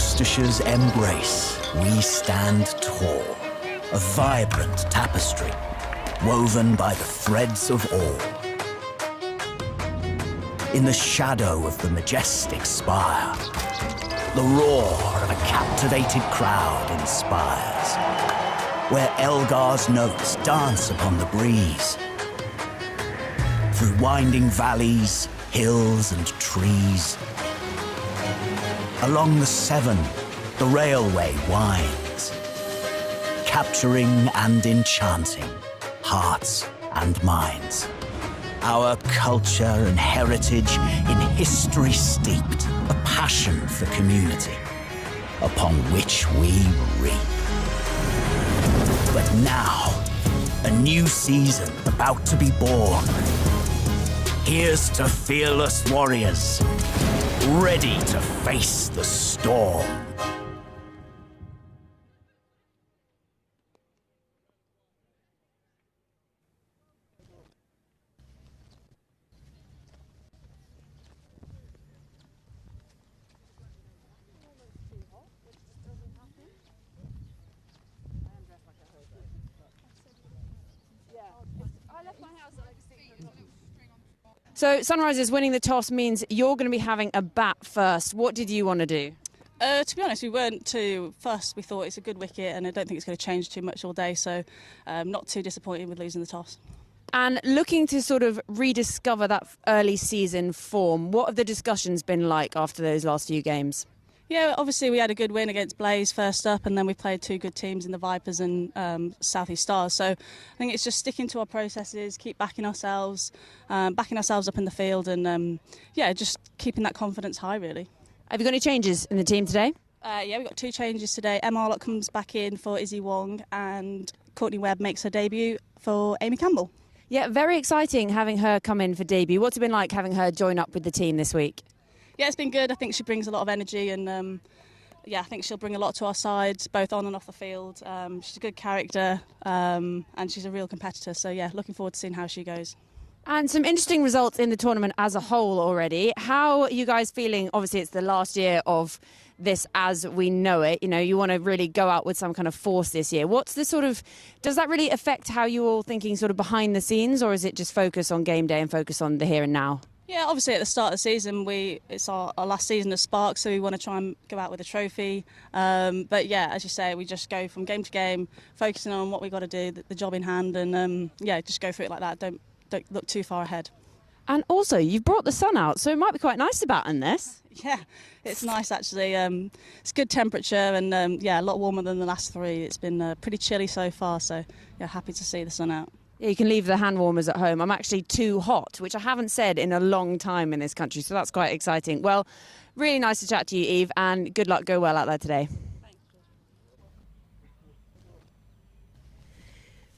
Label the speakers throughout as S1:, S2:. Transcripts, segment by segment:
S1: Worcestershire's embrace, we stand tall, a vibrant tapestry, woven by the threads of all. In the shadow of the majestic spire, the roar of a captivated crowd inspires, where Elgar's notes dance upon the breeze. Through winding valleys, hills and trees, along the Severn, the railway winds, capturing and enchanting hearts and minds. Our culture and heritage in history steeped, a passion for community, upon which we reap. But now, a new season about to be born. Here's to fearless warriors, ready to face the storm.
S2: So Sunrisers winning the toss means you're going to be having a bat first. What did you want to do?
S3: To be honest, we weren't too fussed. We thought it's a good wicket and I don't think it's going to change too much all day, so not too disappointed with losing the toss.
S2: And looking to sort of rediscover that early season form, what have the discussions been like after those last few games?
S3: Yeah, obviously we had a good win against Blaze first up, and then we played two good teams in the Vipers and South East Stars. So I think it's just sticking to our processes, keep backing ourselves up in the field, and just keeping that confidence high, really.
S2: Have you got any changes in the team today?
S3: Yeah, we've got two changes today. Emma Harlock comes back in for Izzy Wong, and Courtney Webb makes her debut for Amy Campbell.
S2: Yeah, very exciting having her come in for debut. What's it been like having her join up with the team this week?
S3: Yeah, it's been good. I think she brings a lot of energy, and I think she'll bring a lot to our side, both on and off the field. She's a good character, and she's a real competitor. So yeah, looking forward to seeing how she goes.
S2: And some interesting results in the tournament as a whole already. How are you guys feeling? Obviously, it's the last year of this as we know it. You know, you want to really go out with some kind of force this year. What's the sort of, does that really affect how you're all thinking sort of behind the scenes, or is it just focus on game day and focus on the here and now?
S3: Yeah, obviously at the start of the season, it's our last season of Spark, so we want to try and go out with a trophy. But yeah, as you say, we just go from game to game, focusing on what we've got to do, the job in hand, and just go through it like that. Don't look too far ahead.
S2: And also, you've brought the sun out, so it might be quite nice to bat in this.
S3: Yeah, it's nice actually. It's good temperature and a lot warmer than the last three. It's been pretty chilly so far, so yeah, happy to see the sun out.
S2: Yeah, you can leave the hand warmers at home. I'm actually too hot, which I haven't said in a long time in this country, so that's quite exciting. Well, really nice to chat to you, Eve, and good luck. Go well out there today.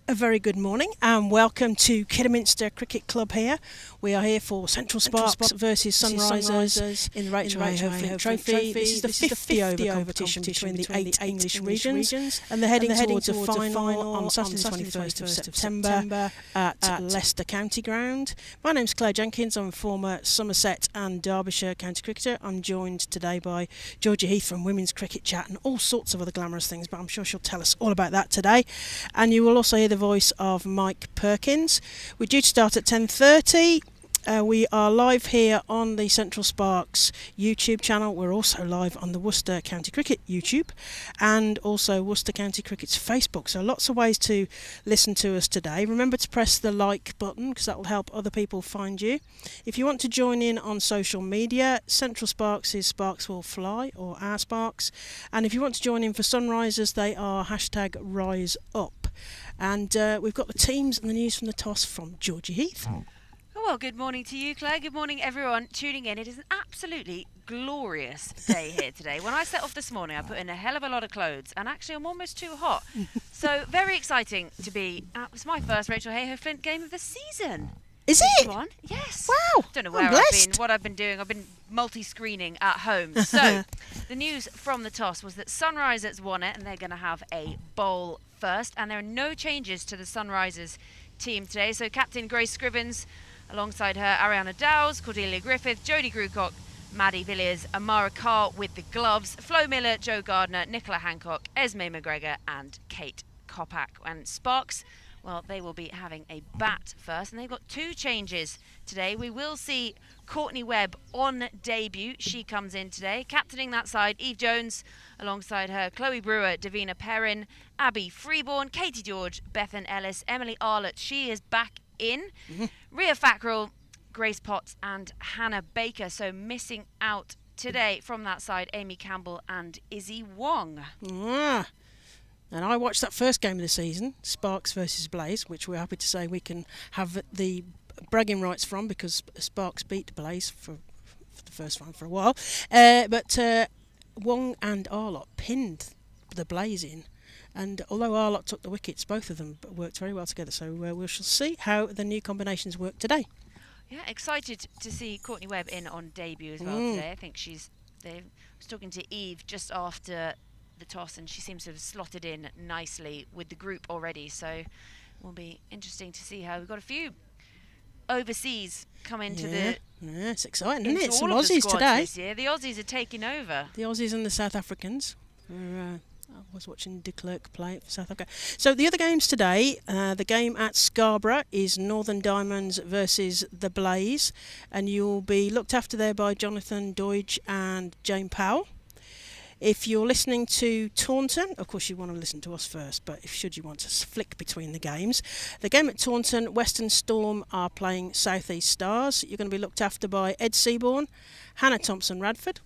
S4: A very good morning and welcome to Kidderminster Cricket Club here. We are here for Central Sparks versus Sunrisers in the Rachel Hayhoe Trophy. This is the 50 over competition between the 8 English regions, and they're heading towards a final on Saturday the 21st of September at Leicester County Ground. My name's Claire Jenkins. I'm a former Somerset and Derbyshire county cricketer. I'm joined today by Georgia Heath from Women's Cricket Chat and all sorts of other glamorous things, but I'm sure she'll tell us all about that today. And you will also hear the voice of Mike Perkins. We're due to start at 10:30. We are live here on the Central Sparks YouTube channel. We're also live on the Worcester County Cricket YouTube and also Worcester County Cricket's Facebook. So lots of ways to listen to us today. Remember to press the like button because that will help other people find you. If you want to join in on social media, Central Sparks is Sparks Will Fly or Our Sparks. And if you want to join in for Sunrisers, they are #RiseUp. And we've got the teams and the news from the toss from Georgie Heath.
S5: Well, good morning to you, Claire. Good morning, everyone tuning in. It is an absolutely glorious day here today. When I set off this morning, I put in a hell of a lot of clothes, and actually I'm almost too hot. So very exciting to be at. It's my first Rachel Hayhoe Flint game of the season.
S4: Is it?
S5: One. Yes.
S4: Wow.
S5: Don't know where I've been, what I've been doing. I've been multi-screening at home. So the news from the toss was that Sunrisers won it, and they're going to have a bowl first. And there are no changes to the Sunrisers team today. So captain Grace Scrivens, alongside her Ariana Dowes, Cordelia Griffith, Jodie Grucock, Maddie Villiers, Amara Carr with the gloves, Flo Miller, Joe Gardner, Nicola Hancock, Esme McGregor and Kate Kopak. And Sparks, well, they will be having a bat first, and they've got 2 changes today. We will see Courtney Webb on debut. She comes in today. Captaining that side, Eve Jones, alongside her, Chloe Brewer, Davina Perrin, Abby Freeborn, Katie George, Bethan Ellis, Emily Arlott. She is back in. Rhea Fackrell, Grace Potts and Hannah Baker. So missing out today from that side, Amy Campbell and Izzy Wong.
S4: And I watched that first game of the season, Sparks versus Blaze, which we're happy to say we can have the bragging rights from, because Sparks beat Blaze for the first one for a while. But Wong and Arlott pinned the Blaze in. And although Arlott took the wickets, both of them worked very well together. So we shall see how the new combinations work today.
S5: Yeah, excited to see Courtney Webb in on debut as well today. I think I was talking to Eve just after the toss, and she seems to have slotted in nicely with the group already. So it will be interesting to see how we've got a few overseas come into the.
S4: Yeah, it's exciting, isn't it?
S5: Some
S4: Aussies today.
S5: This year. The Aussies are taking over.
S4: The Aussies and the South Africans. I was watching de Klerk play for South Africa. So the other games today, the game at Scarborough is Northern Diamonds versus the Blaze, and you'll be looked after there by Jonathan Doidge and Jane Powell. If you're listening to Taunton, of course you want to listen to us first, but should you want to flick between the games, the game at Taunton, Western Storm are playing South East Stars. You're going to be looked after by Ed Seaborn, Hannah Thompson-Radford,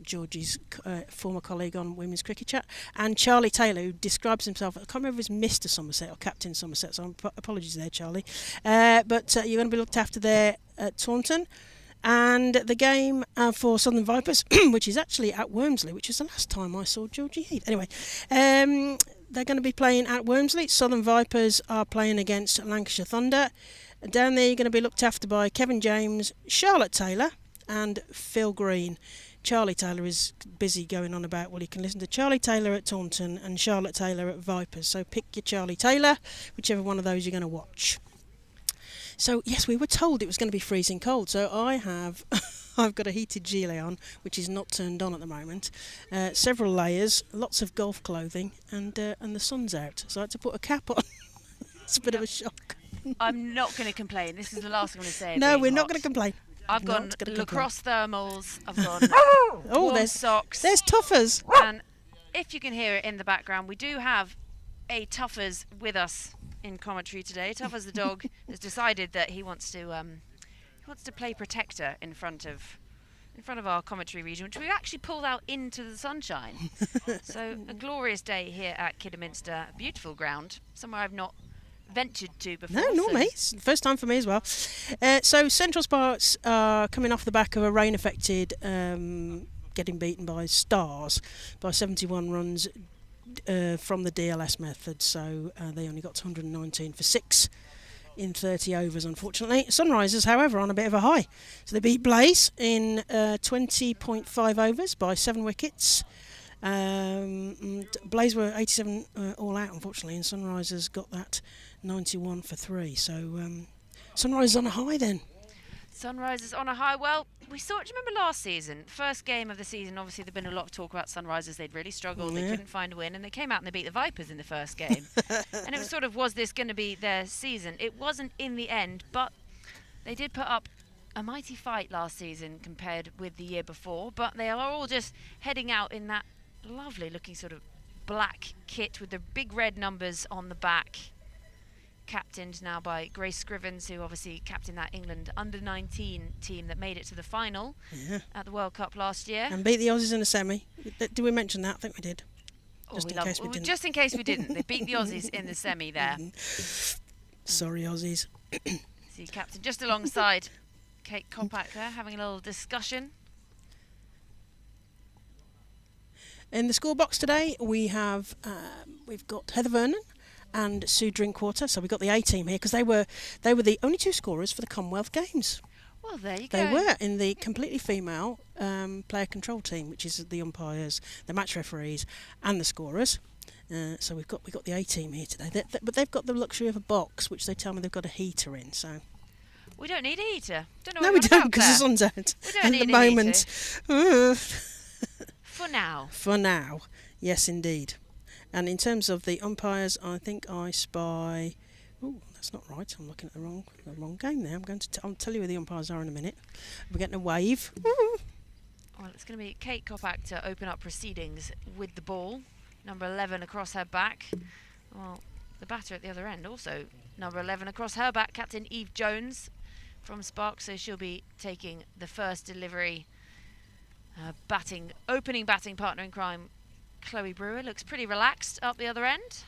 S4: Georgie's former colleague on Women's Cricket Chat, and Charlie Taylor, who describes himself, I can't remember if it's Mr. Somerset or Captain Somerset, so apologies there, Charlie. But you're going to be looked after there at Taunton. And the game for Southern Vipers, which is actually at Wormsley, which is the last time I saw Georgie Heath. Anyway, they're going to be playing at Wormsley. Southern Vipers are playing against Lancashire Thunder. Down there, you're going to be looked after by Kevin James, Charlotte Taylor, and Phil Green. Charlie Taylor is busy going on about, well, you can listen to Charlie Taylor at Taunton and Charlotte Taylor at Vipers. So pick your Charlie Taylor, whichever one of those you're going to watch. So, yes, we were told it was going to be freezing cold. So I've got a heated gilet on, which is not turned on at the moment. Several layers, lots of golf clothing, and the sun's out. So I had to put a cap on. It's a bit of a shock.
S5: I'm not going to complain. This is the last I'm going to say.
S4: No, we're not going to complain.
S5: I've gone lacrosse thermals. I've gone warm socks.
S4: There's Tuffers.
S5: And if you can hear it in the background, we do have a Tuffers with us in commentary today. Tuffers the dog has decided that he wants to play protector in front of our commentary region, which we actually pulled out into the sunshine. So a glorious day here at Kidderminster. Beautiful ground, somewhere I've not ventured to before.
S4: No, not me. It's the first time for me as well. So Central Sparks are coming off the back of a rain-affected getting beaten by Stars by 71 runs from the DLS method. So they only got 119 for 6 in 30 overs, unfortunately. Sunrisers, however, on a bit of a high. So they beat Blaze in 20.5 overs by 7 wickets. Blaze were 87 all out, unfortunately, and Sunrisers got that 91 for 3. So Sunrisers on a high then.
S5: Sunrisers on a high. Well, we saw it. Do you remember last season? First game of the season, obviously there'd been a lot of talk about Sunrisers. They'd really struggled. They couldn't find a win, and they came out and they beat the Vipers in the first game. And it was sort of, was this going to be their season? It wasn't in the end, but they did put up a mighty fight last season compared with the year before. But they are all just heading out in that lovely looking sort of black kit with the big red numbers on the back, captained now by Grace Scrivens, who obviously captained that England under-19 team that made it to the final at the World Cup last year
S4: and beat the Aussies in the semi. Did we mention that? I think we did. Just
S5: in case we didn't. They beat the Aussies in the semi there.
S4: Sorry, Aussies.
S5: See captain just alongside Kate Kopak there, having a little discussion.
S4: In the score box today, we've got Heather Vernon and Sue Drinkwater. So we've got the A team here because they were the only 2 scorers for the Commonwealth Games.
S5: Well, there you go.
S4: They were in the completely female player control team, which is the umpires, the match referees, and the scorers. So we've got the A team here today. But they've got the luxury of a box, which they tell me they've got a heater in. So
S5: We don't need a heater. Don't know
S4: No,
S5: what
S4: we
S5: you're on
S4: don't,
S5: about
S4: because the
S5: there.
S4: sun's out
S5: We don't
S4: at
S5: need
S4: the
S5: a
S4: moment.
S5: For now.
S4: For now, yes, indeed. And in terms of the umpires, I think I spy. Oh, that's not right. I'm looking at the wrong game there. I'll tell you where the umpires are in a minute. We're getting a wave.
S5: Well, it's going to be Kate Kopak to open up proceedings with the ball. Number 11 across her back. Well, the batter at the other end also. Number 11 across her back, Captain Eve Jones from Sparks. So she'll be taking the first delivery. Opening batting partner in crime, Chloe Brewer, looks pretty relaxed up the other end.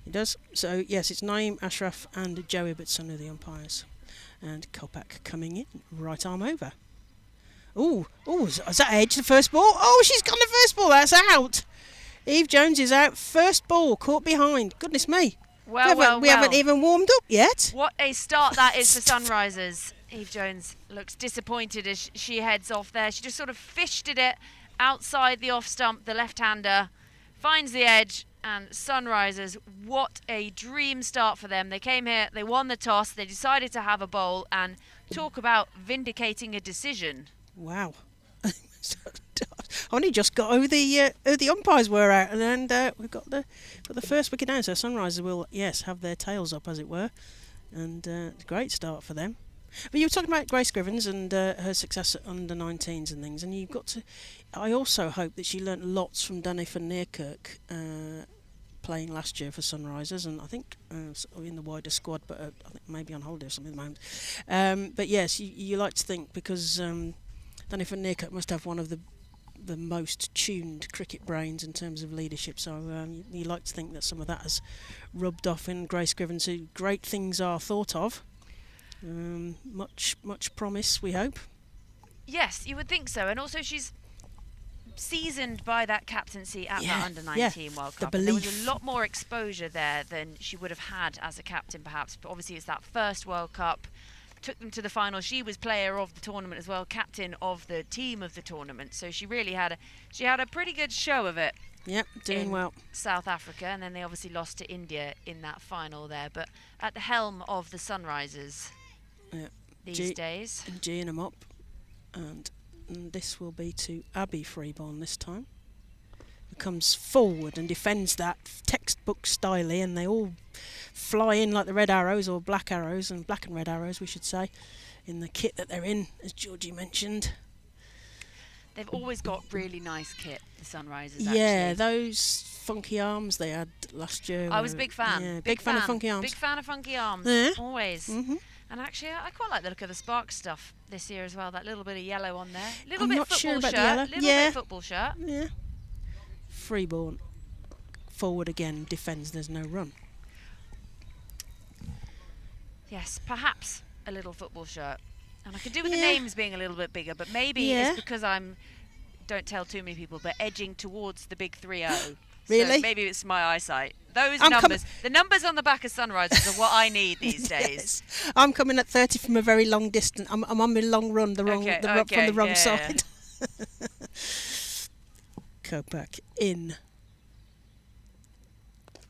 S4: It does. So, yes, it's Naeem, Ashraf and Joe Ibbotson are the umpires. And Kopak coming in, right arm over. Oh, is that edge, the first ball? Oh, she's gone the first ball, that's out. Eve Jones is out, first ball, caught behind. Goodness me. We haven't even warmed up yet.
S5: What a start that is for Sunrisers. Eve Jones looks disappointed as she heads off there. She just sort of fished it outside the off stump, the left-hander, finds the edge, and Sunrisers, what a dream start for them. They came here, they won the toss, they decided to have a bowl, and talk about vindicating a decision.
S4: Wow. I only just got who the umpires were out, and we've got the first wicket down. So Sunrisers will, yes, have their tails up, as it were, and great start for them. But you were talking about Grace Scrivens and her success at under-19s and things, and you've got to. I also hope that she learnt lots from Danny van Neerkerk playing last year for Sunrisers, and I think in the wider squad, but I think maybe on holiday or something at the moment. But yes, you like to think, because Danny van Neerkerk must have one of the most tuned cricket brains in terms of leadership, so you like to think that some of that has rubbed off in Grace Scrivens, who great things are thought of. Much promise, we hope.
S5: Yes, you would think so, and also she's seasoned by that captaincy at the under-19 World Cup. There was a lot more exposure there than she would have had as a captain, perhaps. But obviously, it's that first World Cup. Took them to the final. She was player of the tournament as well, captain of the team of the tournament. So she really had a pretty good show of it.
S4: Yep, doing well. South
S5: Africa, and then they obviously lost to India in that final there. But at the helm of the Sunrisers these days.
S4: G in 'em up, and this will be to Abby Freeborn this time, who comes forward and defends that textbook styly, and they all fly in like the red arrows, or black arrows, and black and red arrows we should say, in the kit that they're in, as Georgie mentioned.
S5: They've always got really nice kit, the Sunrisers, actually.
S4: Yeah, those funky arms they had last year.
S5: I was a big fan.
S4: Yeah, big fan of funky arms.
S5: Big fan of funky arms, always.
S4: Mm-hmm.
S5: And actually, I quite like the look of the Sparks stuff this year as well. That little bit of yellow on there.
S4: I'm not sure about the yellow.
S5: Little bit football shirt.
S4: Yeah. Freeborn forward again, defends, there's no run.
S5: Yes, perhaps a little football shirt. And I could do with the names being a little bit bigger, but maybe it's because don't tell too many people, but edging towards the big 3-0.
S4: Really?
S5: So maybe it's my eyesight. Those numbers, the numbers on the back of Sunrisers are what I need these days.
S4: Yes. I'm coming at 30 from a very long distance. I'm on my long run, from the wrong side. Kopak in.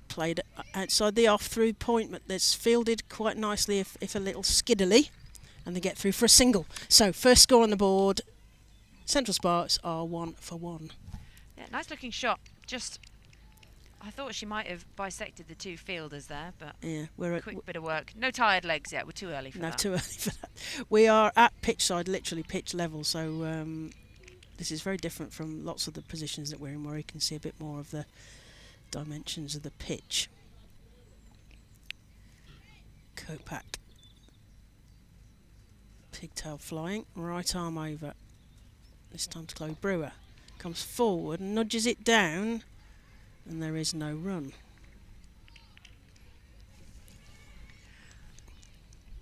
S4: Played outside the off through point, but that's fielded quite nicely, if a little skiddily, and they get through for a single. So first score on the board. Central Sparks are 1 for 1.
S5: Yeah, nice looking shot. I thought she might have bisected the two fielders there, but we're quick bit of work. No tired legs yet. We're too early for that.
S4: No, too early for that. We are at pitch side, literally pitch level, so this is very different from lots of the positions that we're in, where you can see a bit more of the dimensions of the pitch. Kopak. Pigtail flying, right arm over. This time to Chloe Brewer. Comes forward, nudges it down, and there is no run.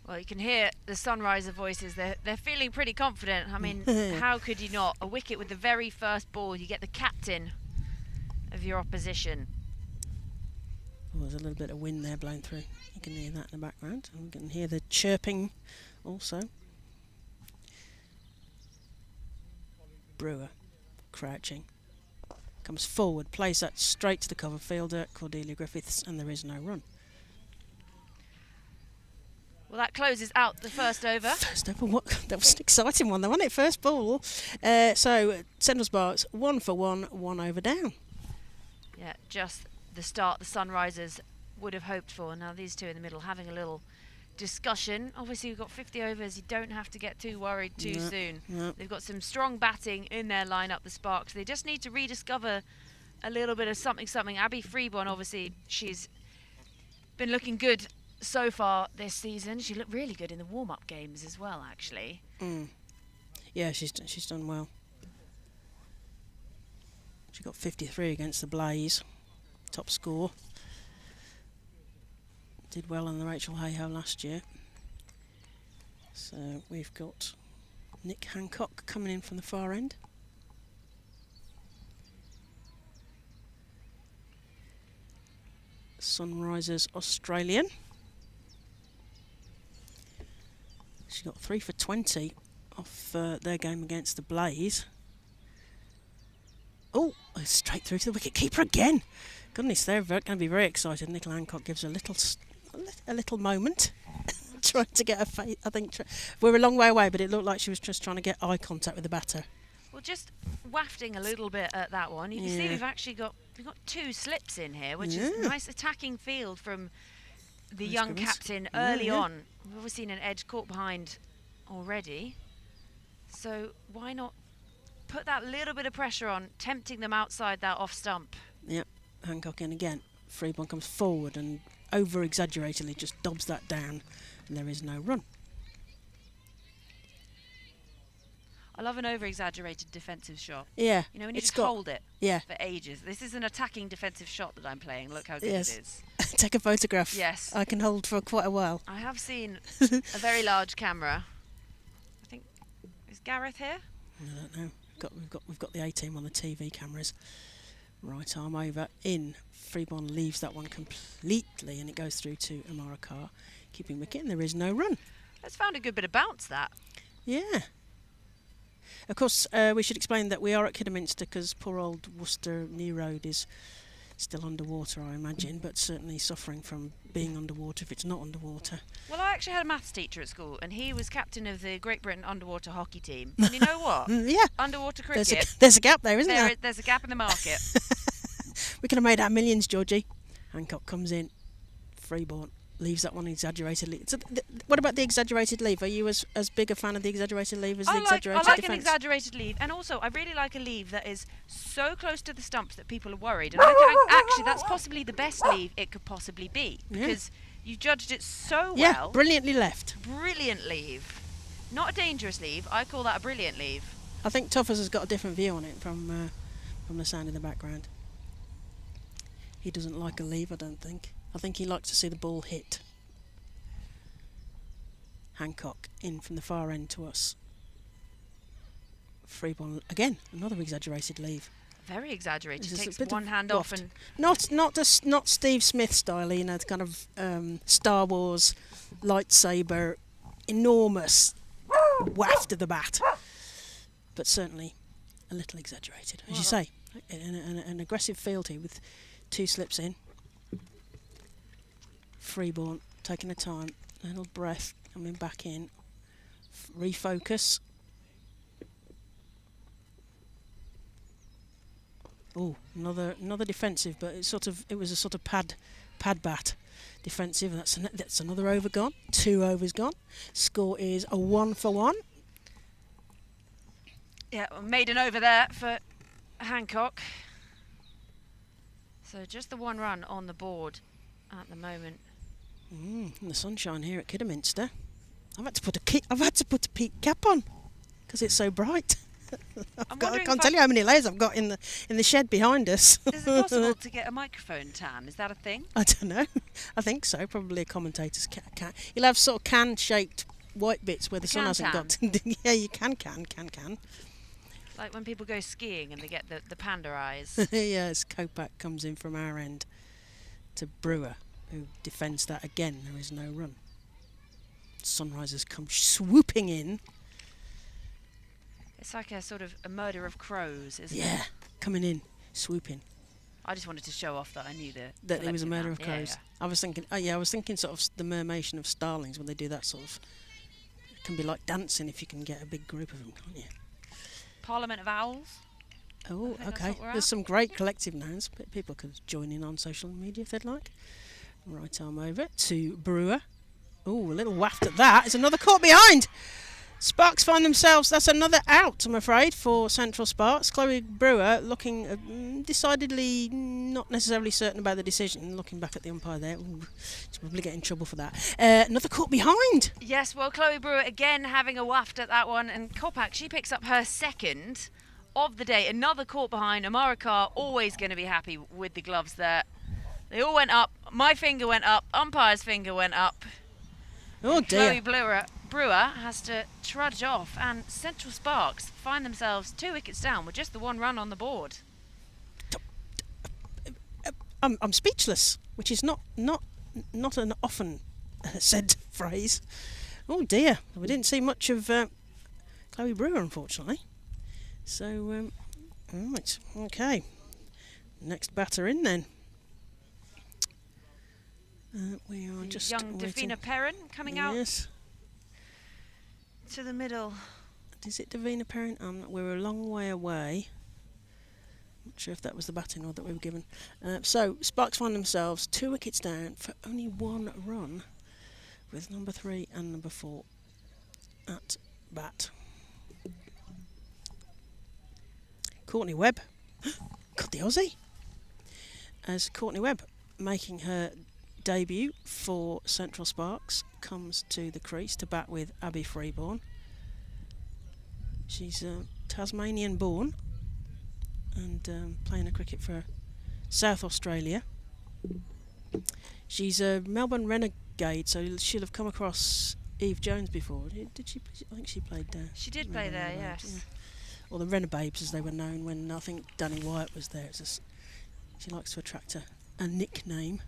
S5: Well, you can hear the Sunriser voices. They're feeling pretty confident. I mean, how could you not? A wicket with the very first ball. You get the captain of your opposition.
S4: Oh, there's a little bit of wind there blowing through. You can hear that in the background. And we can hear the chirping also. Brewer crouching. Comes forward, plays that straight to the cover fielder, Cordelia Griffiths, and there is no run.
S5: Well, that closes out the first over.
S4: First over, what? That was an exciting one, though, wasn't it? First ball. So Central Sparks 1 for 1, 1 over down.
S5: Yeah, just the start the Sunrisers would have hoped for. Now these two in the middle having a little discussion. Obviously we've got 50 overs, you don't have to get too worried too soon. They've got some strong batting in their lineup, the Sparks. They just need to rediscover a little bit of something. Abby Freeborn, obviously, she's been looking good so far this season. She looked really good in the warm-up games as well, actually.
S4: Yeah, she's done well. She got 53 against the Blaze, top score. Did well on the Rachel Hayhoe last year. So we've got Nick Hancock coming in from the far end. Sunrisers Australian. She got 3 for 20 off their game against the Blaze. Oh, straight through to the wicket keeper again. Goodness, they're going to be very excited. Nicola Hancock gives a little moment, trying to get her face. I think we're a long way away, but it looked like she was just trying to get eye contact with the batter.
S5: Well, just wafting a little bit at that one. You can see we've actually got 2 slips in here, which is a nice attacking field from the young captain early on. We've obviously seen an edge caught behind already. So why not put that little bit of pressure on, tempting them outside that off stump?
S4: Yep, Hancock in again. Freeborn comes forward and over-exaggeratedly just dobs that down, and there is no run.
S5: I love an over-exaggerated defensive shot.
S4: Yeah.
S5: You know, when you just hold it for ages. This is an attacking defensive shot that I'm playing. Look how good it is.
S4: Take a photograph.
S5: Yes.
S4: I can hold for quite a while.
S5: I have seen a very large camera. I think, is Gareth here?
S4: I don't know. We've got the A-team on the TV cameras. Right arm over, in. Freeborn leaves that one completely, and it goes through to Amara Carr, keeping wicket, and there is no run.
S5: That's found a good bit of bounce, that.
S4: Yeah. Of course, we should explain that we are at Kidderminster because poor old Worcester New Road is still underwater, I imagine, but certainly suffering from being underwater if it's not underwater.
S5: Well, I actually had a maths teacher at school, and he was captain of the Great Britain underwater hockey team. And you know what?
S4: Yeah.
S5: Underwater cricket.
S4: There's a gap there, isn't there?
S5: There's a gap in the market.
S4: We could have made our millions, Georgie. Hancock comes in. Freeborn leaves that one exaggeratedly. So what about the exaggerated leave? Are you as big a fan of the exaggerated leave as the exaggerated defence?
S5: I like an exaggerated leave, and also I really like a leave that is so close to the stumps that people are worried. And actually, that's possibly the best leave it could possibly be, because you judged it so well.
S4: Yeah, brilliantly left.
S5: Brilliant leave. Not a dangerous leave. I call that a brilliant leave.
S4: I think Tuffers has got a different view on it from the sound in the background. He doesn't like a leave, I don't think. I think he likes to see the ball hit. Hancock in from the far end to us. Freeborn again, another exaggerated leave.
S5: Very exaggerated. Takes one hand off and
S4: not Steve Smith style, you know, the kind of Star Wars lightsaber, enormous waft of the bat, but certainly a little exaggerated, as you say. An aggressive field here with 2 slips in. Freeborn taking a time, a little breath, coming back in, refocus. Oh, another defensive, but it was a sort of pad bat defensive. That's another over gone. 2 overs gone. Score is a 1 for 1.
S5: Yeah, maiden over there for Hancock. So just the 1 run on the board at the moment.
S4: And the sunshine here at Kidderminster. I've had to put a peak cap on because it's so bright. I can't tell you how many layers I've got in the shed behind us.
S5: Is it possible to get a microphone tan? Is that a thing?
S4: I don't know. I think so. Probably a commentator's can. You'll have sort of can-shaped white bits where the sun hasn't got. Yeah, you can.
S5: Like when people go skiing and they get the panda eyes.
S4: Yes, Kopak comes in from our end to Brewer, who defends that again. There is no run. Sunrisers come swooping in.
S5: It's like a sort of a murder of crows, isn't it?
S4: Yeah, coming in, swooping.
S5: I just wanted to show off that I knew
S4: that he was a murderer of
S5: Yeah,
S4: crows.
S5: yeah.
S4: I was thinking sort of the mermation of starlings when they do that sort of. It can be like dancing if you can get a big group of them, can't you?
S5: Parliament of Owls.
S4: Oh,
S5: think that's
S4: okay.
S5: what we're
S4: There's
S5: at.
S4: some great collective nouns. People could join in on social media if they'd like. Right arm over to Brewer. Oh, a little waft at that. It's another caught behind. Sparks find themselves. That's another out, I'm afraid, for Central Sparks. Chloe Brewer looking decidedly not necessarily certain about the decision. Looking back at the umpire there. Ooh, she'll probably get in trouble for that. Another caught behind.
S5: Yes, well, Chloe Brewer again having a waft at that one. And Kopak, she picks up her second of the day. Another caught behind. Amara Carr always going to be happy with the gloves there. They all went up. My finger went up. Umpire's finger went up.
S4: Oh, dear.
S5: Chloe Brewer has to trudge off, and Central Sparks find themselves 2 wickets down with just the 1 run on the board.
S4: I'm speechless, which is not an often said phrase. Oh dear, we didn't see much of Chloe Brewer, unfortunately. So, right, okay. Next batter in then. We are just
S5: young
S4: waiting.
S5: Davina Perrin coming out
S4: Yes.
S5: to the middle.
S4: Is it Davina Perrin? We're a long way away. Not sure if that was the batting order that we were given. So Sparks find themselves 2 wickets down for only 1 run, with number 3 and number 4 at bat. Courtney Webb got the Aussie. As Courtney Webb, making her debut for Central Sparks, comes to the crease to bat with Abby Freeborn. She's Tasmanian born and playing her cricket for South Australia. She's a Melbourne Renegade, so she'll have come across Eve Jones before. Did she? I think she played there.
S5: She did play there, yes.
S4: Yeah. Or the Renegades, as they were known when I think Danny Wyatt was there. She likes to attract a nickname.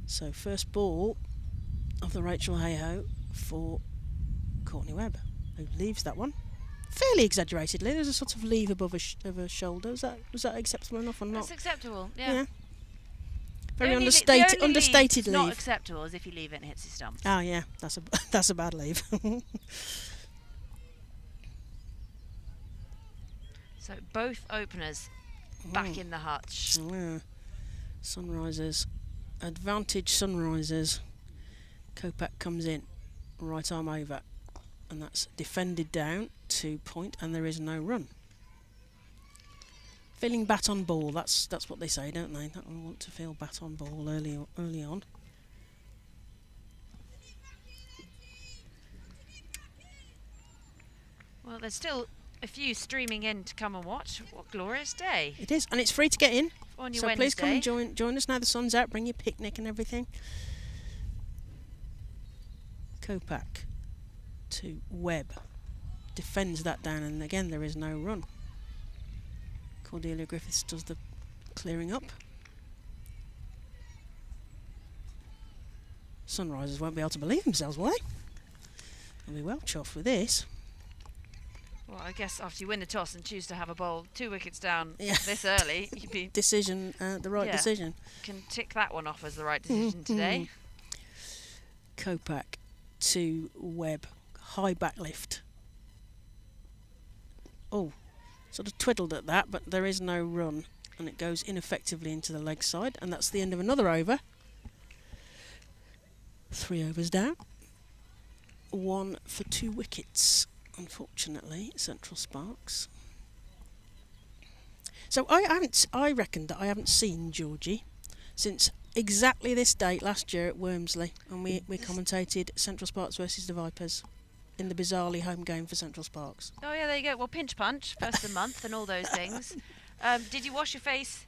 S4: So first ball of the Rachel Hayhoe for Courtney Webb, who leaves that one fairly exaggeratedly. There's a sort of leave above her shoulder. Was that acceptable enough or not?
S5: That's acceptable, yeah.
S4: Very
S5: The only
S4: understated
S5: leave.
S4: leave.
S5: Not acceptable is if you leave it and it hits your stumps.
S4: Oh yeah, that's a bad leave.
S5: So both openers back in the hutch.
S4: Yeah. Sunrisers, advantage Sunrisers. Kopak comes in, right arm over, and that's defended down to point, and there is no run. Feeling bat on ball, that's what they say, don't they? That one want to feel bat on ball early on.
S5: Well, there's still a few streaming in to come and watch. What a glorious day
S4: It is, and it's free to get in.
S5: on your
S4: So
S5: Wednesday.
S4: please come and join us now the sun's out. Bring your picnic and everything. Kopak to Webb, defends that down, and again there is no run. Cordelia Griffiths does the clearing up. Sunrisers won't be able to believe themselves, will they? They'll be well chuffed with this.
S5: Well, I guess after you win the toss and choose to have a bowl 2 wickets down
S4: Yeah.
S5: this early, you
S4: Decision, the right
S5: Yeah.
S4: decision.
S5: can tick that one off as the right decision today.
S4: Kopak to Webb, high back lift. Oh, sort of twiddled at that, but there is no run, and it goes ineffectively into the leg side, and that's the end of another over. 3 overs down. 1 for 2 wickets, unfortunately, Central Sparks. So I reckon that I haven't seen Georgie since exactly this date last year at Wormsley, and we commentated Central Sparks versus the Vipers in the bizarrely home game for Central Sparks.
S5: Oh yeah, there you go. Well, pinch punch, first of the month and all those things. Did you wash your face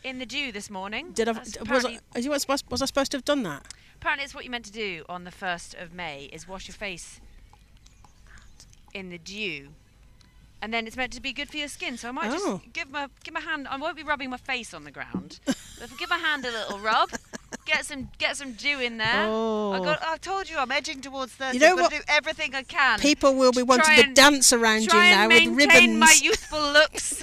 S5: in the dew this morning?
S4: Was I supposed to have done that?
S5: Apparently it's what you meant to do on the 1st of May, is wash your face in the dew. And then it's meant to be good for your skin, so I might just give my hand. I won't be rubbing my face on the ground. But if I give my hand a little rub, get some dew in there.
S4: Oh.
S5: I told you I'm edging towards 30.
S4: You know
S5: I've got
S4: what?
S5: to do everything I can.
S4: People will be wanting to dance around you now with ribbons.
S5: Try and maintain my youthful looks.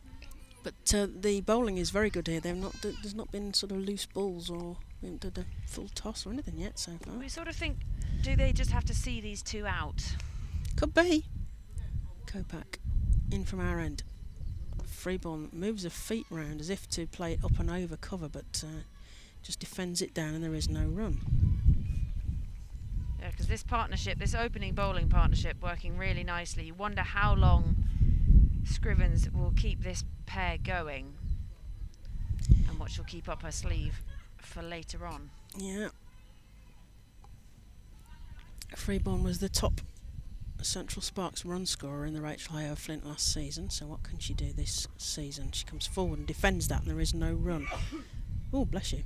S4: But the bowling is very good here. There's not been sort of loose balls or did a full toss or anything yet so far.
S5: We sort of think, do they just have to see these two out?
S4: Could be. Kopak in from our end. Freeborn moves her feet round as if to play it up and over cover, but just defends it down and there is no run.
S5: Yeah, because this partnership, this opening bowling partnership, working really nicely. You wonder how long Scrivens will keep this pair going and what she'll keep up her sleeve for later on.
S4: Yeah. Freeborn was the top Central Sparks run scorer in the Rachel Hale Flint last season, so what can she do this season? She comes forward and defends that and there is no run. Oh, bless you.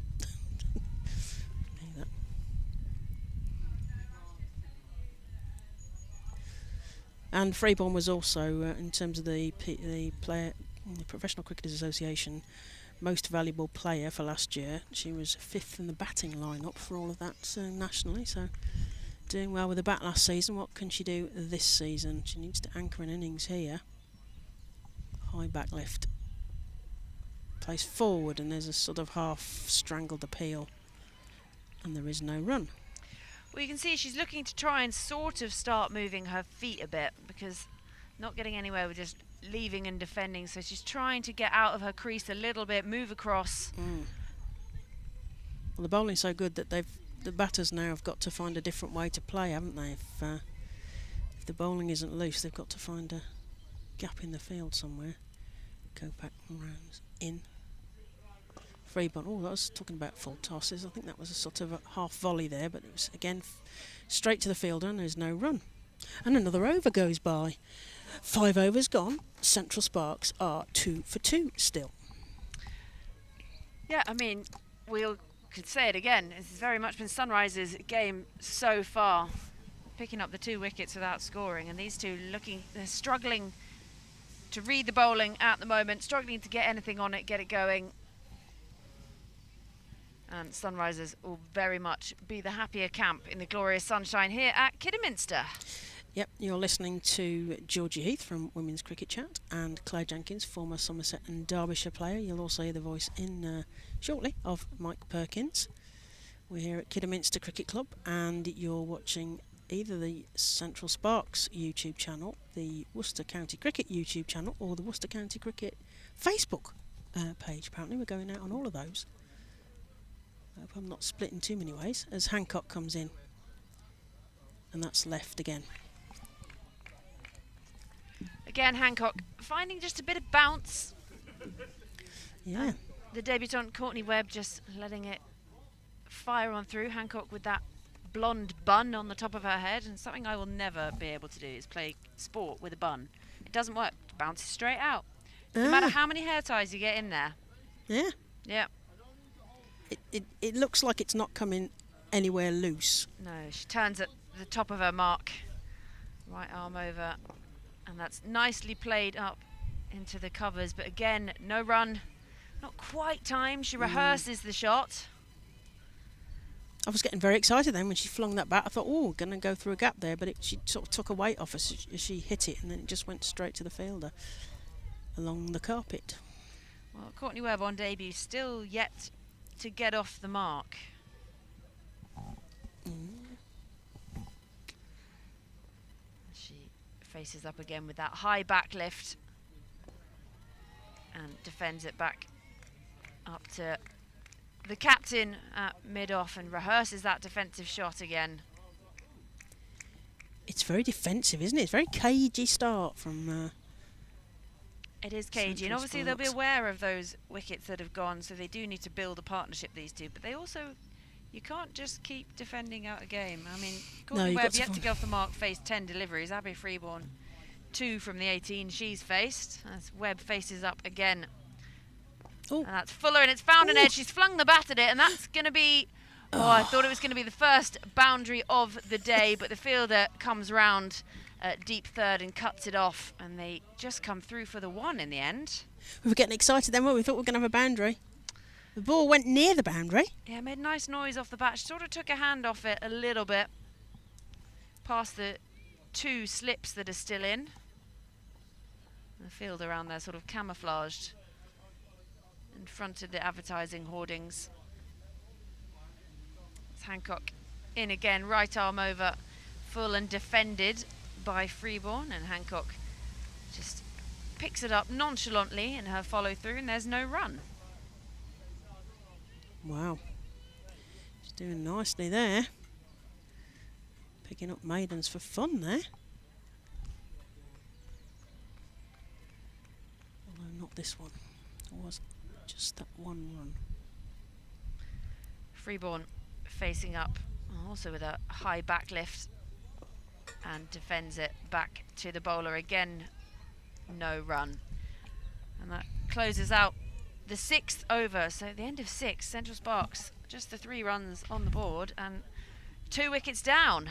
S4: And Freeborn was also, in terms of the Professional Cricketers Association, most valuable player for last year. She was 5th in the batting lineup for all of that nationally, so doing well with the bat last season. What can she do this season? She needs to anchor an innings here. High back lift. Plays forward and there's a sort of half strangled appeal. And there is no run.
S5: Well, you can see she's looking to try and sort of start moving her feet a bit because not getting anywhere with just leaving and defending. So she's trying to get out of her crease a little bit, move across.
S4: Well, the bowling's so good that the batters now have got to find a different way to play, haven't they? If the bowling isn't loose, they've got to find a gap in the field somewhere. Kopak rounds in. Freeborn. Oh, that was talking about full tosses. I think that was a sort of a half volley there, but it was again straight to the fielder and there's no run. And another over goes by. 5 overs gone. Central Sparks are 2 for 2 still.
S5: Yeah, I mean, we could say it again. It's very much been Sunrise's game so far, picking up the 2 wickets without scoring, and these two they're struggling to read the bowling at the moment, struggling to get anything on it, get it going. And Sunrisers will very much be the happier camp in the glorious sunshine here at Kidderminster.
S4: Yep, you're listening to Georgie Heath from Women's Cricket Chat and Claire Jenkins, former Somerset and Derbyshire player. You'll also hear the voice in shortly of Mike Perkins. We're here at Kidderminster Cricket Club and you're watching either the Central Sparks YouTube channel, the Worcester County Cricket YouTube channel or the Worcester County Cricket Facebook page. Apparently we're going out on all of those. I hope I'm not split in too many ways as Hancock comes in. And that's left again.
S5: Again, Hancock finding just a bit of bounce.
S4: Yeah.
S5: The debutant Courtney Webb just letting it fire on through. Hancock with that blonde bun on the top of her head, and something I will never be able to do is play sport with a bun. It doesn't work. It bounces straight out. No matter how many hair ties you get in there.
S4: Yeah.
S5: Yeah.
S4: It looks like it's not coming anywhere loose.
S5: No, she turns at the top of her mark. Right arm over. And that's nicely played up into the covers. But again, no run. Not quite time. She rehearses the shot.
S4: I was getting very excited then when she flung that bat. I thought, oh, going to go through a gap there. But she sort of took a weight off as she hit it. And then it just went straight to the fielder along the carpet.
S5: Well, Courtney Webb on debut still yet to get off the mark. She faces up again with that high back lift and defends it back up to the captain at mid-off and rehearses that defensive shot again.
S4: It's very defensive, isn't it? It's a very cagey start from
S5: it is cagey, and obviously they'll be aware of those wickets that have gone, so they do need to build a partnership, these two. But they also, you can't just keep defending out a game. I mean, Courtney Webb yet to go off the mark, faced 10 deliveries. Abby Freeborn, 2 from the 18 she's faced. As Webb faces up again.
S4: Ooh.
S5: And that's Fuller, and it's found an edge. She's flung the bat at it, and that's going to be... Oh, I thought it was going to be the first boundary of the day, but the fielder comes round deep third and cuts it off, and they just come through for the 1 in the end.
S4: We were getting excited then, weren't we? We thought we were going to have a boundary. The ball went near the boundary.
S5: Yeah, made a nice noise off the bat. She sort of took her hand off it a little bit, past the 2 slips that are still in. The field around there sort of camouflaged in front of the advertising hoardings. It's Hancock in again, right arm over, full and defended by Freeborn, and Hancock just picks it up nonchalantly in her follow through, and there's no run.
S4: Wow. She's doing nicely there. Picking up maidens for fun there. Although not this one. It was just that one run.
S5: Freeborn facing up, also with a high back lift, and defends it back to the bowler again. No run, and that closes out the 6th over. So at the end of 6, Central Sparks just the 3 runs on the board and 2 wickets down.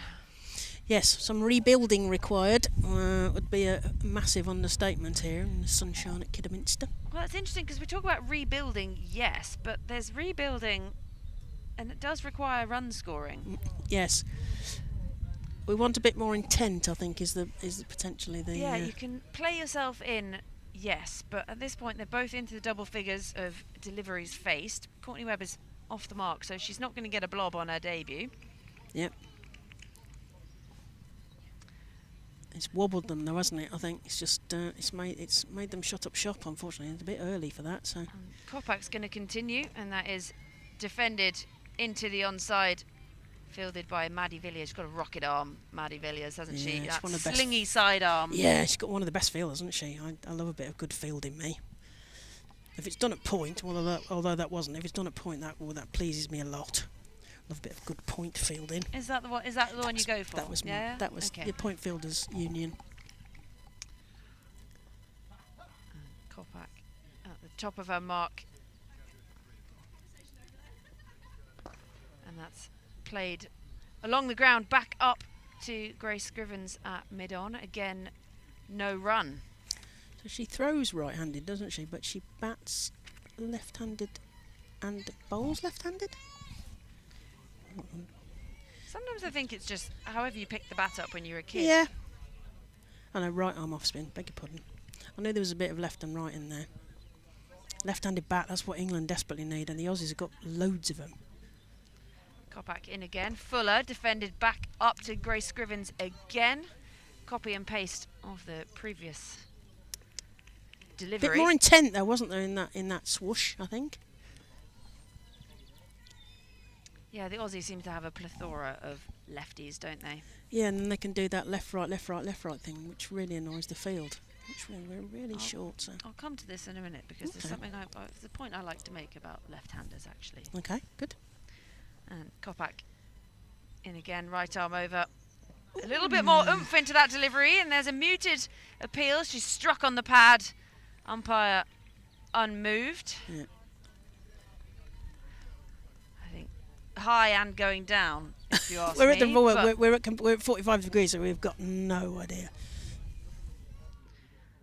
S4: Yes, some rebuilding required would be a massive understatement here in the sunshine at Kidderminster.
S5: Well, it's interesting because we talk about rebuilding, yes, but there's rebuilding and it does require run scoring.
S4: Yes. We want a bit more intent, I think, is potentially the...
S5: Yeah, you can play yourself in, yes, but at this point they're both into the double figures of deliveries faced. Courtney Webb is off the mark, so she's not going to get a blob on her debut.
S4: Yep. It's wobbled them though, hasn't it? I think it's just it's made them shut up shop. Unfortunately, it's a bit early for that. So
S5: Kopak's going to continue, and that is defended into the onside, fielded by Maddie Villiers. She's got a rocket arm, Maddie Villiers, hasn't she?
S4: That
S5: one of the slingy sidearm.
S4: Yeah, she's got one of the best fielders, hasn't she? I love a bit of good fielding, me. If it's done at point, although that wasn't, if it's done at point, that pleases me a lot. Love a bit of good point fielding.
S5: Is that the one? Is that the one you go for?
S4: That was
S5: okay.
S4: The point fielders union.
S5: Kopak at the top of her mark, and that's played along the ground back up to Grace Scrivens at mid-on. Again, no run.
S4: So she throws right-handed, doesn't she? But she bats left-handed and bowls left-handed.
S5: Sometimes I think it's just however you pick the bat up when you're a kid.
S4: Yeah. I know, right arm off spin, beg your pardon. I knew there was a bit of left and right in there. Left-handed bat, that's what England desperately need, and the Aussies have got loads of them.
S5: Kopak in again. Fuller defended back up to Grace Scrivens again. Copy and paste of the previous delivery.
S4: Bit more intent though, wasn't there, in that swoosh, I think.
S5: Yeah, the Aussies seem to have a plethora of lefties, don't they?
S4: Yeah, and then they can do that left, right thing, which really annoys the field. Which we're really short. So
S5: I'll come to this in a minute because there's something there's a point I like to make about left-handers actually.
S4: Okay, good.
S5: And Kopak in again, right arm over. A little bit more oomph into that delivery, and there's a muted appeal. She's struck on the pad. Umpire unmoved.
S4: Yeah.
S5: High and going down, if you ask
S4: we're
S5: me.
S4: At the we're at 45 degrees, so we've got no idea.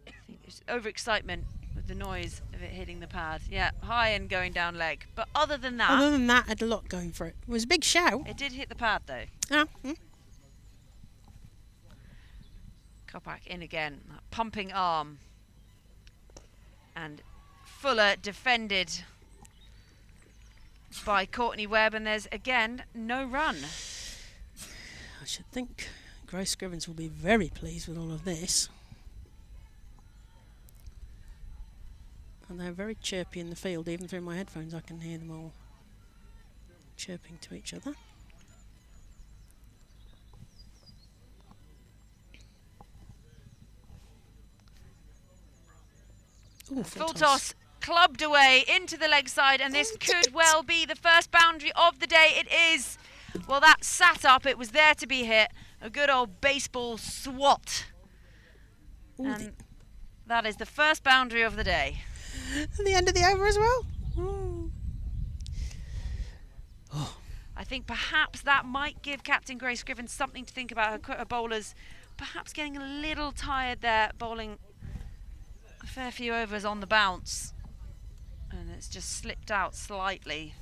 S5: I think it's overexcitement with the noise of it hitting the pad. Yeah, high and going down leg. But other than that,
S4: it had a lot going for it. It was a big shout.
S5: It did hit the pad though.
S4: Yeah.
S5: Kopak in again, pumping arm, and Fuller defended by Courtney Webb, and there's again no run.
S4: I should think Grace Scrivens will be very pleased with all of this. And they're very chirpy in the field. Even through my headphones I can hear them all chirping to each other. Ooh,
S5: full toss clubbed away into the leg side, and this could well be the first boundary of the day. It is. Well, that sat up. It was there to be hit. A good old baseball swat.
S4: Ooh,
S5: and that is the first boundary of the day.
S4: At the end of the over as well. Ooh.
S5: Oh. I think perhaps that might give Captain Grace Scrivens something to think about. Her bowlers perhaps getting a little tired there, bowling a fair few overs on the bounce. And it's just slipped out slightly.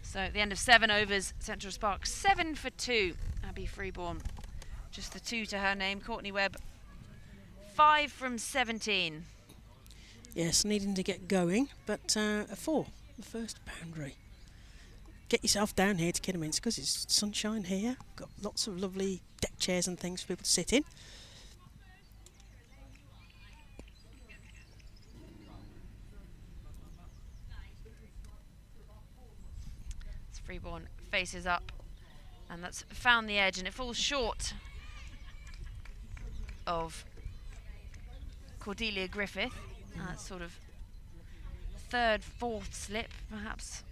S5: So at the end of 7 overs, Central Sparks 7 for 2. Abby Freeborn, just the 2 to her name. Courtney Webb, 5 from 17.
S4: Yes, needing to get going, but a 4, the first boundary. Get yourself down here to Kidderminster because it's sunshine here. Got lots of lovely deck chairs and things for people to sit in.
S5: Freeborn faces up, and that's found the edge, and it falls short of Cordelia Griffith. That's sort of third, fourth slip, perhaps.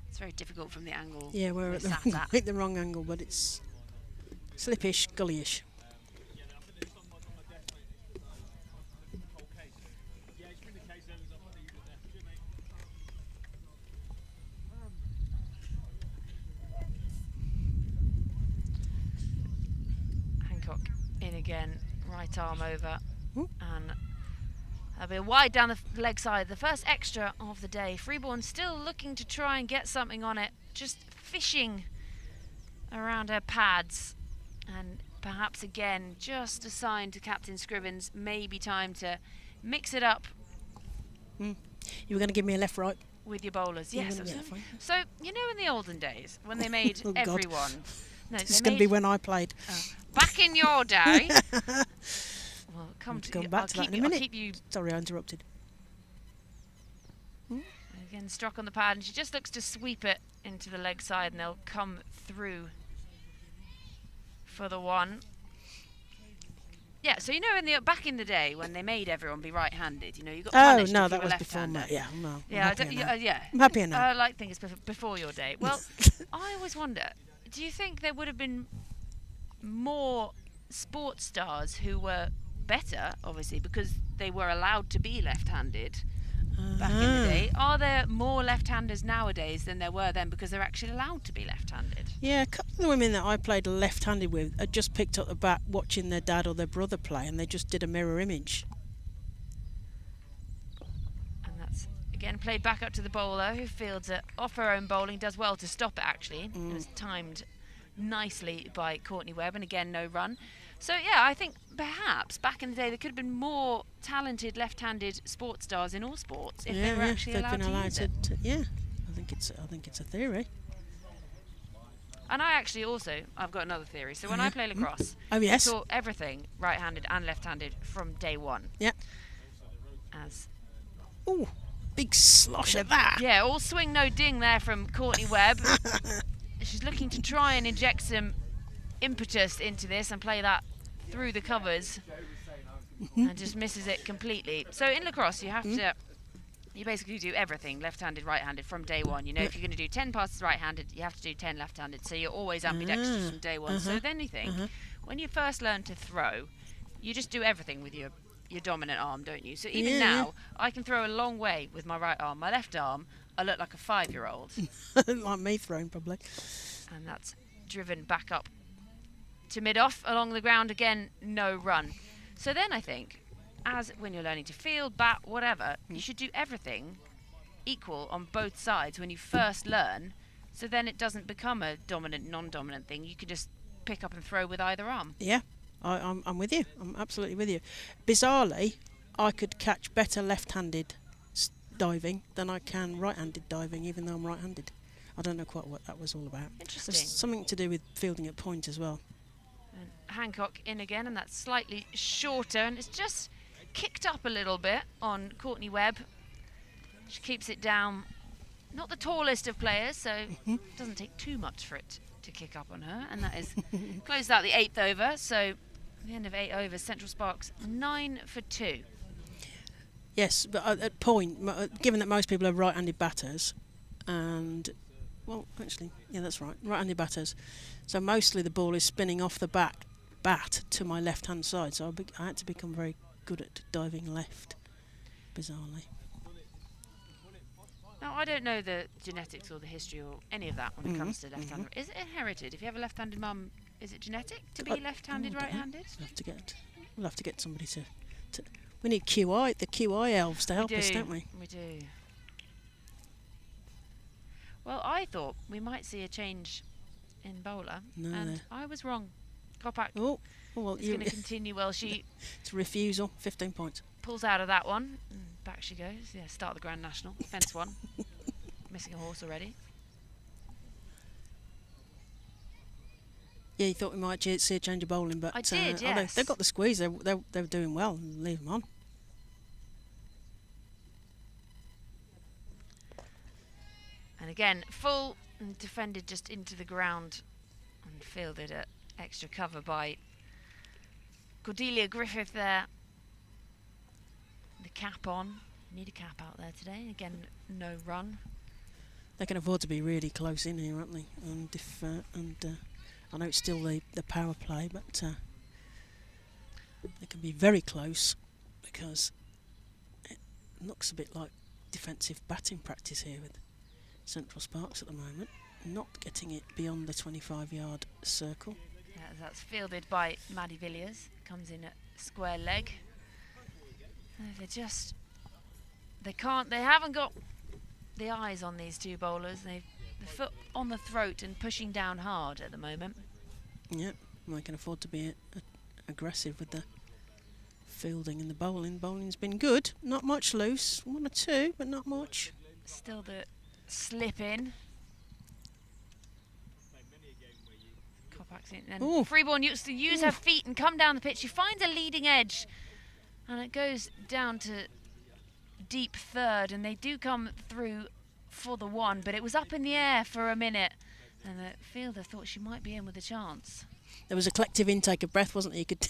S5: It's very difficult from the angle.
S4: Yeah, we're at the wrong angle, but it's slippish, gullyish.
S5: In again, right arm over, and that'll be a wide down the leg side, the first extra of the day. Freeborn still looking to try and get something on it, just fishing around her pads, and perhaps again just a sign to Captain Scrivens, maybe time to mix it up.
S4: You were going to give me a left-right?
S5: With your bowlers, yes. So, you know, in the olden days, when they made everyone... No,
S4: this is going to be when I played.
S5: Back in your day. Well, come
S4: back to that in a minute.
S5: I'll keep you.
S4: Sorry, I interrupted.
S5: Again, struck on the pad, and she just looks to sweep it into the leg side, and they'll come through for the one. Yeah, so you know, back in the day when they made everyone be right-handed, you know, you got punished
S4: no,
S5: if
S4: that
S5: you were
S4: was before
S5: left-hander.
S4: Yeah, no.
S5: Yeah,
S4: I'm happier now.
S5: I like to think it's before your day. Well, I always wonder, do you think there would have been more sports stars who were better, obviously, because they were allowed to be left-handed back in the day? Are there more left-handers nowadays than there were then because they're actually allowed to be left-handed?
S4: Yeah, a couple of the women that I played left-handed with had just picked up the bat watching their dad or their brother play, and they just did a mirror image.
S5: And that's, again, played back up to the bowler, who fields it off her own bowling, does well to stop it, actually. It was timed nicely by Courtney Webb, and again, no run. So, yeah, I think perhaps back in the day there could have been more talented left-handed sports stars in all sports if they were actually allowed to use it.
S4: Yeah, I think it's a theory.
S5: And I actually also, I've got another theory. So when I play lacrosse,
S4: I
S5: taught everything right-handed and left-handed from day one.
S4: Yeah. Ooh, big slosh of that.
S5: Yeah, all swing, no ding there from Courtney Webb. She's looking to try and inject some impetus into this and play that through the covers, and just misses it completely. So in lacrosse, you have to, you basically do everything left-handed, right-handed from day one. You know, if you're going to do 10 passes right-handed, you have to do 10 left-handed. So you're always ambidextrous from day one. So with anything, when you first learn to throw, you just do everything with your dominant arm, don't you? So even now, I can throw a long way with my right arm. My left arm, I look like a 5-year-old.
S4: Like me throwing, probably.
S5: And that's driven back up to mid-off along the ground again, no run. So then I think, as when you're learning to field, bat, whatever, you should do everything equal on both sides when you first learn, so then it doesn't become a dominant, non-dominant thing. You can just pick up and throw with either arm.
S4: Yeah, I'm with you. I'm absolutely with you. Bizarrely, I could catch better left-handed diving than I can right-handed diving, even though I'm right-handed. I don't know quite what that was all about.
S5: Interesting.
S4: There's something to do with fielding at point as well.
S5: And Hancock in again, and that's slightly shorter, and it's just kicked up a little bit on Courtney Webb. She keeps it down. Not the tallest of players, so it doesn't take too much for it to kick up on her, and that is closed out the 8th over. So at the end of 8 overs, Central Sparks 9 for 2.
S4: Yes, but at point, given that most people are right-handed batters, and well, actually, yeah, that's right, right-handed batters. So mostly the ball is spinning off the bat to my left-hand side. So I had to become very good at diving left, bizarrely.
S5: Now, I don't know the genetics or the history or any of that when it comes to left-handed. Is it inherited? If you have a left-handed mum, is it genetic to be left-handed, right-handed?
S4: We'll have to get somebody to. We need QI, the QI elves to help us, don't we?
S5: We do. Well, I thought we might see a change in bowler, and I was wrong. Kopak
S4: well,
S5: is going to continue. Well, she
S4: it's a refusal, 15 points.
S5: Pulls out of that one, and back she goes. Yeah, start the Grand National. Fence one. Missing a horse already.
S4: Yeah, you thought we might see a change of bowling, but
S5: I did, yes.
S4: they've got the squeeze. They're doing well. Leave them on.
S5: And again, full and defended just into the ground and fielded at extra cover by Cordelia Griffith there. The cap on. Need a cap out there today. Again, no run.
S4: They can afford to be really close in here, aren't they? And I know it's still the power play, but they can be very close because it looks a bit like defensive batting practice here with Central Sparks at the moment. Not getting it beyond the 25-yard circle.
S5: Yeah, that's fielded by Maddie Villiers. Comes in at square leg. They haven't got the eyes on these two bowlers. They've the foot on the throat and pushing down hard at the moment.
S4: Yep, they can afford to be aggressive with the fielding and the bowling. Bowling's been good, not much loose, 1 or 2, but not much.
S5: Still the slip in. And Freeborn used to use her feet and come down the pitch. She finds a leading edge and it goes down to deep third, and they do come through for the 1, but it was up in the air for a minute and the fielder thought she might be in with a chance.
S4: There was a collective intake of breath, wasn't there? You could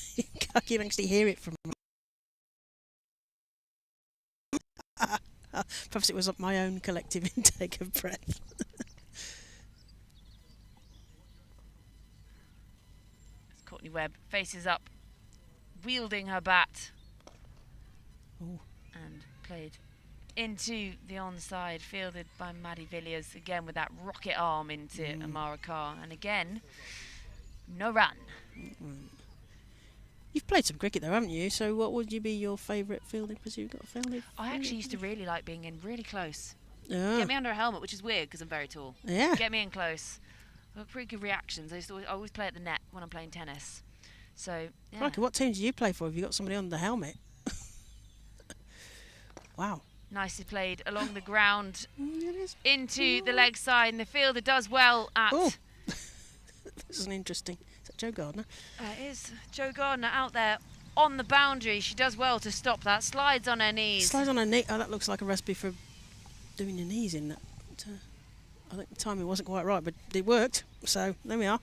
S4: actually hear it from perhaps it was my own collective intake of breath.
S5: Courtney Webb faces up, wielding her bat.
S4: Ooh.
S5: And played into the onside, fielded by Maddie Villiers, again with that rocket arm into Amara Carr. And again, no run.
S4: You've played some cricket though, haven't you? So what would you be your favourite fielding position? You've got a fielding?
S5: I actually used to really like being in really close.
S4: Yeah.
S5: Get me under a helmet, which is weird because I'm very tall.
S4: Yeah.
S5: Get me in close. I've got pretty good reactions. I always play at the net when I'm playing tennis. So, yeah.
S4: Crikey, what team do you play for? Have you got somebody on the helmet? Wow.
S5: Nicely played along the ground into the leg side, and the fielder does well at...
S4: Oh, this is an interesting... Is that Jo Gardner?
S5: It is Jo Gardner out there on the boundary. She does well to stop that. Slides on her knees.
S4: Slides on her knee. Oh, that looks like a recipe for doing your knees in that. I think the timing wasn't quite right, but it worked. So there we are.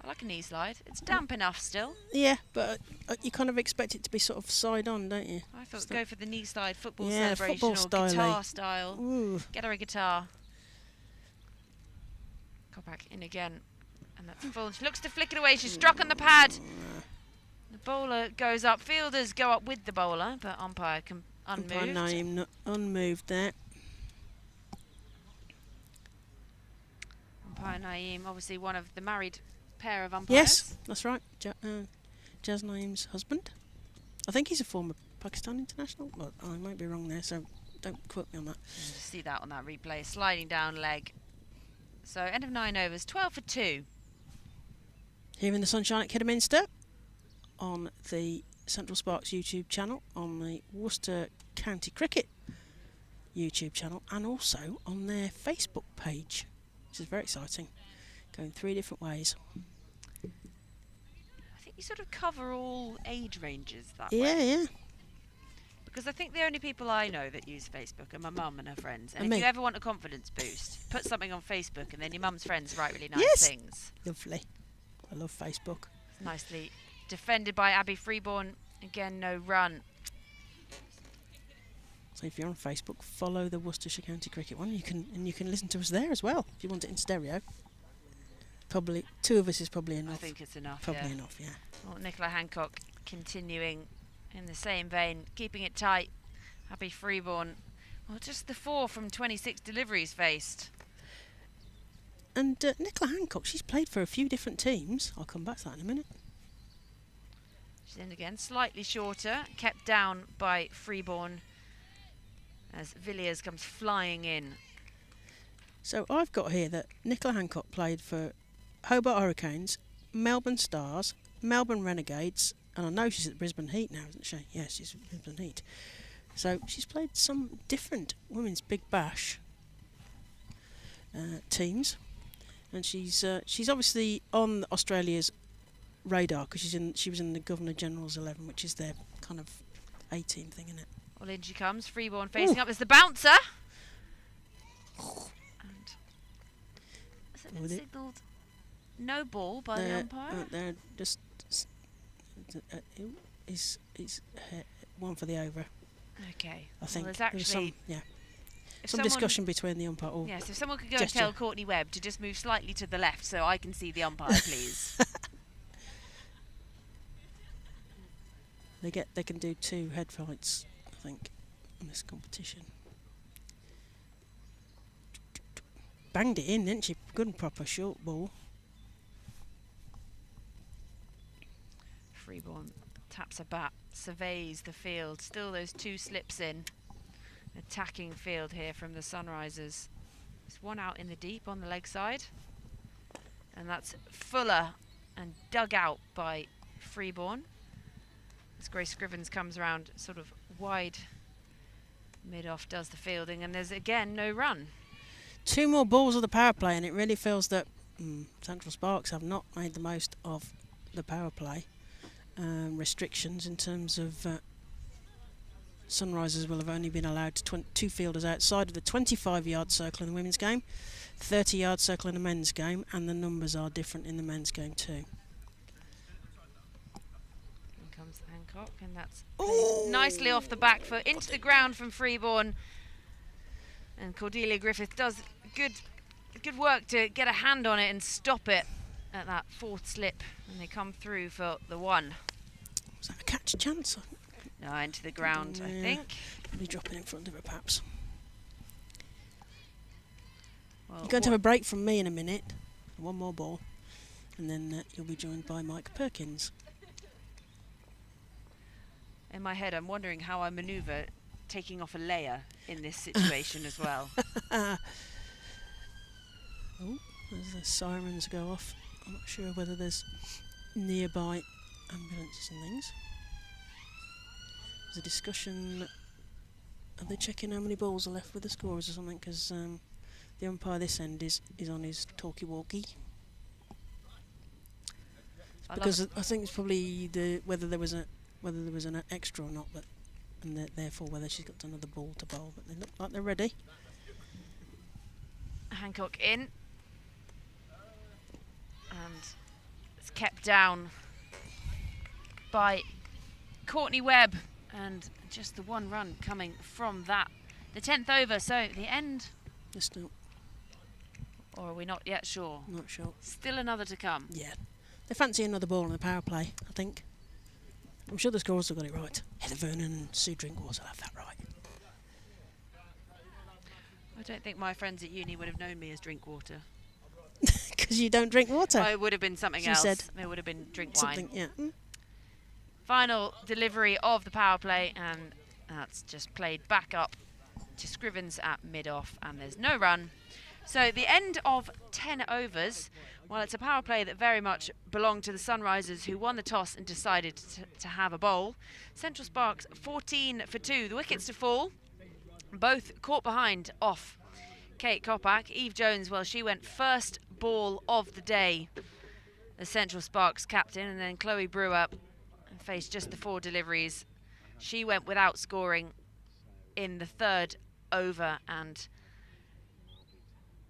S5: I like a knee slide. It's damp enough still.
S4: Yeah, but you kind of expect it to be sort of side on, don't you?
S5: I thought go for the knee slide football
S4: yeah,
S5: celebration
S4: football
S5: or
S4: style,
S5: guitar style.
S4: Ooh.
S5: Get her a guitar. Go back in again. And that's full. She looks to flick it away. She's struck on the pad. The bowler goes up. Fielders go up with the bowler, but umpire can unmoved.
S4: Umpire Naeem not unmoved there.
S5: Umpire Naeem, obviously one of the married pair of umpires.
S4: Yes, that's right. Jazz Naeem's husband. I think he's a former Pakistan international, but I might be wrong there, so don't quote me on that.
S5: See that on that replay. Sliding down leg. So end of 9 overs, 12 for 2.
S4: Here in the sunshine at Kidderminster, on the Central Sparks YouTube channel, on the Worcester County Cricket YouTube channel, and also on their Facebook page, which is very exciting. Going 3 different ways.
S5: I think you sort of cover all age ranges that
S4: Yeah,
S5: way.
S4: yeah.
S5: Because I think the only people I know that use Facebook are my mum and her friends. And
S4: And
S5: if
S4: me.
S5: you ever want a confidence boost, put something on Facebook and then your mum's friends write really nice
S4: Yes.
S5: things.
S4: Lovely. I love Facebook.
S5: Nicely defended by Abby Freeborn. Again, no run.
S4: So if you're on Facebook, follow the Worcestershire County Cricket one. You can listen to us there as well if you want it in stereo. Probably 2 of us is probably enough.
S5: I think it's enough.
S4: Probably
S5: yeah.
S4: enough, yeah.
S5: Well, Nicola Hancock continuing in the same vein, keeping it tight. Abby Freeborn. Well, just the 4 from 26 deliveries faced.
S4: And Nicola Hancock, she's played for a few different teams. I'll come back to that in a minute.
S5: She's in again, slightly shorter, kept down by Freeborn as Villiers comes flying in.
S4: So I've got here that Nicola Hancock played for Hobart Hurricanes, Melbourne Stars, Melbourne Renegades, and I know she's at the Brisbane Heat now, isn't she? Yes, she's at the Brisbane Heat. So she's played some different women's Big Bash teams, and she's obviously on Australia's radar because she was in the Governor General's 11, which is their kind of A-team thing, isn't it?
S5: Well, in she comes. Freeborn facing up as the bouncer. And has it been signalled no ball by the umpire?
S4: They're just is one for the over.
S5: Okay.
S4: I think
S5: well, there's actually
S4: some discussion between the umpire.
S5: Yes, if someone could go and tell Courtney Webb to just move slightly to the left so I can see the umpire, please.
S4: They can do 2 head fights, I think, in this competition. Banged it in, didn't she? Good and proper short ball.
S5: Freeborn taps a bat, surveys the field. Still those 2 slips in. Attacking field here from the Sunrisers. There's one out in the deep on the leg side. And that's Fuller and dug out by Freeborn. As Grace Scrivens comes around sort of wide mid-off, does the fielding, and there's again no run.
S4: 2 more balls of the power play, and it really feels that Central Sparks have not made the most of the power play restrictions in terms of Sunrisers will have only been allowed 2 fielders outside of the 25-yard circle in the women's game, 30-yard circle in the men's game, and the numbers are different in the men's game too.
S5: Hancock, and that's nicely off the back foot into the ground from Freeborn, and Cordelia Griffith does good work to get a hand on it and stop it at that 4th slip, and they come through for the 1.
S4: Was that a catch chance?
S5: No, into the ground, I think.
S4: Probably dropping in front of her, perhaps.
S5: Well,
S4: you're going to have a break from me in a minute, 1 more ball, and then you'll be joined by Mike Perkins.
S5: In my head, I'm wondering how I manoeuvre taking off a layer in this situation as well.
S4: Oh, as the sirens go off, I'm not sure whether there's nearby ambulances and things. There's a discussion. Are they checking how many balls are left with the scorers or something? Because the umpire this end is on his talkie-walkie. Because I think it's probably whether there was an extra or not, but and therefore whether she's got another ball to bowl. But they look like they're ready.
S5: Hancock in, and it's kept down by Courtney Webb, and just the 1 run coming from that. The 10th over, so the end.
S4: Just not.
S5: Or are we not yet sure?
S4: Not sure.
S5: Still another to come.
S4: Yeah. They fancy another ball in the power play, I think. I'm sure the scorers have got it right. Heather Vernon and Sue Drinkwater will have that right.
S5: I don't think my friends at uni would have known me as Drinkwater.
S4: Because you don't drink water.
S5: Well, it would have been something else. Said it would have been drink wine.
S4: Yeah.
S5: Final delivery of the power play, and that's just played back up to Scrivens at mid-off, and there's no run. So the end of 10 overs. Well, it's a power play that very much belonged to the Sunrisers, who won the toss and decided to have a bowl. Central Sparks 14 for 2. The wickets to fall, both caught behind off Kate Kopak. Eve Jones, well, she went first ball of the day as Central Sparks captain, and then Chloe Brewer faced just the 4 deliveries. She went without scoring in the 3rd over, and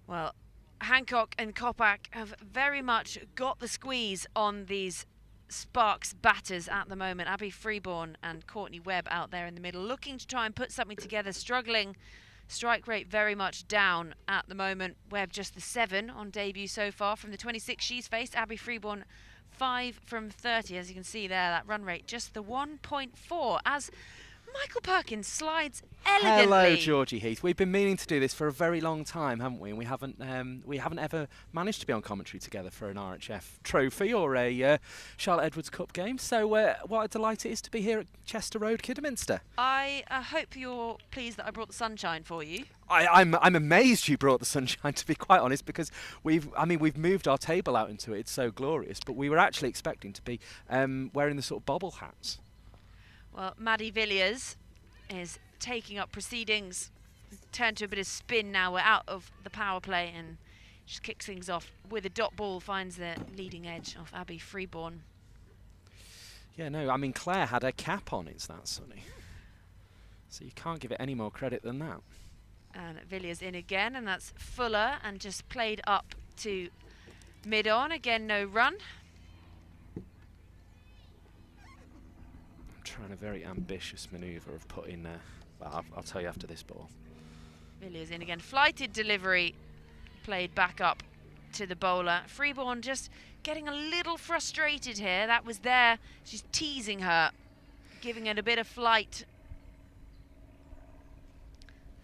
S5: well, Hancock and Kopak have very much got the squeeze on these Sparks batters at the moment. Abby Freeborn and Courtney Webb out there in the middle, looking to try and put something together, struggling. Strike rate very much down at the moment. Webb just the 7 on debut so far from the 26 she's faced. Abby Freeborn 5 from 30, as you can see there. That run rate just the 1.4, as Michael Perkins slides elegantly.
S6: Hello, Georgie Heath. We've been meaning to do this for a very long time, haven't we? And we haven't ever managed to be on commentary together for an RHF trophy or a Charlotte Edwards Cup game. So what a delight it is to be here at Chester Road, Kidderminster.
S5: I hope you're pleased that I brought the sunshine for you.
S6: I'm amazed you brought the sunshine, to be quite honest, because we've moved our table out into it. It's so glorious, but we were actually expecting to be wearing the sort of bobble hats.
S5: Well, Maddie Villiers is taking up proceedings. Turned to a bit of spin now. We're out of the power play and just kicks things off with a dot ball. Finds the leading edge of Abby Freeborn.
S6: Yeah, no, I mean, Claire had her cap on. It's that sunny. So you can't give it any more credit than that.
S5: And Villiers in again, and that's Fuller, and just played up to mid-on. Again, no run.
S6: Trying a very ambitious manoeuvre of putting, well, I'll tell you after this ball.
S5: Villiers in again, flighted delivery, played back up to the bowler. Freeborn just getting a little frustrated here. That was there. She's teasing her, giving it a bit of flight.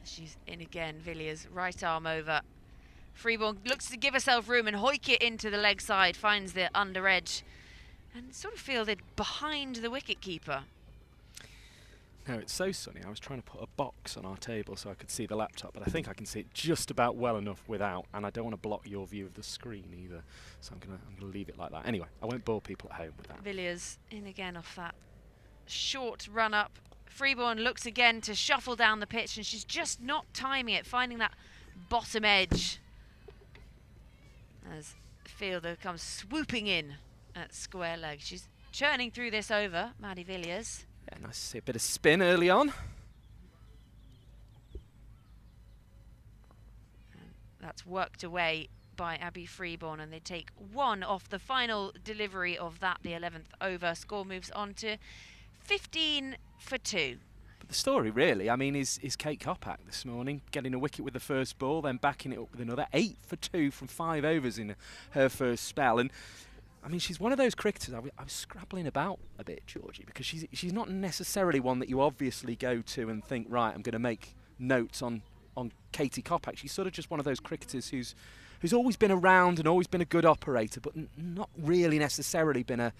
S5: She's in again, Villiers, right arm over. Freeborn looks to give herself room and hoik it into the leg side, finds the under edge. And sort of fielded behind the wicket-keeper.
S6: No, it's so sunny. I was trying to put a box on our table so I could see the laptop, but I think I can see it just about well enough without, and I don't want to block your view of the screen either, so I'm gonna leave it like that. Anyway, I won't bore people at home with that.
S5: Villiers in again off that short run-up. Freeborn looks again to shuffle down the pitch, and she's just not timing it, finding that bottom edge. As fielder comes swooping in at square leg. She's churning through this over, Maddie Villiers.
S6: Yeah, nice to see a bit of spin early on.
S5: And that's worked away by Abby Freeborn, and they take one off the final delivery of that, the 11th over. Score moves on to 15 for 2.
S6: But the story really, I mean, is Kate Kopak this morning, getting a wicket with the first ball, then backing it up with another 8 for 2 from 5 overs in her first spell. And I mean, she's one of those cricketers. I was scrabbling about a bit, Georgie, because she's not necessarily one that you obviously go to and think, right, I'm going to make notes on Katie Kopak. She's sort of just one of those cricketers who's always been around and always been a good operator, but not really necessarily been a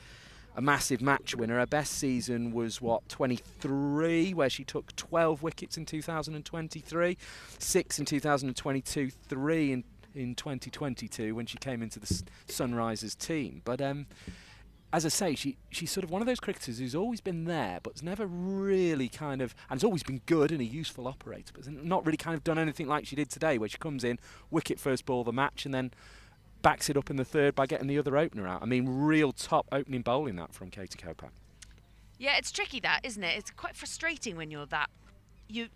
S6: massive match winner. Her best season was, 23, where she took 12 wickets in 2023, 6 in 2022, 3 in 2022 when she came into the Sunrisers team. But as I say, she's sort of one of those cricketers who's always been there, but's never really kind of, and has always been good and a useful operator, but has not really kind of done anything like she did today, where she comes in, wicket first ball of the match, and then backs it up in the third by getting the other opener out. I mean, real top opening bowling that from Katie Kopak.
S5: Yeah, it's tricky that, isn't it? It's quite frustrating when you're that. You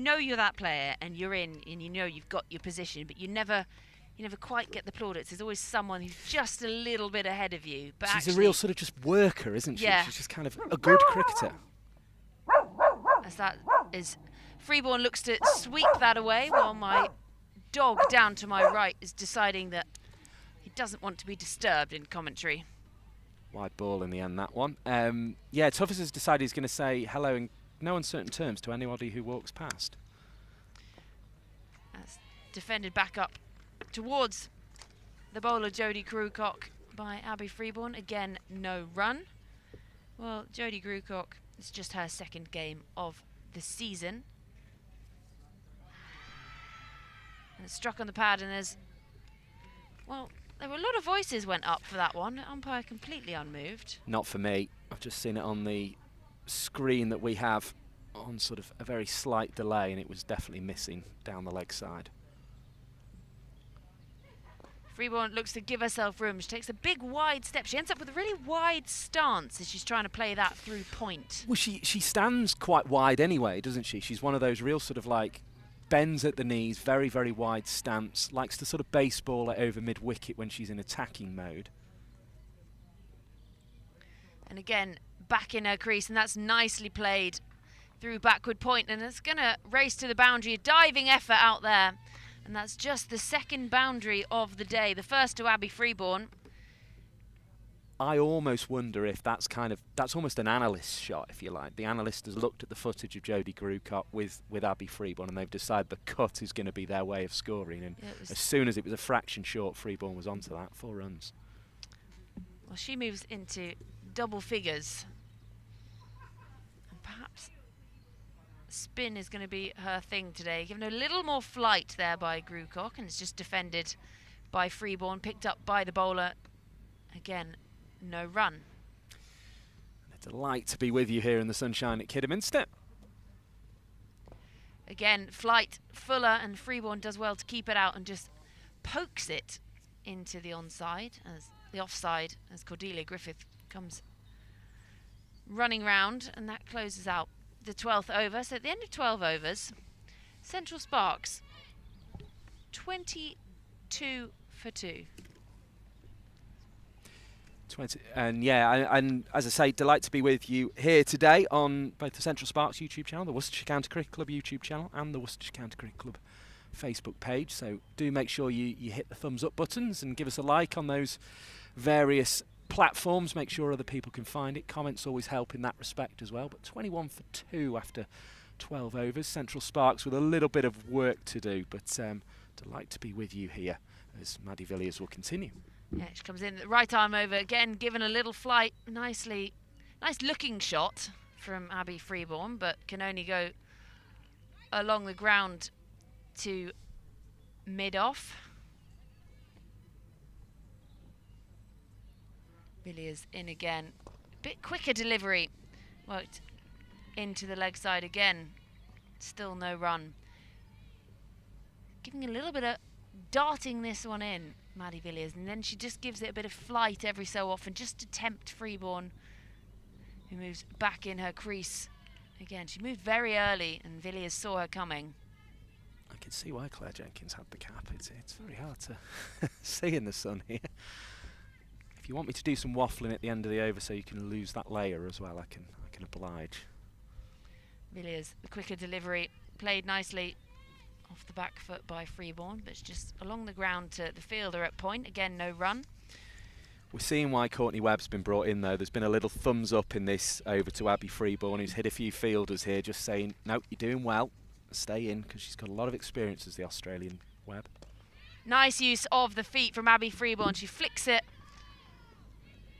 S5: know you're that player, and you're in, and you know you've got your position, but you never quite get the plaudits. There's always someone who's just a little bit ahead of you. But
S6: she's a real sort of just worker, isn't she?
S5: Yeah.
S6: She's just kind of a good cricketer.
S5: As that is, Freeborn looks to sweep that away, while my dog down to my right is deciding that he doesn't want to be disturbed in commentary.
S6: Wide ball in the end, that one. Yeah, Tuffers has decided he's going to say hello in no uncertain terms to anybody who walks past.
S5: That's defended back up towards the bowler Jodie Grewcock by Abby Freeborn. Again, no run. Well, Jodie Grewcock, it's just her second game of the season. And it's struck on the pad, and there's, well, there were a lot of voices went up for that one. Umpire completely unmoved.
S6: Not for me. I've just seen it on the screen that we have on sort of a very slight delay, and it was definitely missing down the leg side.
S5: Freeborn looks to give herself room. She takes a big wide step. She ends up with a really wide stance as she's trying to play that through point.
S6: Well, she stands quite wide anyway, doesn't she? She's one of those real sort of like bends at the knees, very, very wide stance, likes to sort of baseball it over mid-wicket when she's in attacking mode.
S5: And again, back in her crease, and that's nicely played through backward point, and it's going to race to the boundary. A diving effort out there, and that's just the second boundary of the day. The first to Abby Freeborn.
S6: I almost wonder if that's almost an analyst's shot, if you like. The analyst has looked at the footage of Jodie Grucott with Abby Freeborn, and they've decided the cut is going to be their way of scoring. And as soon as it was a fraction short, Freeborn was onto that. 4 runs.
S5: Well, she moves into double figures. And perhaps spin is going to be her thing today. Given a little more flight there by Grucott, and it's just defended by Freeborn, picked up by the bowler. Again, no run.
S6: A delight to be with you here in the sunshine at Kidderminster.
S5: Again, flight, Fuller, and Freeborn does well to keep it out and just pokes it into the onside, as the offside, as Cordelia Griffith comes running round, and that closes out the 12th over. So at the end of 12 overs, Central Sparks 22 for 2.
S6: And as I say, delight to be with you here today on both the Central Sparks YouTube channel, the Worcestershire County Cricket Club YouTube channel, and the Worcestershire County Cricket Club Facebook page. So do make sure you hit the thumbs up buttons and give us a like on those various platforms. Make sure other people can find it. Comments always help in that respect as well. But 21 for 2 after 12 overs. Central Sparks with a little bit of work to do, but delight to be with you here as Maddie Villiers will continue.
S5: Yeah, she comes in, right arm over, again given a little flight, nice looking shot from Abby Freeborn, but can only go along the ground to mid-off. Villiers in again, bit quicker delivery, worked into the leg side again, still no run. Giving a little bit of darting this one in, Maddie Villiers, and then she just gives it a bit of flight every so often just to tempt Freeborn, who moves back in her crease. Again, she moved very early and Villiers saw her coming.
S6: I can see why Claire Jenkins had the cap. It's very hard to see in the sun here. If you want me to do some waffling at the end of the over so you can lose that layer as well, I can oblige.
S5: Villiers, the quicker delivery, played nicely off the back foot by Freeborn, but it's just along the ground to the fielder at point. Again, no run.
S6: We're seeing why Courtney Webb's been brought in, though. There's been a little thumbs up in this over to Abby Freeborn, who's hit a few fielders here, just saying, no, you're doing well, stay in, because she's got a lot of experience as the Australian Webb.
S5: Nice use of the feet from Abby Freeborn. She flicks it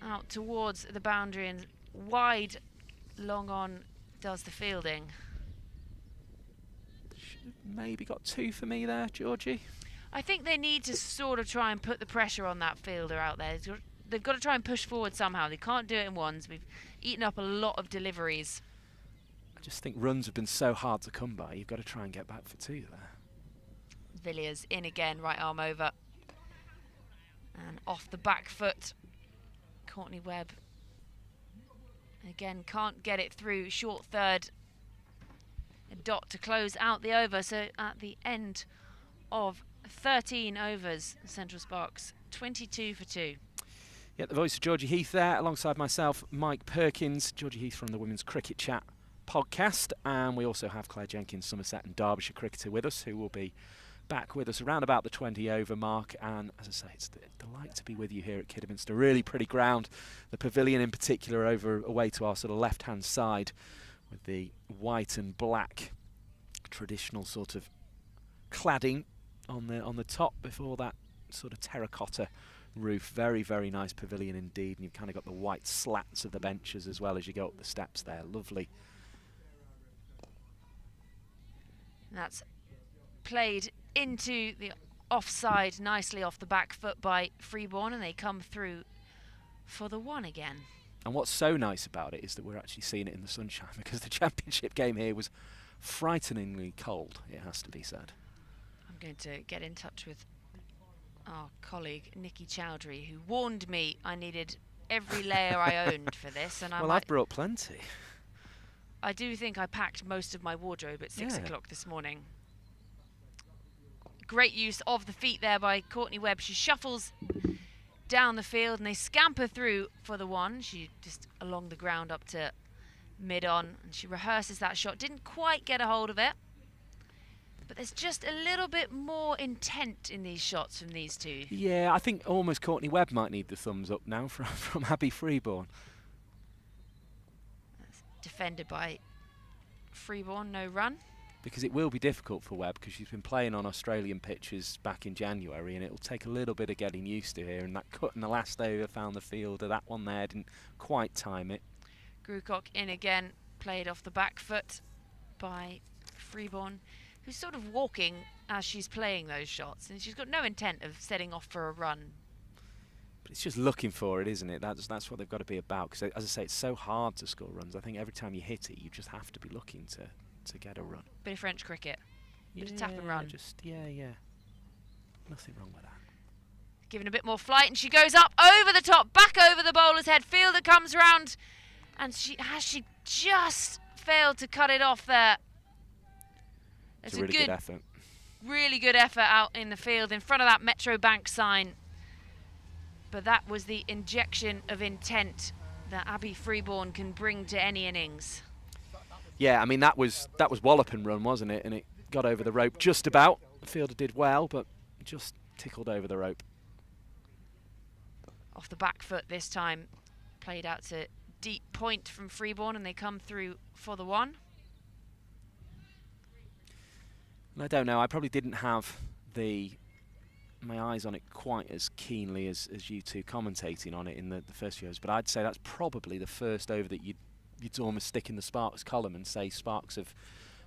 S5: out towards the boundary and wide, long on does the fielding.
S6: Maybe got 2 for me there, Georgie.
S5: I think they need to sort of try and put the pressure on that fielder out there. They've got to try and push forward somehow. They can't do it in ones. We've eaten up a lot of deliveries.
S6: I just think runs have been so hard to come by. You've got to try and get back for 2 there.
S5: Villiers in again, right arm over. And off the back foot, Courtney Webb. Again, can't get it through. Short third. A dot to close out the over. So at the end of 13 overs, Central Sparks 22 for 2.
S6: Yeah, the voice of Georgie Heath there, alongside myself, Mike Perkins. Georgie Heath from the Women's Cricket Chat podcast, and we also have Claire Jenkins, Somerset and Derbyshire cricketer, with us, who will be back with us around about the 20 over mark. And as I say, it's a delight to be with you here at Kidderminster. Really pretty ground. The pavilion in particular over away to our sort of left hand side, with the white and black traditional sort of cladding on the top before that sort of terracotta roof. Very, very nice pavilion indeed, and you've kind of got the white slats of the benches as well as you go up the steps there. Lovely.
S5: That's played into the offside nicely off the back foot by Freeborn, and they come through for the 1 again.
S6: And what's so nice about it is that we're actually seeing it in the sunshine, because the championship game here was frighteningly cold, it has to be said.
S5: I'm going to get in touch with our colleague Nikki Chowdhury, who warned me I needed every layer I owned for this. And
S6: I've brought plenty.
S5: I do think I packed most of my wardrobe at 6 o'clock this morning. Great use of the feet there by Courtney Webb. She shuffles down the field and they scamper through for the 1. She just along the ground up to mid-on, and she rehearses that shot. Didn't quite get a hold of it, But there's just a little bit more intent in these shots from these two.
S6: Yeah, I think almost Courtney Webb might need the thumbs up now from Abby Freeborn.
S5: That's defended by Freeborn, no run.
S6: Because it will be difficult for Webb, because she's been playing on Australian pitches back in January, and it'll take a little bit of getting used to here. And that cut in the last over found the fielder. That one there didn't quite time it.
S5: Grucock in again, played off the back foot by Freeborn, who's sort of walking as she's playing those shots, and she's got no intent of setting off for a run.
S6: But it's just looking for it, isn't it? That's what they've got to be about, because as I say, it's so hard to score runs. I think every time you hit it, you just have to be looking to get a run.
S5: Bit of French cricket. Bit of tap and run.
S6: Yeah. Nothing wrong with that.
S5: Given a bit more flight, and she goes up over the top, back over the bowler's head. Fielder comes round, and she just failed to cut it off there.
S6: It's a really good effort.
S5: Really good effort out in the field in front of that Metro Bank sign. But that was the injection of intent that Abby Freeborn can bring to any innings.
S6: Yeah, I mean, that was wallop and run, wasn't it? And it got over the rope just about. The fielder did well, but just tickled over the rope.
S5: Off the back foot this time. Played out to deep point from Freeborn, and they come through for the one.
S6: And I don't know, I probably didn't have my eyes on it quite as keenly as you two commentating on it in the first few overs, but I'd say that's probably the first over that you'd almost stick in the Sparks column and say Sparks have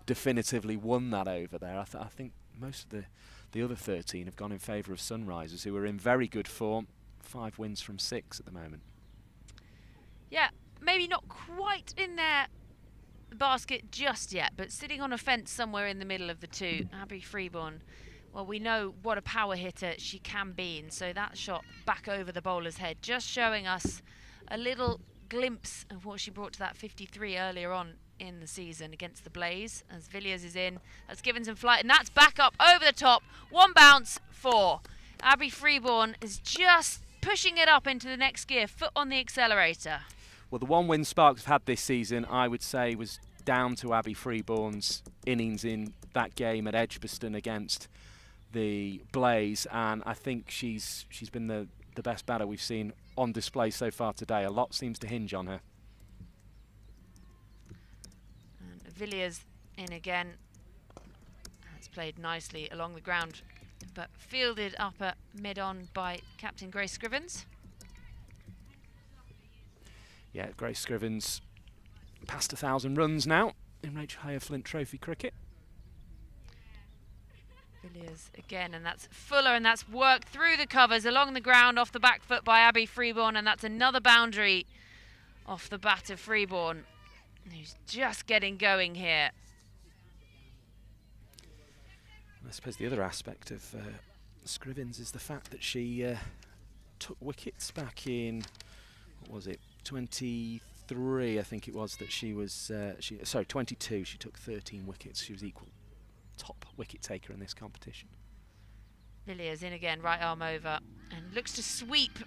S6: definitively won that over there. I think most of the other 13 have gone in favour of Sunrisers, who are in very good form. 5 wins from 6 at the moment.
S5: Yeah, maybe not quite in their basket just yet, but sitting on a fence somewhere in the middle of the two. Abby Freeborn, well, we know what a power hitter she can be, and so that shot back over the bowler's head, just showing us a little glimpse of what she brought to that 53 earlier on in the season against the Blaze. As Villiers is in, that's given some flight, and that's back up over the top. 1 bounce, 4. Abby Freeborn is just pushing it up into the next gear, foot on the accelerator.
S6: Well, the 1 win Sparks have had this season, I would say, was down to Abby Freeborn's innings in that game at Edgbaston against the Blaze, and I think she's been the best batter we've seen on display so far today. A lot seems to hinge on her.
S5: And Villiers in again. Has played nicely along the ground, but fielded up at mid-on by Captain Grace Scrivens.
S6: Yeah, Grace Scrivens past 1,000 runs now in Rachel Hayer Flint Trophy cricket.
S5: Villiers again, and that's Fuller, and that's worked through the covers along the ground off the back foot by Abby Freeborn, and that's another boundary off the bat of Freeborn, who's just getting going here.
S6: I suppose the other aspect of Scrivens is the fact that she took wickets back in, what was it, 23, I think it was, that she was, 22, she took 13 wickets. She was equal top wicket taker in this competition.
S5: Villiers in again, right arm over, and looks to sweep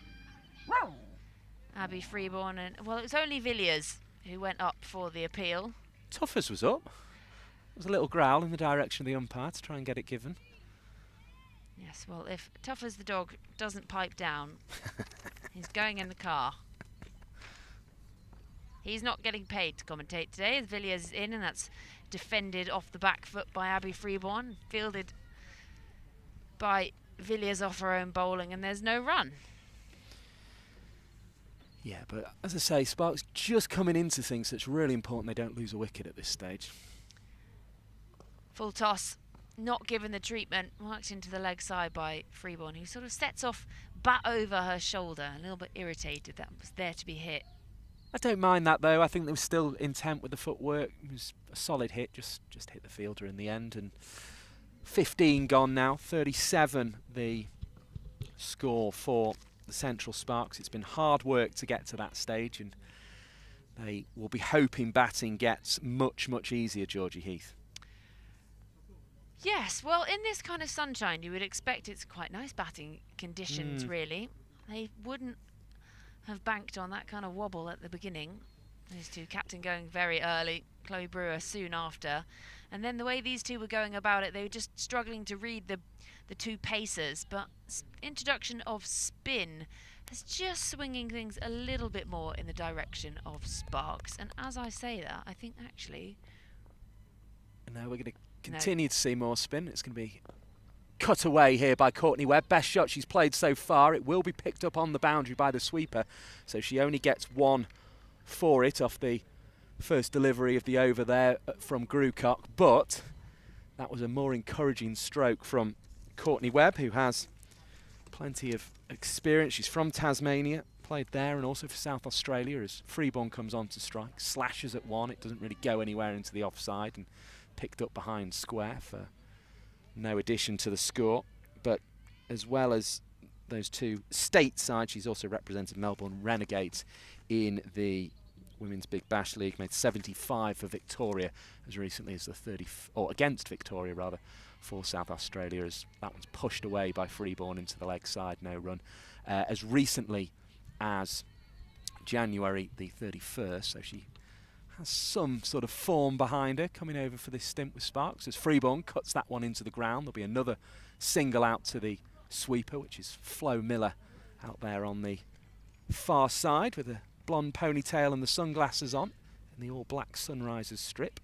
S5: Abby Freeborn. And well, it was only Villiers who went up for the appeal.
S6: Tuffers was up. There was a little growl in the direction of the umpire to try and get it given.
S5: Yes, well, if Tuffers the dog doesn't pipe down, he's going in the car. He's not getting paid to commentate today, as Villiers is in, and that's defended off the back foot by Abby Freeborn, fielded by Villiers off her own bowling, and there's no run.
S6: Yeah, but as I say, Sparks just coming into things, so it's really important they don't lose a wicket at this stage.
S5: Full toss, not given the treatment, worked into the leg side by Freeborn, who sort of sets off bat over her shoulder, a little bit irritated that was there to be hit.
S6: I don't mind that though. I think there was still intent with the footwork. It was a solid hit, just hit the fielder in the end. And 15 gone now, 37 the score for the Central Sparks. It's been hard work to get to that stage, and they will be hoping batting gets much, much easier, Georgie Heath.
S5: Yes, well, in this kind of sunshine, you would expect it's quite nice batting conditions, really. They wouldn't have banked on that kind of wobble at the beginning. These two, Captain going very early, Chloe Brewer soon after. And then the way these two were going about it, they were just struggling to read the two pacers. But introduction of spin is just swinging things a little bit more in the direction of Sparks. And as I say that, I think actually...
S6: And now we're going to continue to see more spin. It's going to be cut away here by Courtney Webb. Best shot she's played so far. It will be picked up on the boundary by the sweeper. So she only gets one for it off the first delivery of the over there from Grucock, but that was a more encouraging stroke from Courtney Webb, who has plenty of experience. She's from Tasmania, played there and also for South Australia as Freeborn comes on to strike. Slashes at one, it doesn't really go anywhere into the offside, and picked up behind square for no addition to the score. But as well as those two stateside, she's also represented Melbourne Renegades in the Women's Big Bash League, made 75 for Victoria as recently as the against Victoria rather, for South Australia, as that one's pushed away by Freeborn into the leg side, no run. As recently as January the 31st, so she has some sort of form behind her coming over for this stint with Sparks, as Freeborn cuts that one into the ground. There'll be another single out to the sweeper, which is Flo Miller out there on the far side with a blonde ponytail and the sunglasses on in the all-black Sunrisers strip.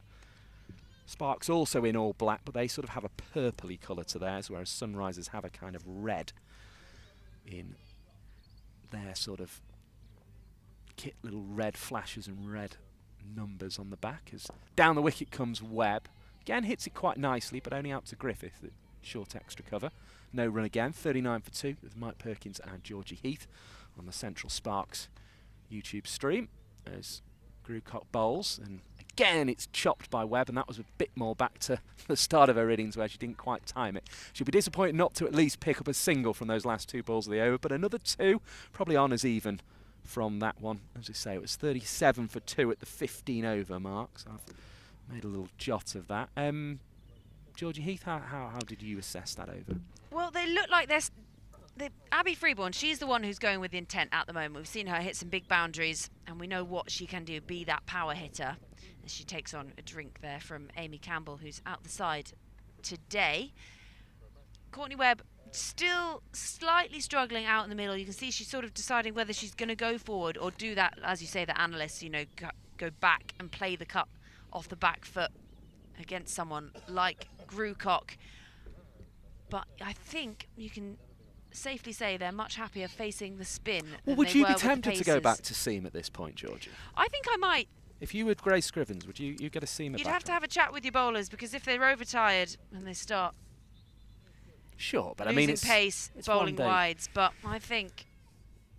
S6: Sparks also in all black, but they sort of have a purpley colour to theirs, whereas Sunrisers have a kind of red in their sort of kit, little red flashes and red numbers on the back. As down the wicket comes Webb. Again hits it quite nicely, but only out to Griffith at short extra cover. No run again, 39 for 2 with Mike Perkins and Georgie Heath on the Central Sparks YouTube stream as Grucock bowls, and again it's chopped by Webb, and that was a bit more back to the start of her innings where she didn't quite time it. She'll be disappointed not to at least pick up a single from those last two balls of the over, but another two, probably on as even from that one. As I say, it was 37 for 2 at the 15 over mark, so I've made a little jot of that. Georgie Heath, how did you assess that over?
S5: Well, they look like they're... Abby Freeborn, she's the one who's going with intent at the moment. We've seen her hit some big boundaries, and we know what she can do, be that power hitter. As she takes on a drink there from Amy Campbell, who's out the side today. Courtney Webb still slightly struggling out in the middle. You can see she's sort of deciding whether she's going to go forward or do that, as you say, the analysts, you know, go back and play the cut off the back foot against someone like Grucock. But I think you can safely say they're much happier facing the spin.
S6: Well, would you be tempted to go back to seam at this point, Georgie?
S5: I think I might.
S6: If you were Grace Scrivens, would you get a seamer?
S5: You'd have to have a chat with your bowlers, because if they're overtired and they start
S6: sure, but
S5: losing
S6: I mean it's
S5: pace,
S6: it's
S5: bowling wides, but I think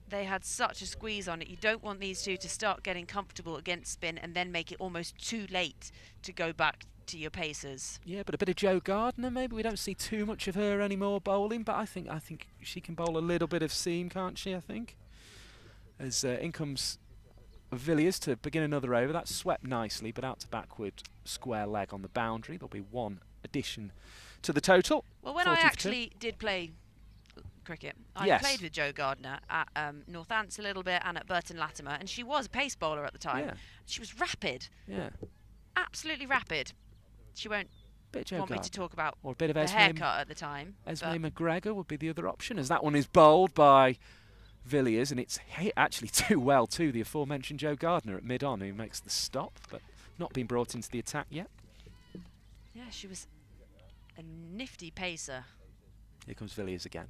S5: they had such a squeeze on it. You don't want these two to start getting comfortable against spin and then make it almost too late to go back to your pacers.
S6: Yeah, but a bit of Jo Gardner, maybe we don't see too much of her anymore bowling, but I think she can bowl a little bit of seam, can't she? I think. As in comes Villiers to begin another over. That's swept nicely, but out to backward square leg on the boundary. There'll be one addition to the total.
S5: Well, when I actually did play cricket, I played with Jo Gardner at Northants a little bit and at Burton Latimer, and she was a pace bowler at the time. Yeah. She was rapid.
S6: Yeah.
S5: Absolutely rapid. She won't want me to talk about
S6: or a bit of
S5: the haircut at the time.
S6: Esme McGregor would be the other option, as that one is bowled by Villiers, and it's hit actually too well to the aforementioned Jo Gardner at mid-on, who makes the stop, but not been brought into the attack yet.
S5: Yeah, she was a nifty pacer.
S6: Here comes Villiers again.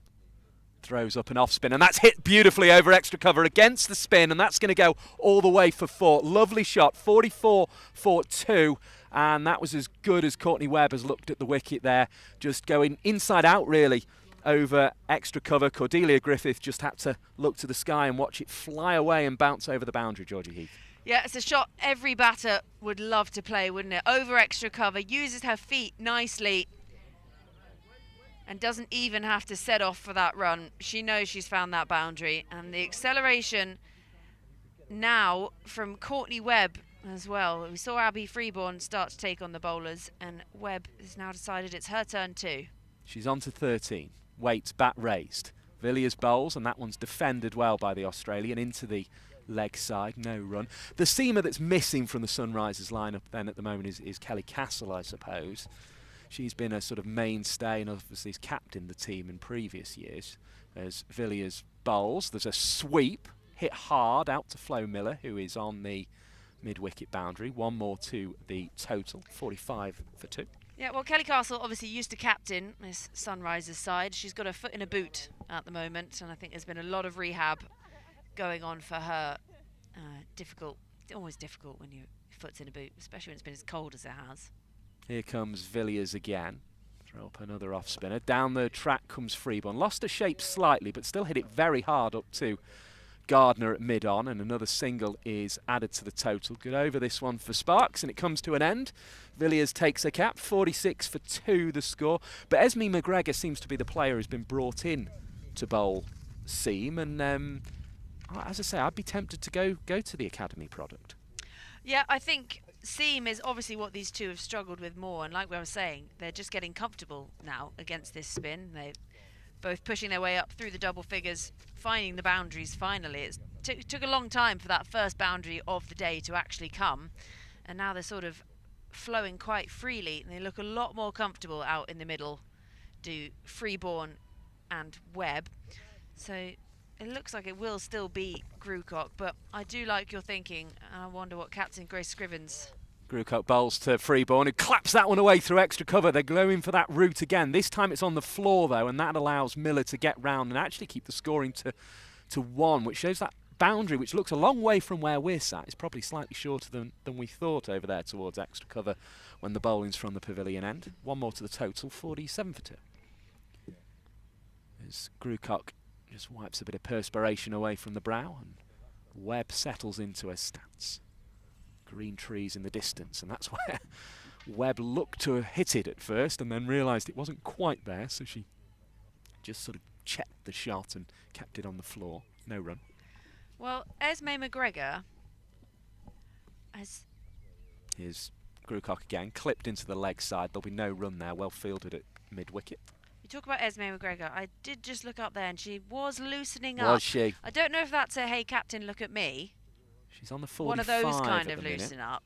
S6: Throws up an off spin, and that's hit beautifully over extra cover against the spin, and that's going to go all the way for 4. Lovely shot, 44 for 2, and that was as good as Courtney Webb has looked at the wicket there, just going inside out really over extra cover. Cordelia Griffith just had to look to the sky and watch it fly away and bounce over the boundary, Georgie Heath.
S5: Yeah, it's a shot every batter would love to play, wouldn't it? Over extra cover, uses her feet nicely, and doesn't even have to set off for that run. She knows she's found that boundary, and the acceleration now from Courtney Webb as well. We saw Abby Freeborn start to take on the bowlers, and Webb has now decided it's her turn too.
S6: She's on to 13. Waits, bat raised. Villiers bowls, and that one's defended well by the Australian into the leg side, no run. The seamer that's missing from the Sunrisers lineup then at the moment is Kelly Castle, I suppose. She's been a sort of mainstay and obviously has captained the team in previous years. As Villiers bowls, there's a sweep, hit hard out to Flo Miller, who is on the mid-wicket boundary. One more to the total, 45 for 2.
S5: Yeah, well, Kelly Castle obviously used to captain this Sunrisers side. She's got her foot in a boot at the moment, and I think there's been a lot of rehab going on for her. Difficult, always difficult when your foot's in a boot, especially when it's been as cold as it has.
S6: Here comes Villiers again. Throw up another off spinner. Down the track comes Freeborn. Lost her shape slightly, but still hit it very hard up to Gardner at mid-on, and another single is added to the total. Good over this one for Sparks, and it comes to an end. Villiers takes a cap, 46 for 2 the score. But Esme McGregor seems to be the player who's been brought in to bowl seam, and as I say, I'd be tempted to go to the academy product.
S5: Yeah, I think seam is obviously what these two have struggled with more, and like we were saying, they're just getting comfortable now against this spin. They're both pushing their way up through the double figures, finding the boundaries finally. It took a long time for that first boundary of the day to actually come, and now they're sort of flowing quite freely, and they look a lot more comfortable out in the middle, do Freeborn and Webb. So it looks like it will still be Grucock, but I do like your thinking, and I wonder what Captain Grace Scrivens...
S6: Grucock bowls to Freeborn, who claps that one away through extra cover. They're going for that route again. This time it's on the floor, though, and that allows Miller to get round and actually keep the scoring to 1, which shows that boundary, which looks a long way from where we're sat, is probably slightly shorter than we thought over there towards extra cover when the bowling's from the pavilion end. One more to the total, 47 for 2. As Grucock just wipes a bit of perspiration away from the brow, and Webb settles into her stance. Green trees in the distance, and that's where Webb looked to have hit it at first and then realised it wasn't quite there, so she just sort of checked the shot and kept it on the floor. No run.
S5: Well, Esme McGregor has...
S6: Here's Grucock again, clipped into the leg side. There'll be no run there, well fielded at mid-wicket.
S5: You talk about Esme McGregor. I did just look up there, and she was loosening up.
S6: Was she?
S5: I don't know if that's a, hey, Captain, look at me.
S6: She's on the 45
S5: one of those kind of
S6: minute,
S5: loosen up.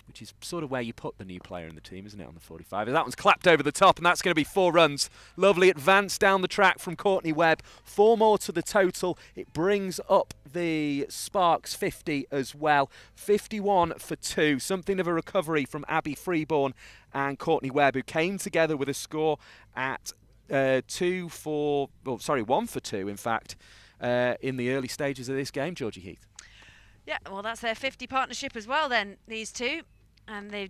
S6: which is sort of where you put the new player in the team, isn't it, on the 45. That one's clapped over the top, and that's going to be 4 runs. Lovely advance down the track from Courtney Webb. 4 more to the total. It brings up the Sparks 50 as well. 51 for 2. Something of a recovery from Abby Freeborn and Courtney Webb, who came together with a score at 1 for 2, in fact, in the early stages of this game, Georgie Heath.
S5: Yeah, well, that's their 50 partnership as well then, these two. And they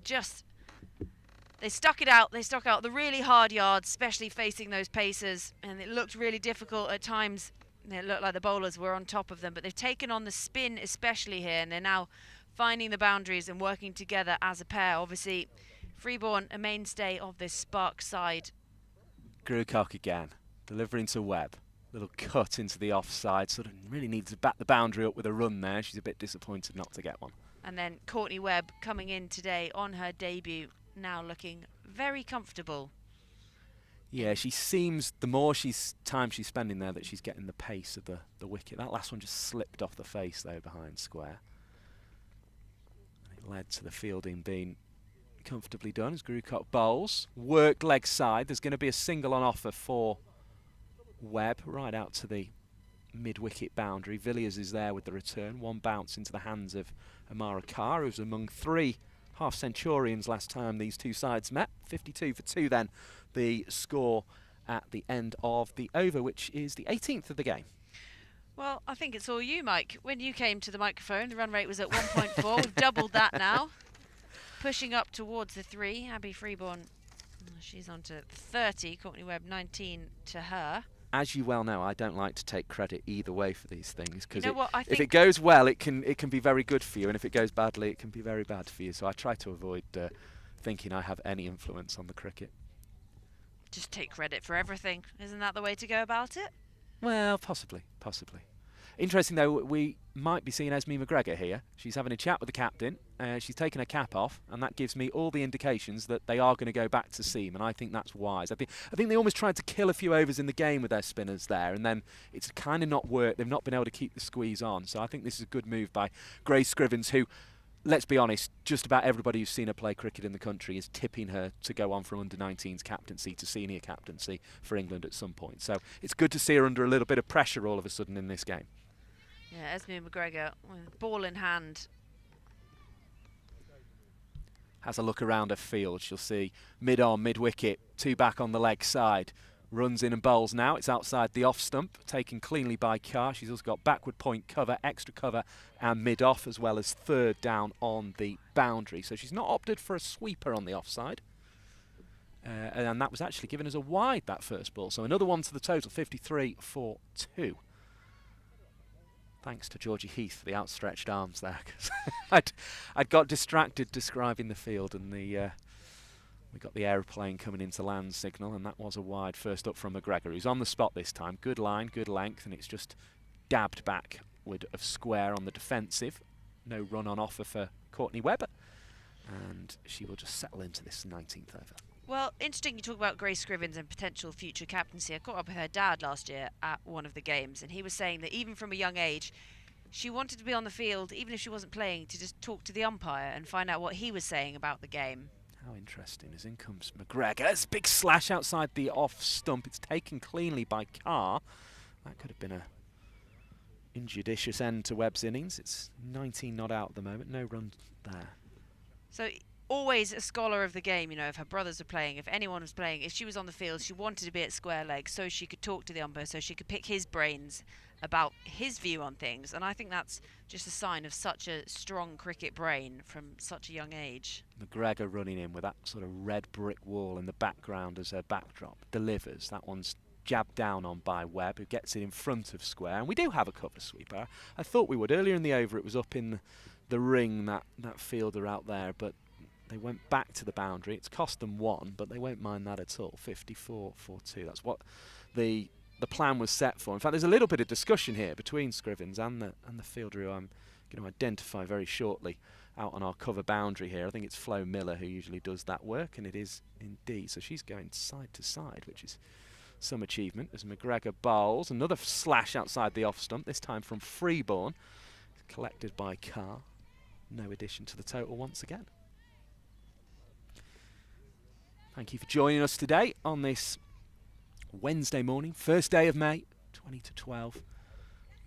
S5: stuck it out. They stuck out the really hard yards, especially facing those pacers. And it looked really difficult at times. It looked like the bowlers were on top of them. But they've taken on the spin especially here. And they're now finding the boundaries and working together as a pair. Obviously, Freeborn, a mainstay of this Spark side.
S6: Grucock again, delivering to Webb. Little cut into the offside, sort of really needs to back the boundary up with a run there. She's a bit disappointed not to get one.
S5: And then Courtney Webb coming in today on her debut, now looking very comfortable.
S6: Yeah, she seems, the more time she's spending there, that she's getting the pace of the wicket. That last one just slipped off the face though behind square. And it led to the fielding being comfortably done as Grucock bowls. Worked leg side. There's going to be a single on offer for Webb right out to the mid-wicket boundary. Villiers is there with the return. One bounce into the hands of Amara Carr, who was among 3 half-centurions last time these two sides met. 52 for 2 then, the score at the end of the over, which is the 18th of the game.
S5: Well, I think it's all you, Mike. When you came to the microphone, the run rate was at 1.4. We've doubled that now. Pushing up towards the 3. Abby Freeborn, she's on to 30. Courtney Webb, 19 to her.
S6: As you well know, I don't like to take credit either way for these things, because
S5: you know
S6: if it goes well, it can be very good for you, and if it goes badly, it can be very bad for you. So I try to avoid thinking I have any influence on the cricket. Just
S5: take credit for everything. Isn't that the way to go about it?
S6: Well, possibly. Interesting, though, we might be seeing Esme McGregor here. She's having a chat with the captain. She's taken her cap off, and that gives me all the indications that they are going to go back to seam, and I think that's wise. I think they almost tried to kill a few overs in the game with their spinners there, and then it's kind of not worked. They've not been able to keep the squeeze on. So I think this is a good move by Grace Scrivens, who, let's be honest, just about everybody who's seen her play cricket in the country is tipping her to go on from under-19s captaincy to senior captaincy for England at some point. So it's good to see her under a little bit of pressure all of a sudden in this game.
S5: Yeah, Esme McGregor, with ball in hand.
S6: Has a look around her field. She'll see mid-on, mid-wicket, 2 back on the leg side. Runs in and bowls now. It's outside the off stump, taken cleanly by Carr. She's also got backward point cover, extra cover, and mid-off, as well as 3rd down on the boundary. So she's not opted for a sweeper on the offside. And that was actually given as a wide, that first ball. So another one to the total, 53 for 2. Thanks to Georgie Heath for the outstretched arms there. I'd got distracted describing the field, and we got the aeroplane coming into land signal, and that was a wide first up from McGregor, who's on the spot this time. Good line, good length, and it's just dabbed backward of square on the defensive. No run on offer for Courtney Webb, and she will just settle into this 19th over.
S5: Well, interesting you talk about Grace Scrivens and potential future captaincy. I caught up with her dad last year at one of the games, and he was saying that even from a young age, she wanted to be on the field, even if she wasn't playing, to just talk to the umpire and find out what he was saying about the game.
S6: How interesting. As in comes McGregor. It's a big slash outside the off stump. It's taken cleanly by Carr. That could have been a injudicious end to Webb's innings. It's 19 not out at the moment. No run there.
S5: So always a scholar of the game, you know, if her brothers were playing, if anyone was playing, if she was on the field, she wanted to be at square leg so she could talk to the umpire, so she could pick his brains about his view on things. And I think that's just a sign of such a strong cricket brain from such a young age.
S6: McGregor running in with that sort of red brick wall in the background as her backdrop. Delivers. That one's jabbed down on by Webb, who gets it in front of square. And we do have a cover sweeper. I thought we would. Earlier in the over, it was up in the ring, that fielder out there, but they went back to the boundary. It's cost them 1, but they won't mind that at all. 54 for 2. That's what the plan was set for. In fact, there's a little bit of discussion here between Scrivens and the fielder who I'm going to identify very shortly out on our cover boundary here. I think it's Flo Miller who usually does that work, and it is indeed. So she's going side to side, which is some achievement, as McGregor bowls. Another slash outside the off stump, this time from Freeborn, collected by Carr. No addition to the total once again. Thank you for joining us today on this Wednesday morning, first day of May, 20 to 12.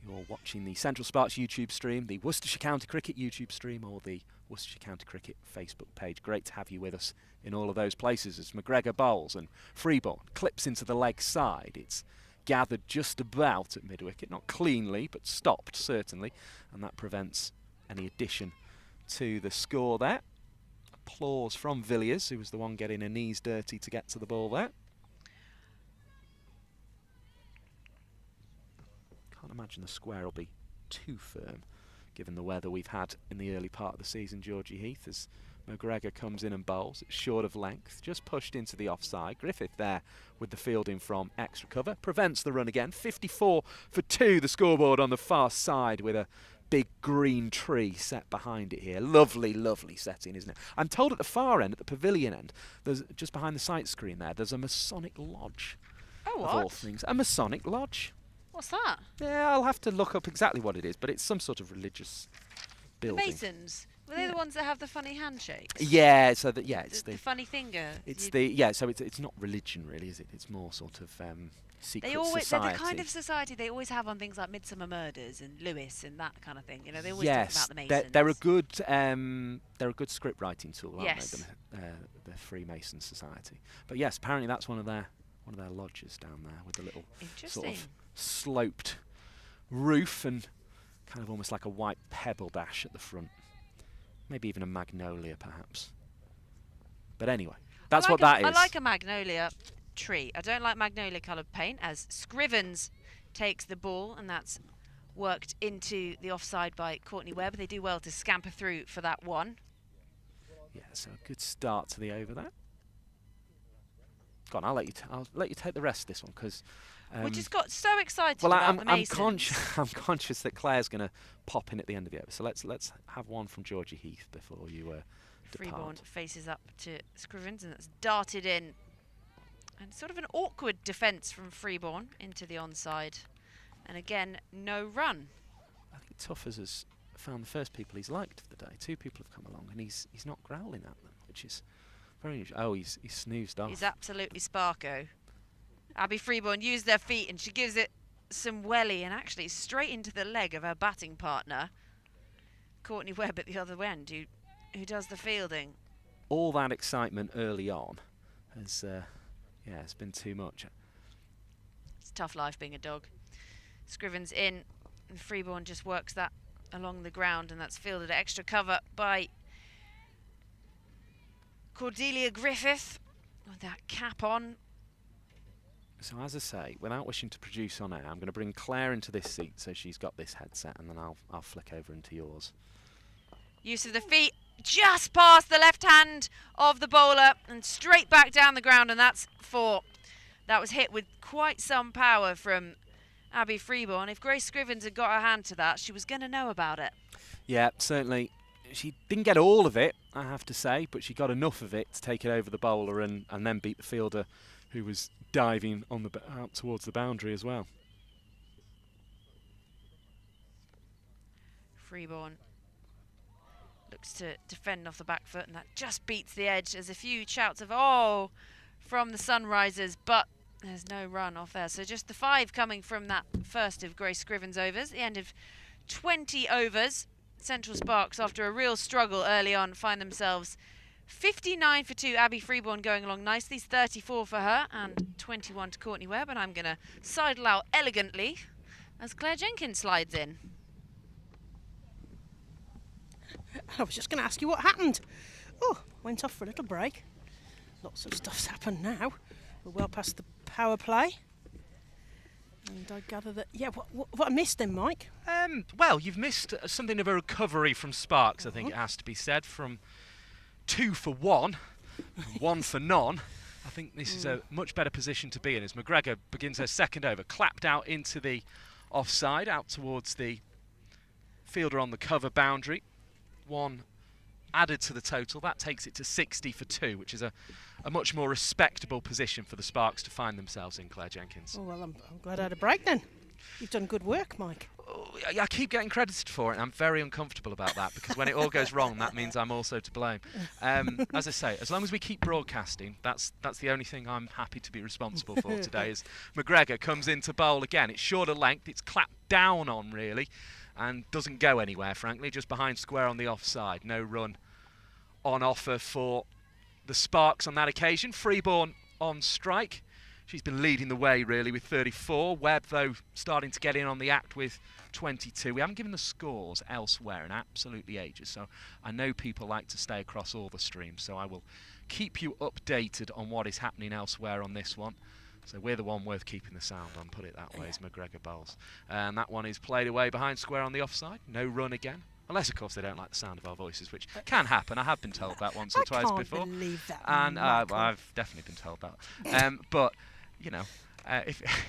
S6: You're watching the Central Sparks YouTube stream, the Worcestershire County Cricket YouTube stream, or the Worcestershire County Cricket Facebook page. Great to have you with us in all of those places as McGregor bowls and Freeborn clips into the leg side. It's gathered just about at mid-wicket, not cleanly, but stopped certainly, and that prevents any addition to the score there. Applause from Villiers, who was the one getting her knees dirty to get to the ball there. Can't imagine the square will be too firm, given the weather we've had in the early part of the season, Georgie Heath, as McGregor comes in and bowls. It's short of length, just pushed into the offside. Griffith there with the fielding from extra cover. Prevents the run again. 54 for 2, the scoreboard on the far side, with a big green tree set behind it here. Lovely, lovely setting, isn't it? I'm told at the far end, at the pavilion end, there's just behind the sight screen there's a Masonic lodge.
S5: Oh, what?
S6: Of all things. A Masonic lodge.
S5: What's that?
S6: Yeah, I'll have to look up exactly what it is, but it's some sort of religious building.
S5: The Masons. Were they the ones that have the funny handshakes?
S6: Yeah, so that it's
S5: the funny finger.
S6: It's so it's not religion really, is it? It's more sort of secret society.
S5: They're the kind of society they always have on things like Midsummer Murders and Lewis and that kind of thing. You know, they always talk about the Masons.
S6: They're a good script writing tool, aren't they? The Freemason Society. But yes, apparently that's one of their lodges down there with a little sort of sloped roof and kind of almost like a white pebble dash at the front. Maybe even a magnolia, perhaps. But anyway, that's what that is.
S5: I like a magnolia tree. I don't like magnolia coloured paint, as Scrivens takes the ball, and that's worked into the offside by Courtney Webb. They do well to scamper through for that one.
S6: Yeah, so a good start to the over there. Go on, I'll let you take the rest of this one, because
S5: We just got so excited
S6: Well,
S5: about the
S6: I'm
S5: Masons.
S6: I'm conscious that Claire's going to pop in at the end of the over. So let's have one from Georgie Heath before you
S5: Freeborn
S6: depart.
S5: faces up to Scrivens, and that's darted in. And sort of an awkward defence from Freeborn into the onside. And again, no run.
S6: I think Tuffers has found the first people he's liked of the day. 2 people have come along, and he's not growling at them, which is very unusual. Oh, he's snoozed off.
S5: He's absolutely sparko. Abby Freeborn used their feet, and she gives it some welly, and actually straight into the leg of her batting partner, Courtney Webb at the other end, who does the fielding.
S6: All that excitement early on has, it's been too much.
S5: It's a tough life being a dog. Scrivens in, and Freeborn just works that along the ground, and that's fielded at extra cover by Cordelia Griffith with that cap on.
S6: So as I say, without wishing to produce on air, I'm going to bring Claire into this seat so she's got this headset, and then I'll flick over into yours.
S5: Use of the feet just past the left hand of the bowler and straight back down the ground, and that's 4. That was hit with quite some power from Abby Freeborn. If Grace Scrivens had got her hand to that, she was going to know about it.
S6: Yeah, certainly. She didn't get all of it, I have to say, but she got enough of it to take it over the bowler and then beat the fielder, who was diving on out towards the boundary as well.
S5: Freeborn looks to defend off the back foot, and that just beats the edge. There's a few shouts of "oh" from the Sunrisers, but there's no run off there. So just the 5 coming from that first of Grace Scrivens' overs. The end of 20 overs. Central Sparks, after a real struggle early on, find themselves 59 for 2. Abby Freeborn going along nicely. 34 for her and 21 to Courtney Webb. And I'm going to sidle out elegantly as Claire Jenkins slides in.
S4: I was just going to ask you what happened. Oh, went off for a little break. Lots of stuff's happened now. We're well past the power play. And I gather that, what I missed then, Mike?
S6: Well, you've missed something of a recovery from Sparks, I think it has to be said, from 2 for 1, 1 for none. I think this is a much better position to be in as McGregor begins her second over, clapped out into the offside, out towards the fielder on the cover boundary. 1 added to the total. That takes it to 60 for 2, which is a much more respectable position for the Sparks to find themselves in, Claire Jenkins.
S4: Oh, well, I'm glad I had a break then. You've done good work, Mike.
S6: Oh, I keep getting credited for it, and I'm very uncomfortable about that, because when it all goes wrong, that means I'm also to blame. As I say, as long as we keep broadcasting, that's the only thing I'm happy to be responsible for today, is McGregor comes into bowl again. It's shorter length, it's clapped down on, really, and doesn't go anywhere, frankly, just behind square on the offside. No run on offer for the Sparks on that occasion. Freeborn on strike. She's been leading the way, really, with 34. Webb, though, starting to get in on the act with 22. We haven't given the scores elsewhere in absolutely ages, so I know people like to stay across all the streams, so I will keep you updated on what is happening elsewhere on this one. So we're the one worth keeping the sound on, put it that way, as McGregor bowls. And that one is played away behind square on the offside. No run again. Unless, of course, they don't like the sound of our voices, which can happen. I have been told that once or twice before.
S4: I can't believe that.
S6: And I've definitely been told that. But, you know,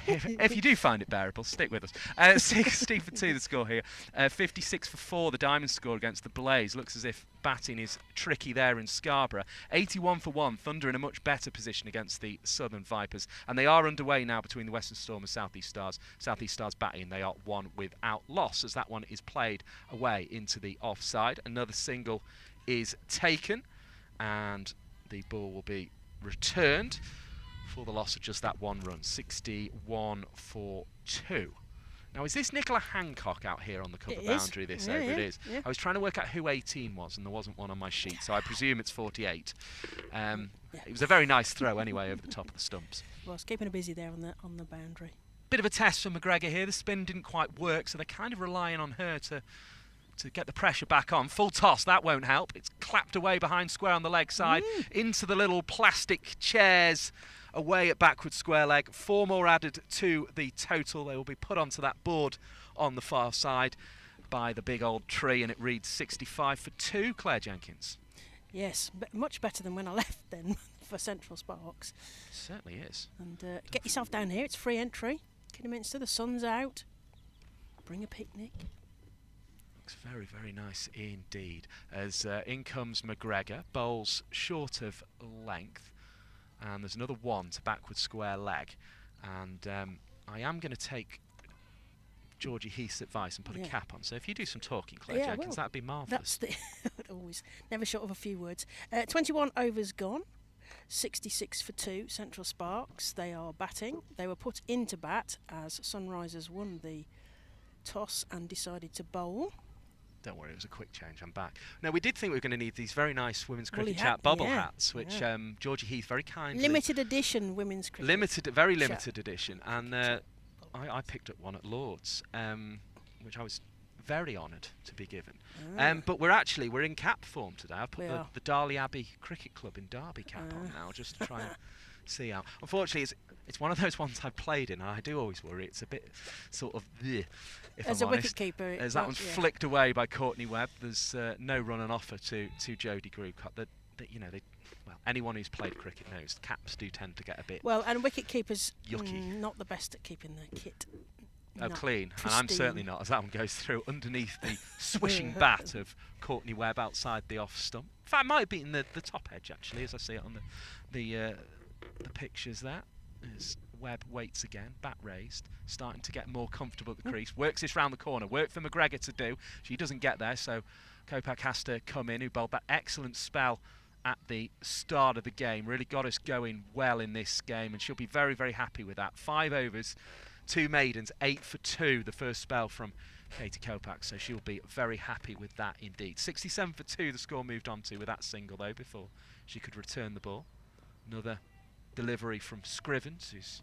S6: if you do find it bearable, stick with us. 60 for 2 the score here. 56 for 4 the Diamonds score against the Blaze. Looks as if batting is tricky there in Scarborough. 81 for 1. Thunder in a much better position against the Southern Vipers. And they are underway now between the Western Storm and South East Stars. South East Stars batting. They are 1 without loss as that one is played away into the offside. Another single is taken and the ball will be returned for the loss of just that 1 run. 61 for 2. Now, is this Nicola Hancock out here on the cover boundary this over? It is. I was trying to work out who 18 was, and there wasn't one on my sheet, so I presume it's 48. It was a very nice throw anyway over the top of the stumps.
S4: Well, it's keeping her busy there on the boundary.
S6: Bit of a test for McGregor here. The spin didn't quite work, so they're kind of relying on her to get the pressure back on. Full toss, that won't help. It's clapped away behind square on the leg side, into the little plastic chairs, away at backward square leg. 4 more added to the total. They will be put onto that board on the far side by the big old tree, and it reads 65 for 2, Claire Jenkins.
S4: Yes, but much better than when I left then for Central Sparks.
S6: It certainly is.
S4: And get yourself down here, it's free entry. Kidderminster, the sun's out. Bring a picnic.
S6: Looks very, very nice indeed. As in comes McGregor, bowls short of length, and there's another one to backward square leg. And I am going to take Georgie Heath's advice and put a cap on. So if you do some talking, Claire Jenkins, that'd be marvellous.
S4: That's always never short of a few words. 21 overs gone. 66 for 2, Central Sparks. They are batting. They were put into bat as Sunrisers won the toss and decided to bowl.
S6: Don't worry, it was a quick change. I'm back. Now, we did think we were going to need these very nice women's cricket chat bubble hats, which Georgie Heath very kindly...
S4: Limited edition women's cricket.
S6: Very limited edition. And I picked up one at Lord's, which I was very honoured to be given. But we're in cap form today. I've put the Darley Abbey Cricket Club in Derby cap on now, just to try and see how. Unfortunately, it's one of those ones I've played in, and I do always worry. It's a bit sort of if
S4: as
S6: I'm
S4: a
S6: honest.
S4: wicket-keeper.
S6: As that one's flicked away by Courtney Webb. There's no run on offer to Jodie Grewcott. Anyone who's played cricket knows caps do tend to get a bit
S4: and wicket-keepers
S6: yucky.
S4: Not the best at keeping their kit
S6: clean,
S4: pristine.
S6: and I'm certainly not, as that one goes through underneath the swishing bat of Courtney Webb outside the off stump. In fact, it might be in the top edge, actually, as I see it on the pictures there. As Webb waits again, bat raised, starting to get more comfortable at the crease. Works this round the corner. Work for McGregor to do. She doesn't get there, so Kopak has to come in, who bowled that excellent spell at the start of the game. Really got us going well in this game, and she'll be very, very happy with that. 5 overs, 2 maidens, 8 for 2, the first spell from Katie Kopak, so she'll be very happy with that indeed. 67 for 2, the score moved on to with that single, though, before she could return the ball. Another delivery from Scrivens, who's...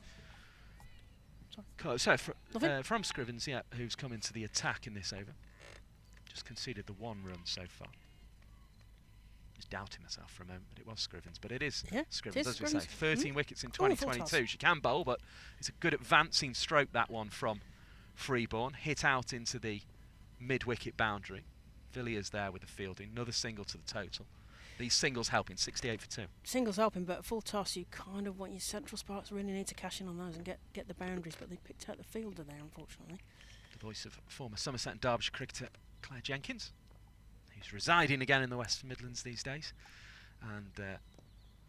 S6: from Scrivens, who's come into the attack in this over. Just conceded the 1 run so far. Just doubting myself for a moment, but it was Scrivens. But it is Scrivens, as we say. 13 wickets in 2022. She can bowl, but it's a good advancing stroke, that one from Freeborn. Hit out into the mid-wicket boundary. Villiers there with the fielding. Another single to the total. These singles helping, 68 for 2.
S4: Singles helping, but full toss, you kind of want your Central Sparks really need to cash in on those and get the boundaries, but they picked out the fielder there, unfortunately.
S6: The voice of former Somerset and Derbyshire cricketer Claire Jenkins, who's residing again in the West Midlands these days. And that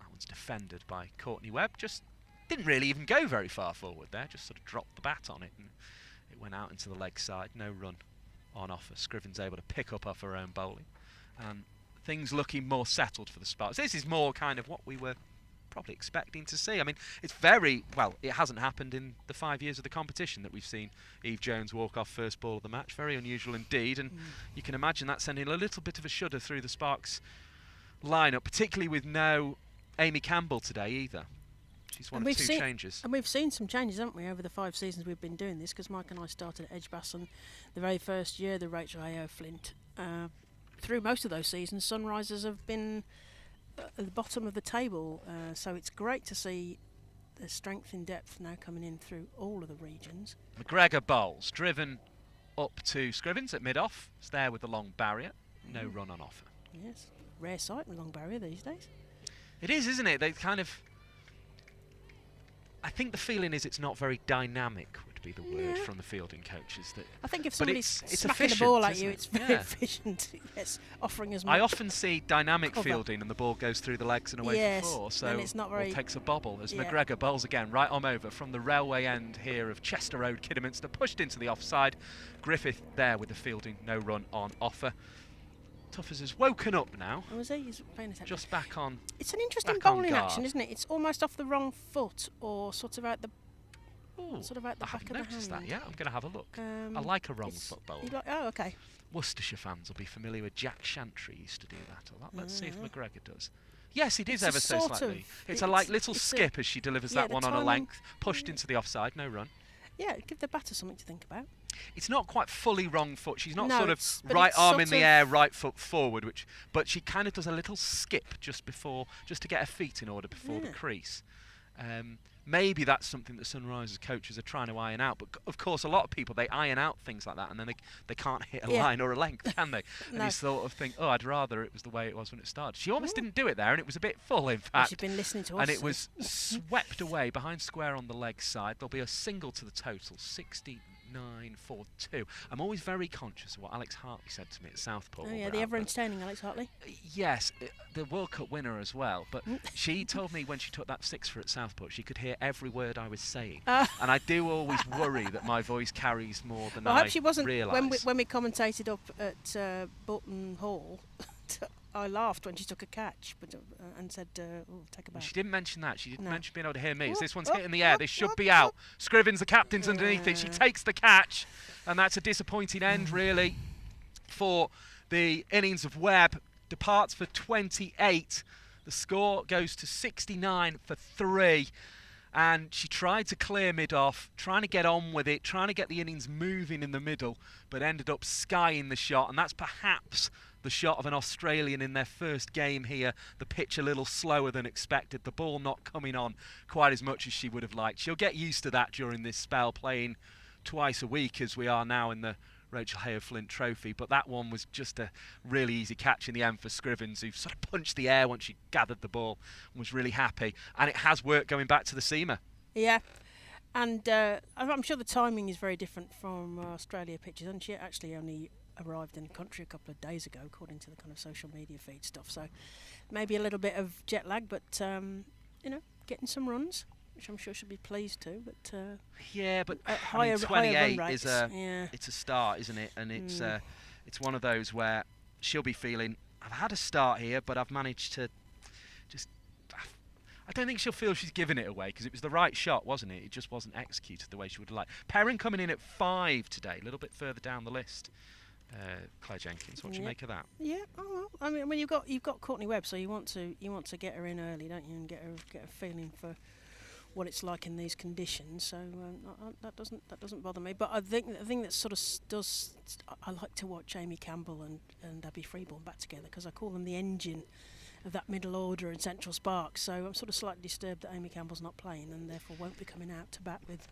S6: one's defended by Courtney Webb. Just didn't really even go very far forward there, just sort of dropped the bat on it, and it went out into the leg side. No run on offer. Scrivens able to pick up off her own bowling. And things looking more settled for the Sparks. This is more kind of what we were probably expecting to see. I mean, it's very, well, it hasn't happened in the 5 years of the competition that we've seen Eve Jones walk off first ball of the match. Very unusual indeed, and you can imagine that sending a little bit of a shudder through the Sparks lineup, particularly with no Amy Campbell today either. She's one of 2 changes.
S4: And we've seen some changes, haven't we, over the 5 seasons we've been doing this, because Mike and I started at Edgbaston the very first year, the Rachel A.O. Flint. Through most of those seasons, Sunrisers have been at the bottom of the table, so it's great to see the strength in depth now coming in through all of the regions.
S6: McGregor bowls, driven up to Scrivens at mid-off. It's there with the long barrier. No run on offer.
S4: Yes, rare sight with long barrier these days.
S6: It is, isn't it? They kind of... I think the feeling is it's not very dynamic, would be the word from the fielding coaches. That
S4: I think if somebody's smacking
S6: efficient,
S4: the ball at you, it's very efficient. Yes, offering as much.
S6: I often see dynamic fielding and the ball goes through the legs and away for 4, so
S4: it's not very
S6: takes a bobble as McGregor bowls again, right on over from the railway end here of Chester Road, Kidderminster, pushed into the offside. Griffith there with the fielding, no run on offer. Tuffers has woken up now.
S4: Oh, is he? He's paying attention.
S6: Just back on.
S4: It's an interesting bowling action, isn't it? It's almost off the wrong foot, or sort of out the back of the hand.
S6: I haven't noticed that yet. I'm going to have a look. I like a wrong foot bowl.
S4: Oh, okay.
S6: Worcestershire fans will be familiar with Jack Shantry used to do that a lot. Let's see if McGregor does. Yes, he did ever so slightly. It's a little skip as she delivers that one on a length, pushed into the offside, no run.
S4: Yeah, give the batter something to think about.
S6: It's not quite fully wrong foot. She's not sort of right arm in the air, right foot forward, but she kind of does a little skip just to get her feet in order before the crease. Maybe that's something that Sunrisers coaches are trying to iron out. But of course, a lot of people, they iron out things like that and then they can't hit a line or a length, can they? And you sort of think, oh, I'd rather it was the way it was when it started. She almost didn't do it there, and it was a bit full, in fact.
S4: She's been listening to us.
S6: And it was swept away behind square on the leg side. There'll be a single to the total, 69-42. I'm always very conscious of what Alex Hartley said to me at Southport.
S4: Oh, yeah, the ever-entertaining Alex Hartley.
S6: Yes, the World Cup winner as well. But she told me when she took that six for at Southport, she could hear every word I was saying. And I do always worry that my voice carries more than I hope she wasn't
S4: realise. When we commentated up at Bolton Hall, I laughed when she took a catch and said, take a bow.
S6: She didn't mention that. She didn't mention being able to hear me. This one's hitting the air. This should be out. Scrivens, the captain's underneath it. She takes the catch. And that's a disappointing end, really, for the innings of Webb. Departs for 28. The score goes to 69 for 3. And she tried to clear mid-off, trying to get on with it, trying to get the innings moving in the middle, but ended up skying the shot. And that's perhaps the shot of an Australian in their first game here. The pitch a little slower than expected, the ball not coming on quite as much as she would have liked. She'll get used to that during this spell, playing twice a week as we are now in the Rachel Hayo-Flint Trophy, but that one was just a really easy catch in the end for Scrivens, who sort of punched the air once she gathered the ball and was really happy. And it has worked going back to the seamer.
S4: Yeah, and I'm sure the timing is very different from Australia pitches, and she actually only arrived in the country a couple of days ago, according to the kind of social media feed stuff. So maybe a little bit of jet lag, but getting some runs, which I'm sure she'll be pleased to. But
S6: yeah, but
S4: higher
S6: 28
S4: run
S6: is it's a start, isn't it? And it's one of those where she'll be feeling, I've had a start here, but I've managed to just. I don't think she'll feel she's given it away, because it was the right shot, wasn't it? It just wasn't executed the way she would have liked. Perrin coming in at 5 today, a little bit further down the list. Claire Jenkins, what do you make of that?
S4: Yeah, oh well. I mean, you've got Courtney Webb, so you want to get her in early, don't you, and get a feeling for what it's like in these conditions. So that doesn't bother me. But I think the thing that sort of does, I like to watch Amy Campbell and Abby Freeborn back together, because I call them the engine of that middle order in Central Sparks. So I'm sort of slightly disturbed that Amy Campbell's not playing and therefore won't be coming out to bat with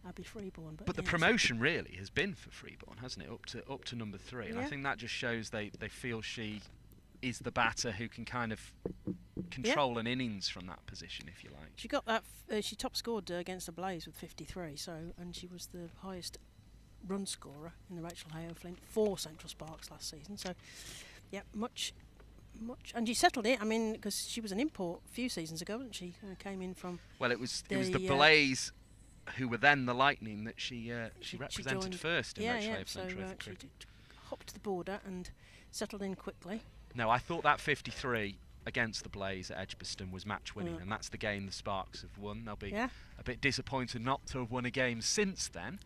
S4: Abby Freeborn.
S6: But the promotion really has been for Freeborn, hasn't it? Up to number 3, and I think that just shows they feel she is the batter who can kind of control an innings from that position, if you like.
S4: She got that. She top scored against the Blaze with 53. And she was the highest run scorer in the Rachel Hayo-Flint for Central Sparks last season. So, yeah, much, and she settled it. I mean, because she was an import a few seasons ago, wasn't she? Came in from.
S6: Well, it was the Blaze, who were then the Lightning, that she represented first in Rachel Hayo-Flint Trophy cricket.
S4: She hopped the border and settled in quickly.
S6: No, I thought that 53 against the Blaze at Edgbaston was match winning, and that's the game the Sparks have won. They'll be a bit disappointed not to have won a game since then,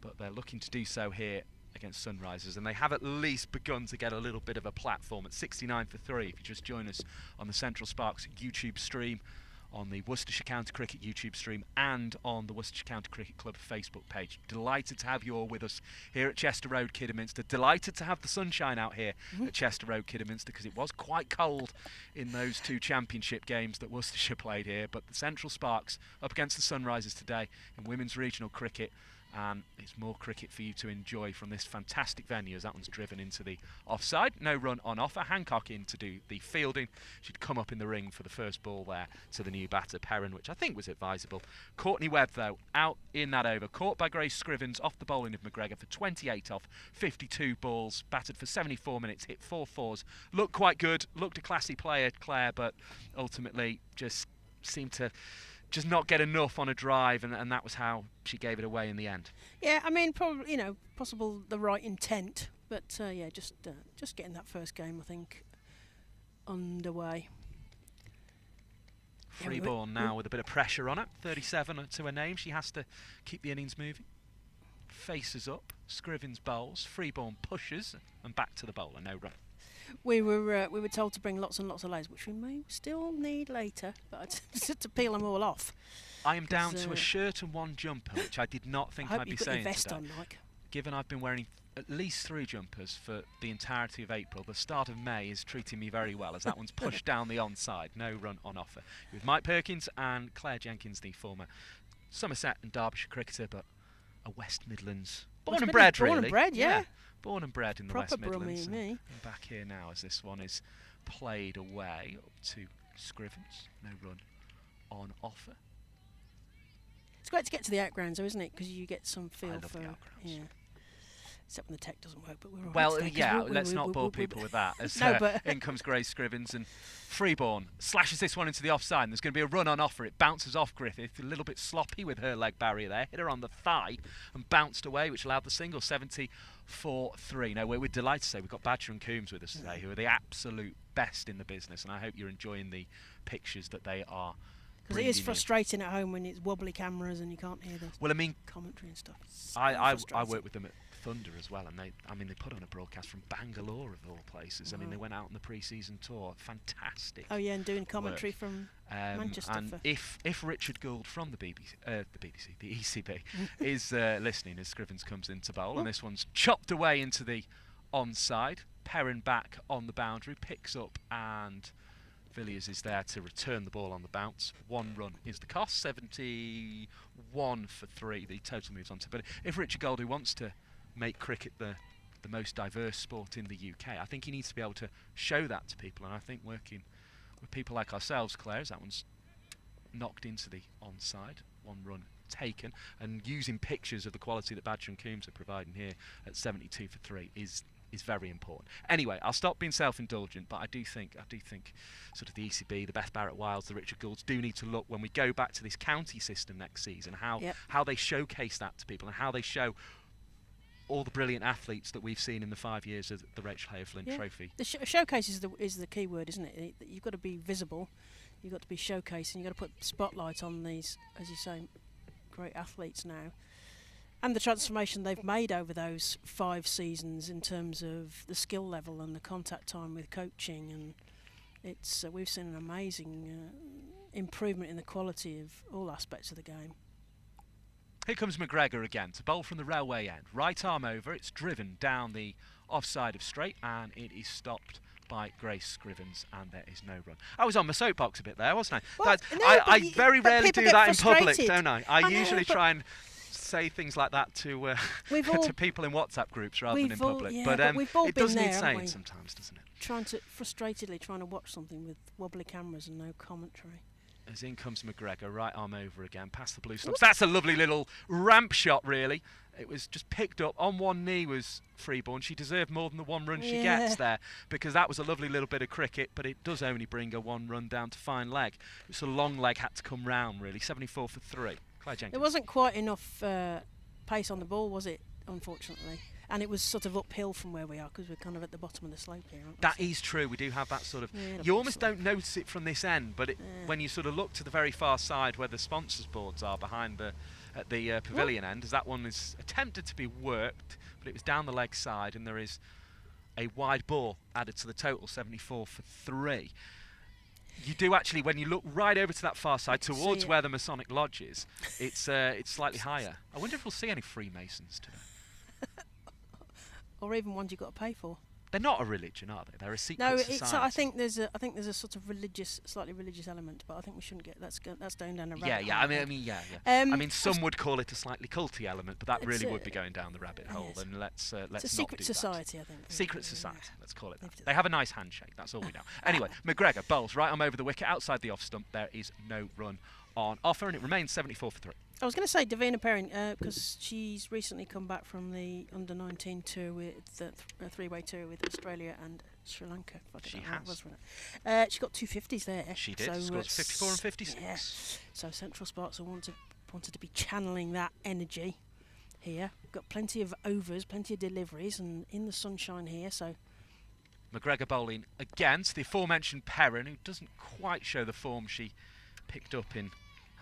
S6: but they're looking to do so here against Sunrisers, and they have at least begun to get a little bit of a platform at 69 for 3. If you just join us on the Central Sparks YouTube stream, on the Worcestershire County Cricket YouTube stream, and on the Worcestershire County Cricket Club Facebook page. Delighted to have you all with us here at Chester Road, Kidderminster. Delighted to have the sunshine out here at Chester Road, Kidderminster, because it was quite cold in those 2 championship games that Worcestershire played here. But the Central Sparks up against the Sunrisers today in women's regional cricket, and it's more cricket for you to enjoy from this fantastic venue, as that one's driven into the offside. No run on offer. Hancock in to do the fielding. She'd come up in the ring for the first ball there to the new batter, Perrin, which I think was advisable. Courtney Webb, though, out in that over. Caught by Grace Scrivens off the bowling of McGregor for 28 off 52 balls. Batted for 74 minutes, hit 4 fours. Looked quite good. Looked a classy player, Claire, but ultimately just seemed to just not get enough on a drive, and that was how she gave it away in the end.
S4: Yeah, I mean, probably, possible the right intent, but just getting that first game, I think, underway.
S6: Freeborn now with a bit of pressure on her, 37 to her name. She has to keep the innings moving. Faces up, Scrivens bowls, Freeborn pushes, and back to the bowler, no run.
S4: We were told to bring lots and lots of layers, which we may still need later, but just to peel them all off.
S6: I am down to a shirt and 1 jumper, which I did not think I'd be saying
S4: today.
S6: On, Mike. Given I've been wearing at least 3 jumpers for the entirety of April. The start of May is treating me very well, as that one's pushed down the onside. No run on offer. With Mike Perkins and Claire Jenkins, the former Somerset and Derbyshire cricketer, but a West Midlands born and bred, really.
S4: Born and bred, yeah.
S6: Born and bred in the
S4: Proper
S6: West Midlands.
S4: me.
S6: And back here now as this one is played away up to Scrivens. No run on offer.
S4: It's great to get to the outgrounds, though, isn't it? Because you get some feel
S6: for
S4: the
S6: outgrounds.
S4: Yeah. Except when the tech doesn't work, but we're all right
S6: Well,
S4: today,
S6: yeah, let's not bore people with that. As in comes Grace Scrivens, and Freeborn slashes this one into the offside. And there's going to be a run on offer. It bounces off Griffith, a little bit sloppy with her leg barrier there. Hit her on the thigh and bounced away, which allowed the single. 74-3. Now, we're delighted to say we've got Badger and Coombs with us today, who are the absolute best in the business, and I hope you're enjoying the pictures that they are.
S4: Because it is frustrating at home when it's wobbly cameras and you can't hear the commentary and stuff.
S6: I work with them at Thunder as well, and they put on a broadcast from Bangalore of all places. I mean, they went out on the pre-season tour. Fantastic.
S4: Oh yeah, and doing commentary from Manchester.
S6: And if Richard Gould from the ECB is listening as Scrivens comes into bowl, and this one's chopped away into the onside. Perrin back on the boundary, picks up, and Villiers is there to return the ball on the bounce. 1 run is the cost. 71 for 3. The total moves on to. But if Richard Goldie wants to make cricket the most diverse sport in the UK, I think he needs to be able to show that to people. And I think working with people like ourselves, Claire, as that one's knocked into the onside, 1 run taken, and using pictures of the quality that Badger and Coombs are providing here at 72 for 3 is very important. Anyway, I'll stop being self-indulgent, but I do think sort of the ECB, the Beth Barrett Wilds, the Richard Goulds do need to look, when we go back to this county system next season, how they showcase that to people and how they show all the brilliant athletes that we've seen in the 5 years of the Rachel Hare Flint Trophy.
S4: The showcase is the key word, isn't it? You've got to be visible, you've got to be showcasing, you've got to put spotlight on these, as you say, great athletes now. And the transformation they've made over those 5 seasons in terms of the skill level and the contact time with coaching, and it's we've seen an amazing improvement in the quality of all aspects of the game.
S6: Here comes McGregor again to bowl from the railway end. Right arm over, it's driven down the offside of straight, and it is stopped by Grace Scrivens, and there is no run. I was on my soapbox a bit there, wasn't I?
S4: Well,
S6: I very rarely do that in public, don't I? I usually
S4: know,
S6: try and say things like that to to people in WhatsApp groups rather than in public. But
S4: we've all
S6: it
S4: been
S6: does
S4: there,
S6: need saying sometimes, doesn't it?
S4: Frustratedly trying to watch something with wobbly cameras and no commentary.
S6: As in comes McGregor, right arm over again, past the blue stumps. That's a lovely little ramp shot, really. It was just picked up. On one knee was Freeborn. She deserved more than the 1 run she gets there, because that was a lovely little bit of cricket, but it does only bring her 1 run down to fine leg. It's a long leg had to come round, really. 74 for 3. Claire Jenkins.
S4: There wasn't quite enough pace on the ball, was it, unfortunately? And it was sort of uphill from where we are, because we're kind of at the bottom of the slope here, aren't we?
S6: That is true. We do have that sort of... you almost don't notice it from this end, but when you sort of look to the very far side where the sponsors' boards are behind at the pavilion end, as that one is attempted to be worked, but it was down the leg side, and there is a wide ball added to the total, 74 for 3. You do actually, when you look right over to that far side, towards where the Masonic Lodge is, it's slightly higher. I wonder if we'll see any Freemasons today.
S4: Or even ones you've got to pay for.
S6: They're not a religion, are they? They're a secret society.
S4: I think there's a sort of slightly religious element, but I think we shouldn't get that's going down a rabbit hole.
S6: I mean, some would call it a slightly culty element, but that really would be going down the rabbit hole. And let's not do that.
S4: It's a secret society, I think.
S6: Secret society. Let's call it that. They have a nice handshake. That's all we know. Anyway, McGregor bowls right arm over the wicket outside the off stump. There is no run on offer, and it remains 74 for 3.
S4: I was going to say Davina Perrin, because she's recently come back from the under-19 tour with the 3-way tour with Australia and Sri Lanka.
S6: She has.
S4: She got 250s there.
S6: She did. Scores 54 and 56.
S4: Yeah. So Central Sparks wanted to be channeling that energy here. Got plenty of overs, plenty of deliveries, and in the sunshine here. So
S6: McGregor bowling against the aforementioned Perrin, who doesn't quite show the form she picked up in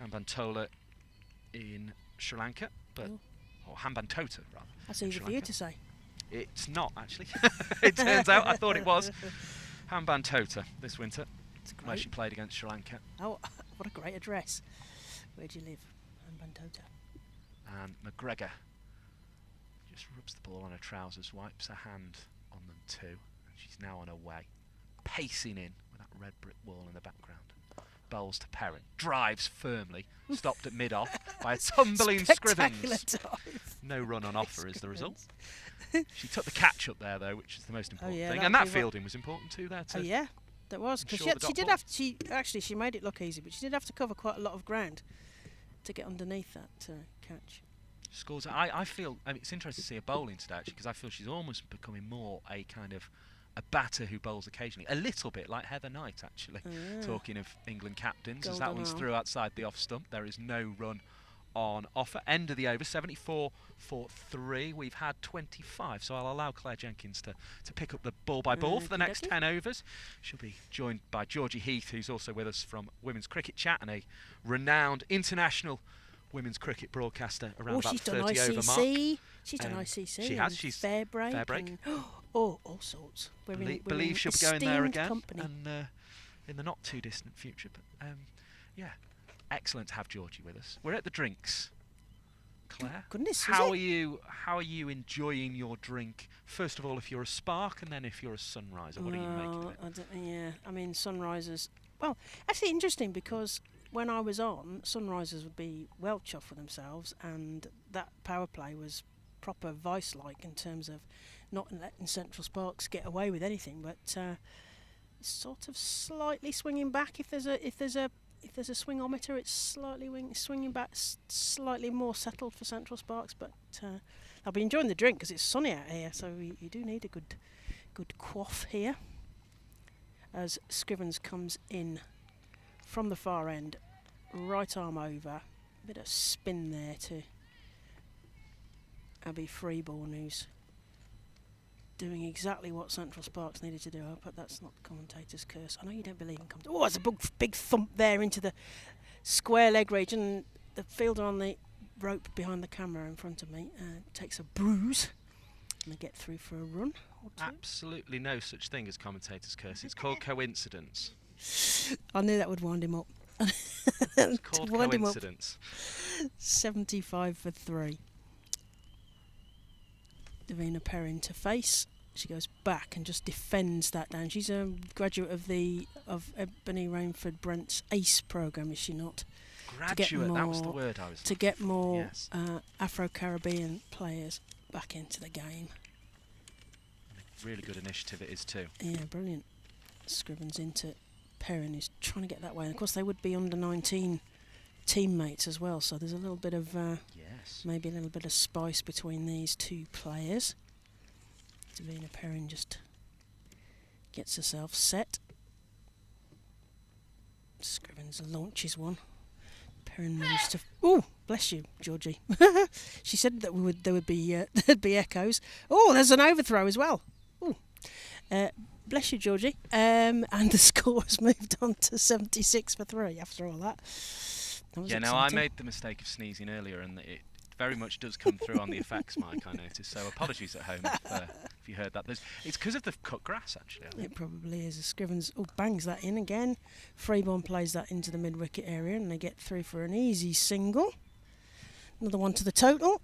S6: Hambantota in Sri Lanka, or Hambantota rather.
S4: That's easy for you to say.
S6: It's not, actually. It turns out I thought it was Hambantota this winter, where she played against Sri Lanka.
S4: Oh, what a great address. Where do you live? Hambantota.
S6: And McGregor Just rubs the ball on her trousers, wipes her hand on them too, and she's now on her way, pacing in with that red brick wall in the background. Bowls to Perrin, drives firmly, stopped at mid-off by a tumbling Scrivens. No run on offer is the result. She took the catch up there though, which is the most important thing, and that fielding was important too there too.
S4: Oh yeah, that was, because she did have to, she made it look easy, but she did have to cover quite a lot of ground to get underneath that catch.
S6: Scores. I feel, I mean, it's interesting to see her bowling today actually, because I feel she's almost becoming more a kind of a batter who bowls occasionally, a little bit like Heather Knight actually. Talking of England captains, as that one's through outside the off stump, there is no run on offer. End of the over, 74 for 3. We've had 25, so I'll allow Claire Jenkins to pick up the ball by ball for the next 10 overs. She'll be joined by Georgie Heath, who's also with us from Women's Cricket Chat, and a renowned international women's cricket broadcaster around about the 30 over mark.
S4: She's done ICC.
S6: She has. She's
S4: Fair break. All sorts.
S6: Believe she'll be going there again, and in the not too distant future. But yeah, excellent to have Georgie with us. We're at the drinks. Claire,
S4: goodness,
S6: how are you enjoying your drink? First of all, if you're a Spark, and then if you're a Sunriser, what are you making of it?
S4: I mean, Sunrisers. Well, actually interesting, because when I was on, Sunrisers would be well chuffed with themselves, and that power play was proper Vice-like in terms of not letting Central Sparks get away with anything, but sort of slightly swinging back. If there's a swingometer, it's slightly swinging back, slightly more settled for Central Sparks. But I'll be enjoying the drink because it's sunny out here, so you do need a good quaff here. As Scrivens comes in from the far end, right arm over, bit of spin there to Abby Freeborn, who's doing exactly what Central Sparks needed to do. I hope that's not the commentator's curse. I know you don't believe in commentators. Oh, there's a big thump there into the square leg region. The fielder on the rope behind the camera in front of me takes a bruise, and they get through for a run or two.
S6: Absolutely no such thing as commentator's curse. It's called coincidence.
S4: I knew that would wind him up.
S6: It's called coincidence.
S4: 75 for 3. Davina Perrin to face. She goes back and just defends that down. She's a graduate of Ebony Rainford Brent's ACE programme, is she not?
S6: Graduate, that was the word I was
S4: to get more Afro-Caribbean players back into the game.
S6: Really good initiative it is too.
S4: Yeah, brilliant. Scrivens into Perrin, who's trying to get that way. And of course they would be under 19 teammates as well, so there's a little bit of maybe a little bit of spice between these two players. Davina Perrin just gets herself set. Scrivens launches one. Perrin moves to. Oh, bless you, Georgie. She said that there would be there'd be echoes. Oh, there's an overthrow as well. Oh, bless you, Georgie. And the score has moved on to 76 for 3 after all that.
S6: Yeah, no, I made the mistake of sneezing earlier, and it very much does come through on the effects mic, I noticed. So apologies at home if you heard that. It's because of the cut grass, actually.
S4: It probably is. Scrivens bangs that in again. Freeborn plays that into the mid-wicket area, and they get through for an easy single. Another one to the total.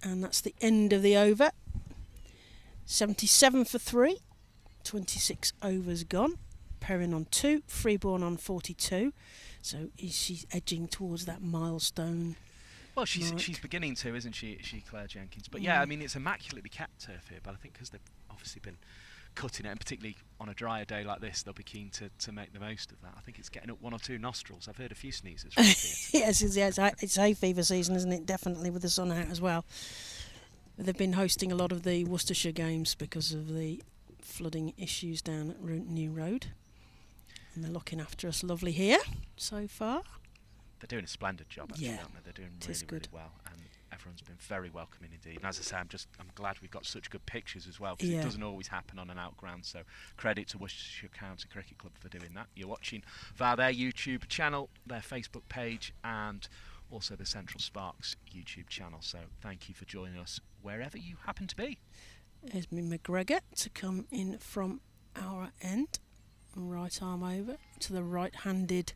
S4: And that's the end of the over. 77 for 3. 26 overs gone. Perrin on 2. Freeborn on 42. So is she edging towards that milestone?
S6: Well, she's beginning to, isn't she, Claire Jenkins? But yeah, I mean, it's immaculately kept turf here, but I think because they've obviously been cutting it, and particularly on a drier day like this, they'll be keen to make the most of that. I think it's getting up 1 or 2 nostrils. I've heard a few sneezes from here.
S4: Yes, it's hay fever season, isn't it? Definitely, with the sun out as well. They've been hosting a lot of the Worcestershire games because of the flooding issues down at New Road. And they're looking after us lovely here so far.
S6: They're doing a splendid job, actually, aren't they? They're doing really well, and everyone's been very welcoming indeed. And as I say, I'm glad we've got such good pictures as well, because it doesn't always happen on an outground. So credit to Worcestershire County Cricket Club for doing that. You're watching via their YouTube channel, their Facebook page, and also the Central Sparks YouTube channel. So thank you for joining us wherever you happen to be.
S4: There's McGregor to come in from our end. Right arm over to the right-handed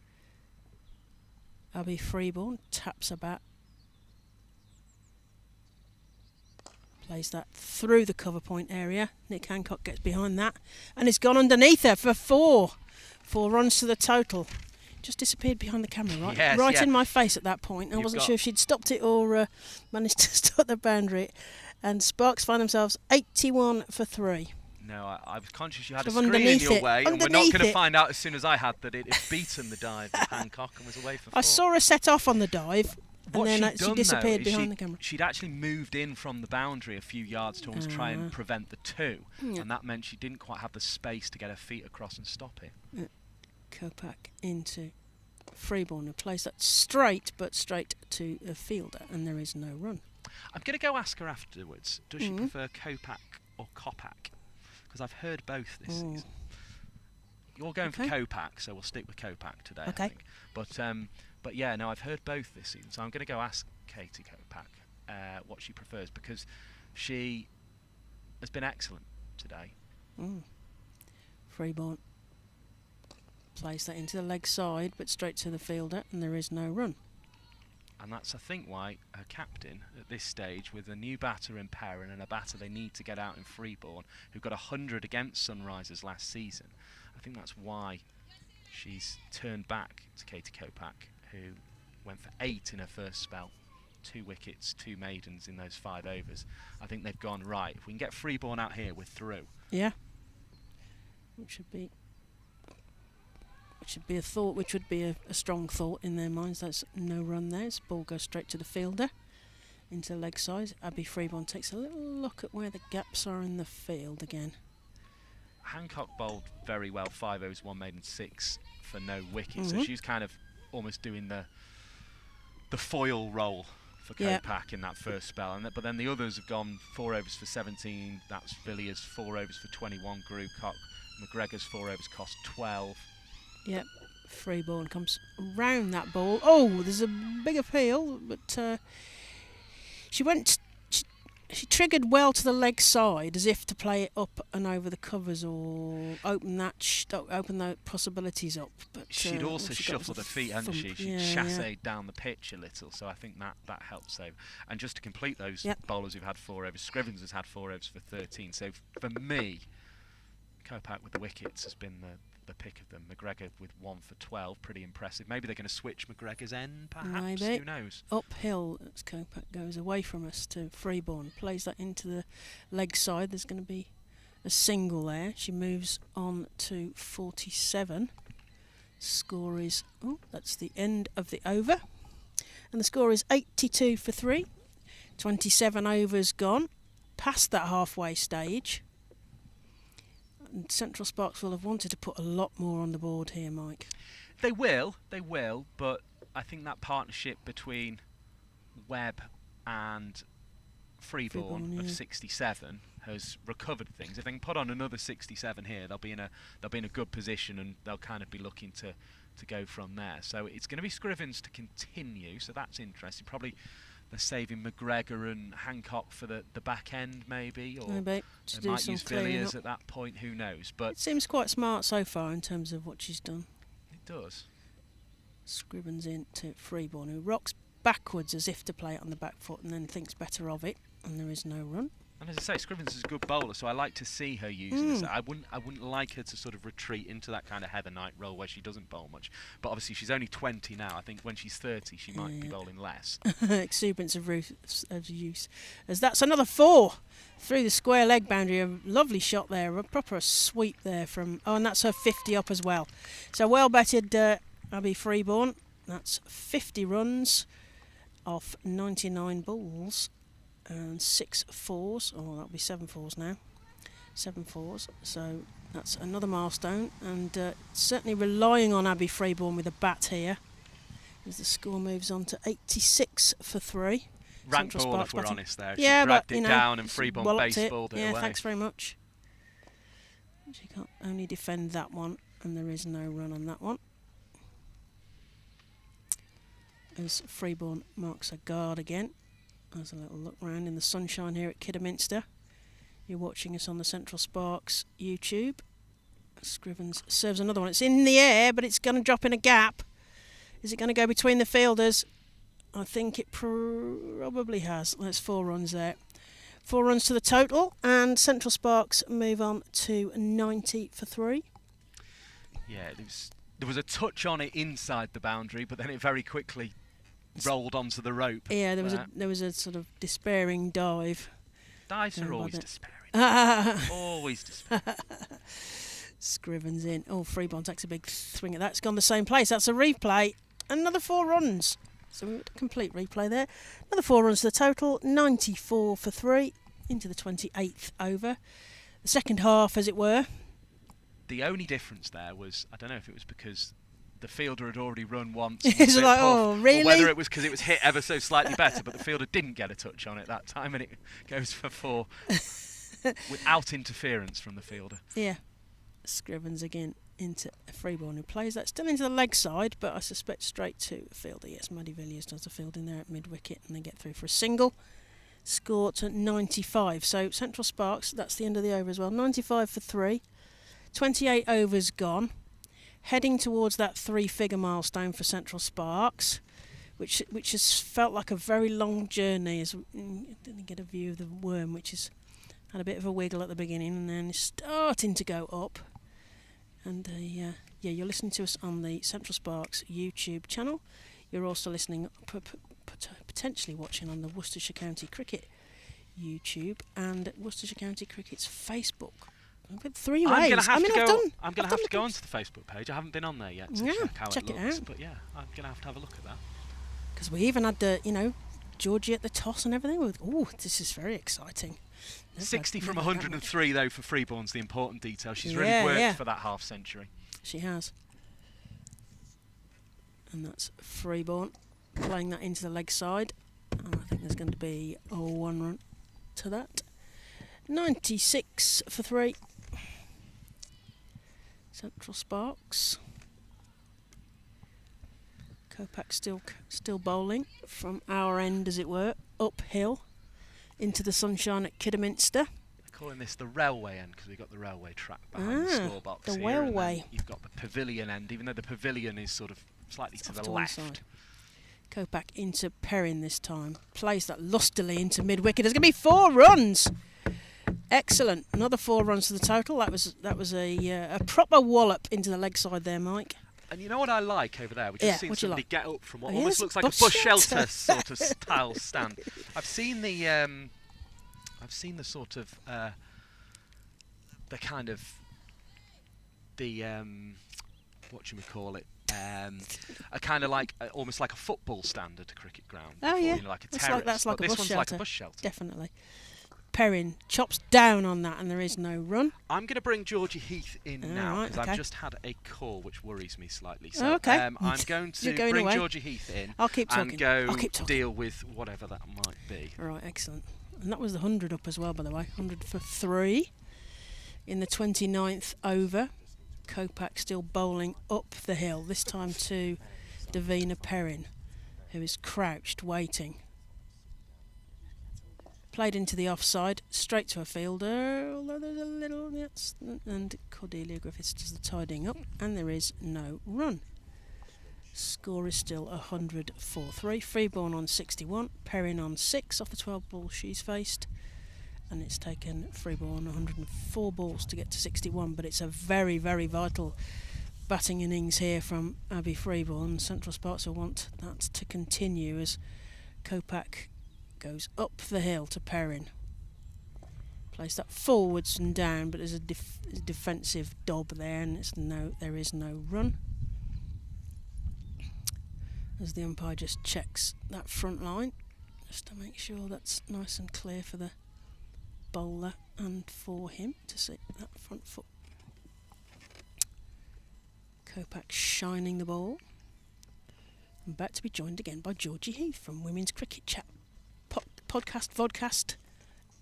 S4: Abby Freeborn, taps a bat Plays that through the cover point area. Nick Hancock gets behind that and it's gone underneath her for 4. 4 runs to the total. Just disappeared behind the camera, right?
S6: Yes,
S4: right
S6: yeah.
S4: in my face at that point. I wasn't sure if she'd stopped it or managed to stop the boundary. And Sparks find themselves 81 for 3.
S6: No, I was conscious you had
S4: Sort
S6: a
S4: of
S6: screen in your
S4: underneath it.
S6: way, and we're not
S4: Underneath
S6: going to
S4: it.
S6: find out as soon as I had that it had beaten the dive of Hancock and was away for 4.
S4: I saw her set off on the dive
S6: What
S4: and then
S6: she'd
S4: she
S6: done,
S4: disappeared
S6: though, is
S4: behind the camera.
S6: She'd actually moved in from the boundary a few yards to almost try and prevent the 2, and that meant she didn't quite have the space to get her feet across and stop it.
S4: Kopak into Freeborn, who plays that straight, but straight to a fielder, and there is no run.
S6: I'm going to go ask her afterwards. Does she prefer Kopak or Kopak? Because I've heard both this season. You're going for Kopak, so we'll stick with Kopak today, I think. But yeah, no, I've heard both this season, so I'm going to go ask Katie Kopak what she prefers, because she has been excellent today.
S4: Freeborn plays that into the leg side, but straight to the fielder, and there is no run.
S6: And that's, I think, why her captain at this stage, with a new batter in Perrin and a batter they need to get out in Freeborn, who got 100 against Sunrisers last season, I think that's why she's turned back to Katie Kopak, who went for 8 in her first spell. 2 wickets, 2 maidens in those 5 overs. I think they've gone, right, if we can get Freeborn out here, we're through.
S4: Yeah. Which should be a thought, which would be a strong thought in their minds. That's no run there. This ball goes straight to the fielder into leg side. Abby Freeborn takes a little look at where the gaps are in the field again.
S6: Hancock bowled very well, 5 overs, 1 maiden, 6 for no wicket. So she's kind of almost doing the foil role for Kopak in that first spell. But then the others have gone 4 overs for 17. That's Villiers, 4 overs for 21. Grewcock, McGregor's 4 overs cost 12.
S4: Yep, Freeborn comes round that ball. Oh, there's a big appeal, but she triggered well to the leg side, as if to play it up and over the covers or open the possibilities up. But
S6: she'd also shuffled her feet, hadn't she? She'd chassé down the pitch a little, so I think that helped save. And just to complete those bowlers who've had 4 overs, Scrivens has had 4 overs for 13. So for me, Kopak with the wickets has been the pick of them. McGregor with 1 for 12, pretty impressive. Maybe they're going to switch McGregor's end, perhaps.
S4: Maybe.
S6: Who knows?
S4: Uphill as Kopak goes away from us to Freeborn. Plays that into the leg side. There's going to be a single there. She moves on to 47. Score is, that's the end of the over. And the score is 82 for 3. 27 overs gone. Past that halfway stage. And Central Sparks will have wanted to put a lot more on the board here, Mike.
S6: They will, but I think that partnership between Webb and Freeborn of 67 has recovered things. If they can put on another 67 here, they'll be in a good position, and they'll kind of be looking to go from there. So it's going to be Scrivens to continue, so that's interesting. Probably they're saving McGregor and Hancock for the back end, maybe, or
S4: maybe
S6: they might use Villiers at that point. Who knows? But
S4: it seems quite smart so far in terms of what she's done.
S6: It does.
S4: Scrivens into Freeborn, who rocks backwards as if to play it on the back foot, and then thinks better of it, and there is no run.
S6: And as I say, Scrivens is a good bowler, so I like to see her using this. I wouldn't like her to sort of retreat into that kind of Heather Knight role where she doesn't bowl much. But obviously she's only 20 now. I think when she's 30 she might be bowling less.
S4: Exuberance of use. As that's another 4 through the square leg boundary. A lovely shot there, a proper sweep there from... Oh, and that's her 50 up as well. So well batted Abby Freeborn. That's 50 runs off 99 balls. And 6 fours, that'll be 7 fours now. 7 fours, so that's another milestone, and certainly relying on Abby Freeborn with a bat here as the score moves on to 86 for 3.
S6: Rank ball, if we're honest there. She
S4: dragged
S6: it down and Freeborn baseballed it away.
S4: Yeah, thanks very much. She can't only defend that one, and there is no run on that one. As Freeborn marks a guard again. There's a little look round in the sunshine here at Kidderminster. You're watching us on the Central Sparks YouTube. Scrivens serves another one. It's in the air, but it's going to drop in a gap. Is it going to go between the fielders? I think it probably has. There's 4 runs there. 4 runs to the total, and Central Sparks move on to 90 for 3.
S6: Yeah, there was a touch on it inside the boundary, but then it very quickly rolled onto the rope.
S4: Yeah, there was a sort of despairing dive.
S6: Dives are always despairing. Always despairing.
S4: Scrivens in. Oh, Freeborn takes a big swing at that. It's gone the same place. That's a replay. Another 4 runs. So a complete replay there. Another 4 runs to the total. 94 for 3 into the 28th over. The second half, as it were.
S6: The only difference there was, I don't know if it was because the fielder had already run once.
S4: It's like, oh, really?
S6: Or whether it was because it was hit ever so slightly better, but the fielder didn't get a touch on it that time, and it goes for 4 without interference from the fielder.
S4: Yeah. Scrivens again into Freeborn, who plays that still into the leg side, but I suspect straight to a fielder. Yes, Muddy Villiers does the fielding there at mid-wicket, and they get through for a single. Score to 95. So Central Sparks, that's the end of the over as well. 95 for 3. 28 overs gone. Heading towards that 3-figure milestone for Central Sparks, which has felt like a very long journey. As we didn't get a view of the worm, which has had a bit of a wiggle at the beginning and then is starting to go up. And you're listening to us on the Central Sparks YouTube channel. You're also listening, potentially watching on the Worcestershire County Cricket YouTube and Worcestershire County Cricket's Facebook. I've got 3 ways.
S6: I'm going to have to go onto the Facebook page. I haven't been on there yet to check how it looks. But yeah, I'm going to have a look at that.
S4: Because we even had the, Georgie at the toss and everything. Oh, this is very exciting.
S6: 60 from 103 though for Freeborn's the important detail. She's really worked for that half century.
S4: She has. And that's Freeborn playing that into the leg side. And I think there's going to be a 1 run to that. 96 for 3. Central Sparks. Kopak still bowling from our end, as it were, uphill into the sunshine at Kidderminster.
S6: They're calling this the railway end because we've got the railway track behind the scorebox
S4: the
S6: here.
S4: railway.
S6: You've got the pavilion end, even though the pavilion is sort of slightly to the left. Side.
S4: Kopak into Perrin this time. Plays that lustily into mid-wicket. There's going to be 4 runs. Excellent. Another 4 runs to the total. That was a proper wallop into the leg side there, Mike.
S6: And you know what I like over there? We've just seen somebody get up from what almost looks like a
S4: bus
S6: bus shelter sort of style stand. I've seen the sort of the kind of the what should we call it? A kind of like almost like a football stand at a cricket ground.
S4: Oh yeah,
S6: like a terrace.
S4: That's like a
S6: this
S4: bus
S6: one's
S4: shelter.
S6: like a bus shelter.
S4: Definitely. Perrin chops down on that and there is no run.
S6: I'm going to bring Georgie Heath in now because I've just had a call which worries me slightly. So I'm going to bring Georgie Heath in.
S4: I'll keep talking.
S6: And go deal with whatever that might be.
S4: All right, excellent. And that was the 100 up as well, by the way. 100 for 3 in the 29th over. Kopak still bowling up the hill, this time to Davina Perrin, who is crouched waiting. Played into the offside, straight to a fielder, although there's a little, and Cordelia Griffiths does the tidying up, and there is no run. Score is still 100 for 3. Freeborn on 61, Perrin on 6 off the 12 balls she's faced, and it's taken Freeborn 104 balls to get to 61, but it's a very, very vital batting innings here from Abby Freeborn. Central Sparks will want that to continue as Kopak goes up the hill to Perrin. Plays that forwards and down, but there's a defensive dob there, and there is no run. As the umpire just checks that front line, just to make sure that's nice and clear for the bowler and for him to see that front foot. Kopak shining the ball. And back to be joined again by Georgie Heath from Women's Cricket Chat. Podcast, vodcast,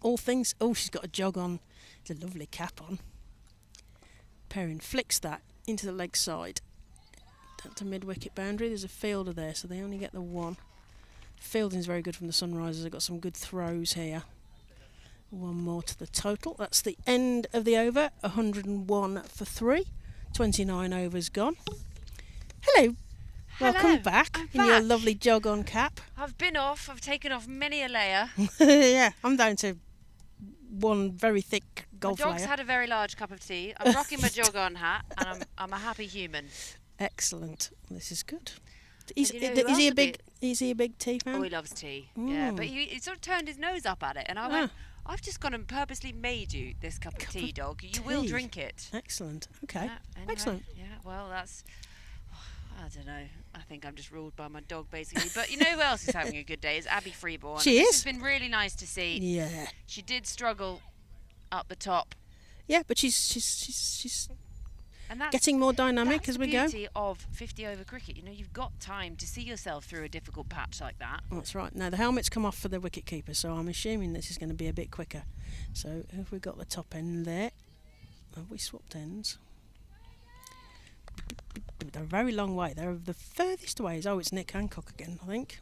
S4: all things. Oh, she's got a jog on. It's a lovely cap on. Perrin flicks that into the leg side. Down to mid-wicket boundary. There's a fielder there, so they only get the 1. Fielding's very good from the Sunrisers. They've got some good throws here. 1 more to the total. That's the end of the over. 101 for 3. 29 overs gone. Hello. Welcome back in your lovely jog-on cap.
S5: I've been off. I've taken off many a layer.
S4: Yeah, I'm down to one very thick golf
S5: My dog's
S4: layer.
S5: had a very large cup of tea. I'm rocking my jog-on hat, and I'm a happy human.
S4: Excellent. This is good.
S5: You know who else would be-
S4: Is he a big tea fan?
S5: Oh, he loves tea. Yeah, but he sort of turned his nose up at it, and I went, I've just gone and purposely made you this cup of tea, dog. You will drink it.
S4: Excellent. Okay.
S5: Yeah, anyway,
S4: Excellent.
S5: Yeah, well, that's... I don't know. I think I'm just ruled by my dog, basically. But you know who else is having a good day? Is Abby Freeborn.
S4: She
S5: This
S4: is.
S5: has been really nice to see.
S4: Yeah.
S5: She did struggle up the top.
S4: Yeah, but she's
S5: And that's,
S4: getting more dynamic
S5: that's
S4: as
S5: the
S4: we go.
S5: beauty of 50 over cricket. You know, you've got time to see yourself through a difficult patch like that.
S4: That's right. Now the helmet's come off for the wicket keeper, so I'm assuming this is going to be a bit quicker. So have we got the top end there? Have we swapped ends? They're a very long way. They're the furthest away. It's Nick Hancock again, I think.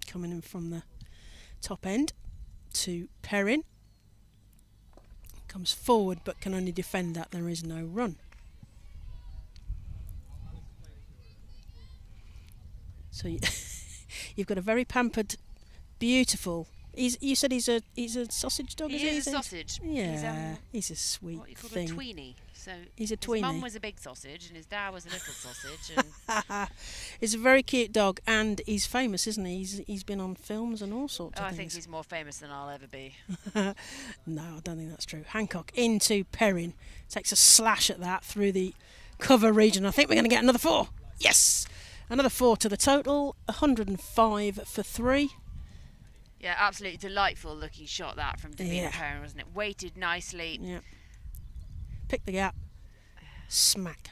S4: Coming in from the top end to Perrin. Comes forward but can only defend that. There is no run. So you've got a very pampered, beautiful. You said he's a sausage dog.
S5: He is a sausage.
S4: Yeah, he's a sweet
S5: what you call
S4: thing.
S5: a tweenie. So
S4: He's a
S5: his
S4: tweenie.
S5: mum was a big sausage and his dad was a little sausage. And
S4: He's a very cute dog, and he's famous, isn't he? He's been on films and all sorts of
S5: I
S4: things.
S5: think he's more famous than I'll ever be.
S4: No, I don't think that's true. Hancock into Perrin. Takes a slash at that through the cover region. I think we're going to get another 4. Yes! Another 4 to the total. 105 for 3.
S5: Yeah, absolutely delightful looking shot that from Davina
S4: Yeah.
S5: Perrin, wasn't it? Weighted nicely.
S4: Yeah. Pick the gap. Smack.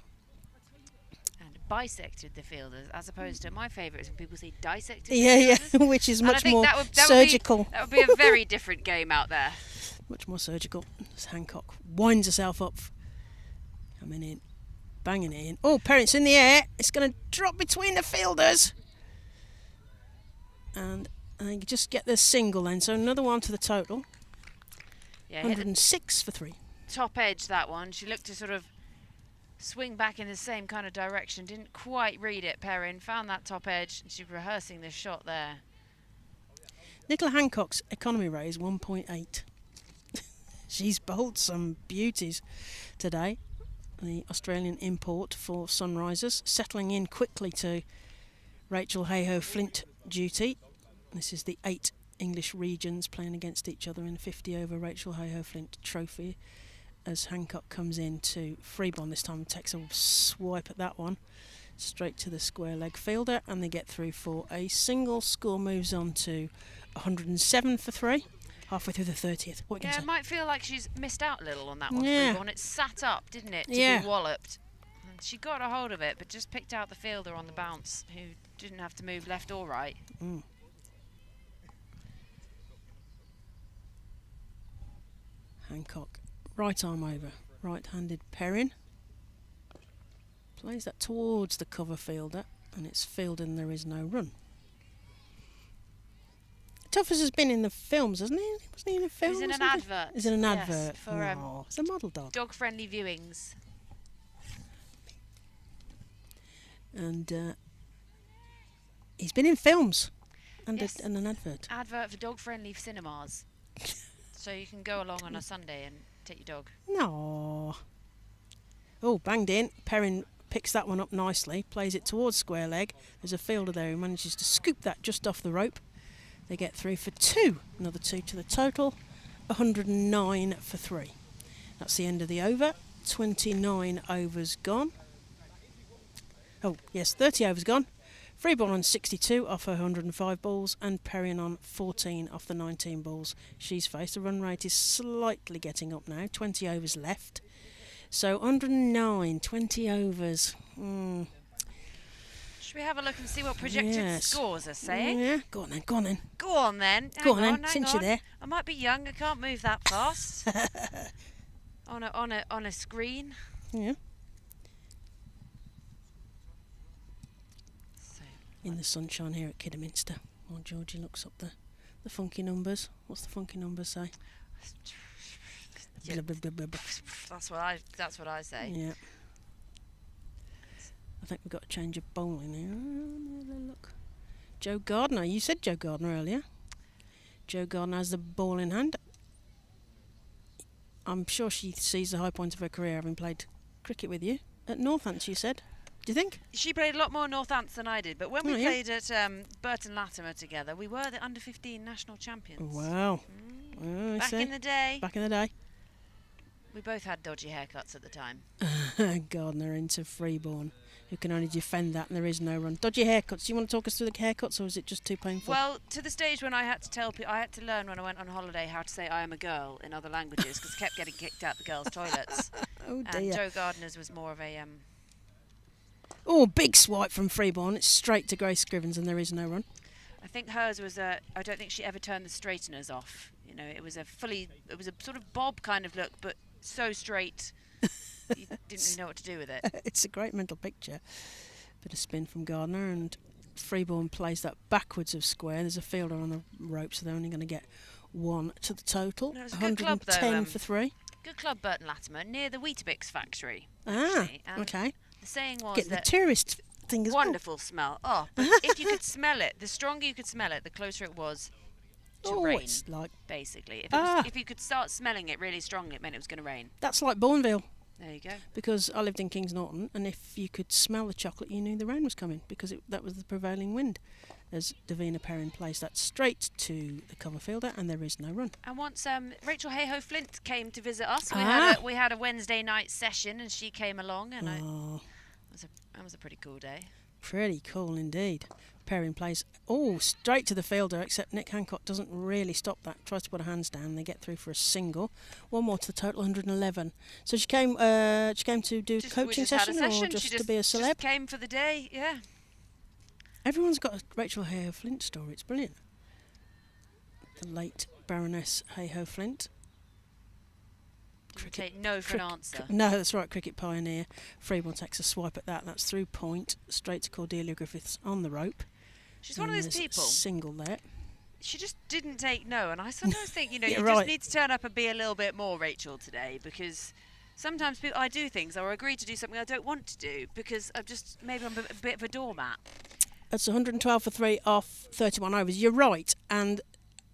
S5: And bisected the fielders, as opposed to my favourite is when people say dissected
S4: Yeah,
S5: the
S4: yeah,
S5: fielders.
S4: which is
S5: And I
S4: much
S5: think
S4: more
S5: that would
S4: surgical.
S5: That would be a very different game out there.
S4: Much more surgical. As Hancock winds herself up. Coming in. Banging it in. Oh, Perrin's in the air. It's going to drop between the fielders. And I just get the single then. So another one to the total.
S5: Yeah, hit the
S4: 106 for 3.
S5: top edge, that one. She looked to sort of swing back in the same kind of direction. Didn't quite read it, Perrin. Found that top edge. And she's rehearsing this shot there.
S4: Nicola Hancock's economy rate is 1.8. She's bowled some beauties today. The Australian import for Sunrisers, settling in quickly to Rachel Hayhoe Flint duty. This is the 8 English regions playing against each other in 50 over Rachel Hayhoe Flint trophy, as Hancock comes in to Freeborn this time and takes a swipe at that one straight to the square leg fielder, and they get through for a single. Score moves on to 107 for 3, halfway through the 30th. What can you
S5: Yeah,
S4: say?
S5: it might feel like she's missed out a little on that one.
S4: Yeah.
S5: Freeborn. It sat up, didn't it, to
S4: Yeah.
S5: be walloped. And she got a hold of it, but just picked out the fielder on the bounce, who didn't have to move left or right.
S4: Mm. Hancock, right arm over, right-handed Perrin. Plays that towards the cover fielder, and it's fielded and there is no run. Tuffers has been in the films, hasn't he? Wasn't he in a film?
S5: He's in an
S4: wasn't he?
S5: advert.
S4: He's in an
S5: Yes,
S4: advert.
S5: for,
S4: Oh, it's a model dog.
S5: Dog-friendly viewings.
S4: And he's been in films and,
S5: Yes.
S4: and an advert.
S5: Advert for dog-friendly cinemas. So you can go along on a Sunday and take your dog.
S4: No. Oh, banged in. Perrin picks that one up nicely, plays it towards square leg. There's a fielder there who manages to scoop that just off the rope. They get through for 2. Another 2 to the total. 109 for 3. That's the end of the over. 29 overs gone. Oh, yes, 30 overs gone. Freeborn on 62 off her 105 balls, and Perrin on 14 off the 19 balls she's faced. The run rate is slightly getting up now, 20 overs left. So 109, 20 overs.
S5: Should we have a look and see what projected
S4: Yes.
S5: scores are saying?
S4: Yeah, go on then, go on then.
S5: Go on then.
S4: Go on
S5: Hang
S4: then,
S5: hang
S4: since you're
S5: on.
S4: there.
S5: I might be young. I can't move that fast. on a screen.
S4: Yeah.
S5: So,
S4: In the sunshine here at Kidderminster, while Georgie looks up the funky numbers. What's the funky numbers say?
S5: Yeah.
S4: Blah, blah, blah, blah, blah.
S5: that's what I say.
S4: Yeah. I think we've got to change of bowling here. Look. Joe Gardner. You said Joe Gardner earlier. Joe Gardner has the ball in hand. I'm sure she sees the high point of her career having played cricket with you at Northants, you said. Do you think?
S5: She played a lot more Northants than I did, but when we played at Burton Latimer together, we were the under-15 national champions.
S4: Wow. Well,
S5: Back in the day.
S4: Back in the day.
S5: We both had dodgy haircuts at the time.
S4: Gardner into Freeborn, who can only defend that, and there is no run. Dodgy haircuts. Do you want to talk us through the haircuts, or is it just too painful?
S5: Well, to the stage when I had to tell people, I had to learn when I went on holiday how to say I am a girl in other languages, because I kept getting kicked out the girls' toilets.
S4: Oh dear.
S5: And Joe Gardner's was more of a...
S4: Oh, big swipe from Freeborn. It's straight to Grace Scrivens, and there is no run.
S5: I think hers was I don't think she ever turned the straighteners off. You know, it was a sort of bob kind of look, but so straight, you didn't really know what to do with it.
S4: It's a great mental picture. Bit of spin from Gardner, and Freeborn plays that backwards of square. There's a fielder on the rope, so they're only going to get one to the total.
S5: No, it was a good club, though,
S4: 110 for 3.
S5: Good club, Burton Latimer, near the Weetabix factory.
S4: Okay.
S5: The saying was
S4: Get
S5: that
S4: the tourist thing as well.
S5: wonderful smell. Oh, but if you could smell it, the stronger you could smell it, the closer it was to rain.
S4: It's like
S5: basically, if you could start smelling it really strongly, it meant it was going to rain.
S4: that's like Bourneville,
S5: There you go.
S4: because I lived in Kings Norton, and if you could smell the chocolate, you knew the rain was coming because that was the prevailing wind. As Davina Perrin plays that straight to the cover fielder, and there is no run.
S5: And once Rachel Hayhoe Flint came to visit us, we had a Wednesday night session, and she came along, and that was a pretty cool day.
S4: Pretty cool indeed. Perrin plays straight to the fielder, except Nick Hancock doesn't really stop that. Tries to put her hands down. They get through for a single. One more to the total, 111. So she came to do coaching session, or just to be a celeb?
S5: Just came for the day, yeah.
S4: Everyone's got a Rachel Hayhoe Flint story. It's brilliant. The late Baroness Hayhoe Flint.
S5: Take no for an answer.
S4: No, that's right, cricket pioneer. Freeborn takes a swipe at that. That's through point, straight to Cordelia Griffiths on the rope.
S5: She's one of those people.
S4: Single there.
S5: She just didn't take no, and I sometimes think, you
S4: Yeah,
S5: just
S4: right.
S5: need to turn up and be a little bit more Rachel today, because sometimes I do things or agree to do something I don't want to do because maybe I'm a bit of a doormat.
S4: That's 112 for 3 off 31 overs. You're right, and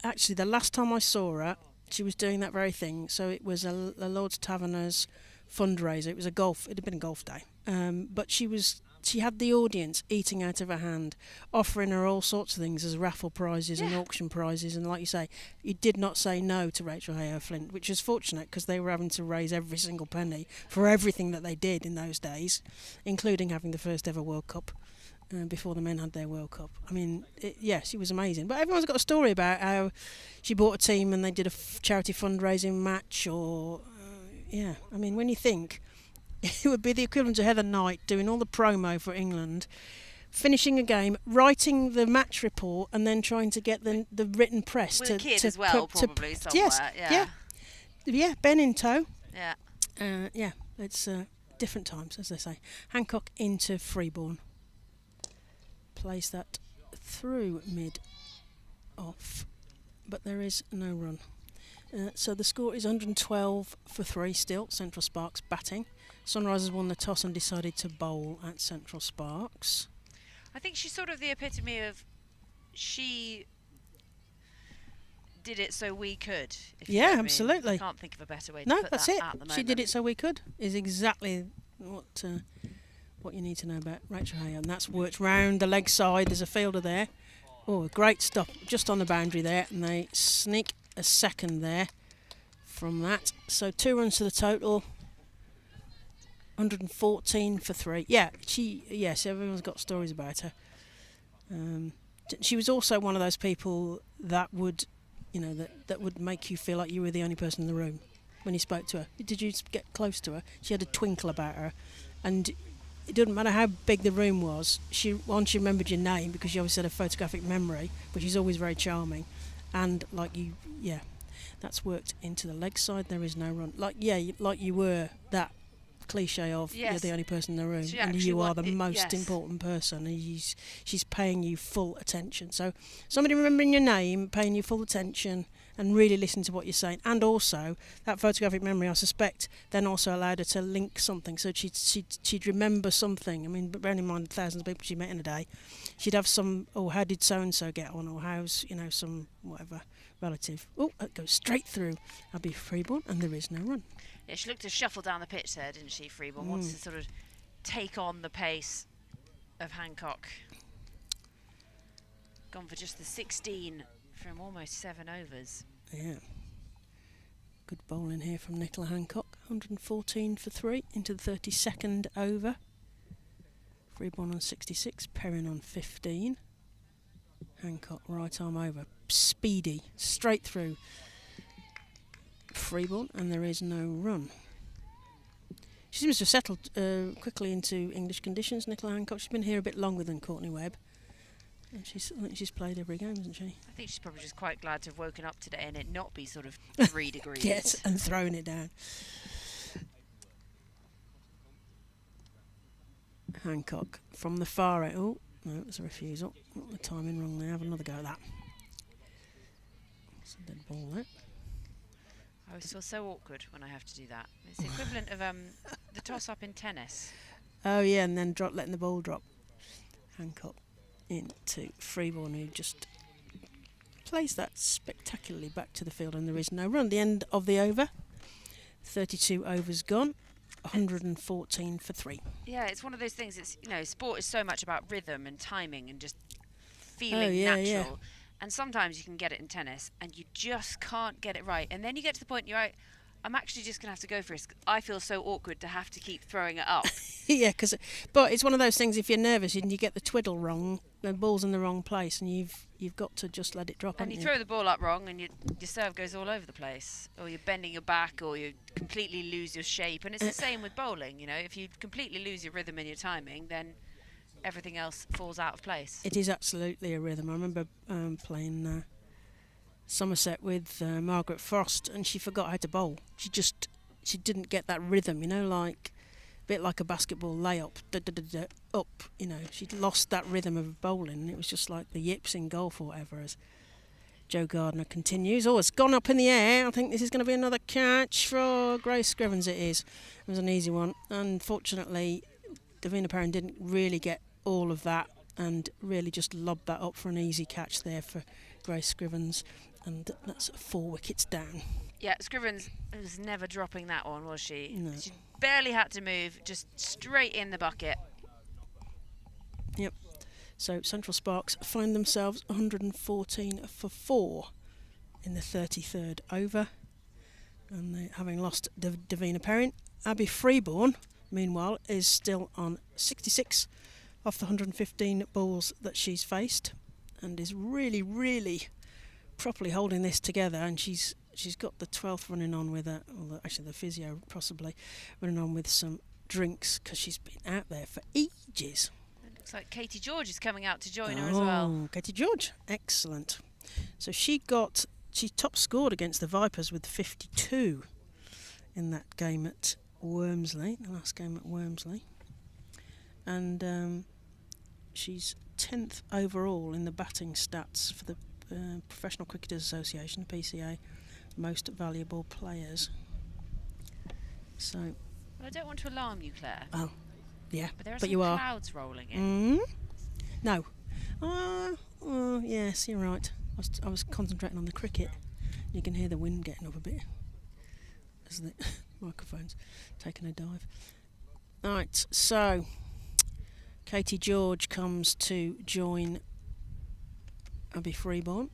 S4: actually the last time I saw her, she was doing that very thing. So it was a Lord's Taverners fundraiser. It was it had been a golf day, but she had the audience eating out of her hand, offering her all sorts of things as raffle prizes and auction prizes. And like you say, you did not say no to Rachel Hayhoe Flint, which is fortunate because they were having to raise every single penny for everything that they did in those days, including having the first ever World Cup. Before the men had their World Cup. I mean, she was amazing. But everyone's got a story about how she bought a team and they did a charity fundraising match, or I mean, when you think it would be the equivalent of Heather Knight doing all the promo for England, finishing a game, writing the match report, and then trying to get the written press
S5: with
S4: to
S5: a kid as well, probably somewhere.
S4: Yeah, Ben in tow.
S5: Yeah.
S4: It's different times, as they say. Hancock into Freeborn. Plays that through mid off, but there is no run. So the score is 112 for 3 still. Central Sparks batting. Sunrisers won the toss and decided to bowl at Central Sparks.
S5: I think she's sort of the epitome of she did it so we could. If you know what I mean.
S4: Absolutely.
S5: I can't think of a better way to
S4: No,
S5: put
S4: that's
S5: that
S4: it.
S5: at the moment.
S4: She did it so we could. Is exactly what you need to know about Rachel Hayhoe, and that's worked round the leg side. There's a fielder there. Oh, great stop just on the boundary there, and they sneak a second there from that. So 2 runs to the total. 114 for 3. Yes, everyone's got stories about her. She was also one of those people that would, that would make you feel like you were the only person in the room when you spoke to her. Did you get close to her? She had a twinkle about her, and it didn't matter how big the room was. She remembered your name because she obviously had a photographic memory, but she's always very charming. And that's worked into the leg side. There is no run. Like you were that cliche of you're the only person in the room, and you are the most important person. And she's paying you full attention. So somebody remembering your name, paying you full attention, and really listen to what you're saying. And also, that photographic memory, I suspect, then also allowed her to link something. So she'd remember something. I mean, but bearing in mind the thousands of people she met in a day, she'd have some, oh, how did so-and-so get on? Or how's, some, whatever, relative. Oh, it goes straight through Abby Freeborn, and there is no run.
S5: Yeah, she looked to shuffle down the pitch there, didn't she, Freeborn? Wants to sort of take on the pace of Hancock. Gone for just the 16 from almost 7 overs.
S4: Yeah. Good bowling here from Nicola Hancock. 114 for 3 into the 32nd over. Freeborn on 66, Perrin on 15. Hancock right arm over. Speedy, straight through Freeborn, and there is no run. She seems to have settled quickly into English conditions, Nicola Hancock. She's been here a bit longer than Courtney Webb. And I think she's played every game, hasn't she?
S5: I think she's probably just quite glad to have woken up today and it not be sort of 3 degrees.
S4: Yes, and throwing it down. Hancock from the far end. Oh, no, it was a refusal. Got the timing wrong there. Have another go at that. It's a dead ball there.
S5: I always feel so awkward when I have to do that. It's the equivalent of the toss-up in tennis.
S4: Oh, yeah, and then letting the ball drop. Hancock into Freeborn, who just plays that spectacularly back to the field, and there is no run. The end of the over. 32 overs gone. 114 for 3.
S5: Yeah, it's one of those things. It's sport is so much about rhythm and timing and just feeling natural.
S4: Yeah.
S5: And sometimes you can get it in tennis, and you just can't get it right. And then you get to the point you're like, I'm actually just going to have to go for it. I feel so awkward to have to keep throwing it up.
S4: Yeah, but it's one of those things. If you're nervous and you get the twiddle wrong, the ball's in the wrong place, and you've got to just let it drop.
S5: And you throw the ball up wrong, and your serve goes all over the place, or you're bending your back, or you completely lose your shape. And it's the same with bowling. If you completely lose your rhythm and your timing, then everything else falls out of place.
S4: It is absolutely a rhythm. I remember playing Somerset with Margaret Frost, and she forgot how to bowl. She didn't get that rhythm, like a bit like a basketball layup, up. She'd lost that rhythm of bowling, and it was just like the yips in golf or whatever. As Joe Gardner continues, it's gone up in the air. I think this is going to be another catch for Grace Scrivens. It is. It was an easy one. Unfortunately, Davina Perrin didn't really get all of that, and really just lobbed that up for an easy catch there for Grace Scrivens, and that's 4 wickets down.
S5: Yeah, Scrivens was never dropping that one, was she?
S4: No.
S5: She barely had to move, just straight in the bucket.
S4: Yep. So Central Sparks find themselves 114 for 4 in the 33rd over, and they, having lost Davina Perrin, Abby Freeborn, meanwhile, is still on 66 off the 115 balls that she's faced, and is really, really properly holding this together. And she's got the 12th running on with actually the physio possibly running on with some drinks, because she's been out there for ages.
S5: It looks like Katie George is coming out to join her as well.
S4: Katie George, excellent. So she top scored against the Vipers with 52 in that game at Wormsley, the last game at Wormsley, and she's 10th overall in the batting stats for the Professional Cricketers Association, PCA, most valuable players. So,
S5: Well, I don't want to alarm you, Claire.
S4: Oh, yeah,
S5: But there are
S4: but
S5: some
S4: you are.
S5: clouds rolling in.
S4: No. Yes, you're right. I was concentrating on the cricket. You can hear the wind getting up a bit as the microphone's taking a dive. Right, so Katie George comes to join Abby Freeborn.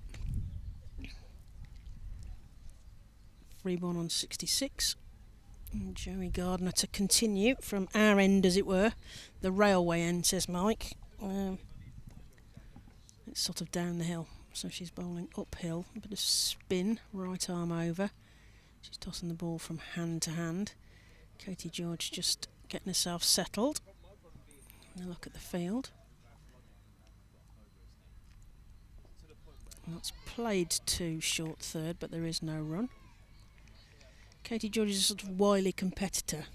S4: Freeborn on 66. And Joey Gardner to continue from our end, as it were. The railway end, says Mike. It's sort of down the hill, so she's bowling uphill. A bit of spin, right arm over. She's tossing the ball from hand to hand. Katie George just getting herself settled. And a look at the field. Well, it's played to short third, but there is no run. Katie George is a sort of wily competitor,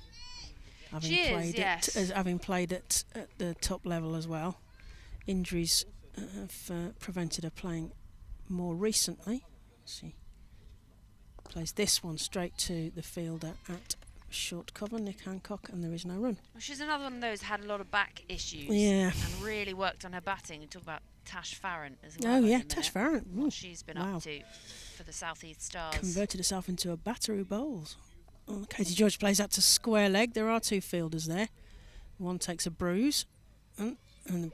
S4: having played at the top level as well. Injuries have prevented her playing more recently. She Plays this one straight to the fielder at short cover, Nick Hancock, and there is no run.
S5: Well, she's another one of those had a lot of back issues.
S4: Yeah.
S5: And really worked on her batting. And talk about Tash Farron as well.
S4: Oh yeah, Tash Farron.
S5: What she's been up to for the South East Stars.
S4: Converted herself into a batter who bowls. Oh, Katie George plays that to square leg. There are two fielders there. One takes a bruise and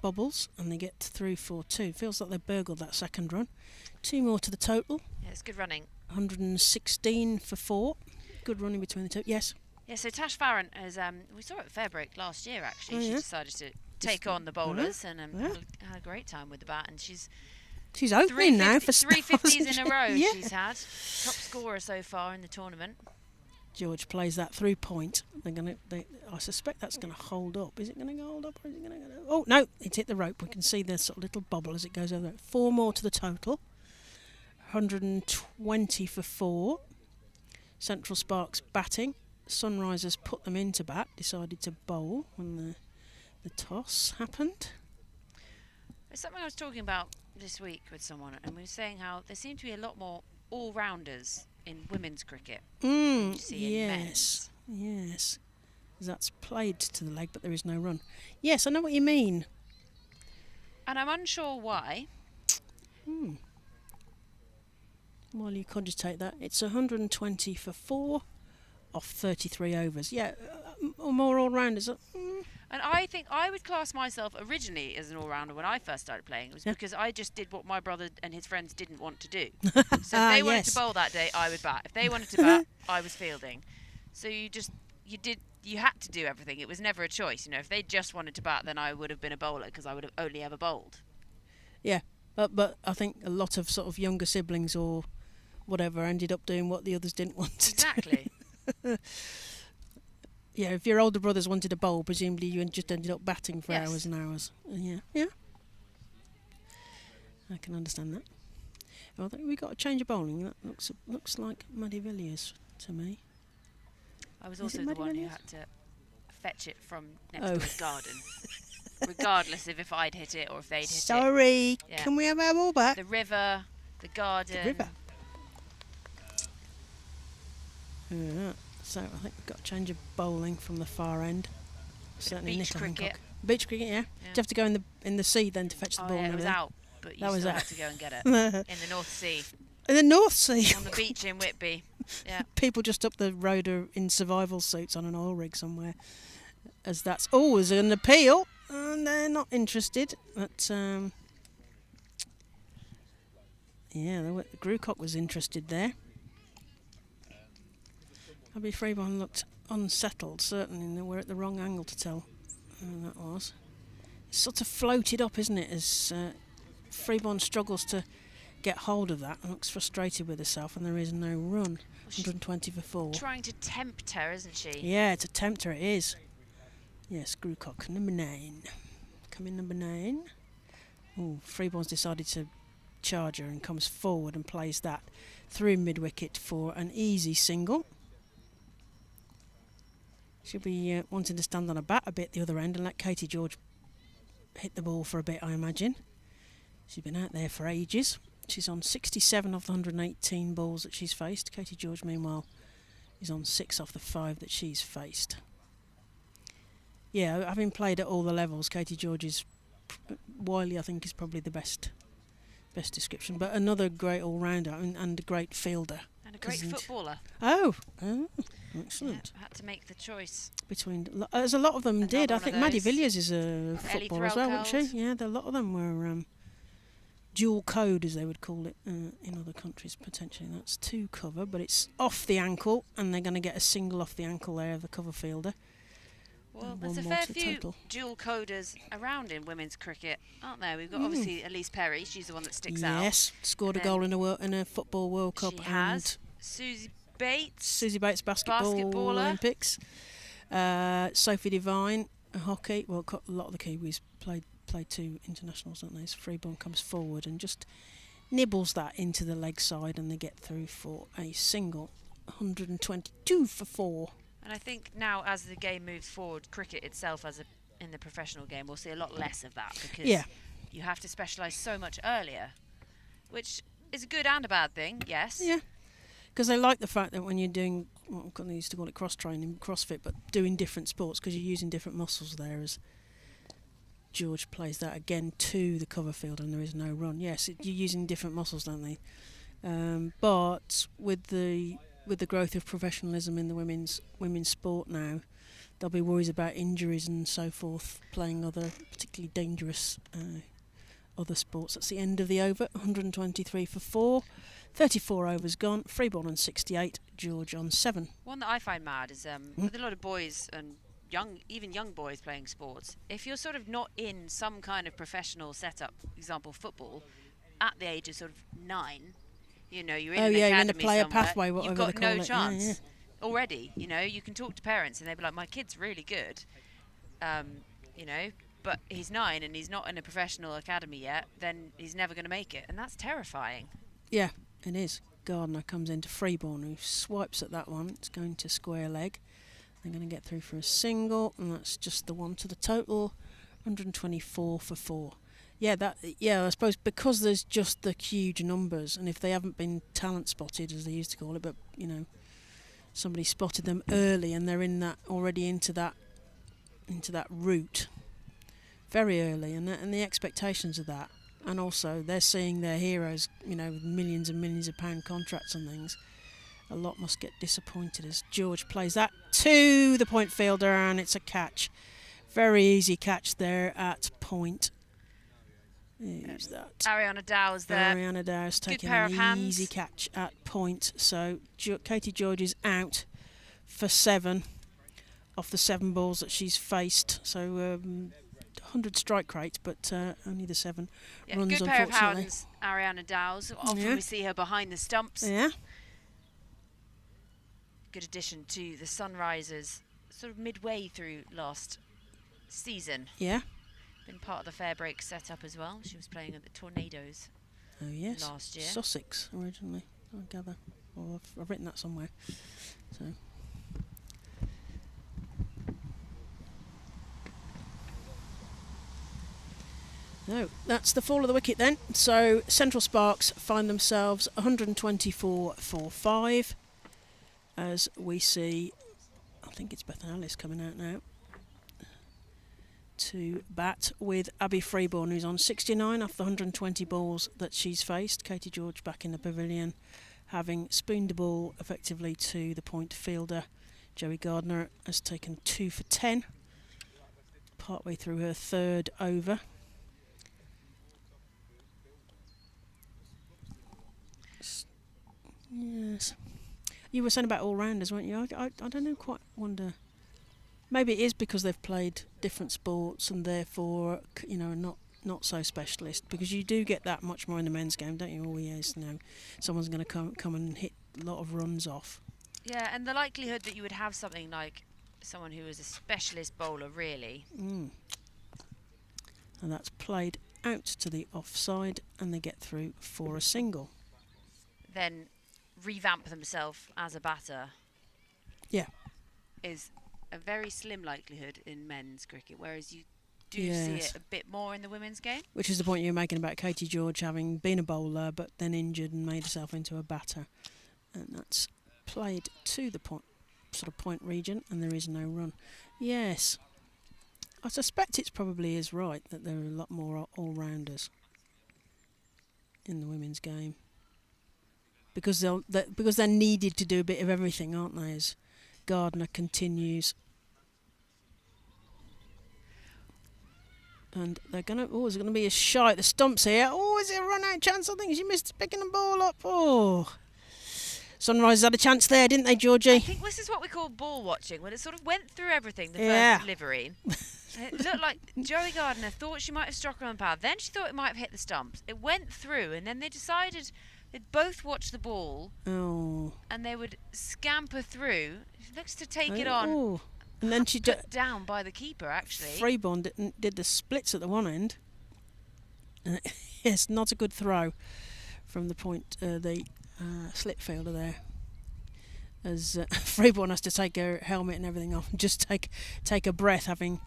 S4: bobbles, and they get through for 2. Feels like they burgled that second run. 2 more to the total.
S5: Yeah, it's good running.
S4: 116 for 4. Good running between the two. Yes.
S5: Yeah, so Tash Farron has, we saw it at Fairbreak last year actually.
S4: Oh,
S5: she
S4: yeah.
S5: decided to take on the bowlers and had a great time with the bat, and she's
S4: opening now for
S5: 350s in a row.
S4: Yeah.
S5: She's had top scorer so far in the tournament.
S4: George plays that through point. I suspect that's going to hold up. Is it going to hold up, or is it going to go? Oh no, it's hit the rope. We can see the sort of little bobble as it goes over. 4 more to the total. 120 for 4. Central Sparks batting. Sunrisers put them into bat. Decided to bowl when the toss happened.
S5: It's something I was talking about this week with someone, and we were saying how there seem to be a lot more all-rounders in women's cricket. You see in men's.
S4: Yes. That's played to the leg, but there is no run. Yes, I know what you mean.
S5: And I'm unsure why.
S4: While you cogitate that, it's 120 for 4 off 33 overs. Yeah, more all-rounders.
S5: And I think I would class myself originally as an all-rounder when I first started playing. It was because I just did what my brother and his friends didn't want to do. So if they wanted to bowl that day, I would bat. If they wanted to bat, I was fielding. So you had to do everything. It was never a choice. You know, if they just wanted to bat, then I would have been a bowler because I would have only ever bowled.
S4: Yeah, but I think a lot of sort of younger siblings or whatever ended up doing what the others didn't want to do.
S5: Exactly.
S4: Yeah, if your older brothers wanted to bowl, presumably you just ended up batting for hours and hours. Yeah. I can understand that. Well, I think we got a change of bowling. That looks like Maddie Villiers to me.
S5: I was also the one who had to fetch it from next to his garden, regardless of if I'd hit it or if they'd hit it.
S4: Sorry,
S5: Yeah.
S4: Can we have our ball back?
S5: The river, the garden.
S4: The river. Yeah. So I think we've got a change of bowling from the far end. Certainly
S5: beach
S4: Nick
S5: cricket.
S4: Hancock. Beach cricket, yeah. Do you have to go in the sea then to fetch the ball?
S5: Yeah, it
S4: and
S5: was
S4: everything?
S5: out, but you still had to go and get it in the North Sea.
S4: In the North Sea.
S5: On the beach in Whitby. Yeah.
S4: People just up the road are in survival suits on an oil rig somewhere. As that's always an appeal, and they're not interested. But Grucock was interested there. Abby Freeborn looked unsettled, certainly. We're at the wrong angle to tell who that was. It's sort of floated up, isn't it, as Freeborn struggles to get hold of that and looks frustrated with herself, and there is no run. 120 for 4.
S5: Trying to tempt her, isn't she?
S4: Yeah, to tempt her, it is. Yes, Grucock, number 9. Coming number 9. Oh, Freeborn's decided to charge her and comes forward and plays that through mid-wicket for an easy single. She'll be wanting to stand on a bat a bit the other end and let Katie George hit the ball for a bit, I imagine. She's been out there for ages. She's on 67 of the 118 balls that she's faced. Katie George, meanwhile, is on 6 off the 5 that she's faced. Yeah, having played at all the levels, Katie George is Wiley, I think, is probably the best description. But another great all-rounder and a great fielder.
S5: And a great footballer.
S4: Oh, excellent.
S5: Yeah, had to make the choice.
S4: As a lot of them did. I think Maddie
S5: those.
S4: Villiers is a footballer as well, wasn't she? Yeah, a lot of them were dual code, as they would call it in other countries, potentially. That's 2 cover, but it's off the ankle, and they're going to get a single off the ankle there of the cover fielder.
S5: Well, there's a fair few dual coders around in women's cricket, aren't there? We've got obviously Elise Perry. She's the one that sticks out.
S4: Yes, scored a goal in a football World Cup.
S5: She has. Susie Bates,
S4: basketball Olympics. Sophie Devine, hockey. Well, a lot of the Kiwis played 2 internationals, don't they? So Freeborn comes forward and just nibbles that into the leg side, and they get through for a single. 122 for 4.
S5: And I think now, as the game moves forward, cricket itself, in the professional game, we'll see a lot less of that because you have to specialise so much earlier, which is a good and a bad thing. Yes.
S4: Yeah. Because they like the fact that when you're doing, they used to call it cross-training, CrossFit, but doing different sports because you're using different muscles there. As George plays that again to the cover field and there is no run. Yes, you're using different muscles, don't they? But with the growth of professionalism in the women's sport now, there'll be worries about injuries and so forth, playing other particularly dangerous other sports. That's the end of the over. 123 for 4. 34 overs gone. Freeborn on 68. George on 7.
S5: One that I find mad is with a lot of boys and even young boys playing sports, if you're sort of not in some kind of professional setup, example football, at the age of sort of 9, you're in an academy
S4: you're in a player
S5: somewhere,
S4: pathway, whatever
S5: you've got
S4: they call
S5: no
S4: it.
S5: chance.
S4: Yeah.
S5: Already, you can talk to parents and they'll be like, my kid's really good, but he's 9 and he's not in a professional academy yet, then he's never going to make it. And that's terrifying.
S4: Yeah, it is. Gardner comes into Freeborn, who swipes at that one. It's going to square leg. They're going to get through for a single, and that's just the one to the total. 124 for 4. I suppose because there's just the huge numbers, and if they haven't been talent spotted, as they used to call it, but, somebody spotted them early and they're in that already into that route very early, and the expectations of that, and also they're seeing their heroes with millions and millions of pound contracts and things. A lot must get disappointed as George plays that to the point fielder, and it's a catch. Very easy catch there at point. Who's that?
S5: Ariana Dow's there.
S4: Ariana Dow's taking
S5: pair of
S4: an
S5: hands.
S4: easy catch at point. So Katie George is out for 7 off the 7 balls that she's faced. So 100 strike rate, but only the 7 runs,
S5: good pair of
S4: unfortunately.
S5: hands, Ariana Dow's. Often we see her behind the stumps.
S4: Yeah.
S5: Good addition to the Sunrisers, sort of midway through last season.
S4: Yeah.
S5: Been part of the fair break setup as well. She was playing at the Tornadoes last year.
S4: Sussex originally, I gather. Well, I've written that somewhere. So. No, that's the fall of the wicket then. So Central Sparks find themselves 124 for 5 as we see, I think it's Beth Alice coming out now to bat with Abby Freeborn, who's on 69 off the 120 balls that she's faced. Katie George back in the pavilion, having spooned the ball effectively to the point fielder. Joey Gardner has taken 2 for 10, partway through her 3rd over. Yes. You were saying about all-rounders, weren't you? I don't know, quite wonder. Maybe it is because they've played different sports and therefore, not so specialist, because you do get that much more in the men's game, don't you? Oh yes, someone's going to come and hit a lot of runs off.
S5: Yeah, and the likelihood that you would have something like someone who is a specialist bowler, really.
S4: And that's played out to the offside, and they get through for a single.
S5: Then revamp themselves as a batter.
S4: Yeah.
S5: Is a very slim likelihood in men's cricket, whereas you do see it a bit more in the women's game.
S4: Which is the point you're making about Katie George having been a bowler but then injured and made herself into a batter. And that's played to the point region, and there is no run. Yes. I suspect it probably is right that there are a lot more all-rounders in the women's game. Because they're needed to do a bit of everything, aren't they, as Gardner continues. And they're going to... Oh, there's going to be a shot at the stumps here. Oh, is it a run-out chance? I think she missed picking the ball up. Oh. Sunrisers had a chance there, didn't they, Georgie?
S5: I think this is what we call ball watching, when it sort of went through everything, the first delivery. It looked like Joey Gardner thought she might have struck her on power. Then she thought it might have hit the stumps. It went through, and then they decided... They'd both watch the ball, and they would scamper through. She looks to take it on.
S4: Oh. And then she
S5: put down by the keeper, actually.
S4: Freeborn did the splits at the one end. Yes, not a good throw from the point, the slip fielder there. As Freeborn has to take her helmet and everything off and just take a breath, having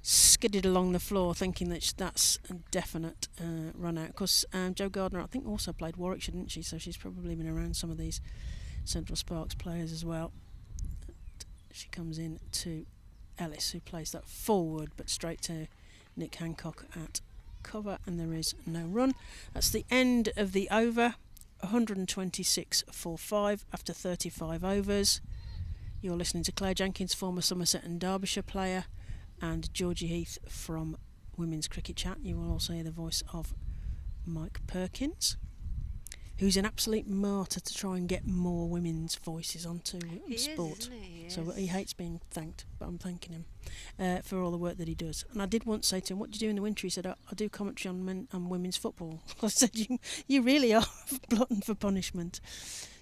S4: skidded along the floor, thinking that that's a definite run out. Because Jo Gardner, I think, also played Warwickshire, didn't she? So she's probably been around some of these Central Sparks players as well. She comes in to Ellis, who plays that forward, but straight to Nick Hancock at cover, and there is no run. That's the end of the over. 126 for 5 after 35 overs. You're listening to Claire Jenkins, former Somerset and Derbyshire player, and Georgie Heath from Women's Cricket Chat. You will also hear the voice of Mike Perkins, who's an absolute martyr to try and get more women's voices onto sport. So he hates being thanked, but I'm thanking him for all the work that he does. And I did once say to him, "What do you do in the winter?" He said, "I do commentary on women's football." I said, "You really are a glutton for punishment."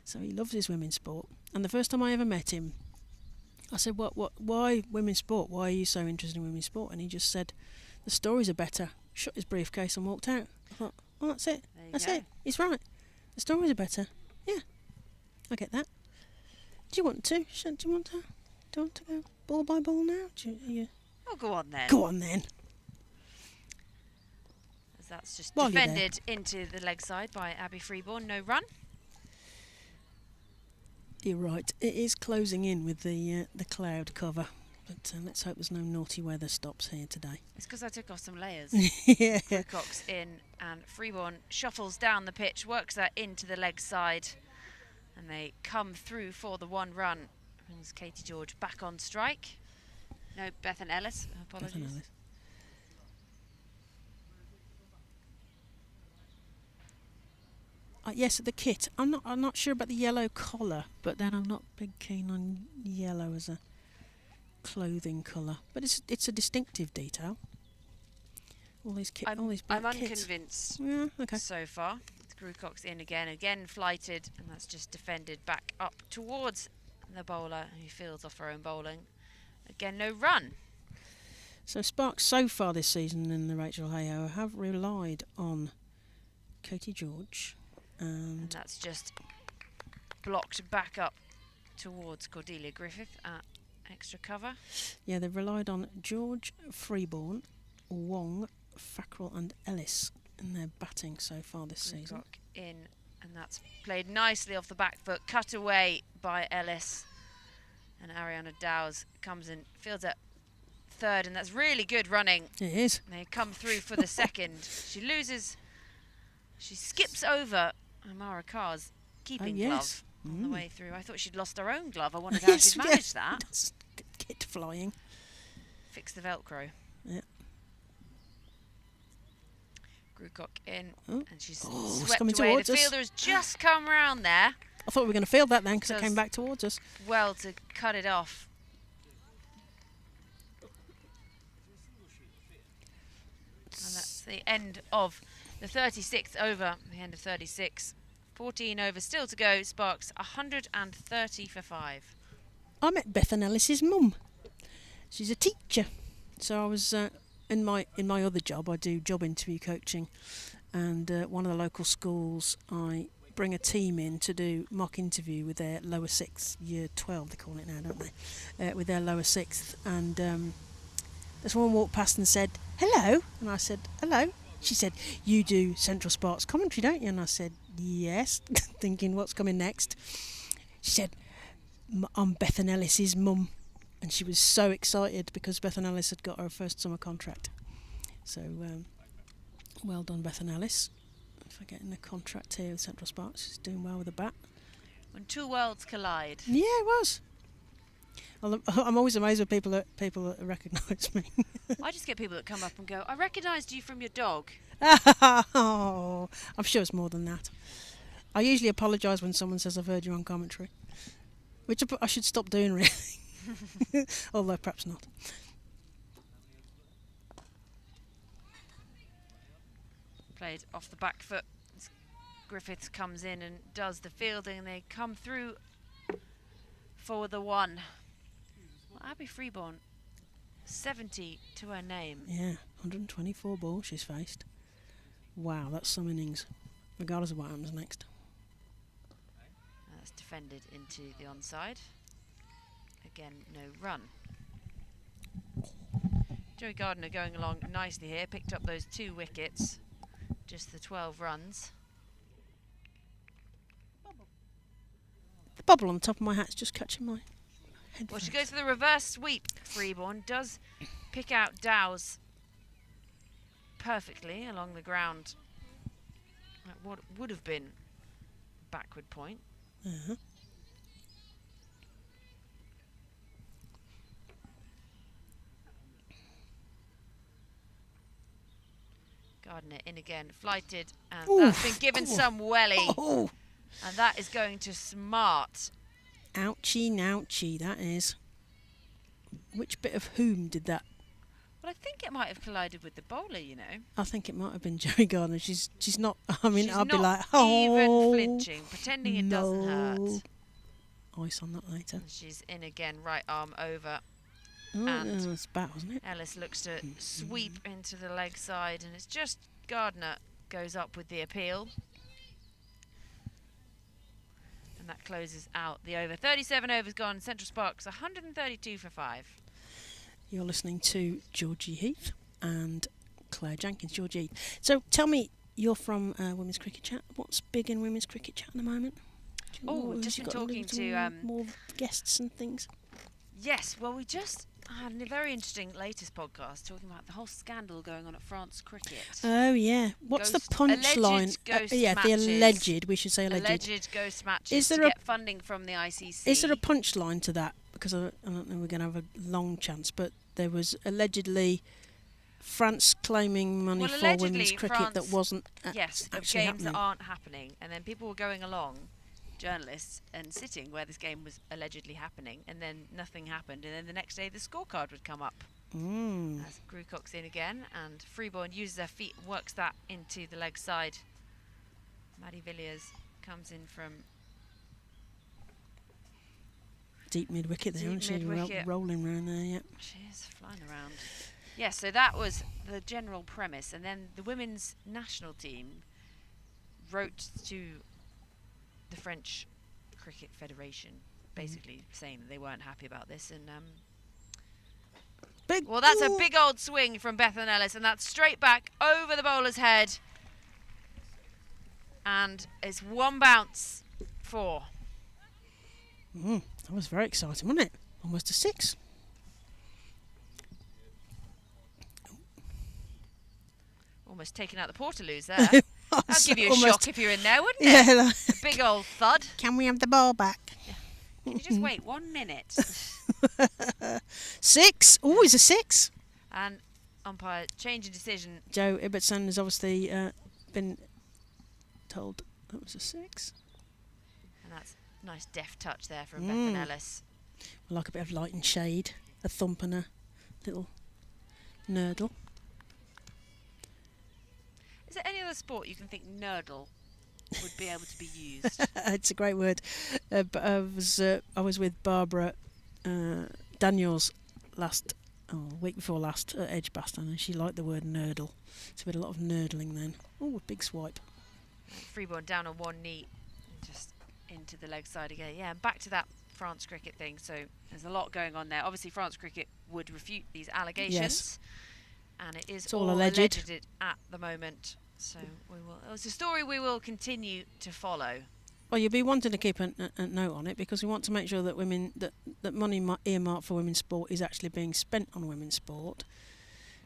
S4: So he loves his women's sport. And the first time I ever met him, I said, why women's sport? Why are you so interested in women's sport? And he just said, "The stories are better." Shut his briefcase and walked out. I thought, "Oh, that's it. That's it. He's right. The stories are better." Yeah, I get that. Do you want to go ball by ball now?
S5: Oh, go on then.
S4: Go on then.
S5: As that's just
S4: While you're
S5: defended into the leg side by Abby Freeborn. No run.
S4: You're right. It is closing in with the cloud cover, but let's hope there's no naughty weather stops here today.
S5: It's because I took off some layers.
S4: Yeah.
S5: Cox in, and Freeborn shuffles down the pitch, works that into the leg side, and they come through for the 1 run. Brings Katie George back on strike. No, Bethan Ellis. Apologies.
S4: Bethan Ellis. Yes, the kit. I'm not sure about the yellow collar, but then I'm not big keen on yellow as a clothing colour. But it's a distinctive detail. All these black
S5: I'm
S4: kits.
S5: unconvinced
S4: okay.
S5: so far. Cox in again flighted, and that's just defended back up towards the bowler, who fields off her own bowling. Again, no run.
S4: So Sparks so far this season in the Rachel Hayhoe have relied on Katie George.
S5: And that's just blocked back up towards Cordelia Griffith at extra cover.
S4: Yeah, they've relied on George, Freeborn, Wong, Fackrell and Ellis in their batting so far this season.
S5: In, and that's played nicely off the back foot, cut away by Ellis. And Ariana Dowes comes in, fields at third, and that's really good running.
S4: It is.
S5: And they come through for the second. She skips over Amara Carr's keeping glove on the way through. I thought she'd lost her own glove. I wondered how she'd managed that.
S4: That's kit flying.
S5: Fix the Velcro.
S4: Yeah.
S5: Grewcock in, and she's
S4: it's
S5: swept
S4: coming
S5: away.
S4: towards
S5: The
S4: us.
S5: fielder has just come round there.
S4: I thought we were going to field that then because it came back towards us.
S5: Well, to cut it off. And that's the end of the 36th over, the end of 36. 14 over still to go. Sparks 130 for 5.
S4: I met Bethan Ellis's mum. She's a teacher. So I was in my other job, I do job interview coaching, and one of the local schools, I bring a team in to do mock interview with their lower sixth, year 12 they call it now, don't they, with their lower sixth, and this woman walked past and said, "Hello," and I said, "Hello." She said, "You do Central Sparks commentary, don't you?" And I said, "Yes," thinking what's coming next. She said, "I'm Bethan Ellis's mum." And she was so excited because Bethan Ellis had got her first summer contract. So, well done, Bethan Ellis, for getting a contract here with Central Sparks. She's doing well with the bat.
S5: When two worlds collide.
S4: Yeah, it was. I'm always amazed with people that recognise me.
S5: I just get people that come up and go, "I recognised you from your dog."
S4: Oh, I'm sure it's more than that. I usually apologise when someone says I've heard you on commentary, which I should stop doing, really. Although perhaps not.
S5: Played off the back foot. Griffiths comes in and does the fielding, and they come through for the 1. Well, Abby Freeborn, 70 to her name.
S4: Yeah, 124 balls she's faced. Wow, that's some innings, regardless of what happens next.
S5: That's defended into the onside. Again, no run. Joey Gardner going along nicely here, picked up those 2 wickets, just the 12 runs.
S4: The bubble on the top of my hat's just catching my head.
S5: Well, she goes for the reverse sweep. Freeborn does pick out Dow's perfectly along the ground at what would have been backward point.
S4: Uh-huh.
S5: Gardner in again, flighted, and
S4: Ooh,
S5: that's been given some welly.
S4: Oh.
S5: And that is going to smart.
S4: Ouchie, nouchie, that is. Which bit of whom did that?
S5: Well, I think it might have collided with the bowler, you know.
S4: I think it might have been Jerry Gardner. She's not. I mean,
S5: She's
S4: I'll be
S5: not
S4: like, oh,
S5: even flinching, pretending it doesn't
S4: no.
S5: hurt.
S4: Ice on that later.
S5: And she's in again, right arm over.
S4: Oh,
S5: And
S4: it's bad, wasn't it?
S5: Ellis looks to sweep into the leg side, and it's just Gardner goes up with the appeal. And that closes out the over. 37 overs gone. Central Sparks 132 for 5.
S4: You're listening to Georgie Heath and Claire Jenkins. Georgie Heath. So tell me, you're from Women's Cricket Chat. What's big in Women's Cricket Chat at the moment?
S5: Oh, we've just been talking to
S4: more guests and things.
S5: Yes, well, we just had a very interesting latest podcast talking about the whole scandal going on at France Cricket.
S4: Oh yeah, what's
S5: Ghost-
S4: the punchline?
S5: alleged ghost
S4: Yeah,
S5: matches.
S4: the alleged. We should say alleged.
S5: Alleged ghost matches
S4: Is there
S5: to
S4: a-
S5: get funding from the ICC.
S4: Is there a punchline to that? Because I don't know, we're going to have a long chance, but there was allegedly France claiming money
S5: Well,
S4: for
S5: allegedly
S4: women's cricket that
S5: France-
S4: wasn't
S5: yes, of
S4: actually
S5: games that
S4: happening.
S5: aren't happening, and then people were going along, journalists, and sitting where this game was allegedly happening, and then nothing happened, and then the next day the scorecard would come up. As Grucock's in again, and Freeborn uses her feet, works that into the leg side. Maddie Villiers comes in from
S4: Deep mid wicket there,
S5: Deep
S4: isn't she?
S5: mid-wicket.
S4: Rolling round there, yeah.
S5: She is flying around. Yeah, so that was the general premise. And then the women's national team wrote to the French Cricket Federation, basically saying that they weren't happy about this. And
S4: Big,
S5: well, that's a
S4: ooh.
S5: big old swing from Bethan Ellis, and that's straight back over the bowler's head. And it's one bounce, 4.
S4: That was very exciting, wasn't it? Almost a 6.
S5: Almost taking out the Portaloos there. That'd give you a
S4: Almost-
S5: shock if you're in there, wouldn't it?
S4: Yeah.
S5: A big old thud.
S4: Can we have the ball back?
S5: Can you just wait 1 minute?
S4: 6. Always a 6.
S5: And umpire change of decision.
S4: Joe Ibbotson has obviously been told that was a 6.
S5: And that's a nice deft touch there from Bethan Ellis.
S4: I like a bit of light and shade, a thump and a little nurdle.
S5: Is there any other sport you can think nurdle would be able to be used?
S4: It's a great word. But I was with Barbara Daniels week before last at Edgbaston, and she liked the word nurdle. So we had a lot of nurdling then. Oh, a big swipe.
S5: Freeborn down on one knee, just into the leg side again. Yeah, and back to that France cricket thing. So there's a lot going on there. Obviously, France cricket would refute these allegations,
S4: Yes.
S5: and it is
S4: It's all
S5: all
S4: alleged.
S5: at the moment. So it's a story we will continue to follow.
S4: Well, you'll be wanting to keep a note on it, because we want to make sure that that money earmarked for women's sport is actually being spent on women's sport.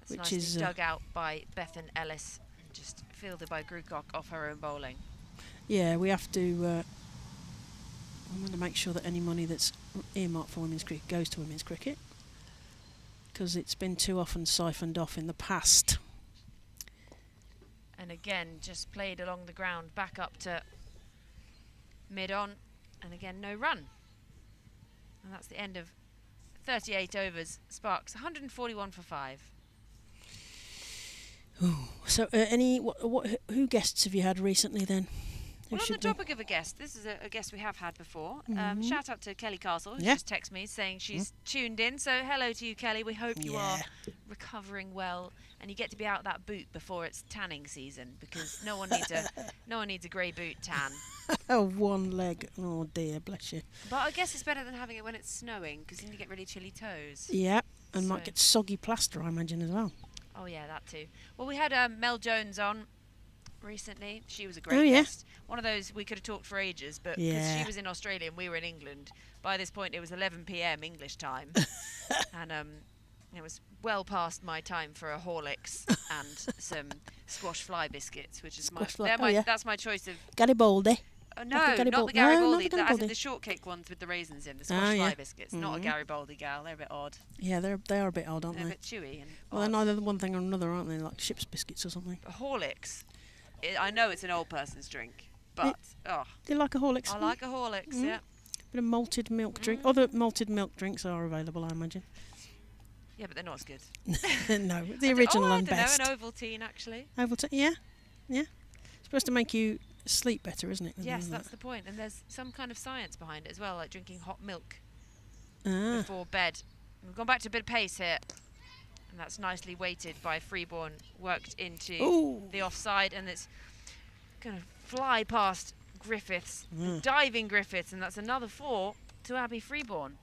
S5: It's
S4: Which
S5: nicely
S4: is,
S5: dug out by Bethan Ellis, and just fielded by Grucock off her own bowling.
S4: Yeah, we have to. I want to make sure that any money that's earmarked for women's cricket goes to women's cricket, because it's been too often siphoned off in the past.
S5: And again, just played along the ground, back up to mid-on, and again, no run. And that's the end of 38 overs. Sparks 141 for 5.
S4: So, who guests have you had recently then?
S5: Well, on the topic of a guest, this is a guest we have had before. Shout out to Kelly Castle, who
S4: Yeah.
S5: just texted me saying she's tuned in. So hello to you, Kelly. We hope you are recovering well, and you get to be out that boot before it's tanning season, because no one needs a grey boot tan.
S4: Oh, one leg. Oh dear, bless you.
S5: But I guess it's better than having it when it's snowing, because then you get really chilly toes.
S4: Yeah, and
S5: So-
S4: might get soggy plaster, I imagine, as well.
S5: Oh yeah, that too. Well, we had Mel Jones on recently. She was a great guest. One of those we could have talked for ages, but because she was in Australia and we were in England, by this point it was 11 p.m. English time, and it was well past my time for a Horlicks and some squash fly biscuits, which is that's my choice of
S4: Garibaldi.
S5: No, not the Garibaldi. As in the shortcake ones with the raisins in, the squash fly biscuits. Not a Garibaldi gal. They're a bit odd.
S4: Yeah, they are a bit odd, aren't they?
S5: They're a bit chewy. And
S4: well, they're neither one thing or another, aren't they? Like ship's biscuits or something.
S5: Horlicks. I know it's an old person's drink, but
S4: do you like a Horlicks?
S5: I like a Horlicks. Yeah.
S4: Bit of malted milk drink. Other malted milk drinks are available, I imagine.
S5: Yeah, but they're not as good.
S4: No, the original and best.
S5: I don't know, an Ovaltine actually.
S4: Ovaltine, yeah. It's supposed to make you sleep better, isn't it?
S5: Yes, that's the point. And there's some kind of science behind it as well, like drinking hot milk before bed. We've gone back to a bit of pace here, and that's nicely weighted by Freeborn, worked into the offside, and it's going to fly past Griffiths, diving Griffiths, and that's another 4 to Abby Freeborn.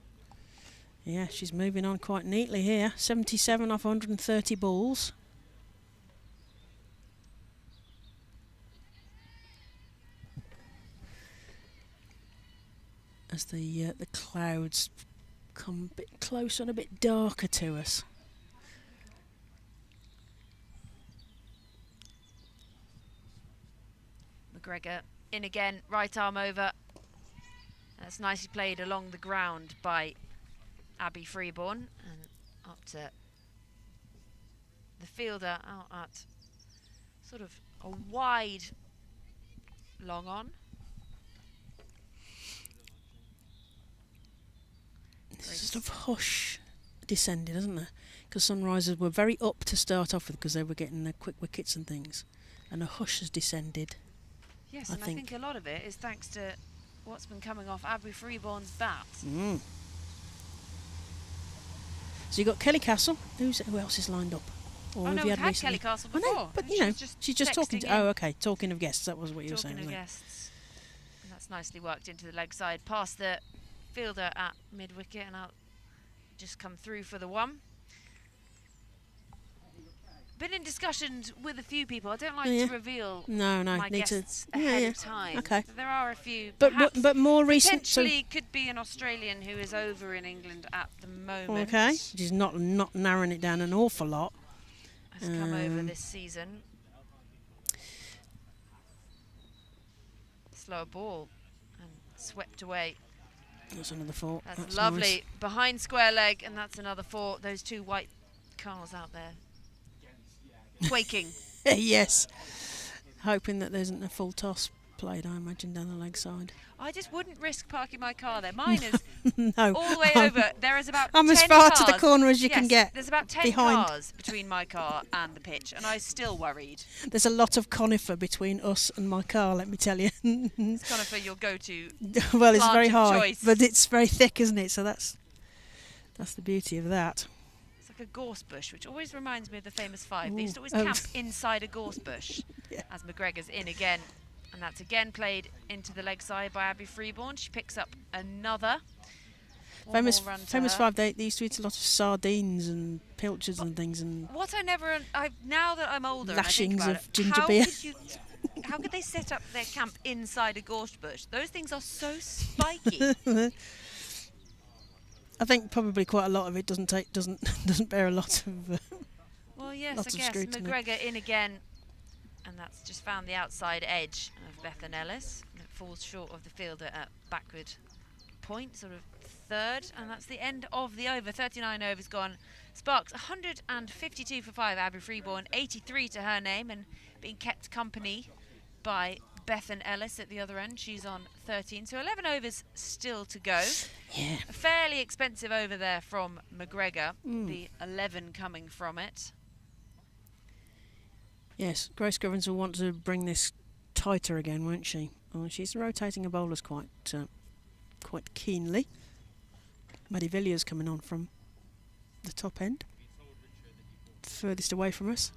S4: Yeah, she's moving on quite neatly here. 77 off 130 balls. As the clouds come a bit closer and a bit darker to us.
S5: McGregor in again, right arm over. That's nicely played along the ground by Abby Freeborn, and up to the fielder out at sort of a wide long on.
S4: Sort of hush descended, hasn't there? Because Sunrisers were very up to start off with because they were getting their quick wickets and things, and a hush has descended.
S5: Yes, I think a lot of it is thanks to what's been coming off Abby Freeborn's bat.
S4: So you got Kelly Castle. Who else is lined up?
S5: Or no, we've had Kelly Castle before.
S4: But you know, she's just talking to. Oh, okay. Talking of guests, that was what you were saying.
S5: Talking of guests, and that's nicely worked into the leg side, past the fielder at mid wicket, and out just come through for the 1. Been in discussions with a few people. I don't like to reveal my guests ahead of time.
S4: Okay.
S5: There are a few,
S4: but more recent.
S5: Potentially could be an Australian who is over in England at the moment.
S4: Okay, she's not narrowing it down an awful lot.
S5: Has come over this season. Slower ball and swept away.
S4: That's another 4.
S5: That's lovely. Nice. Behind square leg, and that's another 4. Those 2 white cars out there. Quaking.
S4: Yes. Hoping that there isn't a full toss played, I imagine, down the leg side.
S5: I just wouldn't risk parking my car there. Mine is
S4: no,
S5: all the way over. There is about 10
S4: I'm as far
S5: cars.
S4: to the corner as you can get.
S5: There's about 10 cars between my car and the pitch, and I'm still worried.
S4: There's a lot of conifer between us and my car, let me tell you.
S5: It's conifer your go-to.
S4: Well, it's very high,
S5: choice.
S4: but it's very thick, isn't it? So that's the beauty of that.
S5: It's like a gorse bush, which always reminds me of the famous 5. They used to always camp inside a gorse bush. As McGregor's in again. And that's again played into the leg side by Abby Freeborn. She picks up another.
S4: Famous 5. They used to eat a lot of sardines and pilchards and things. And
S5: what now that I'm older,
S4: lashings
S5: and I think about
S4: of ginger beer.
S5: How could they set up their camp inside a gorse bush? Those things are so spiky.
S4: I think probably quite a lot of it doesn't bear a lot of.
S5: Well, yes, I guess McGregor in again. And that's just found the outside edge of Bethan Ellis. And it falls short of the fielder at backward point, sort of 3rd. And that's the end of the over. 39 overs gone. Sparks 152 for 5. Abby Freeborn 83 to her name, and being kept company by Bethan Ellis at the other end. She's on 13. So 11 overs still to go.
S4: Yeah.
S5: A fairly expensive over there from McGregor. The 11 coming from it.
S4: Yes, Grace Scrivens will want to bring this tighter again, won't she? Oh, she's rotating her bowlers quite keenly. Maddie Villiers coming on from the top end, furthest away from us.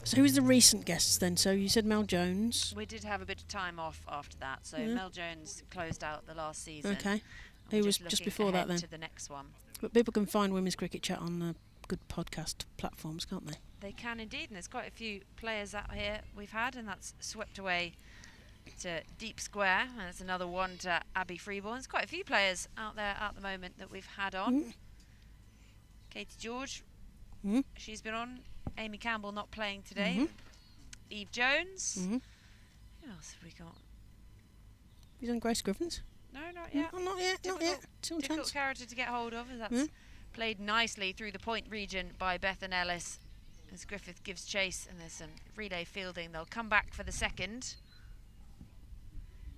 S4: So who's the recent guests then? So you said Mel Jones.
S5: We did have a bit of time off after that. So Mel Jones closed out the last season.
S4: Okay. Who was just before that then?
S5: To the next one.
S4: But people can find Women's Cricket Chat on good podcast platforms, can't they?
S5: They can indeed, and there's quite a few players out here we've had, and that's swept away to deep square, and it's another one to Abby Freeborn. There's quite a few players out there at the moment that we've had on. Katie George, she's been on. Amy Campbell not playing today. Eve Jones. Who else have we got?
S4: You done Grace Scrivens?
S5: No, not yet.
S4: Not yet. Still a
S5: Difficult
S4: chance.
S5: character to get hold of, as that's played nicely through the point region by Bethan Ellis as Griffith gives chase, and there's some relay fielding. They'll come back for the second.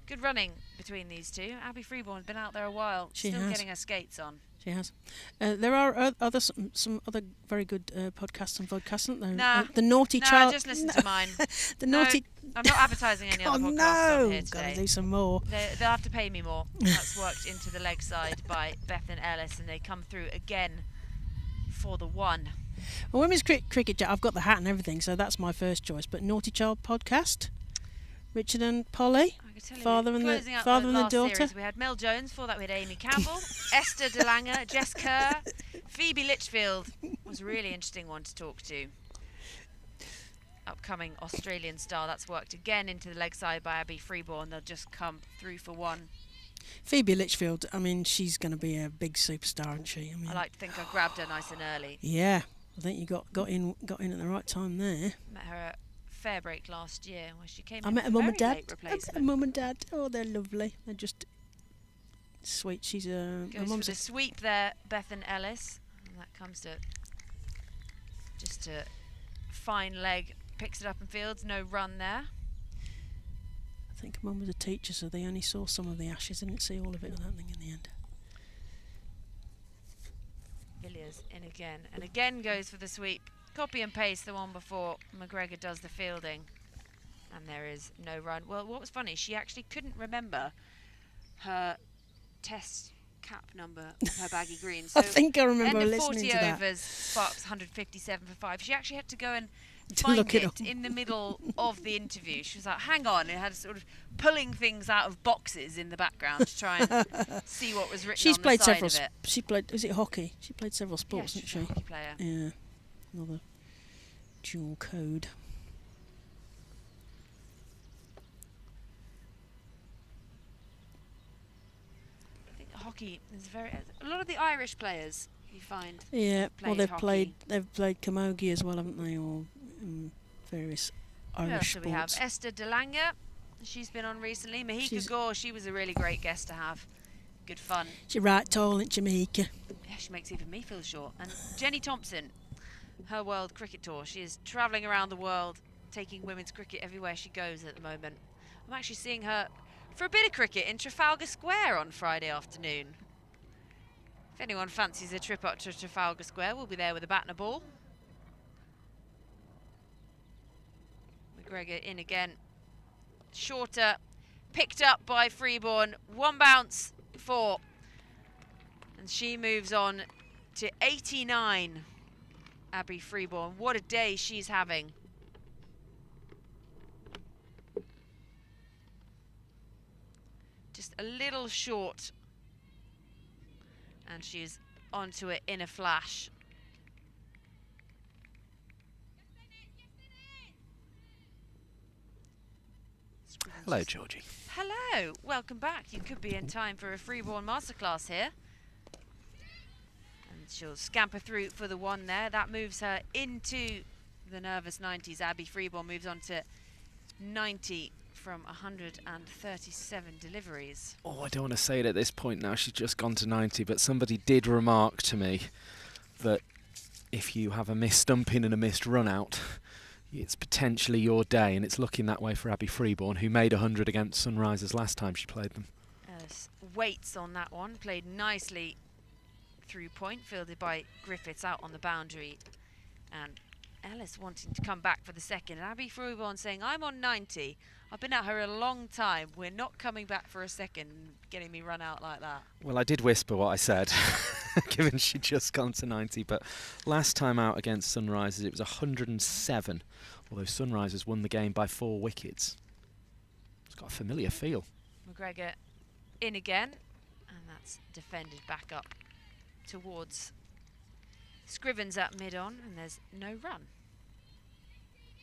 S5: Good running between these two. Abby Freeborn's been out there a while, still getting her skates on.
S4: She has. There are some other very good podcasts and vodcasts, aren't there?
S5: Nah,
S4: the Naughty Child.
S5: Just listen to mine.
S4: The Naughty.
S5: I'm not advertising any other podcasts on here today.
S4: Gotta do some more.
S5: They'll have to pay me more. That's worked into the leg side by Bethan Ellis, and they come through again for the one.
S4: Well, Women's Cricket Chat, I've got the hat and everything, so that's my first choice. But Naughty Child podcast, Richard and Polly, father and the daughter.
S5: Series, we had Mel Jones. Before that, we had Amy Campbell, Esther DeLanger, Jess Kerr, Phoebe Litchfield. Was a really interesting one to talk to. Upcoming Australian star. That's worked again into the leg side by Abby Freeborn. They'll just come through for one.
S4: Phoebe Litchfield, I mean, she's going to be a big superstar, isn't she? I
S5: like to think I grabbed her nice and early.
S4: Yeah, I think you got in at the right time there.
S5: Met her at Fairbreak last year, where she came.
S4: I met her mum and dad. Mum and dad. Oh, they're lovely. They're just sweet. She's a.
S5: Goes for the sweep there, Bethan Ellis, and that comes to just a fine leg. Picks it up and fields. No run there.
S4: I think Mum was a teacher, so they only saw some of the Ashes. Didn't see all of it, I don't think, in the end.
S5: Villiers in again, and again goes for the sweep. Copy and paste the one before McGregor does the fielding, and there is no run. Well, what was funny, she actually couldn't remember her test cap number, her baggy green. So
S4: I think I remember
S5: end of
S4: listening
S5: 40
S4: to that.
S5: overs, Sparks 157 for 5. She actually had to go and find it in the middle of the interview. She was like, hang on, it had sort of pulling things out of boxes in the background to try and see what was written on the side of it.
S4: She played, is it hockey? She played several sports, didn't she?
S5: A hockey player.
S4: Yeah, another dual code.
S5: I think hockey is a lot of the Irish players you find.
S4: Yeah, well they've
S5: hockey.
S4: played camogie as well, haven't they, or various Irish sports.
S5: We have Esther DeLanger. She's been on recently. Mahika Gore, she was a really great guest to have. Good fun.
S4: She's right tall, isn't she, Mahika?
S5: Yeah, she makes even me feel short. And Jenny Thompson, her World Cricket Tour. She is travelling around the world, taking women's cricket everywhere she goes at the moment. I'm actually seeing her for a bit of cricket in Trafalgar Square on Friday afternoon. If anyone fancies a trip up to Trafalgar Square, we'll be there with a bat and a ball. McGregor in again. Shorter, picked up by Freeborn. One bounce, 4. And she moves on to 89. Abby Freeborn. What a day she's having. Just a little short. And she's onto it in a flash.
S6: Hello, Georgie.
S5: Hello, welcome back. You could be in time for a Freeborn masterclass here. And she'll scamper through for the one there. That moves her into the nervous 90s. Abby Freeborn moves on to 90 from 137 deliveries.
S6: Oh, I don't want to say it at this point now. She's just gone to 90, but somebody did remark to me that if you have a missed stumping and a missed run out, it's potentially your day, and it's looking that way for Abby Freeborn, who made 100 against Sunrisers last time she played them.
S5: Weights on that one, played nicely through point, fielded by Griffiths out on the boundary, and Ellis wanting to come back for the second, and Abby Freeborn saying, I'm on 90, I've been at her a long time, we're not coming back for a second, getting me run out like that.
S6: Well, I did whisper what I said, given she'd just gone to 90, but last time out against Sunrisers it was 107, although Sunrisers won the game by 4 wickets. It's got a familiar feel.
S5: McGregor in again, and that's defended back up towards Scrivens at mid-on, and there's no run.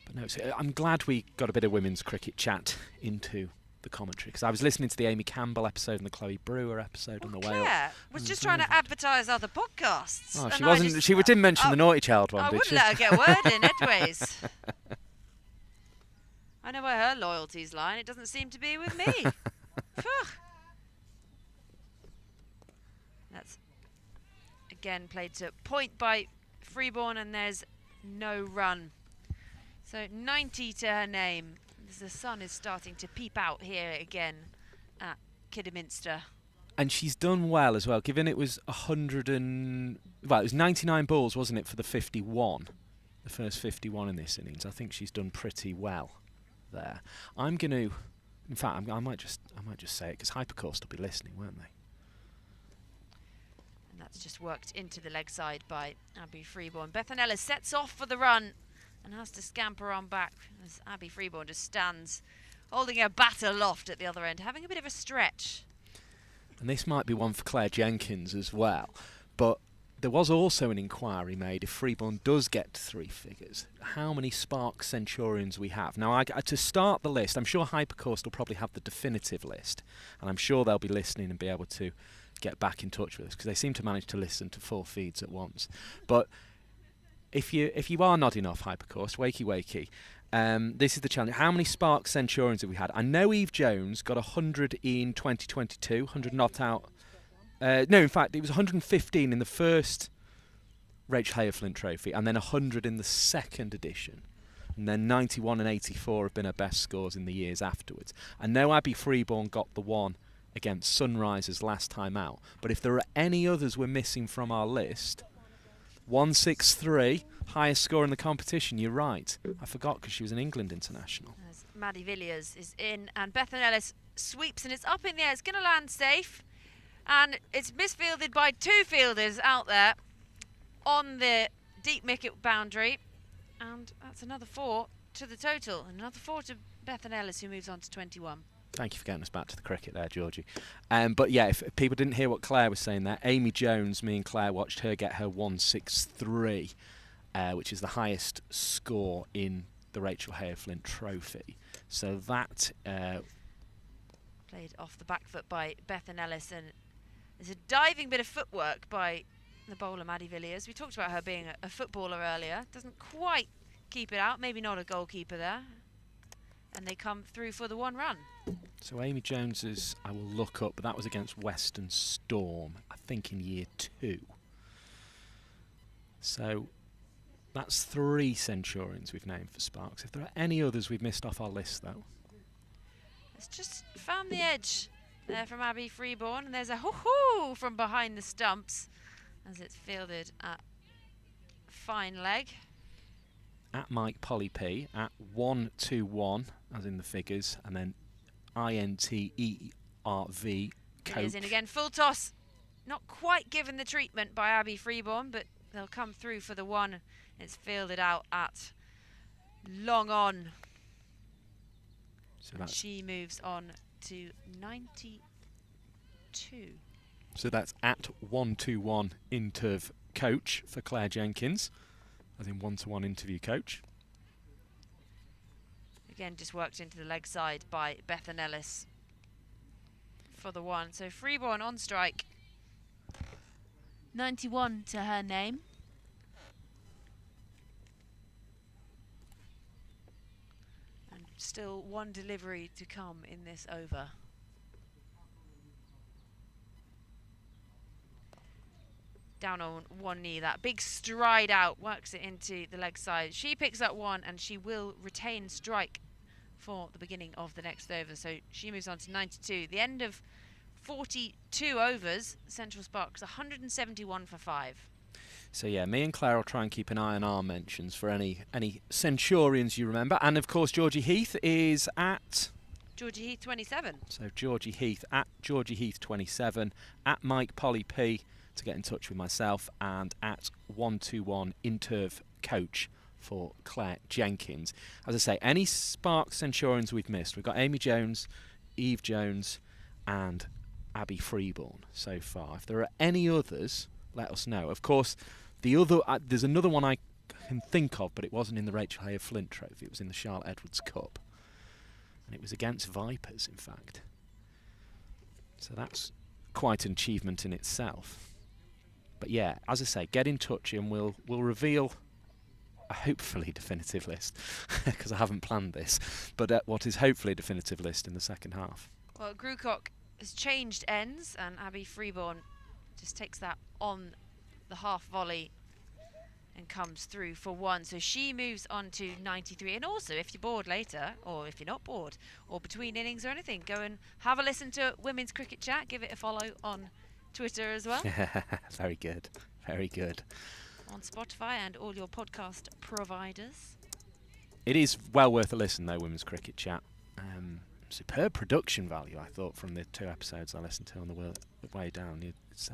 S6: But no, so I'm glad we got a bit of women's cricket chat into the commentary, because I was listening to the Amy Campbell episode and the Chloe Brewer episode on the Wales.
S5: Claire was just trying to advertise other podcasts.
S6: Oh, she wasn't. She didn't mention the Naughty Child one,
S5: I
S6: did
S5: wouldn't
S6: she?
S5: let her get a word in edgeways. I know where her loyalties lie, and it doesn't seem to be with me. Phew. That's again played to point by Freeborn, and there's no run. So 90 to her name. The sun is starting to peep out here again at Kidderminster.
S6: And she's done well as well, given it was 99 balls, wasn't it, for the 51, the first 51 in this innings. I think she's done pretty well there. I'm going to, in fact, I might just say it, because Hypercourse will be listening, won't they?
S5: And that's just worked into the leg side by Abby Freeborn. Bethan Ellis sets off for the run and has to scamper on back as Abby Freeborn just stands holding her bat aloft at the other end, having a bit of a stretch.
S6: And this might be one for Claire Jenkins as well, but there was also an inquiry made if Freeborn does get to 3 figures, how many Spark Centurions we have. Now, to start the list, I'm sure Hypercourse will probably have the definitive list, and I'm sure they'll be listening and be able to get back in touch with us, because they seem to manage to listen to 4 feeds at once. But if you are nodding off Hypercourse, wakey, this is the challenge. How many Spark Centurions have we had? I know Eve Jones got 100 in 2022, 100 not out. No, in fact, it was 115 in the first Rachel Hayeflint Trophy, and then 100 in the second edition. And then 91 and 84 have been her best scores in the years afterwards. I know Abby Freeborn got the one against Sunrisers last time out, but if there are any others we're missing from our list, 163, highest score in the competition, you're right. I forgot, because she was an England international.
S5: As Maddie Villiers is in, and Bethan Ellis sweeps, and it's up in the air. It's going to land safe, and it's misfielded by 2 fielders out there on the deep wicket boundary, and that's another 4 to the total, another 4 to Bethan Ellis, who moves on to 21.
S6: Thank you for getting us back to the cricket there, Georgie. But yeah, if people didn't hear what Claire was saying there, Amy Jones, me and Claire watched her get her 163, which is the highest score in the Rachel Hayeflint Trophy. So that
S5: played off the back foot by Bethan Ellis, and there's a diving bit of footwork by the bowler Maddie Villiers. We talked about her being a footballer earlier. Doesn't quite keep it out, maybe not a goalkeeper there. And they come through for the 1 run.
S6: So Amy Jones's, I will look up, but that was against Western Storm, I think in year 2. So that's 3 Centurions we've named for Sparks. If there are any others we've missed off our list, though.
S5: It's just found the edge there from Abby Freeborn, and there's a hoo-hoo from behind the stumps as it's fielded at fine leg.
S6: At Mike Polly P, at 121, as in the figures, and then INTERV coach.
S5: It is in again, full toss. Not quite given the treatment by Abby Freeborn, but they'll come through for the 1. It's fielded out at long on.
S6: So that's,
S5: she moves on to 92.
S6: So that's at 121 interv coach for Claire Jenkins, as in 1-to-1 interview coach.
S5: Again, just worked into the leg side by Bethan Ellis for the 1. So Freeborn on strike. 91 to her name. And still 1 delivery to come in this over. Down on 1 knee, that big stride out, works it into the leg side. She picks up 1, and she will retain strike for the beginning of the next over. So she moves on to 92. The end of 42 overs, Central Sparks 171 for 5.
S6: So yeah, me and Claire will try and keep an eye on our mentions for any Centurions you remember. And of course, Georgie Heath is at...
S5: Georgie Heath 27.
S6: So Georgie Heath at Georgie Heath 27, at Mike Polly P to get in touch with myself, and at 121 interv coach for Claire Jenkins. As I say, any Spark Centurions we've missed, we've got Amy Jones, Eve Jones and Abby Freeborn so far. If there are any others let us know. Of course, the other there's another one I can think of, but it wasn't in the Rachel Hare Flint Trophy. It was in the Charlotte Edwards Cup, and it was against Vipers, in fact. So that's quite an achievement in itself. But yeah, as I say, get in touch and we'll reveal a hopefully definitive list, because I haven't planned this, but what is hopefully a definitive list in the second half.
S5: Well, Grucock has changed ends, and Abby Freeborn just takes that on the half volley and comes through for one. So she moves on to 93. And also, if you're bored later, or if you're not bored, or between innings or anything, go and have a listen to Women's Cricket Chat. Give it a follow on Twitter as well.
S6: Very good. Very good.
S5: On Spotify and all your podcast providers.
S6: It is well worth a listen, though, Women's Cricket Chat. Superb production value, I thought, from the 2 episodes I listened to on the way down. It's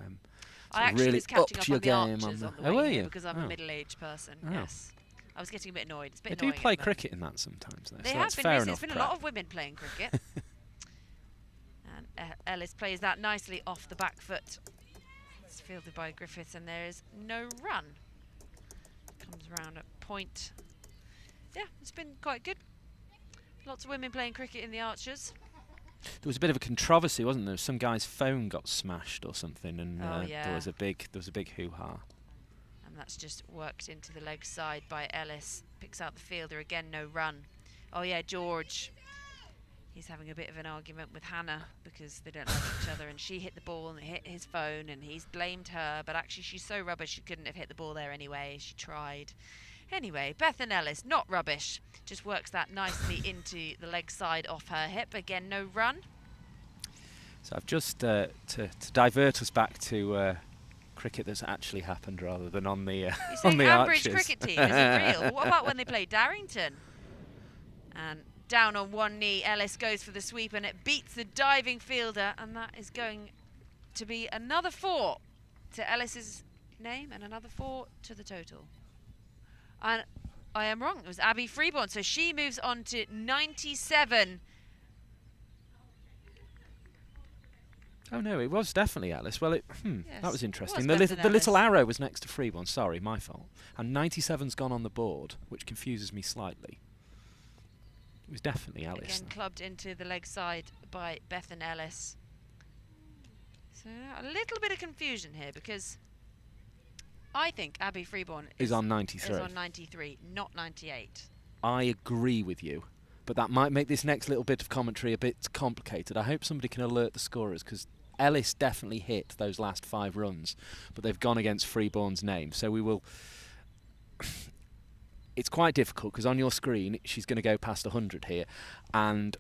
S5: I actually
S6: really
S5: was catching up
S6: your
S5: on the
S6: game
S5: Archers on the
S6: oh,
S5: way
S6: were
S5: here
S6: you?
S5: because I'm a middle-aged person.
S6: Oh.
S5: Yes, I was getting a bit annoyed. It's a bit
S6: They
S5: annoying.
S6: do play cricket in that sometimes, though.
S5: They
S6: so
S5: have
S6: that's
S5: been
S6: fair
S5: recently.
S6: enough.
S5: There's been a lot of women playing cricket. And Ellis plays that nicely off the back foot. It's fielded by Griffiths, and there is no run. Comes around at point. Yeah, it's been quite good. Lots of women playing cricket in the Archers.
S6: There was a bit of a controversy, wasn't there? Some guy's phone got smashed or something, and
S5: yeah.
S6: there was a big hoo-ha.
S5: And that's just worked into the leg side by Ellis. Picks out the fielder again, no run. Oh yeah, George. He's having a bit of an argument with Hannah because they don't like each other, and she hit the ball and it hit his phone, and he's blamed her, but actually she's so rubbish she couldn't have hit the ball there anyway. She tried. Anyway, Bethan Ellis, not rubbish. Just works that nicely into the leg side off her hip. Again, no run.
S6: So I've just, to divert us back to cricket that's actually happened rather than on the
S5: You're
S6: on
S5: saying
S6: the
S5: Ambridge
S6: Archers.
S5: cricket team, is it real? What about when they played Darrington? And down on one knee, Ellis goes for the sweep, and it beats the diving fielder, and that is going to be another 4 to Ellis's name and another 4 to the total. And I am wrong, it was Abby Freeborn, so she moves on to 97.
S6: Oh no, it was definitely Alice. Well,
S5: Yes,
S6: that was
S5: it
S6: interesting.
S5: was
S6: The
S5: Bethan
S6: little
S5: Ellis.
S6: arrow was next to Freeborn. Sorry, my fault. And 97's gone on the board, which confuses me slightly. It was definitely Alice.
S5: Again, clubbed into the leg side by Bethan Ellis. So a little bit of confusion here because I think Abby Freeborn
S6: Is on 93.
S5: Is on 93, not 98.
S6: I agree with you, but that might make this next little bit of commentary a bit complicated. I hope somebody can alert the scorers, because Ellis definitely hit those last 5 runs, but they've gone against Freeborn's name. So we will... It's quite difficult, because on your screen she's going to go past 100 here, and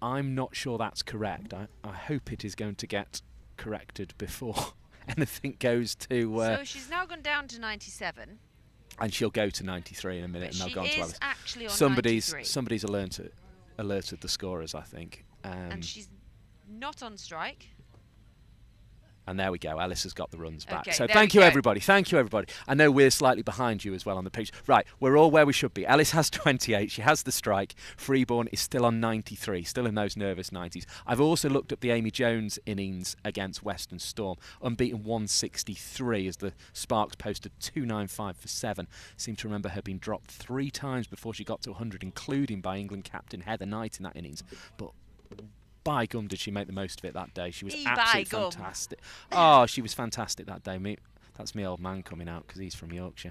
S6: I'm not sure that's correct. I hope it is going to get corrected before anything goes to...
S5: so she's now gone down to 97.
S6: And she'll go to 93 in a minute,
S5: But
S6: and they'll
S5: she
S6: go on to
S5: is
S6: Alice.
S5: actually on
S6: Somebody's
S5: 93.
S6: alerted the scorers, I think.
S5: And she's not on strike.
S6: And there we go. Alice has got the runs back.
S5: Okay,
S6: So
S5: there
S6: thank
S5: we
S6: you,
S5: go.
S6: everybody. Thank you, everybody. I know we're slightly behind you as well on the pitch. Right, we're all where we should be. Alice has 28. She has the strike. Freeborn is still on 93, still in those nervous 90s. I've also looked up the Amy Jones innings against Western Storm. Unbeaten 163 as the Sparks posted 295 for 7. Seem to remember her being dropped 3 times before she got to 100, including by England captain Heather Knight in that innings. But... by gum, did she make the most of it that day. She was absolutely fantastic. Oh, she was fantastic that day. That's my old man coming out because he's from Yorkshire.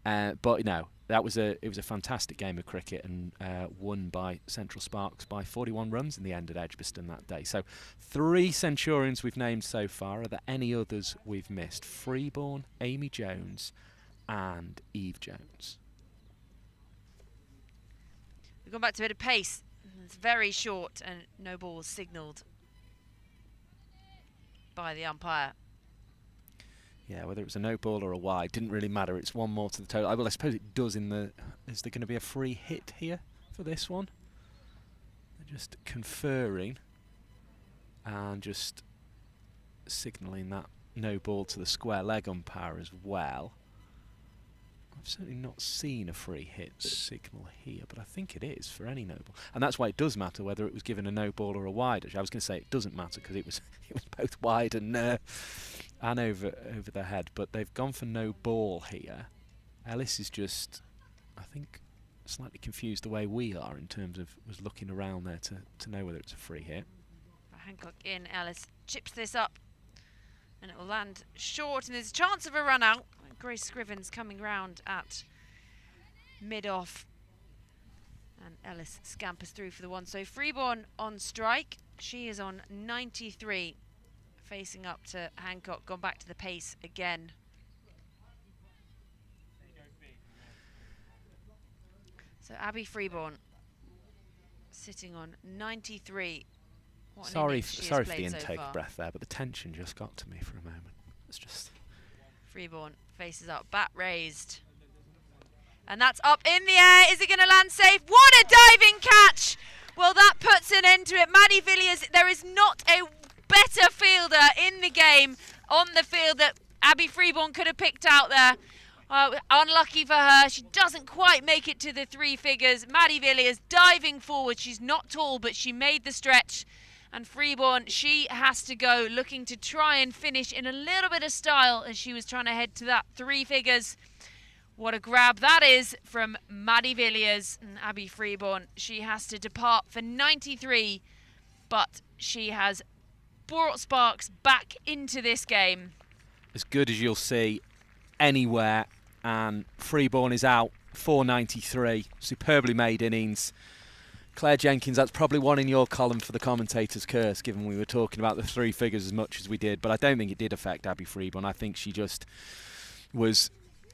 S6: But no, it was a fantastic game of cricket, and won by Central Sparks by 41 runs in the end at Edgbaston that day. So 3 Centurions we've named so far. Are there any others we've missed? Freeborn, Amy Jones and Eve Jones.
S5: We've gone back to a bit of pace. It's very short, and no ball signalled by the umpire.
S6: Yeah, whether it was a no ball or a wide didn't really matter. It's 1 more to the total. Well, I suppose it does in the... Is there going to be a free hit here for this one? They're just conferring and just signalling that no ball to the square leg umpire as well. I've certainly not seen a free hit signal here, but I think it is for any no ball. And that's why it does matter whether it was given a no ball or a wide. Actually, I was going to say it doesn't matter because it was both wide and and over their head, but they've gone for no ball here. Ellis is just, I think, slightly confused the way we are in terms of was looking around there to know whether it's a free hit.
S5: Hancock in, Ellis chips this up and it will land short, and there's a chance of a run out. Grace Scrivens coming round at mid-off, and Ellis scampers through for the one. So Freeborn on strike. She is on 93, facing up to Hancock, gone back to the pace again. So Abby Freeborn sitting on 93.
S6: Sorry for the intake of breath there, but the tension just got to me for a moment. It's just...
S5: Freeborn faces up, bat raised. And that's up in the air. Is it going to land safe? What a diving catch! Well, that puts an end to it. Maddie Villiers, there is not a better fielder in the game on the field that Abby Freeborn could have picked out there. Unlucky for her. She doesn't quite make it to the three figures. Maddie Villiers diving forward. She's not tall, but she made the stretch. And Freeborn, she has to go, looking to try and finish in a little bit of style as she was trying to head to that three figures. What a grab that is from Maddie Villiers. And Abby Freeborn, she has to depart for 93, but she has brought sparks back into this game.
S6: As good as you'll see anywhere, and Freeborn is out, 493, superbly made innings. Claire Jenkins, that's probably one in your column for the commentator's curse, given we were talking about the three figures as much as we did, but I don't think it did affect Abby Freeborn. I think she just was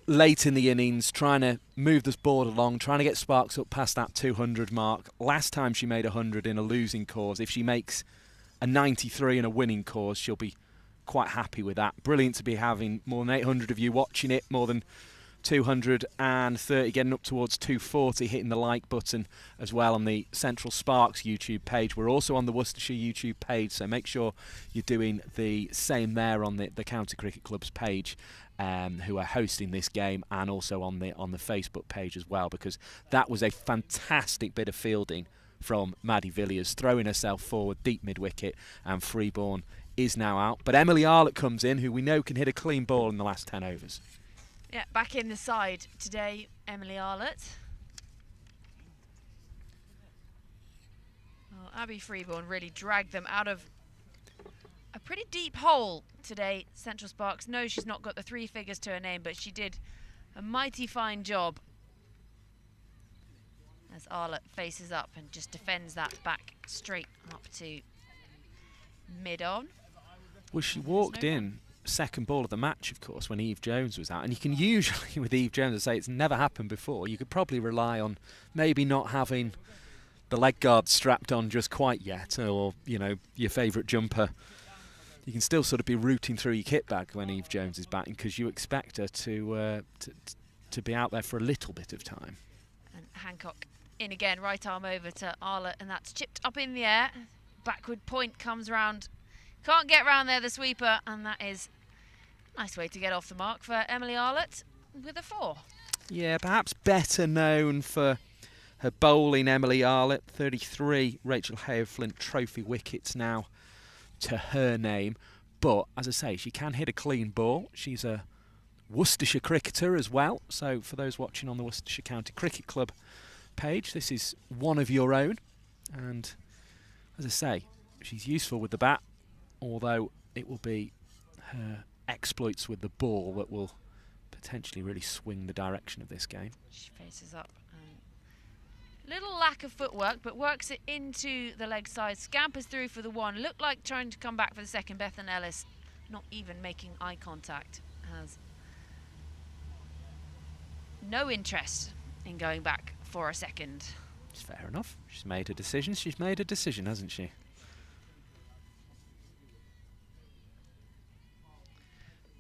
S6: late in the innings, trying to move this board along, trying to get sparks up past that 200 mark. Last time she made 100 in a losing cause. If she makes a 93 in a winning cause, she'll be quite happy with that. Brilliant to be having more than 800 of you watching it, more than 230, getting up towards 240, hitting the like button as well on the Central Sparks YouTube page. We're also on the Worcestershire YouTube page, so make sure you're doing the same there on the County Cricket Club's page, who are hosting this game, and also on the Facebook page as well, because that was a fantastic bit of fielding from Maddie Villiers, throwing herself forward deep mid-wicket, and Freeborn is now out. But Emily Arlett comes in, who we know can hit a clean ball in the last 10 overs.
S5: Yeah, back in the side today, Emily Arlett. Well, Abby Freeborn really dragged them out of a pretty deep hole today. Central Sparks knows she's not got the three figures to her name, but she did a mighty fine job as Arlett faces up and just defends that back straight up to mid-on.
S6: Well, she walked in second ball of the match, of course, when Eve Jones was out, and you can usually, with Eve Jones, say it's never happened before, you could probably rely on maybe not having the leg guard strapped on just quite yet, or, you know, your favourite jumper. You can still sort of be rooting through your kit bag when Eve Jones is batting, because you expect her to be out there for a little bit of time.
S5: And Hancock in again, right arm over to Arlett, and that's chipped up in the air. Backward point comes round. Can't get round there, the sweeper, and that is a nice way to get off the mark for Emily Arlett with a 4.
S6: Yeah, perhaps better known for her bowling, Emily Arlett. 33 Rachel Hale-Flint Trophy wickets now to her name. But, as I say, she can hit a clean ball. She's a Worcestershire cricketer as well. So, for those watching on the Worcestershire County Cricket Club page, this is one of your own. And, as I say, she's useful with the bat, although it will be her exploits with the ball that will potentially really swing the direction of this game.
S5: She faces up. Little lack of footwork, but works it into the leg side. Scampers through for the one. Looked like trying to come back for the second. Bethan Ellis not even making eye contact. Has no interest in going back for a second.
S6: It's fair enough. She's made a decision. She's made a decision, hasn't she?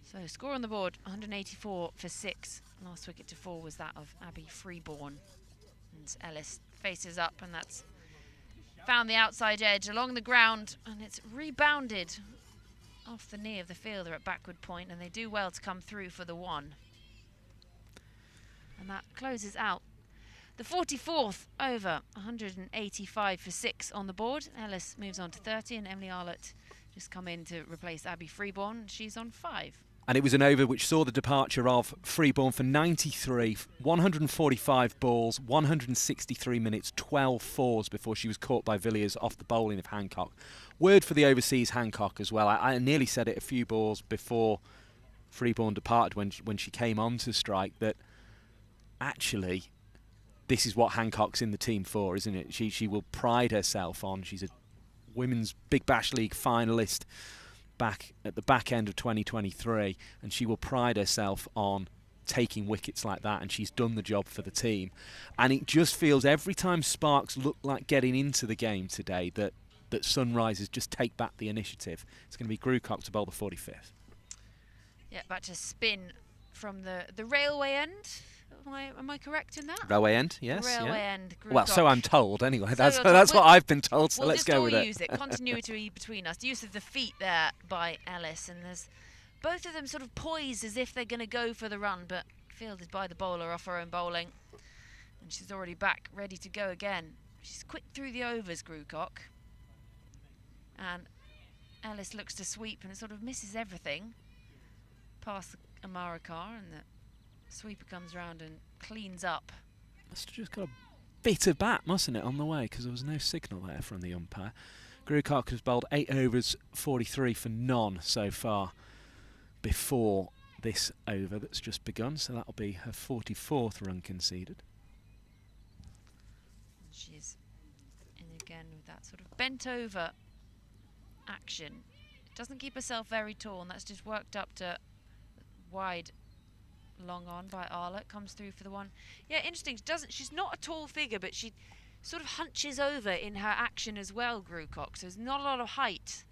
S5: So score on the board, 184 for 6. Last wicket to fall was that of Abby Freeborn. And Ellis faces up, and that's found the outside edge along the ground, and it's rebounded off the knee of the fielder at backward point, and they do well to come through for the one. And that closes out the 44th over, 185 for 6 on the board. Ellis moves on to 30, and Emily Arlett just come in to replace Abby Freeborn. She's on 5.
S6: And it was an over which saw the departure of Freeborn for 93, 145 balls, 163 minutes, 12 fours before she was caught by Villiers off the bowling of Hancock. Word for the overseas Hancock as well. I nearly said it a few balls before Freeborn departed when she came on to strike that actually this is what Hancock's in the team for, isn't it? She will pride herself on. She's a Women's Big Bash League finalist back at the back end of 2023, and she will pride herself on taking wickets like that, and she's done the job for the team. And it just feels every time Sparks look like getting into the game today that Sunrisers just take back the initiative. It's going to be Grucock to bowl the 45th.
S5: Yeah, back to spin from the railway end. Am I correct in that?
S6: Railway end, yes.
S5: Railway end.
S6: Well, so I'm told anyway.
S5: So
S6: That's what I've been told. So let's go with it.
S5: We'll just all use it. Continuity between us. Use of the feet there by Ellis, and there's both of them sort of poised as if they're going to go for the run, but fielded by the bowler off her own bowling, and she's already back, ready to go again. She's quick through the overs, Grucock, and Ellis looks to sweep and it sort of misses everything past the Amara car, and the sweeper comes round and cleans up.
S6: Must have just got a bit of bat, mustn't it, on the way, because there was no signal there from the umpire. Grucock has bowled 8 overs, 43 for none so far before this over that's just begun, so that'll be her 44th run conceded.
S5: She's in again with that sort of bent over action. Doesn't keep herself very tall, and that's just worked up to wide long on by Arlott. Comes through for the one. Yeah, interesting. She's not a tall figure, but she sort of hunches over in her action as well, Grucock. So there's not a lot of height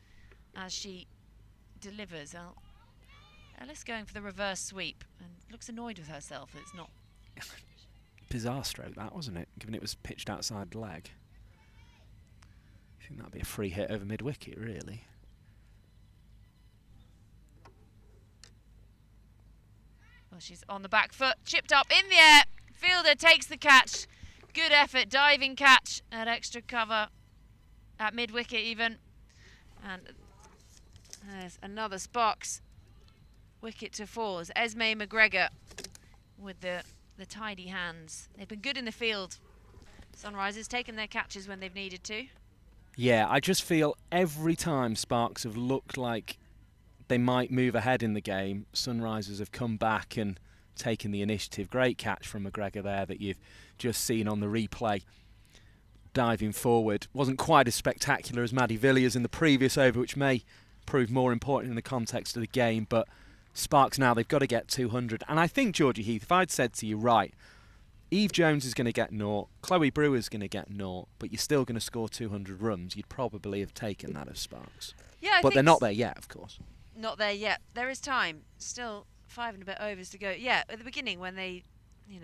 S5: as she delivers. Ellis going for the reverse sweep and looks annoyed with herself. It's not.
S6: Bizarre stroke that, wasn't it? Given it was pitched outside the leg. I think that'd be a free hit over mid-wicket, really.
S5: Well, she's on the back foot, chipped up in the air. Fielder takes the catch. Good effort, diving catch at extra cover at mid-wicket even. And there's another Sparks wicket to fall as Esme McGregor with the tidy hands. They've been good in the field. Sunrisers taken their catches when they've needed to.
S6: Yeah, I just feel every time Sparks have looked like they might move ahead in the game, Sunrisers have come back and taken the initiative. Great catch from McGregor there that you've just seen on the replay. Diving forward. Wasn't quite as spectacular as Maddie Villiers in the previous over, which may prove more important in the context of the game, but Sparks now, they've got to get 200. And I think, Georgie Heath, if I'd said to you, right, Eve Jones is going to get 0, Chloe Brewer's going to get 0, but you're still going to score 200 runs, you'd probably have taken that as Sparks.
S5: Yeah,
S6: but they're not there yet, of course.
S5: Not there yet. There is time. Still 5 and a bit overs to go. Yeah, at the beginning when they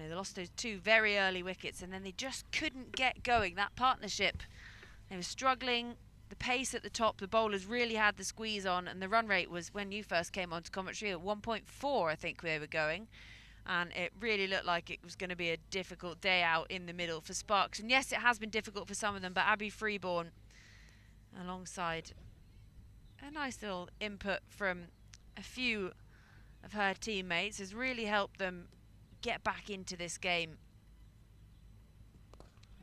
S5: lost those 2 very early wickets and then they just couldn't get going. That partnership, they were struggling. The pace at the top, the bowlers really had the squeeze on, and the run rate was, when you first came onto commentary, at 1.4 I think they were going, and it really looked like it was going to be a difficult day out in the middle for Sparks. And yes, it has been difficult for some of them, but Abby Freeborn alongside a nice little input from a few of her teammates has really helped them get back into this game.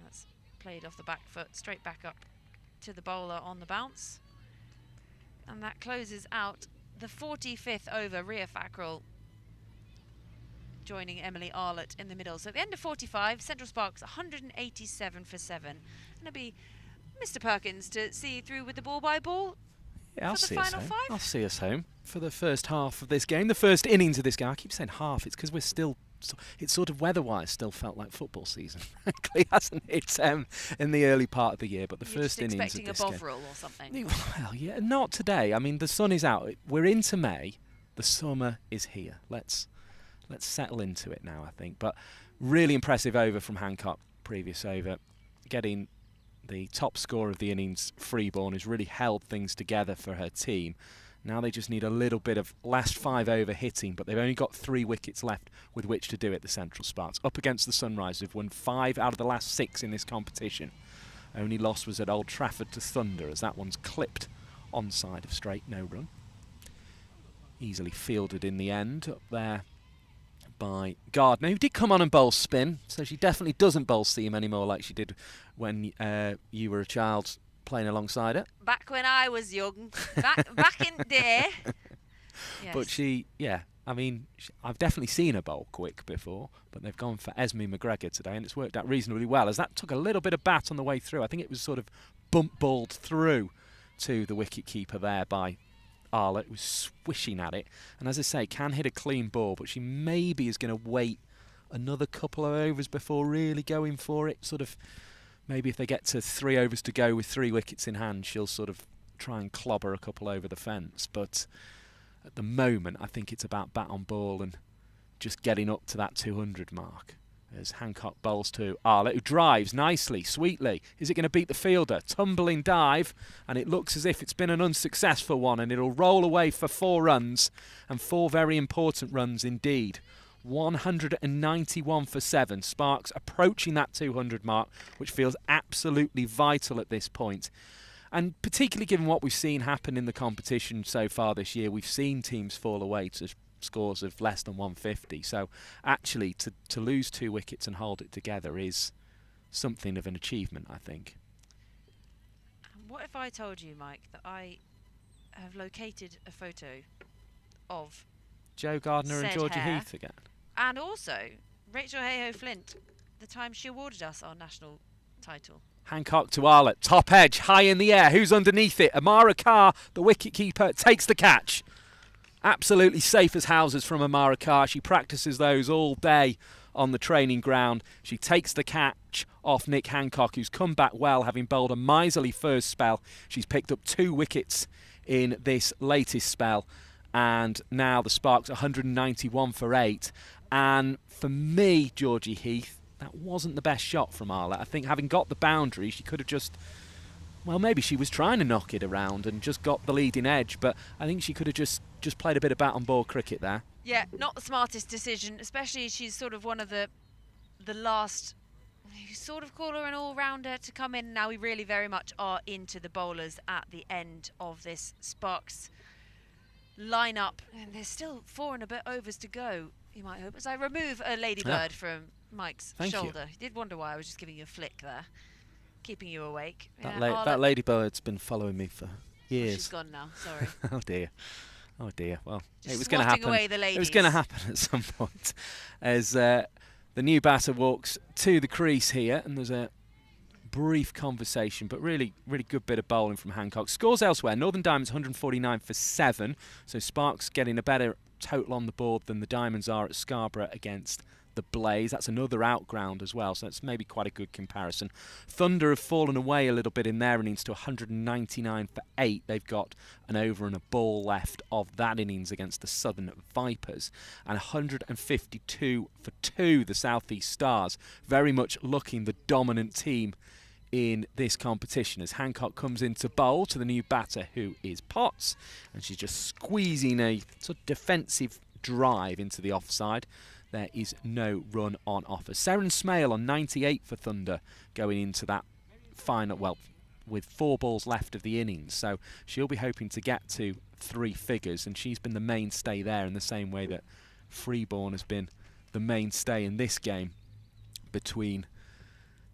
S5: That's played off the back foot, straight back up to the bowler on the bounce, and that closes out the 45th over. Rhea Fackrell joining Emily Arlott in the middle. So at the end of 45, Central Sparks 187 for 7, and it'll be Mr. Perkins to see you through with the ball by ball.
S6: Yeah, I'll
S5: for the
S6: see
S5: final
S6: us home.
S5: 5.
S6: I'll see us home for the first half of this game, the first innings of this game. I keep saying half, it's because we're still, it's sort of weather-wise still felt like football season, frankly, hasn't it, in the early part of the year. But the
S5: You're
S6: first
S5: just
S6: innings of
S5: expecting
S6: this
S5: a
S6: game.
S5: Bovril or something.
S6: Well, yeah, not today. I mean, the sun is out. We're into May. The summer is here. Let's settle into it now, I think. But really impressive over from Hancock, previous over, getting the top score of the innings. Freeborn has really held things together for her team. Now they just need a little bit of last 5 over hitting, but they've only got 3 wickets left with which to do it, the Central Sparks. Up against the Sunrisers, who've won 5 out of the last 6 in this competition. Only loss was at Old Trafford to Thunder, as that one's clipped onside of straight, no run. Easily fielded in the end up there by Gardner, who did come on and bowl spin, so she definitely doesn't bowl seam anymore like she did when you were a child playing alongside her.
S5: Back when I was young, back in day. Yes.
S6: But I've definitely seen her bowl quick before, but they've gone for Esme McGregor today, and it's worked out reasonably well, as that took a little bit of bat on the way through. I think it was sort of bump balled through to the wicket keeper there by Arla. It was swishing at it, and as I say, can hit a clean ball, but she maybe is going to wait another couple of overs before really going for it. Sort of, maybe if they get to 3 overs to go with 3 wickets in hand, she'll sort of try and clobber a couple over the fence. But at the moment, I think it's about bat on ball and just getting up to that 200 mark. As Hancock bowls to Arla, who drives nicely, sweetly. Is it going to beat the fielder? Tumbling dive, and it looks as if it's been an unsuccessful one, and it'll roll away for 4 runs, and 4 very important runs indeed. 191 for 7. Sparks approaching that 200 mark, which feels absolutely vital at this point. And particularly given what we've seen happen in the competition so far this year, we've seen teams fall away to scores of less than 150. So actually to lose 2 wickets and hold it together is something of an achievement, I think.
S5: What if I told you, Mike, that I have located a photo of
S6: Joe Gardner and
S5: said
S6: Georgie
S5: hair,
S6: Heath again?
S5: and also Rachel Hayhoe Flint, the time she awarded us our national title.
S6: Hancock to Arlott, top edge, high in the air. Who's underneath it? Amara Carr, the wicketkeeper, takes the catch. Absolutely safe as houses from Amara Carr. She practices those all day on the training ground. She takes the catch off Nick Hancock, who's come back well, having bowled a miserly first spell. She's picked up 2 wickets in this latest spell. And now the Sparks 191 for 8. And for me, Georgie Heath, that wasn't the best shot from Arlott. I think having got the boundary, she could have just... Well, maybe she was trying to knock it around and just got the leading edge, but I think she could have just played a bit of bat-on-ball cricket there.
S5: Yeah, not the smartest decision, especially she's sort of one of the last, you sort of call her an all-rounder to come in. Now we really very much are into the bowlers at the end of this Sparks lineup, and there's still 4 and a bit overs to go, you might hope, as I remove a ladybird from Mike's shoulder. You did wonder why I was just giving you a flick there, keeping you awake.
S6: That ladybird's been following me for years.
S5: She's gone now, sorry.
S6: Oh dear. Oh dear. Well,
S5: just
S6: it was going to happen.
S5: away the ladies.
S6: It was going to happen at some point, as the new batter walks to the crease here, and there's a brief conversation, but really good bit of bowling from Hancock. Scores elsewhere: Northern Diamonds 149 for 7, so Sparks getting a better total on the board than the Diamonds are at Scarborough against the Blaze. That's another outground as well, so that's maybe quite a good comparison. Thunder have fallen away a little bit in their innings to 199 for 8. They've got an over and a ball left of that innings against the Southern Vipers, and 152 for 2, the South East Stars, very much looking the dominant team in this competition as Hancock comes into bowl to the new batter, who is Potts, and she's just squeezing a sort of defensive drive into the offside. There is no run on offer. Seren Smale on 98 for Thunder going into that final, well, with 4 balls left of the innings. So she'll be hoping to get to 3 figures, and she's been the mainstay there in the same way that Freeborn has been the mainstay in this game between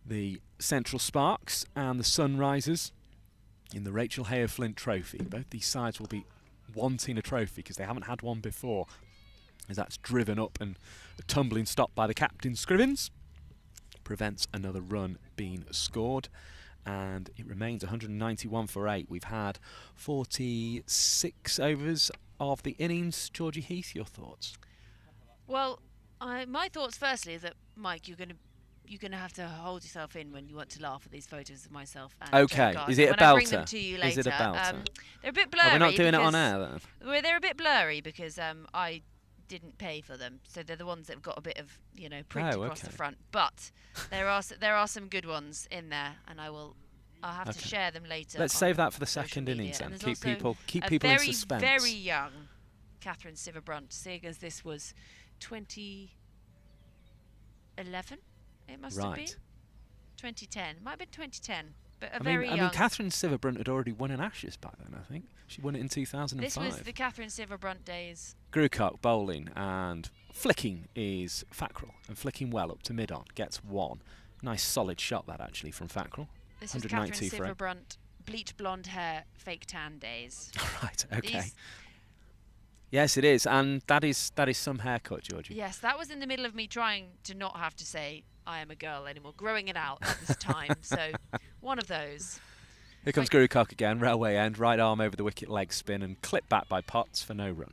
S6: the Central Sparks and the Sunrisers in the Rachel Hayhoe Flint Trophy. Both these sides will be wanting a trophy because they haven't had one before, as that's driven up and a tumbling stop by the captain Scrivens prevents another run being scored, and it remains 191 for 8. We've had 46 overs of the innings. Georgie Heath, your thoughts?
S5: Well, my thoughts firstly is that, Mike, you're going to have to hold yourself in when you want to laugh at these photos of myself and
S6: okay.
S5: Joe
S6: Is it a
S5: belter? I bring them
S6: belter?
S5: to you later.
S6: Is it a belter?
S5: They're a bit blurry.
S6: We're not doing it on air then?
S5: Well, they're a bit blurry because I didn't pay for them, so they're the ones that have got a bit of print across the front. But there are some good ones in there, and I'll have to share them later.
S6: Let's save that for the second innings then. Keep people in suspense.
S5: Very young Catherine Siverbrunt, seeing as this was 2011. It must have been 2010. It might have been 2010. But
S6: I
S5: very
S6: mean,
S5: young.
S6: Catherine Sciver-Brunt had already won an Ashes back then, I think. She won it in 2005.
S5: This was the Catherine Sciver-Brunt days.
S6: Grucock bowling and flicking is Fackrell, and flicking well up to mid-on, gets 1. Nice solid shot that actually from Fackrell.
S5: This was Catherine Sciver-Brunt, bleach blonde hair, fake tan days.
S6: Right, okay. Yes, it is, and that is some haircut, Georgie.
S5: Yes, that was in the middle of me trying to not have to say I am a girl anymore, growing it out at this time. So, one of those.
S6: Here comes Grucock again, railway end, right arm over the wicket, leg spin, and clipped back by Potts for no run.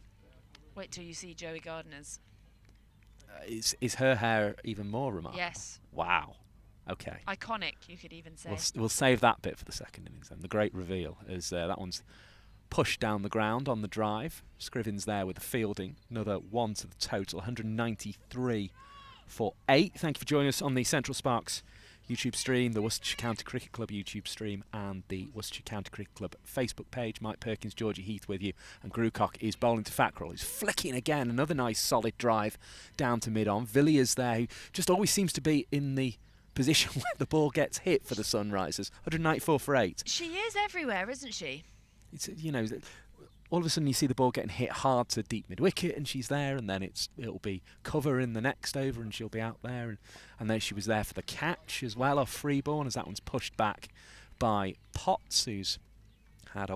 S5: Wait till you see Joey Gardner's.
S6: Is her hair even more remarkable?
S5: Yes.
S6: Wow. Okay.
S5: Iconic, you could even say.
S6: We'll save that bit for the second innings then. The great reveal is that one's pushed down the ground on the drive. Scrivens there with the fielding. Another 1 to the total, 193 for 8. Thank you for joining us on the Central Sparks YouTube stream, the Worcestershire County Cricket Club YouTube stream, and the Worcestershire County Cricket Club Facebook page. Mike Perkins, Georgie Heath with you, and Grucock is bowling to Fackrell. He's flicking again, another nice solid drive down to mid-on. Villiers there, who just always seems to be in the position where the ball gets hit for the Sunrisers. 194 for 8.
S5: She is everywhere, isn't she?
S6: It's, you know, all of a sudden you see the ball getting hit hard to deep mid-wicket and she's there, and then it'll be cover in the next over and she'll be out there, and then she was there for the catch as well off Freeborn, as that one's pushed back by Potts, who's had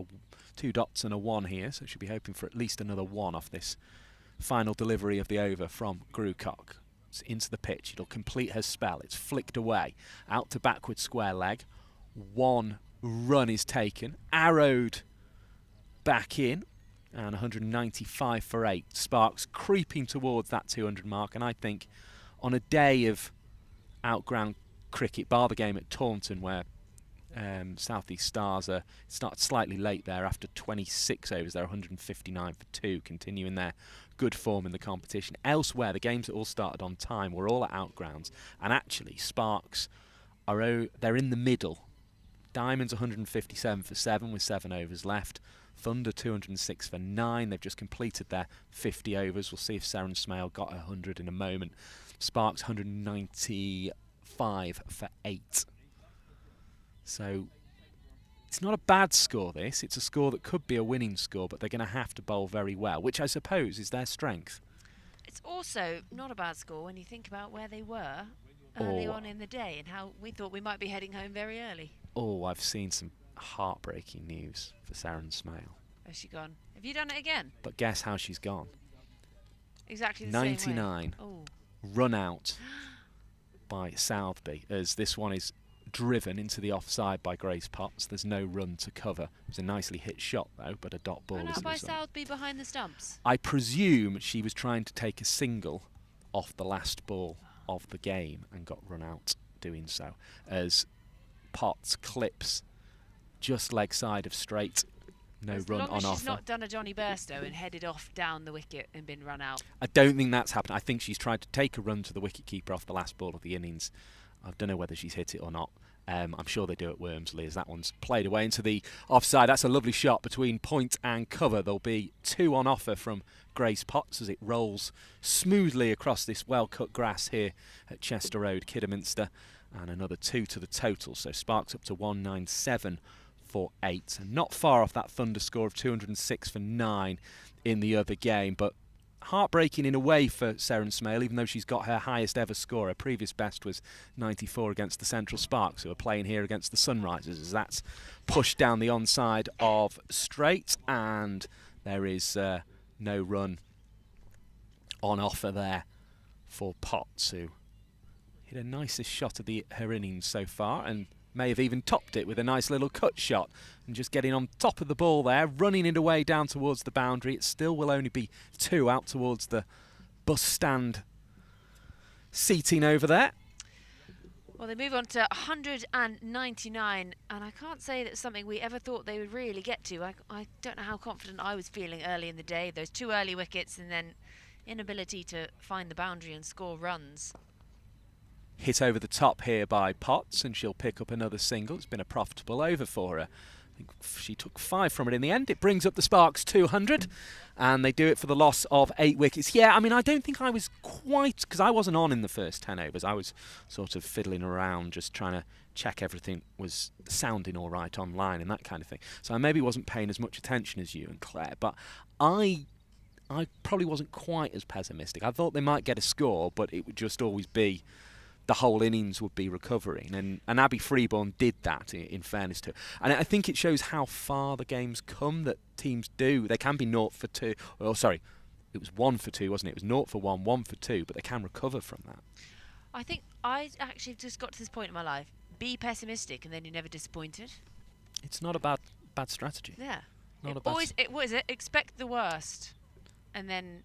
S6: 2 dots and a 1 here, so she'll be hoping for at least another 1 off this final delivery of the over from Grucock. It's into the pitch, it'll complete her spell, it's flicked away, out to backward square leg, 1 run is taken, arrowed back in, and 195 for 8. Sparks creeping towards that 200 mark, and I think on a day of outground cricket, bar the game at Taunton where South East Stars started slightly late there after 26 overs. They're 159 for 2, continuing their good form in the competition. Elsewhere, the games that all started on time were all at outgrounds, and actually Sparks they're in the middle. Diamonds 157 for 7 with 7 overs left. Thunder 206 for 9. They've just completed their 50 overs. We'll see if Seren Smale got 100 in a moment. Sparks 195 for 8. So it's not a bad score, this. It's a score that could be a winning score, but they're going to have to bowl very well, which I suppose is their strength.
S5: It's also not a bad score when you think about where they were early on in the day and how we thought we might be heading home very early.
S6: Oh, I've seen some heartbreaking news for Seren Smale.
S5: Has she gone? Have you done it again?
S6: But guess how she's gone?
S5: Exactly the
S6: 99.
S5: Same way. Oh.
S6: Run out by Southby, as this one is driven into the offside by Grace Potts. There's no run to cover. It was a nicely hit shot though, but a dot ball.
S5: Run
S6: as
S5: out
S6: a
S5: by
S6: result.
S5: Southby behind the stumps.
S6: I presume she was trying to take a single off the last ball of the game and got run out doing so, as Potts clips just leg side of straight. No
S5: as
S6: run
S5: long
S6: on
S5: as
S6: offer.
S5: she's not done a Johnny Bairstow and headed off down the wicket and been run out.
S6: I don't think that's happened. I think she's tried to take a run to the wicketkeeper off the last ball of the innings. I don't know whether she's hit it or not. I'm sure they do at Wormsley, as that one's played away into the offside. That's a lovely shot between point and cover. There'll be 2 on offer from Grace Potts as it rolls smoothly across this well-cut grass here at Chester Road, Kidderminster, and another 2 to the total. So Sparks up to 197 for 8, and not far off that Thunder score of 206 for 9 in the other game, but heartbreaking in a way for Seren Smale, even though she's got her highest ever score. Her previous best was 94 against the Central Sparks, who are playing here against the Sunrisers, as that's pushed down the onside of straight, and there is no run on offer there for Potts, who hit a nicest shot of her innings so far, and may have even topped it with a nice little cut shot, and just getting on top of the ball there, running it away down towards the boundary. It still will only be 2 out towards the bus stand seating over there.
S5: Well, they move on to 199, and I can't say that's something we ever thought they would really get to. I don't know how confident I was feeling early in the day. Those 2 early wickets and then inability to find the boundary and score runs.
S6: Hit over the top here by Potts, and she'll pick up another single. It's been a profitable over for her. I think she took 5 from it in the end. It brings up the Sparks 200, and they do it for the loss of 8 wickets. Yeah, I mean, I don't think I was quite, because I wasn't on in the first 10 overs. I was sort of fiddling around, just trying to check everything was sounding all right online and that kind of thing. So I maybe wasn't paying as much attention as you and Claire, but I probably wasn't quite as pessimistic. I thought they might get a score, but it would just always be the whole innings would be recovering, and Abby Freeborn did that, in fairness to her. And I think it shows how far the game's come, that teams do. They can be 0 for 2. Oh, sorry, it was 1 for 2, wasn't it? It was 0 for 1, 1 for 2, but they can recover from that.
S5: I think I actually just got to this point in my life. Be pessimistic, and then you're never disappointed.
S6: It's not a bad strategy.
S5: Yeah.
S6: Not a bad.
S5: What is it? Expect the worst, and then.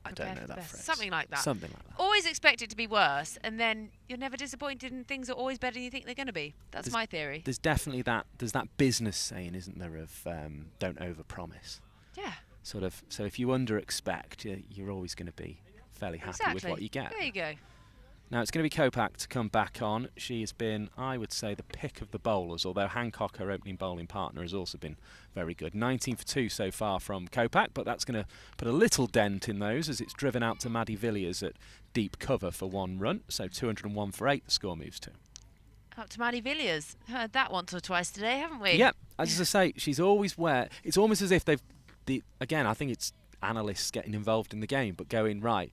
S6: I don't know that phrase.
S5: Something like that.
S6: Something like that.
S5: Always expect it to be worse, and then you're never disappointed, and things are always better than you think they're going to be. That's my theory.
S6: There's definitely that. There's that business saying, isn't there, of don't overpromise.
S5: Yeah.
S6: Sort of. So if you under-expect, you're always going to be fairly happy with what you get.
S5: There you go.
S6: Now it's going to be Kopak to come back on. She has been, I would say, the pick of the bowlers, although Hancock, her opening bowling partner, has also been very good. 19 for 2 so far from Kopak, but that's going to put a little dent in those as it's driven out to Maddie Villiers at deep cover for 1 run. So 201 for 8, the score moves to.
S5: Up to Maddie Villiers. Heard that once or twice today, haven't we?
S6: Yep, as I say, she's always where, it's almost as if again, I think it's analysts getting involved in the game, but going, right,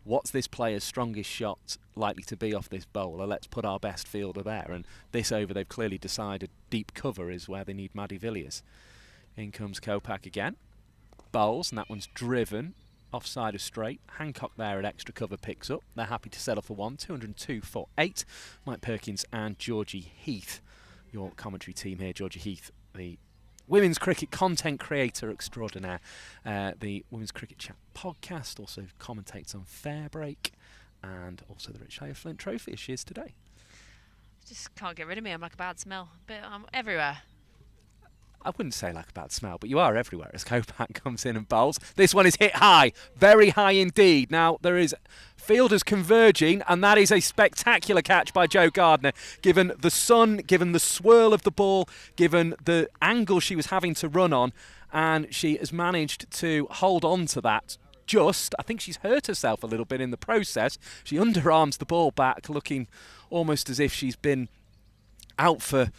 S6: what's this player's strongest shot likely to be off this bowler? Let's put our best fielder there. And this over, they've clearly decided deep cover is where they need Maddie Villiers. In comes Kopak again. Bowls, and that one's driven offside of straight. Hancock there at extra cover picks up. They're happy to settle for 1. 202 for 8. Mike Perkins and Georgie Heath. Your commentary team here, Georgie Heath, the women's cricket content creator extraordinaire. The Women's Cricket Chat podcast, also commentates on Fair Break, and also the Rich Hayer Flint Trophy, as she is today.
S5: Just can't get rid of me. I'm like a bad smell. But I'm everywhere.
S6: I wouldn't say like a bad smell, but you are everywhere as Kopak comes in and bowls. This one is hit high, very high indeed. Now there is fielders converging, and that is a spectacular catch by Jo Gardner, given the sun, given the swirl of the ball, given the angle she was having to run on, and she has managed to hold on to that. I think she's hurt herself a little bit in the process. She underarms the ball back, looking almost as if she's been out for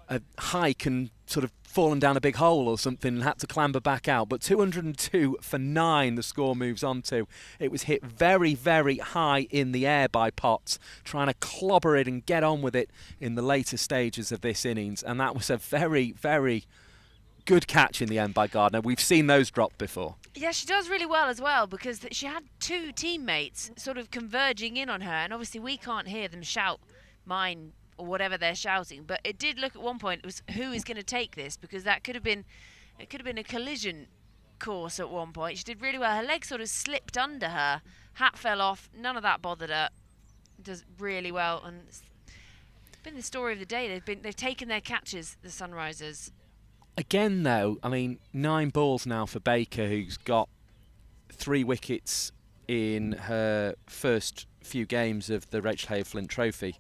S6: a hike and sort of fallen down a big hole or something and had to clamber back out. But 202 for 9 the score moves on to. It was hit very, very high in the air by Potts, trying to clobber it and get on with it in the later stages of this innings. And that was a very, very good catch in the end by Gardner. We've seen those drop before.
S5: Yeah, she does really well as well, because she had 2 teammates sort of converging in on her, and obviously we can't hear them shout mine or whatever they're shouting, but it did look at one point, it was who is going to take this, because that could have been a collision course at one point. She did really well. Her leg sort of slipped under her, hat fell off, none of that bothered her. Does really well, and it's been the story of the day. They've taken their catches, the Sunrisers.
S6: Again though, I mean, 9 balls now for Baker, who's got 3 wickets in her first few games of the Rachel Hayer Flint Trophy.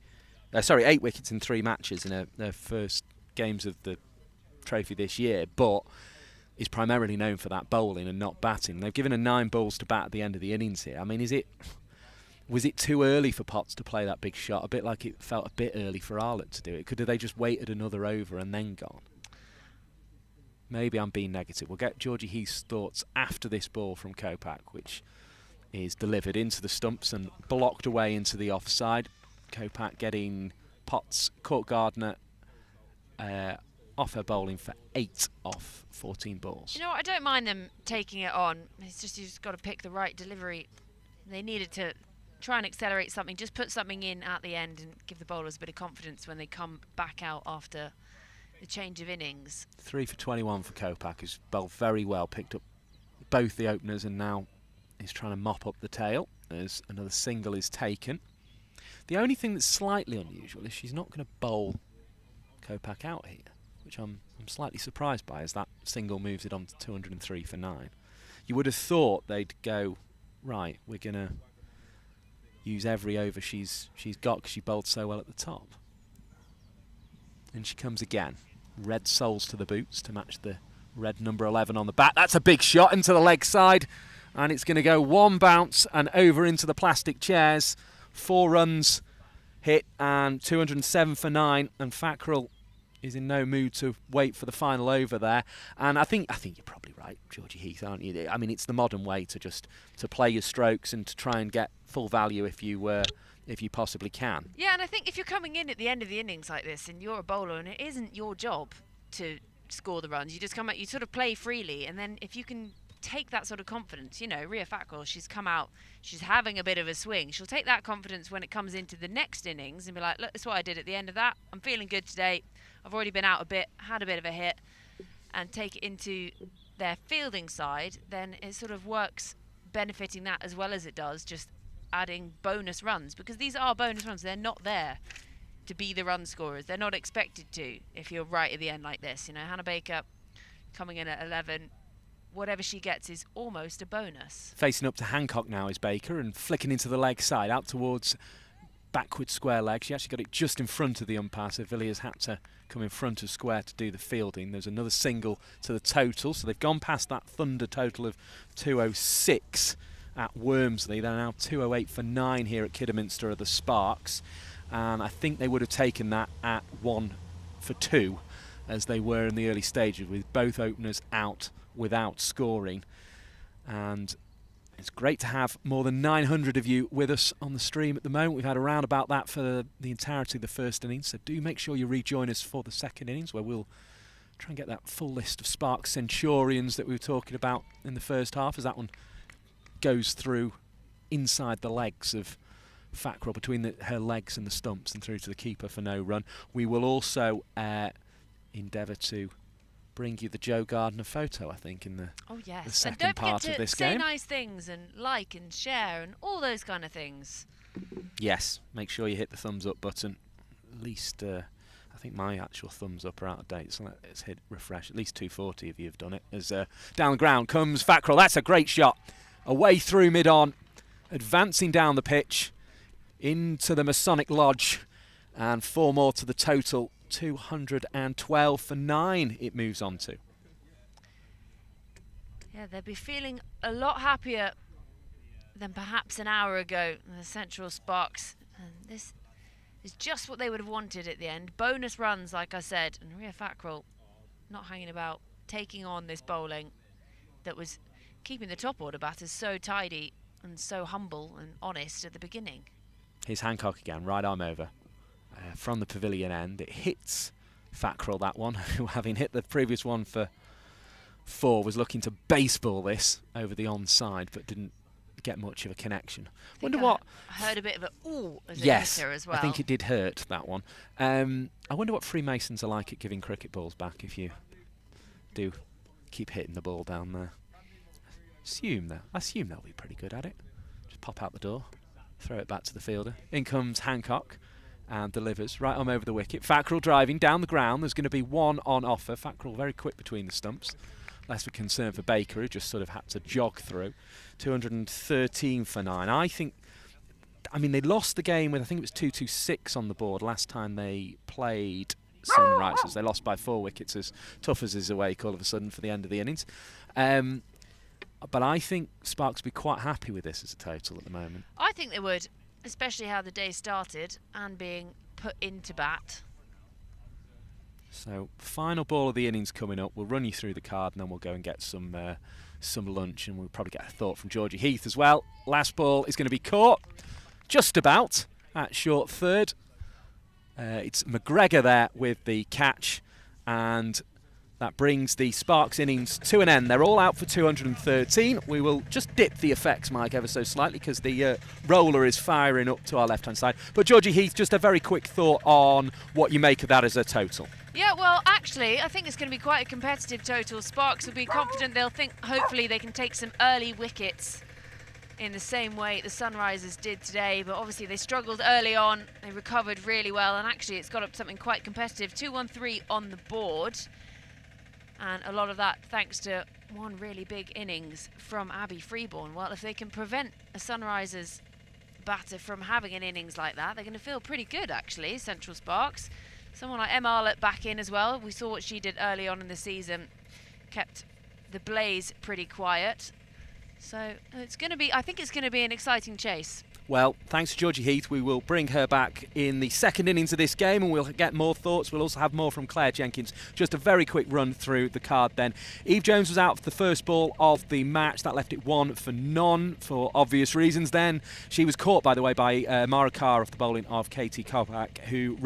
S6: 8 wickets in 3 matches in her first games of the trophy this year, but is primarily known for that bowling and not batting. They've given her 9 balls to bat at the end of the innings here. I mean, was it too early for Potts to play that big shot? A bit like it felt a bit early for Arlott to do it. Could have they just waited another over and then gone? Maybe I'm being negative. We'll get Georgie Heath's thoughts after this ball from Kopak, which is delivered into the stumps and blocked away into the offside. Kopak getting Potts, caught Gardner off her bowling for 8 off 14 balls.
S5: You know what, I don't mind them taking it on. It's just, you've just got to pick the right delivery. They needed to try and accelerate something, just put something in at the end and give the bowlers a bit of confidence when they come back out after the change of innings.
S6: 3 for 21 for Kopak, who's bowled very well, picked up both the openers and now is trying to mop up the tail as another single is taken. The only thing that's slightly unusual is she's not going to bowl Kopak out here, which I'm slightly surprised by, as that single moves it on to 203 for 9. You would have thought they'd go, right, we're going to use every over she's got because she bowled so well at the top. And she comes again. red soles to the boots to match the red number 11 on the bat. That's a big shot into the leg side, and it's going to go one bounce and over into the plastic chairs. 4 runs hit and 207 for 9, and Fackrell is in no mood to wait for the final over there. And I think you're probably right, Georgie Heath, aren't you? I mean, it's the modern way to play your strokes and to try and get full value if you possibly can.
S5: Yeah, and I think if you're coming in at the end of the innings like this and you're a bowler and it isn't your job to score the runs, you just come out, you sort of play freely, and then if you can take that sort of confidence, you know, Ria Fackrell, she's come out, she's having a bit of a swing. She'll take that confidence when it comes into the next innings and be like, look, that's what I did at the end of that. I'm feeling good today. I've already been out a bit, had a bit of a hit, and take it into their fielding side. Then it sort of works benefiting that as well as it does just adding bonus runs, because these are bonus runs. They're not there to be the run scorers. They're not expected to if you're right at the end like this. You know, Hannah Baker coming in at 11, whatever she gets is almost a bonus.
S6: Facing up to Hancock now is Baker, and flicking into the leg side out towards backward square leg. She actually got it just in front of the umpire, so Villiers had to come in front of square to do the fielding. There's another single to the total, so they've gone past that Thunder total of 206 at Wormsley. They're now 208 for 9 here at Kidderminster are the Sparks, and I think they would have taken that at 1 for 2 as they were in the early stages, with both openers out without scoring. And it's great to have more than 900 of you with us on the stream at the moment. We've had around about that for the entirety of the first innings, so do make sure you rejoin us for the second innings, where we'll try and get that full list of Sparks Centurions that we were talking about in the first half, as that one goes through inside the legs of Fackrell, between her legs and the stumps, and through to the keeper for no run. We will also endeavour to bring you the Joe Gardner photo, I think, in the second part of this game.
S5: Say nice things and like and share and all those kind of things.
S6: Yes, make sure you hit the thumbs up button. At least, I think my actual thumbs up are out of date, so let's hit refresh. At least 240 of you have done it. As down the ground comes Fackrell. That's a great shot. Away through mid-on, advancing down the pitch into the Masonic Lodge, and 4 more to the total. 212 for 9 it moves on to.
S5: Yeah, they'll be feeling a lot happier than perhaps an hour ago, the Central Sparks. And this is just what they would have wanted at the end. Bonus runs, like I said, and Ria Fackrell not hanging about, taking on this bowling that was keeping the top order batters so tidy and so humble and honest at the beginning.
S6: Here's Hancock again, right arm over. From the pavilion end, it hits Fackrell, that one, who, having hit the previous one for 4, was looking to baseball this over the onside, but didn't get much of a connection.
S5: I heard a bit of a ooh as
S6: yes,
S5: a hitter as well.
S6: I think it did hurt, that one. I wonder what Freemasons are like at giving cricket balls back if you do keep hitting the ball down there. I assume they'll be pretty good at it. Just pop out the door, throw it back to the fielder. In comes Hancock and delivers right arm over the wicket. Fackrell driving down the ground. There's going to be 1 on offer. Fackrell very quick between the stumps. Less of a concern for Baker, who just sort of had to jog through. 213 for 9. I mean, they lost the game with, I think it was 226 on the board last time they played Sunrisers. They lost by 4 wickets, as tough as is awake all of a sudden for the end of the innings. But I think Sparks will be quite happy with this as a total at the moment.
S5: I think they would, especially how the day started and being put into bat.
S6: So, final ball of the innings coming up. We'll run you through the card, and then we'll go and get some lunch, and we'll probably get a thought from Georgie Heath as well. Last ball is going to be caught just about at short third. It's McGregor there with the catch, and that brings the Sparks innings to an end. They're all out for 213. We will just dip the effects, Mike, ever so slightly, because the roller is firing up to our left-hand side. But Georgie Heath, just a very quick thought on what you make of that as a total.
S5: Yeah, well, actually, I think it's going to be quite a competitive total. Sparks will be confident. They'll think, hopefully, they can take some early wickets in the same way the Sunrisers did today. But obviously, they struggled early on. They recovered really well. And actually, it's got up something quite competitive. 2-1-3 on the board. And a lot of that thanks to one really big innings from Abby Freeborn. Well, if they can prevent a Sunrisers batter from having an innings like that, they're going to feel pretty good, actually, Central Sparks. Someone like Em Arlett back in as well. We saw what she did early on in the season. Kept the Blaze pretty quiet. So it's going to be, I think it's going to be an exciting chase.
S6: Well, thanks to Georgie Heath, we will bring her back in the second innings of this game and we'll get more thoughts. We'll also have more from Claire Jenkins. Just a very quick run through the card then. Eve Jones was out for the first ball of the match. That left it 1-for-none for obvious reasons then. She was caught, by the way, by Mara Carr off the bowling of Katie Kopak, who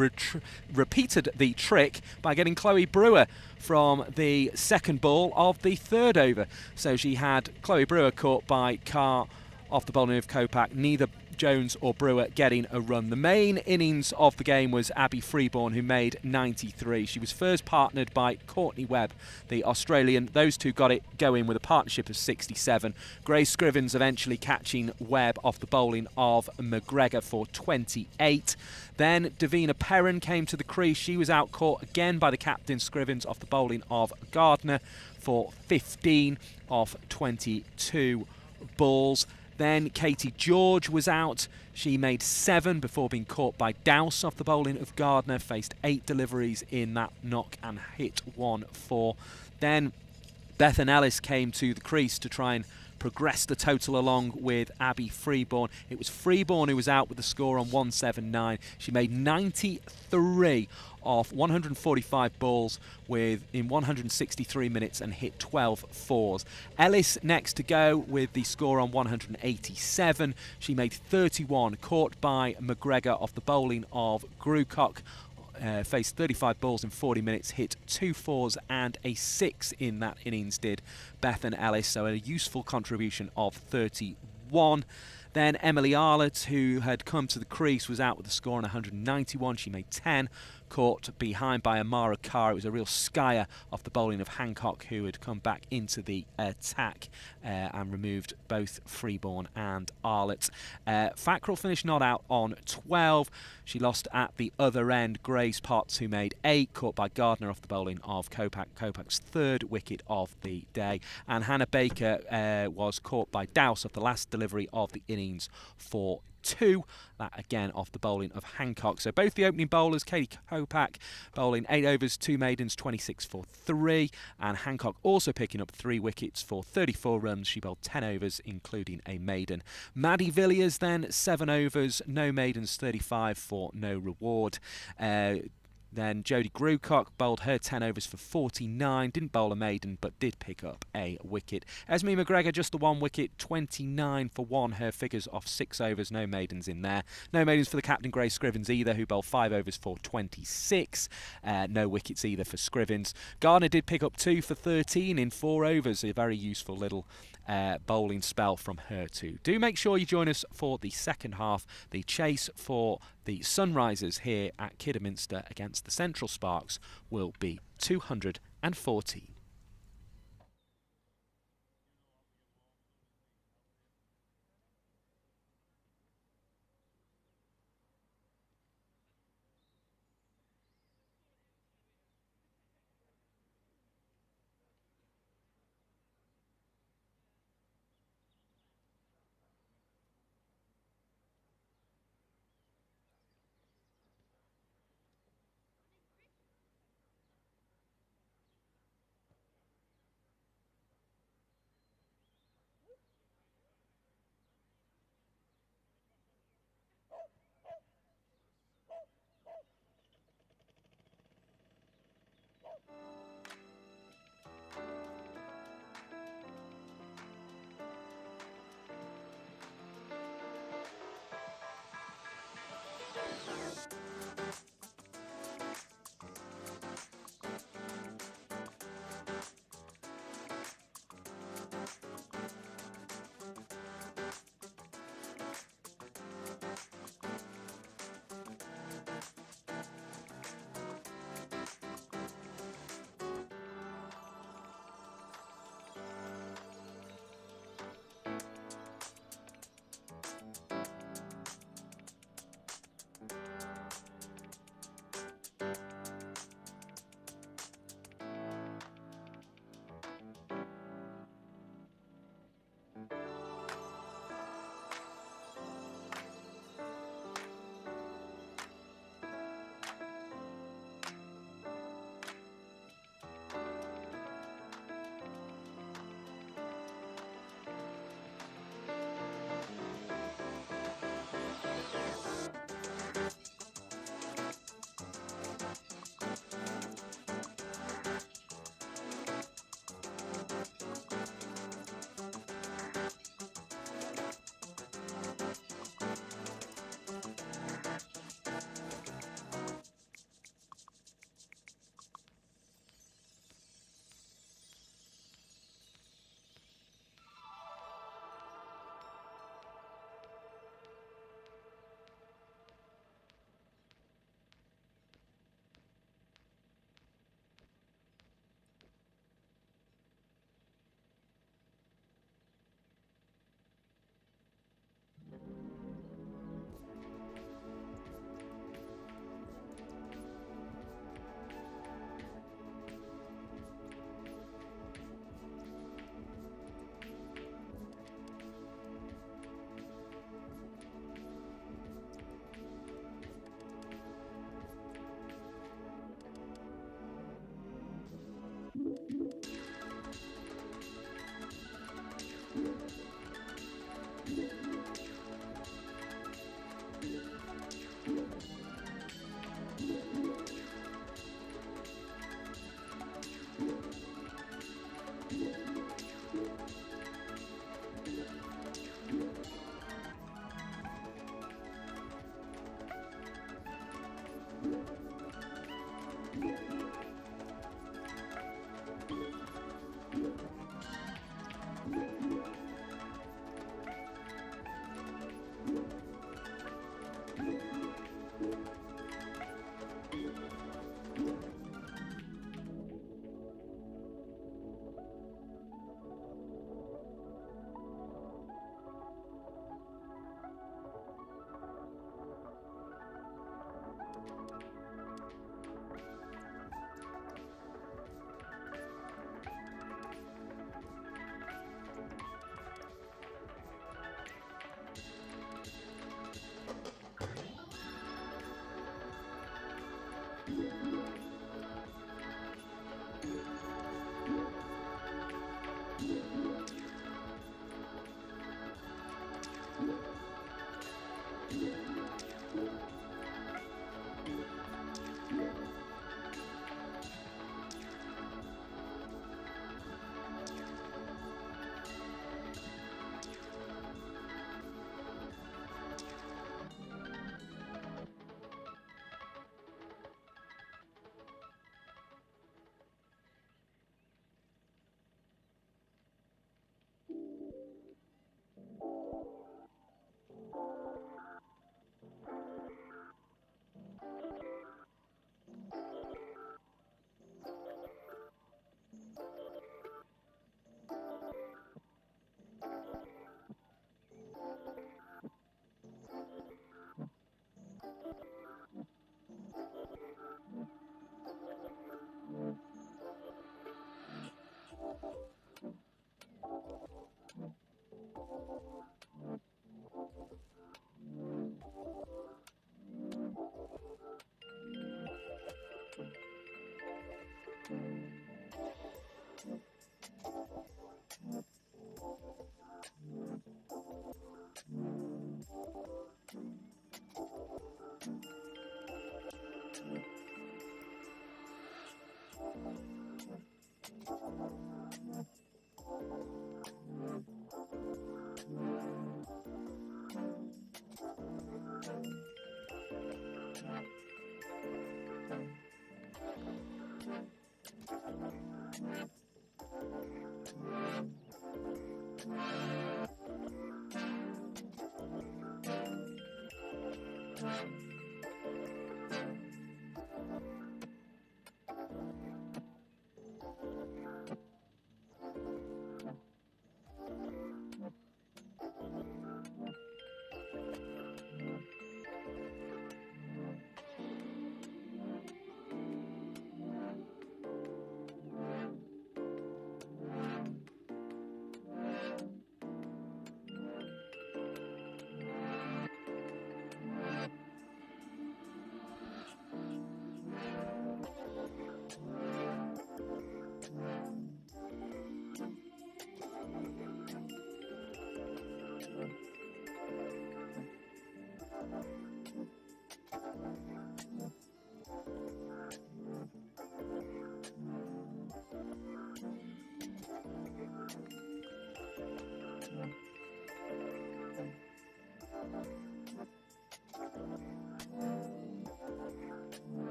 S6: repeated the trick by getting Chloe Brewer from the second ball of the third over. So she had Chloe Brewer caught by Carr off the bowling of Kopak. Neither Jones or Brewer getting a run. The main innings of the game was Abby Freeborn, who made 93. She was first partnered by Courtney Webb, the Australian. Those two got it going with a partnership of 67. Grace Scrivens eventually catching Webb off the bowling of McGregor for 28. Then Davina Perrin came to the crease. She was out caught again by the captain Scrivens off the bowling of Gardner for 15 off 22 balls. Then Katie George was out. She made 7 before being caught by Dowse off the bowling of Gardner. Faced 8 deliveries in that knock and hit 1-4. Then Bethan Ellis came to the crease to try and progress the total along with Abby Freeborn. It was Freeborn who was out with the score on 179. She made 93 off 145 balls in 163 minutes and hit 12 fours. Ellis next to go with the score on 187. She made 31, caught by McGregor off the bowling of Grucock. Faced 35 balls in 40 minutes, hit 2 fours and a 6 in that innings did Bethan Ellis, so a useful contribution of 31. Then Emily Arlett, who had come to the crease, was out with a score on 191. She made 10, caught behind by Amara Carr. It was a real skyer off the bowling of Hancock, who had come back into the attack and removed both Freeborn and Arlett. Fackrell finished not out on 12. She lost at the other end. Grace Potts, who made 8, caught by Gardner off the bowling of Kopak. Kopak's third wicket of the day. And Hannah Baker was caught by Dowse off the last delivery of the innings for 2. That again off the bowling of Hancock. So both the opening bowlers, Katie Kopak bowling 8 overs, 2 maidens, 26 for 3. And Hancock also picking up 3 wickets for 34 runs. She bowled 10 overs, including a maiden. Maddie Villiers then 7 overs, no maidens, 35 for no reward. Then Jodie Grucock bowled her 10 overs for 49, didn't bowl a maiden but did pick up a wicket. Esme McGregor just the 1 wicket, 29 for 1, her figures off 6 overs, no maidens in there. No maidens for the captain Grace Scrivens either, who bowled 5 overs for 26, no wickets either for Scrivens. Gardner did pick up 2 for 13 in 4 overs, a very useful little bowling spell from her too. Do make sure you join us for the second half, the chase for the Sunrisers here at Kidderminster against the Central Sparks will be 240.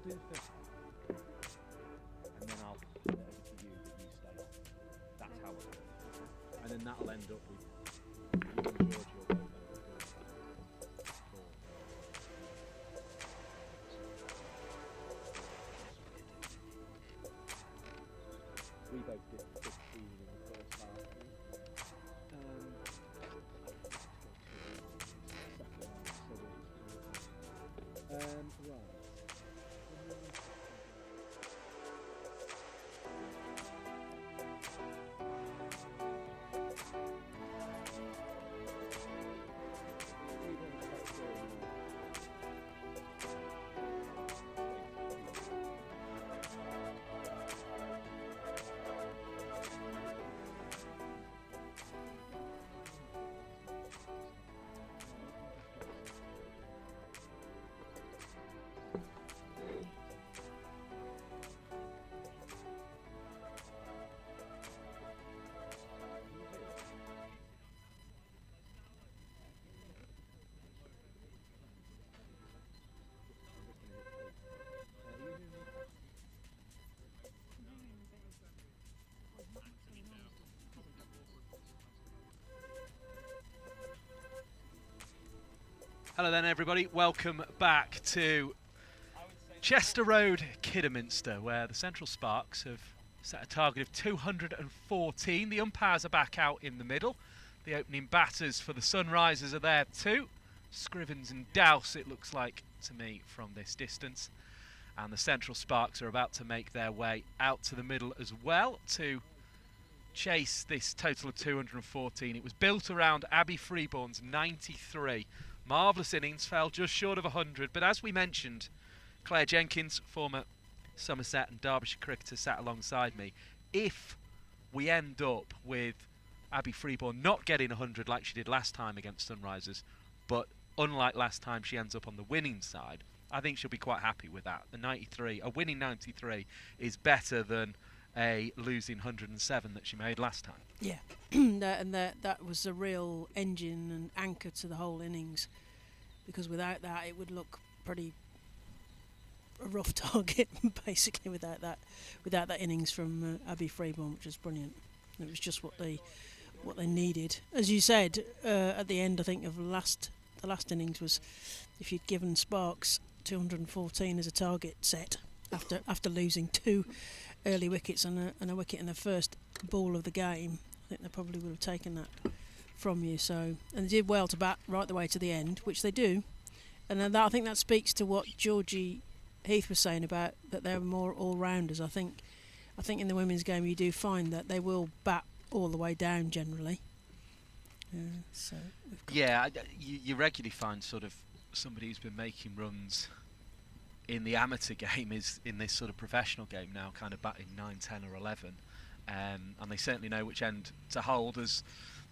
S6: do the first and then I'll hand it over to you, but you stay on. That's how we'll do it. And then that'll end up with you and George will both end up doing that. We both did 15 in the first half. Right.
S7: Hello then everybody, welcome back to Chester Road, Kidderminster, where the Central Sparks have set a target of 214. The umpires are back out in the middle. The opening batters for the Sunrisers are there too. Scrivens and Dowse, it looks like to me from this distance. And the Central Sparks are about to make their way out to the middle as well to chase this total of 214. It was built around Abby Freeborn's 93. Marvellous innings, fell just short of 100, but as we mentioned, Claire Jenkins, former Somerset and Derbyshire cricketer, sat alongside me. If we end up with Abby Freeborn not getting 100 like she did last time against Sunrisers, but unlike last time she ends up on the winning side, I think she'll be quite happy with that. The 93, a winning 93, is better than a losing 107 that she made last time.
S4: Yeah, that was a real engine and anchor to the whole innings, because without that it would look pretty a rough target basically without that innings from Abby Freeborn, which was brilliant. It was just what they needed. As you said at the end, I think of the last innings was, if you'd given Sparks 214 as a target set after losing 2 early wickets and a wicket in the first ball of the game, I think they probably would have taken that from you. So, and they did well to bat right the way to the end, which they do. And then I think that speaks to what Georgie Heath was saying about that they're more all-rounders. I think in the women's game you do find that they will bat all the way down generally. So
S7: yeah, you regularly find sort of somebody who's been making runs in the amateur game is in this sort of professional game now kind of batting 9, 10 or 11, and they certainly know which end to hold, as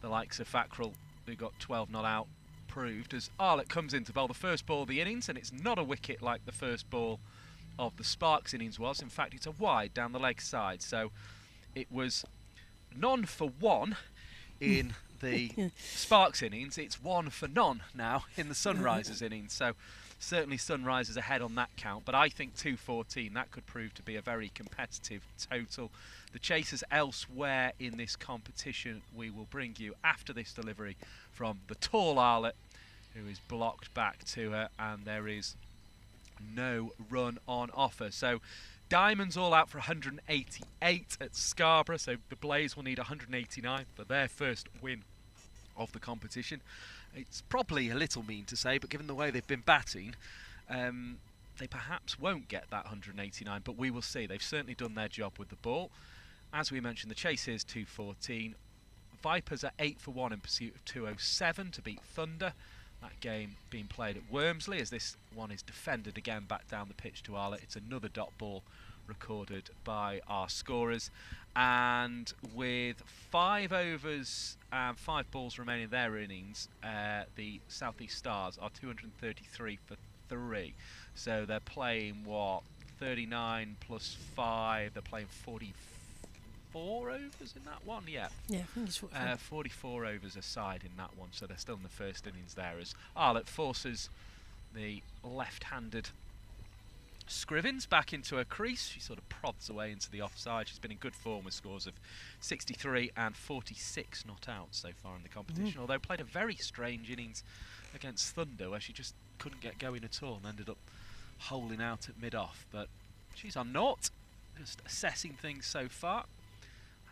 S7: the likes of Fackrell, who got 12 not out, proved, as Arlott comes in to bowl the first ball of the innings, and it's not a wicket like the first ball of the Sparks innings was. In fact, it's a wide down the leg side, so it was none for one in the Sparks innings. It's 1 for none now in the Sunrisers innings, so certainly Sunrisers ahead on that count, but I think 214, that could prove to be a very competitive total. The chasers elsewhere in this competition we will bring you after this delivery from the tall Arlott, who is blocked back to her, and there is no run on offer. So Diamonds all out for 188 at Scarborough, so the Blaze will need 189 for their first win of the competition. It's probably a little mean to say, but given the way they've been batting, they perhaps won't get that 189, but we will see. They've certainly done their job with the ball. As we mentioned, the chase is 214. Vipers are 8 for 1 in pursuit of 207 to beat Thunder. That game being played at Wormsley, as this one is defended again back down the pitch to Arlott. It's another dot ball recorded by our scorers. And with 5 overs and 5 balls remaining in their innings, the South East Stars are 233 for 3. So they're playing, what, 39 plus 5, they're playing 44 overs in that one? Yeah,
S4: I think it's
S7: 44 overs aside in that one, so they're still in the first innings there, as Arlott forces the left-handed Scrivens back into her crease. She sort of prods away into the offside. She's been in good form with scores of 63 and 46 not out so far in the competition, although played a very strange innings against Thunder where she just couldn't get going at all and ended up holing out at mid-off. But she's on naught, just assessing things so far.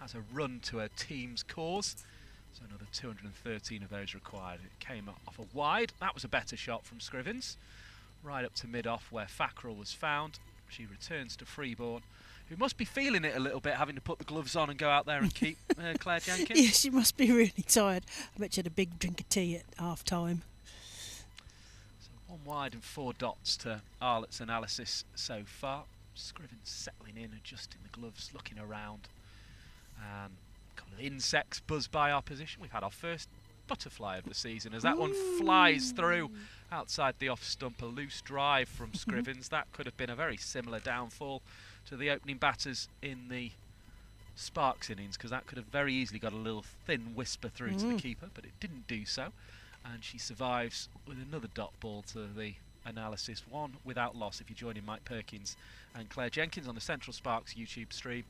S7: Has a run to her team's cause. So another 213 of those required. It came off a wide. That was a better shot from Scrivens. Right up to mid-off where Fackrell was found. She returns to Freeborn, who must be feeling it a little bit, having to put the gloves on and go out there and keep Claire Jenkins.
S4: Yeah, she must be really tired. I bet she had a big drink of tea at half-time.
S7: So 1 wide and 4 dots to Arlett's analysis so far. Scrivens settling in, adjusting the gloves, looking around. And a couple of insects buzz by our position. We've had our first butterfly of the season as that one flies through outside the off stump. A loose drive from Scrivens. That could have been a very similar downfall to the opening batters in the Sparks innings, because that could have very easily got a little thin whisper through to the keeper, but it didn't do so, and she survives with another dot ball to the analysis. 1 without loss if you're joining Mike Perkins and Claire Jenkins on the Central Sparks YouTube stream,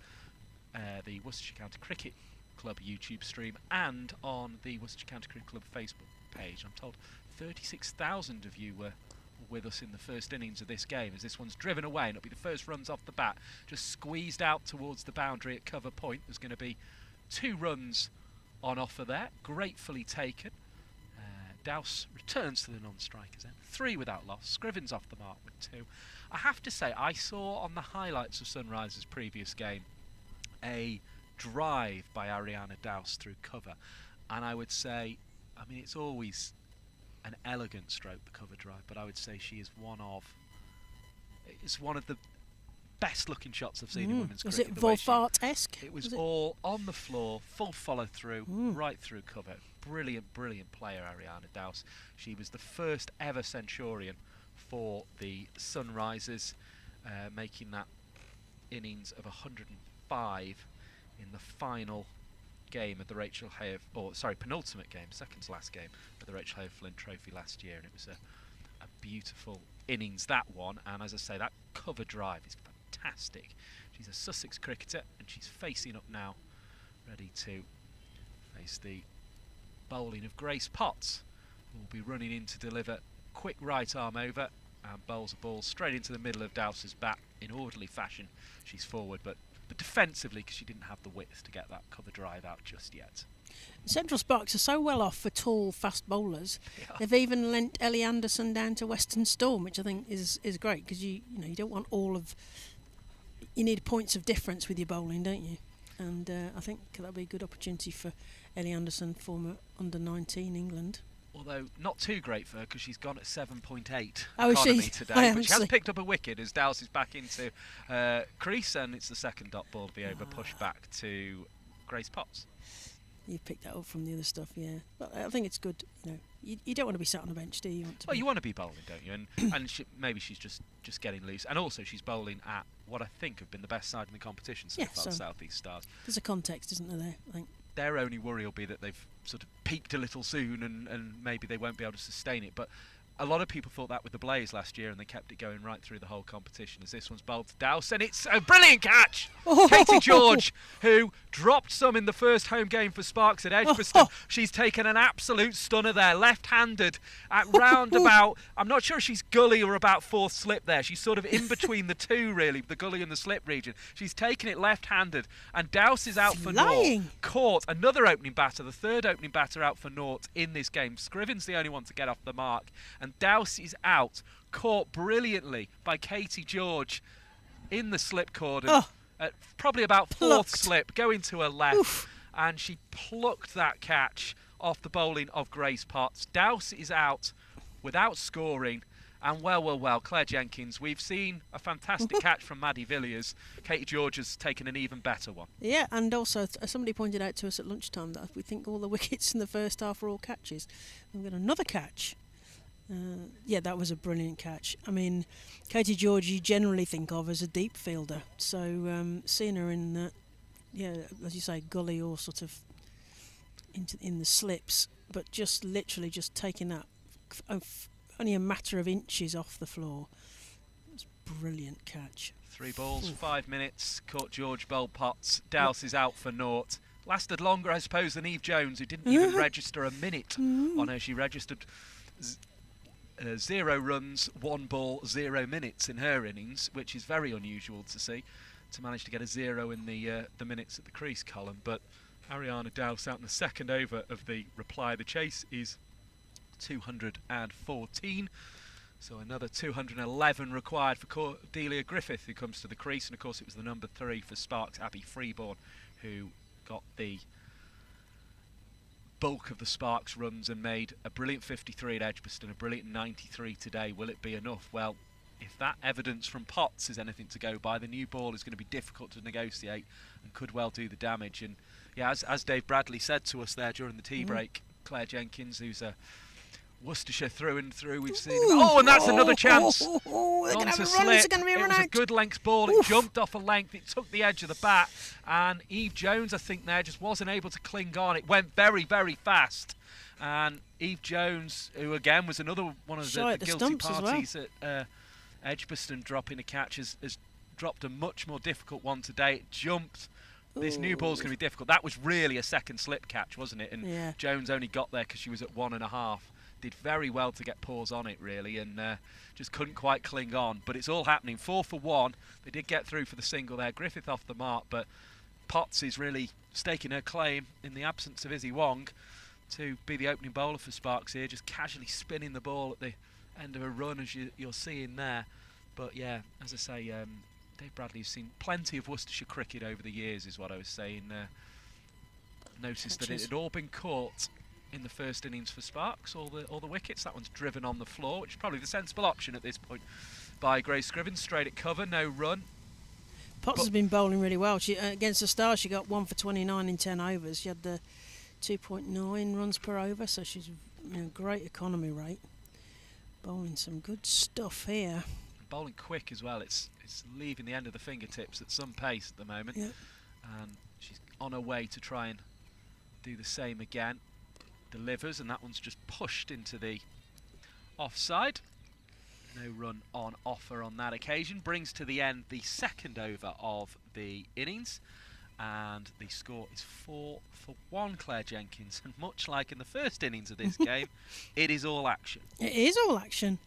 S7: the Worcestershire County Cricket Club YouTube stream, and on the Worcestershire County Cricket Club Facebook page. I'm told 36,000 of you were with us in the first innings of this game as this one's driven away, and it'll be the first runs off the bat, just squeezed out towards the boundary at cover point. There's going to be 2 runs on offer there, gratefully taken. Dowse returns to the non-strikers end, 3 without loss. Scrivens off the mark with 2. I have to say, I saw on the highlights of Sunrise's previous game a drive by Ariana Dowse through cover, and I would say, I mean, it's always an elegant stroke, the cover drive, but I would say she is one of the best looking shots I've seen in women's cricket.
S4: Was it Volfart-esque?
S7: It was all on the floor, full follow through, right through cover. Brilliant player, Ariana Dowse. She was the first ever Centurion for the Sunrisers, making that innings of 105 in the final game of the penultimate game, second to last game of the Rachel Hove Flint Trophy last year, and it was a beautiful innings, that one. And as I say, that cover drive is fantastic. She's a Sussex cricketer, and she's facing up now, ready to face the bowling of Grace Potts, who will be running in to deliver quick right arm over and bowls a ball straight into the middle of Dowse's bat in orderly fashion. She's forward, but defensively, because she didn't have the width to get that cover drive out just yet.
S4: Central Sparks are so well off for tall, fast bowlers. Yeah. They've even lent Ellie Anderson down to Western Storm, which I think is great, because you don't want all of. You need points of difference with your bowling, don't you? And I think that'll be a good opportunity for Ellie Anderson, former under-19 England.
S7: Although not too great for her, because she's gone at 7.8
S4: economy
S7: today. But she has picked up a wicket as Dowse is back into crease, and it's the second dot ball to be over, pushed back to Grace Potts.
S4: You've picked that up from the other stuff, yeah. But I think it's good. You don't want to be sat on a bench, do you?
S7: You want to be bowling, don't you? And maybe she's just getting loose. And also she's bowling at what I think have been the best side in the competition so far, South East Stars.
S4: There's a context, isn't there, I think.
S7: Their only worry will be that they've sort of peaked a little soon and maybe they won't be able to sustain it. But a lot of people thought that with the Blaze last year, and they kept it going right through the whole competition, as this one's bowled to Dowse, and it's a brilliant catch! Katie George, who dropped some in the first home game for Sparks at Edgbaston. She's taken an absolute stunner there, left-handed at round about, I'm not sure if she's gully or about fourth slip there. She's sort of in between the two, really, the gully and the slip region. She's taken it left-handed, and Dowse is out for naught. Caught another opening batter, the third opening batter out for naught in this game. Scrivens the only one to get off the mark, and Dowse is out, caught brilliantly by Katie George in the slip cordon at probably about fourth slip, going to her left, and she plucked that catch off the bowling of Grace Potts. Dowse is out without scoring, and well, Claire Jenkins, we've seen a fantastic catch from Maddie Villiers. Katie George has taken an even better one. Yeah,
S4: and also somebody pointed out to us at lunchtime that we think all the wickets in the first half are all catches. We've got another catch. That was a brilliant catch. I mean, Katie George you generally think of as a deep fielder, so seeing her in as you say, gully or sort of in the slips, but just literally just taking that only a matter of inches off the floor. It's brilliant catch.
S7: 3 balls, 5 minutes, caught George bowled Potts. Dowse is out for naught. Lasted longer, I suppose, than Eve Jones, who didn't even register a minute on her. She registered 0 runs, 1 ball, 0 minutes in her innings, which is very unusual to see, to manage to get a 0 in the minutes at the crease column. But Ariana Dowse out in the second over of the reply. The chase is 214. So another 211 required for Cordelia Griffith, who comes to the crease. And of course it was the number 3 for Sparks, Abby Freeborn, who got the bulk of the Sparks runs and made a brilliant 53 at Edgbaston, a brilliant 93 today. Will it be enough? Well, if that evidence from Potts is anything to go by, the new ball is going to be difficult to negotiate and could well do the damage. And yeah, as Dave Bradley said to us there during the tea break, Claire Jenkins, who's a Worcestershire through and through, we've seen. Oh, and that's another chance.
S4: They're going to have a
S7: slip.
S4: run. It's going to be a run
S7: It was
S4: out.
S7: a good length ball. It jumped off a length. It took the edge of the bat. And Eve Jones, I think, there just wasn't able to cling on. It went very, very fast. And Eve Jones, who again was another one of the guilty parties at Edgbaston dropping a catch, has dropped a much more difficult one today. It jumped. This new ball's going to be difficult. That was really a second slip catch, wasn't it? And Jones only got there because she was at 1.5. Did very well to get paws on it, really, and just couldn't quite cling on. But it's all happening. 4 for 1. They did get through for the single there. Griffith off the mark, but Potts is really staking her claim in the absence of Izzy Wong to be the opening bowler for Sparks here, just casually spinning the ball at the end of a run, as you're seeing there. But yeah, as I say, Dave Bradley's seen plenty of Worcestershire cricket over the years, is what I was saying. Noticed that it had all been caught in the first innings for Sparks, all the wickets. That one's driven on the floor, which is probably the sensible option at this point by Grace Scrivens. Straight at cover, no run.
S4: Potts has been bowling really well. She against the Stars, she got 1 for 29 in 10 overs. She had the 2.9 runs per over, so she's great economy rate. Bowling some good stuff here.
S7: Bowling quick as well. It's leaving the end of the fingertips at some pace at the moment.
S4: Yep.
S7: And she's on her way to try and do the same again. Delivers, and that one's just pushed into the offside. No run on offer on that occasion. Brings to the end the second over of the innings, and the score is 4 for 1, Claire Jenkins. And much like in the first innings of this game, it is all action.
S4: It is all action.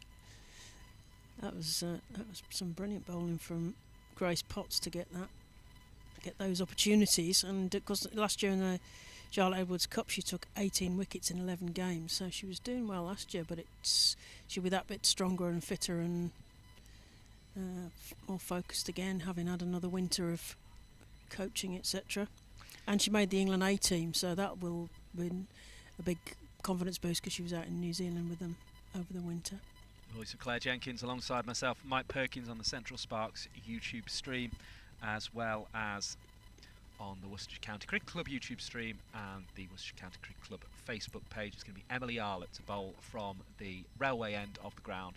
S4: That was some brilliant bowling from Grace Potts to get those opportunities. And of course, last year in the Charlotte Edwards Cup, she took 18 wickets in 11 games, so she was doing well last year, but she'll be that bit stronger and fitter and more focused again, having had another winter of coaching, etc. And she made the England A team, so that will be a big confidence boost because she was out in New Zealand with them over the winter.
S7: Voice of Claire Jenkins alongside myself, Mike Perkins, on the Central Sparks YouTube stream, as well as on the Worcestershire County Cricket Club YouTube stream and the Worcestershire County Cricket Club Facebook page. It's going to be Emily Arlett to bowl from the railway end of the ground.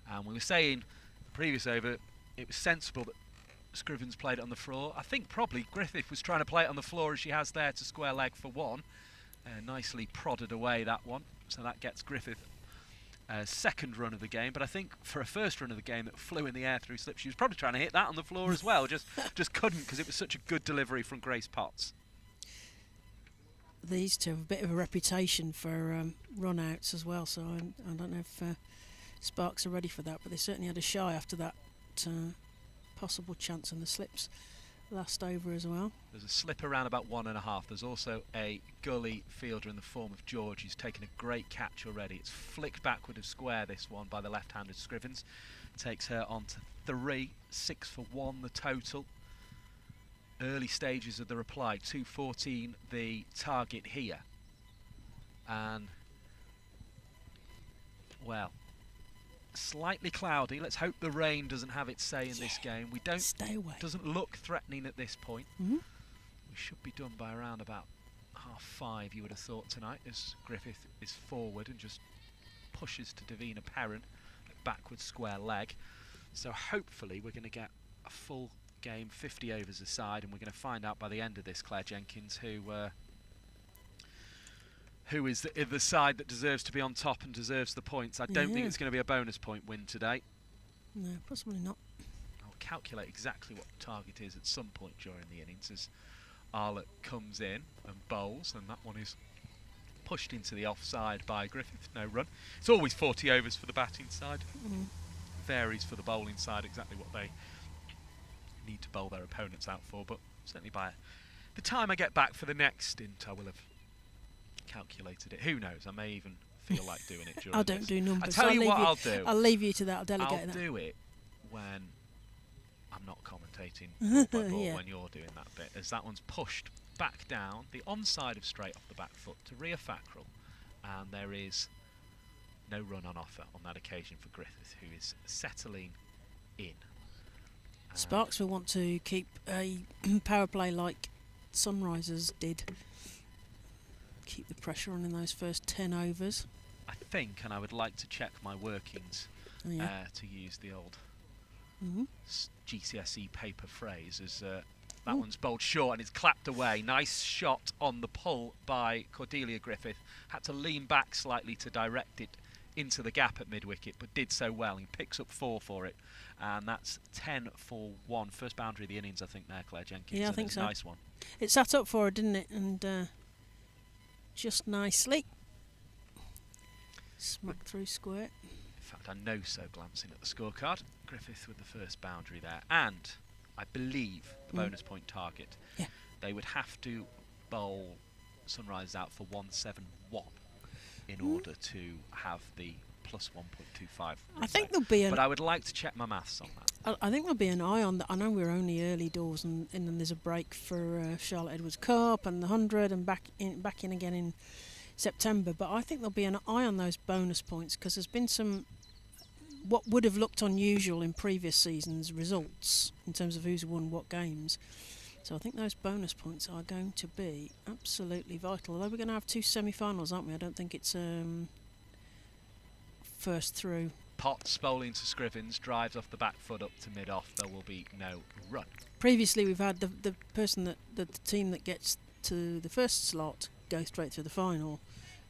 S7: And we were saying the previous over, it was sensible that Scrivens played it on the floor. I think probably Griffith was trying to play it on the floor as she has there to square leg for 1. Nicely prodded away that one, so that gets Griffith second run of the game. But I think for a first run of the game that flew in the air through slip, she was probably trying to hit that on the floor as well, just couldn't, because it was such a good delivery from Grace Potts.
S4: These two have a bit of a reputation for run outs as well, so I don't know if Sparks are ready for that, but they certainly had a shy after that possible chance on the slips last over as well.
S7: There's a slip around about 1.5. There's also a gully fielder in the form of George, who's taken a great catch already. It's flicked backward of square, this one, by the left-handed Scrivens. Takes her on to 3, 6 for 1 the total. Early stages of the reply, 214 the target here. And, well, slightly cloudy. Let's hope the rain doesn't have its say in this game. We don't.
S4: Stay away.
S7: Doesn't look threatening at this point.
S4: Mm-hmm.
S7: We should be done by around about 5:30, you would have thought, tonight, as Griffith is forward and just pushes to Davina Perrin at backward square leg. So hopefully we're going to get a full game, 50 overs aside, and we're going to find out by the end of this, Claire Jenkins, who is the side that deserves to be on top and deserves the points. I don't think it's going to be a bonus point win today.
S4: No, possibly not.
S7: calculate exactly what the target is at some point during the innings as Arlott comes in and bowls, and that one is pushed into the offside by Griffith. No run. It's always 40 overs for the batting side. Varies for the bowling side exactly what they need to bowl their opponents out for, but certainly by the time I get back for the next stint I will have calculated it. Who knows, I may even feel like doing it during
S4: I don't do numbers.
S7: I'll tell you what I'll do.
S4: I'll leave you to that. I'll delegate that.
S7: I'll do it when I'm not commentating ball by ball, when you're doing that bit, as that one's pushed back down the onside of straight off the back foot to Ria Fackrell, and there is no run on offer on that occasion for Griffith, who is settling in.
S4: Sparks will want to keep a power play like Sunrisers did. Keep the pressure on in those first 10 overs.
S7: I think, and I would like to check my workings, to use the old GCSE paper phrase, as that one's bowled short and it's clapped away. Nice shot on the pull by Cordelia Griffith. Had to lean back slightly to direct it into the gap at mid-wicket, but did so well. He picks up 4 for it, and that's 10 for 1. First boundary of the innings, I think, there, Claire Jenkins.
S4: Yeah, I think so.
S7: Nice one.
S4: It sat up for her, didn't it? And just nicely smacked through square.
S7: In fact, I know so, glancing at the scorecard. Griffith with the first boundary there, and I believe the bonus point target.
S4: Yeah.
S7: They would have to bowl Sunrise out for 171 in order to have the plus 1.25.
S4: I think there'll be
S7: but I would like to check my maths on that.
S4: I think there'll be an eye on that. I know we're only early doors, and then there's a break for Charlotte Edwards Cup and the 100, and back in again in September. But I think there'll be an eye on those bonus points, because there's been some what would have looked unusual in previous seasons' results in terms of who's won what games. So I think those bonus points are going to be absolutely vital. Although we're going to have 2 semi-finals, aren't we? I don't think it's first through.
S7: Potts bowling to Scrivens, drives off the back foot up to mid-off. There will be no run.
S4: Previously, we've had the person the team that gets to the first slot go straight through the final,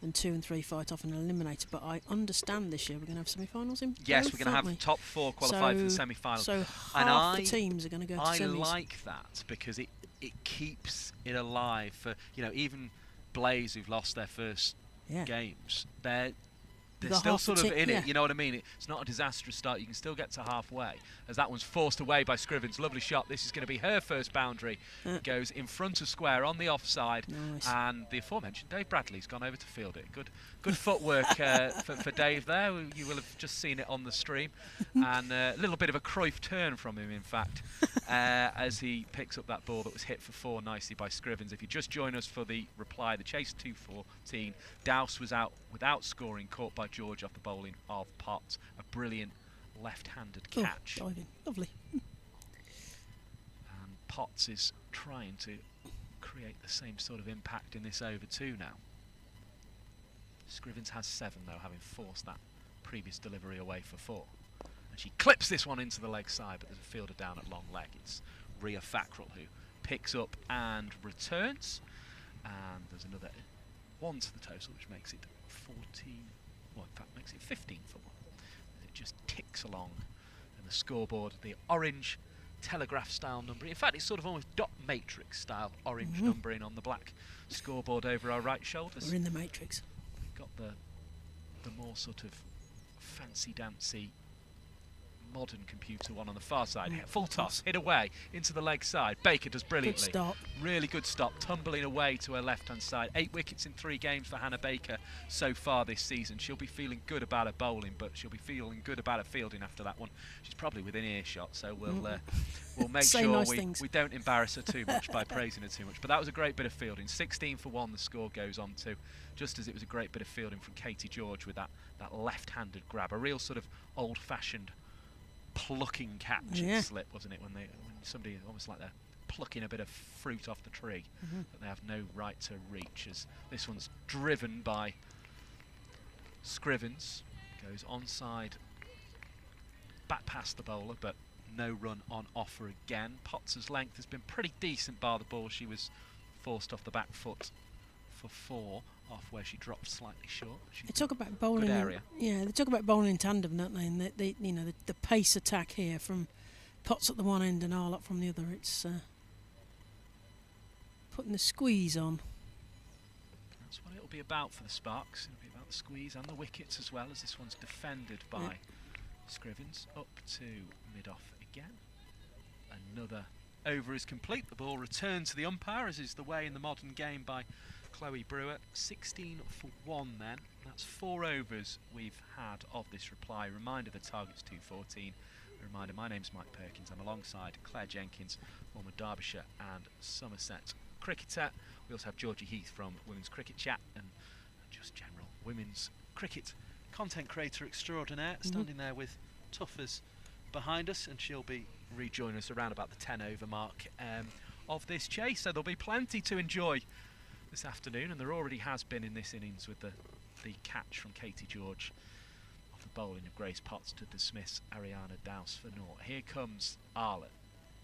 S4: and 2 and 3 fight off and eliminated. But I understand this year we're going to have semi-finals in.
S7: Yes,
S4: both,
S7: we're going to have
S4: we?
S7: top 4 qualified for the semi-finals.
S4: So half the teams are going to go to semis.
S7: I like that, because it keeps it alive for, even Blaze, who've lost their first games. They're still sort of in it, you know what I mean? It's not a disastrous start. You can still get to halfway, as that one's forced away by Scrivens. Lovely shot. This is going to be her first boundary. Goes in front of square on the offside.
S4: Nice.
S7: And the aforementioned Dave Bradley's gone over to field it. Good footwork for Dave there. You will have just seen it on the stream. And a little bit of a Cruyff turn from him, in fact, as he picks up that ball that was hit for 4 nicely by Scrivens. If you just join us for the reply, the chase 2-14. Dowse was out without scoring, caught by George off the bowling of Potts. A brilliant left-handed catch.
S4: Diving. Lovely.
S7: And Potts is trying to create the same sort of impact in this over 2 now. Scrivens has 7 though, having forced that previous delivery away for 4. And she clips this one into the leg side, but there's a fielder down at long leg. It's Ria Fackrell who picks up and returns. And there's another 1 to the total, which makes it 14. Well, in fact, makes it 15 for 1. It just ticks along, and the scoreboard, the orange telegraph style numbering. In fact, it's sort of almost dot matrix style orange numbering on the black scoreboard over our right shoulders.
S4: We're in the matrix.
S7: Got the more sort of fancy dancy modern computer one on the far side. Full toss, hit away into the leg side. Baker does brilliantly.
S4: Good stop.
S7: Really good stop, tumbling away to her left-hand side. 8 wickets in 3 games for Hannah Baker so far this season. She'll be feeling good about her bowling, but she'll be feeling good about her fielding after that one. She's probably within earshot, so we'll make sure
S4: nice
S7: we don't embarrass her too much by praising her too much. But that was a great bit of fielding. 16 for 1 the score goes on to, just as it was a great bit of fielding from Katie George with that left-handed grab. A real sort of old-fashioned plucking catch slip, wasn't it, when somebody almost like they're plucking a bit of fruit off the tree that they have no right to reach, as this one's driven by Scrivens, goes onside back past the bowler, but no run on offer again. Potts' length has been pretty decent bar the ball. She was forced off the back foot for 4 off where she dropped slightly short.
S4: They talk about bowling.
S7: Good area.
S4: They talk about bowling in tandem, don't they? And the pace attack here from Potts at the one end and Arlott from the other. It's putting the squeeze on.
S7: That's what it'll be about for the Sparks. It'll be about the squeeze and the wickets as well, as this one's defended by Scrivens. Up to mid-off again. Another over is complete. The ball returned to the umpire, as is the way in the modern game by Chloe Brewer. 16 for 1 then. That's 4 overs we've had of this reply. Reminder the target's 214. A reminder, my name's Mike Perkins. I'm alongside Claire Jenkins, former Derbyshire and Somerset cricketer. We also have Georgie Heath from Women's Cricket Chat and just general women's cricket content creator extraordinaire, standing there with Tuffers behind us, and she'll be rejoin us around about the 10 over mark of this chase. So there'll be plenty to enjoy this afternoon, and there already has been in this innings with the catch from Katie George off the bowling of Grace Potts to dismiss Ariana Dowse for naught. Here comes Arlott,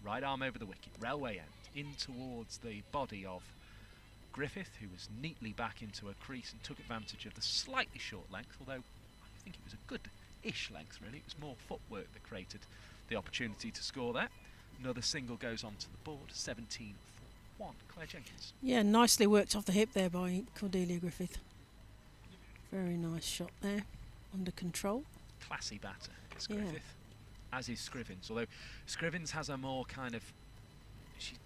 S7: right arm over the wicket, railway end, in towards the body of Griffith, who was neatly back into a crease and took advantage of the slightly short length, although I think it was a good-ish length really. It was more footwork that created the opportunity to score there. Another single goes onto the board, 17 for 1. Claire Jenkins.
S4: Yeah, nicely worked off the hip there by Cordelia Griffith. Very nice shot there, under control.
S7: Classy batter is Griffith, as is Scrivens, although Scrivens has a more kind of, she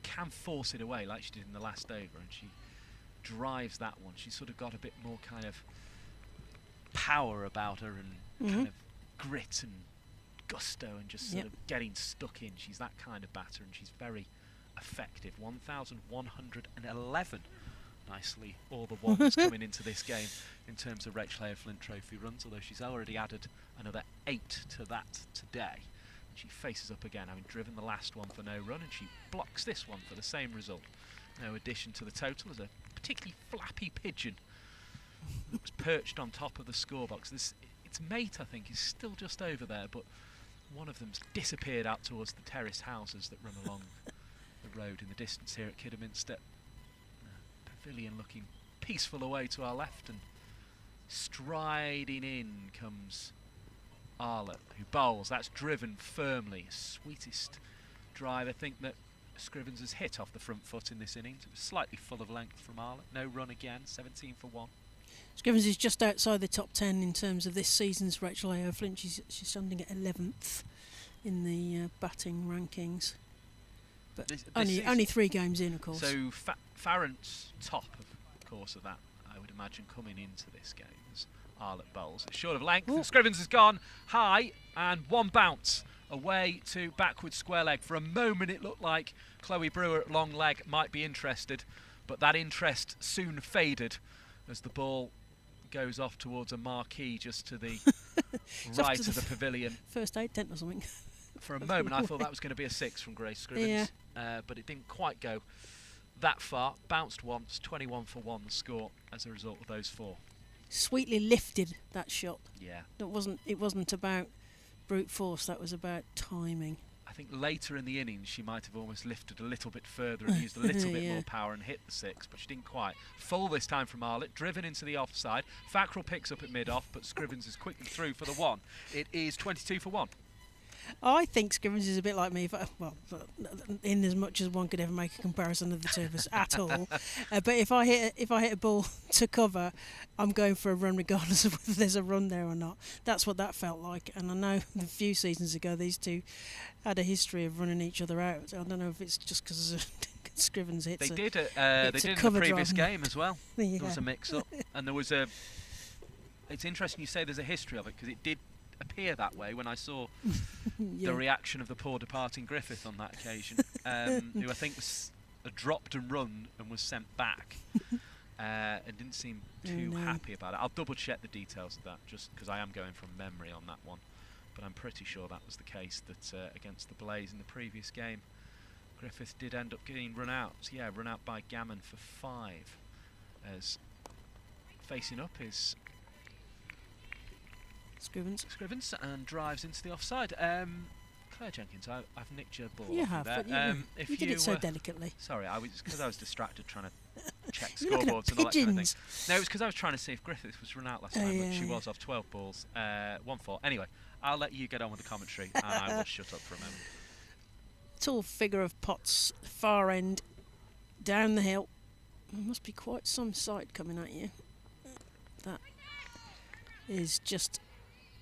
S7: can force it away like she did in the last over, and she drives that one. She's sort of got a bit more kind of power about her and kind of grit and gusto and just sort of getting stuck in. She's that kind of batter, and she's very effective. 1,111. Nicely, all the ones coming into this game in terms of Rachel Hare Flint Trophy runs, although she's already added another 8 to that today. She faces up again, having driven the last one for no run, and she blocks this one for the same result. No addition to the total as a particularly flappy pigeon that was perched on top of the scorebox. Its mate, I think, is still just over there, but one of them's disappeared out towards the terraced houses that run along the road in the distance here at Kidderminster. Pavilion looking peaceful away to our left, and striding in comes Arlott, who bowls. That's driven firmly. Sweetest drive I think that Scrivens has hit off the front foot in this innings. It was slightly full of length from Arlott. No run again, 17 for 1.
S4: Scrivens is just outside the top 10 in terms of this season's Rachel Hare Flint. She's standing at 11th in the batting rankings. But only 3 games in, of course.
S7: So Farrant's top, of course, of that, I would imagine, coming into this game as Arlott bowls. It's short of length, and Scrivens has gone high, and one bounce away to backward square leg. For a moment it looked like Chloe Brewer at long leg might be interested, but that interest soon faded as the ball goes off towards a marquee just to the right of the pavilion.
S4: First aid tent or something.
S7: For a moment I thought that was going to be a 6 from Grace Scrivens, but it didn't quite go that far. Bounced once, 21 for 1 the score as a result of those 4.
S4: Sweetly lifted, that shot.
S7: Yeah.
S4: It wasn't about brute force, that was about timing.
S7: I think later in the innings she might have almost lifted a little bit further and used a little bit more power and hit the 6, but she didn't quite. Full this time from Arlott, driven into the offside. Fackrell picks up at mid-off, but Scrivens is quickly through for the 1. It is 22 for 1.
S4: I think Scrivens is a bit like me, in as much as one could ever make a comparison of the two of us at all. But if I hit a ball to cover, I'm going for a run regardless of whether there's a run there or not. That's what that felt like. And I know a few seasons ago these two had a history of running each other out. I don't know if it's just because Scrivens hits.
S7: They did it in the previous game as well.
S4: Yeah.
S7: There was a mix-up, and there was a. It's interesting you say there's a history of it, because it did appear that way when I saw the reaction of the poor departing Griffith on that occasion, who I think was dropped and run and was sent back, and didn't seem too happy about it. I'll double check the details of that, just because I am going from memory on that one, but I'm pretty sure that was the case, that against the Blaze in the previous game Griffith did end up getting run out. Run out by Gammon for 5, as facing up is Scrivens, and drives into the offside. Claire Jenkins, I've nicked your ball.
S4: You
S7: off
S4: have,
S7: there.
S4: but you did it so delicately.
S7: Sorry, because I was distracted trying to check scoreboards and all that kind of thing. No, it was because I was trying to see if Griffith was run out last time, which she was off 12 balls, 1-4. Anyway, I'll let you get on with the commentary, and I will shut up for a moment.
S4: Tall figure of Potts, far end, down the hill. There must be quite some sight coming at you. That is just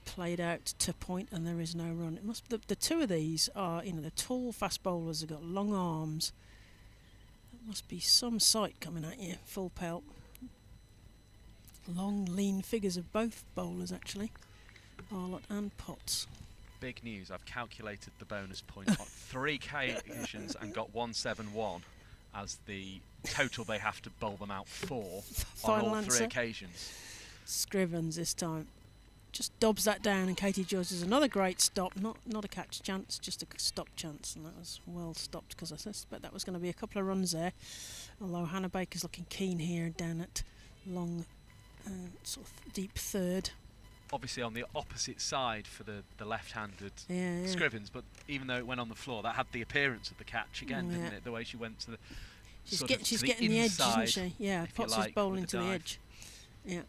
S4: played out to point, and there is no run. It must. The two of these are, the tall fast bowlers have got long arms. There must be some sight coming at you. Full pelt. Long, lean figures of both bowlers, actually. Arlott and Potts.
S7: Big news, I've calculated the bonus point on 3 occasions and got 171 as the total they have to bowl them out for on all 3 occasions.
S4: Scrivens this time. Just dobs that down, and Katie George is another great stop. Not a catch chance, just a stop chance, and that was well stopped because I suspect that was going to be a couple of runs there. Although Hannah Baker's looking keen here down at long, sort of deep third.
S7: Obviously on the opposite side for the left-handed
S4: Yeah.
S7: Scrivens, but even though it went on the floor, that had the appearance of the catch again, didn't it? The way she went to the
S4: She's
S7: sort of
S4: she's
S7: to
S4: getting the edge, isn't
S7: inside,
S4: she? Yeah,
S7: if you
S4: Potts
S7: like,
S4: is bowling
S7: with
S4: to the
S7: dive.
S4: edge. Yeah.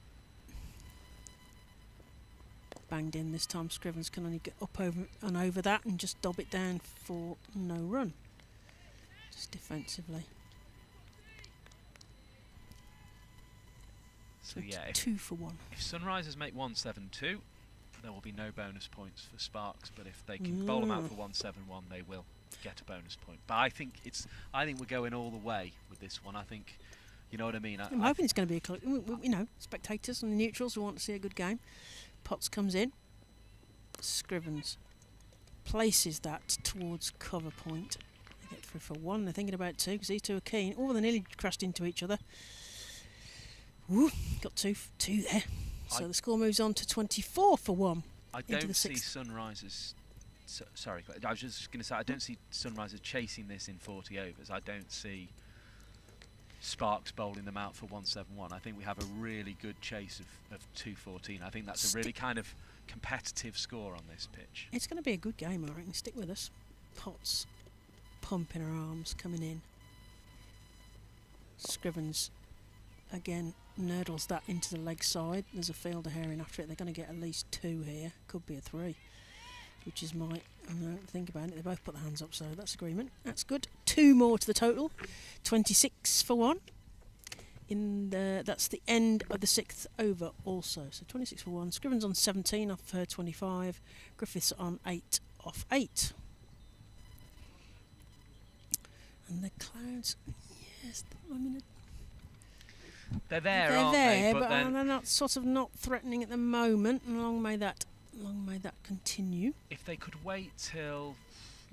S4: Banged in this time. Scrivens can only get up over that and just dob it down for no run. Just defensively.
S7: So yeah,
S4: 2 for 1.
S7: if Sunrisers make 172, there will be no bonus points for Sparks. But if they can bowl them out for 171, they will get a bonus point. But I think we're going all the way with this one. I think, you know what I mean.
S4: I'm hoping it's going to be a close. Spectators and neutrals who want to see a good game. Potts comes in. Scrivens places that towards cover point. They get through for 1. They're thinking about 2 because these two are keen. Oh, they nearly crashed into each other. Woo, got two there. So the score moves on to 24 for 1.
S7: I don't see Sunrisers. Sorry, I was just going to say I don't see Sunrisers chasing this in 40 overs. I don't see Sparks bowling them out for 171. I think we have a really good chase of 214. I think that's a really kind of competitive score on this pitch.
S4: It's going to be a good game, I reckon. Stick with us. Potts pumping her arms, coming in. Scrivens again nurdles that into the leg side. There's a fielder herring after it. They're going to get at least 2 here. Could be a 3, which is think about it. They both put their hands up, so that's agreement. That's good. 2 more to the total. 26 for 1. That's the end of the 6th over also. So 26 for 1. Scrivens on 17 off her 25. Griffiths on 8 off 8. And the clouds, yes,
S7: they're there,
S4: they're
S7: aren't
S4: there,
S7: they?
S4: but they're not threatening at the moment. And long may that continue.
S7: If they could wait till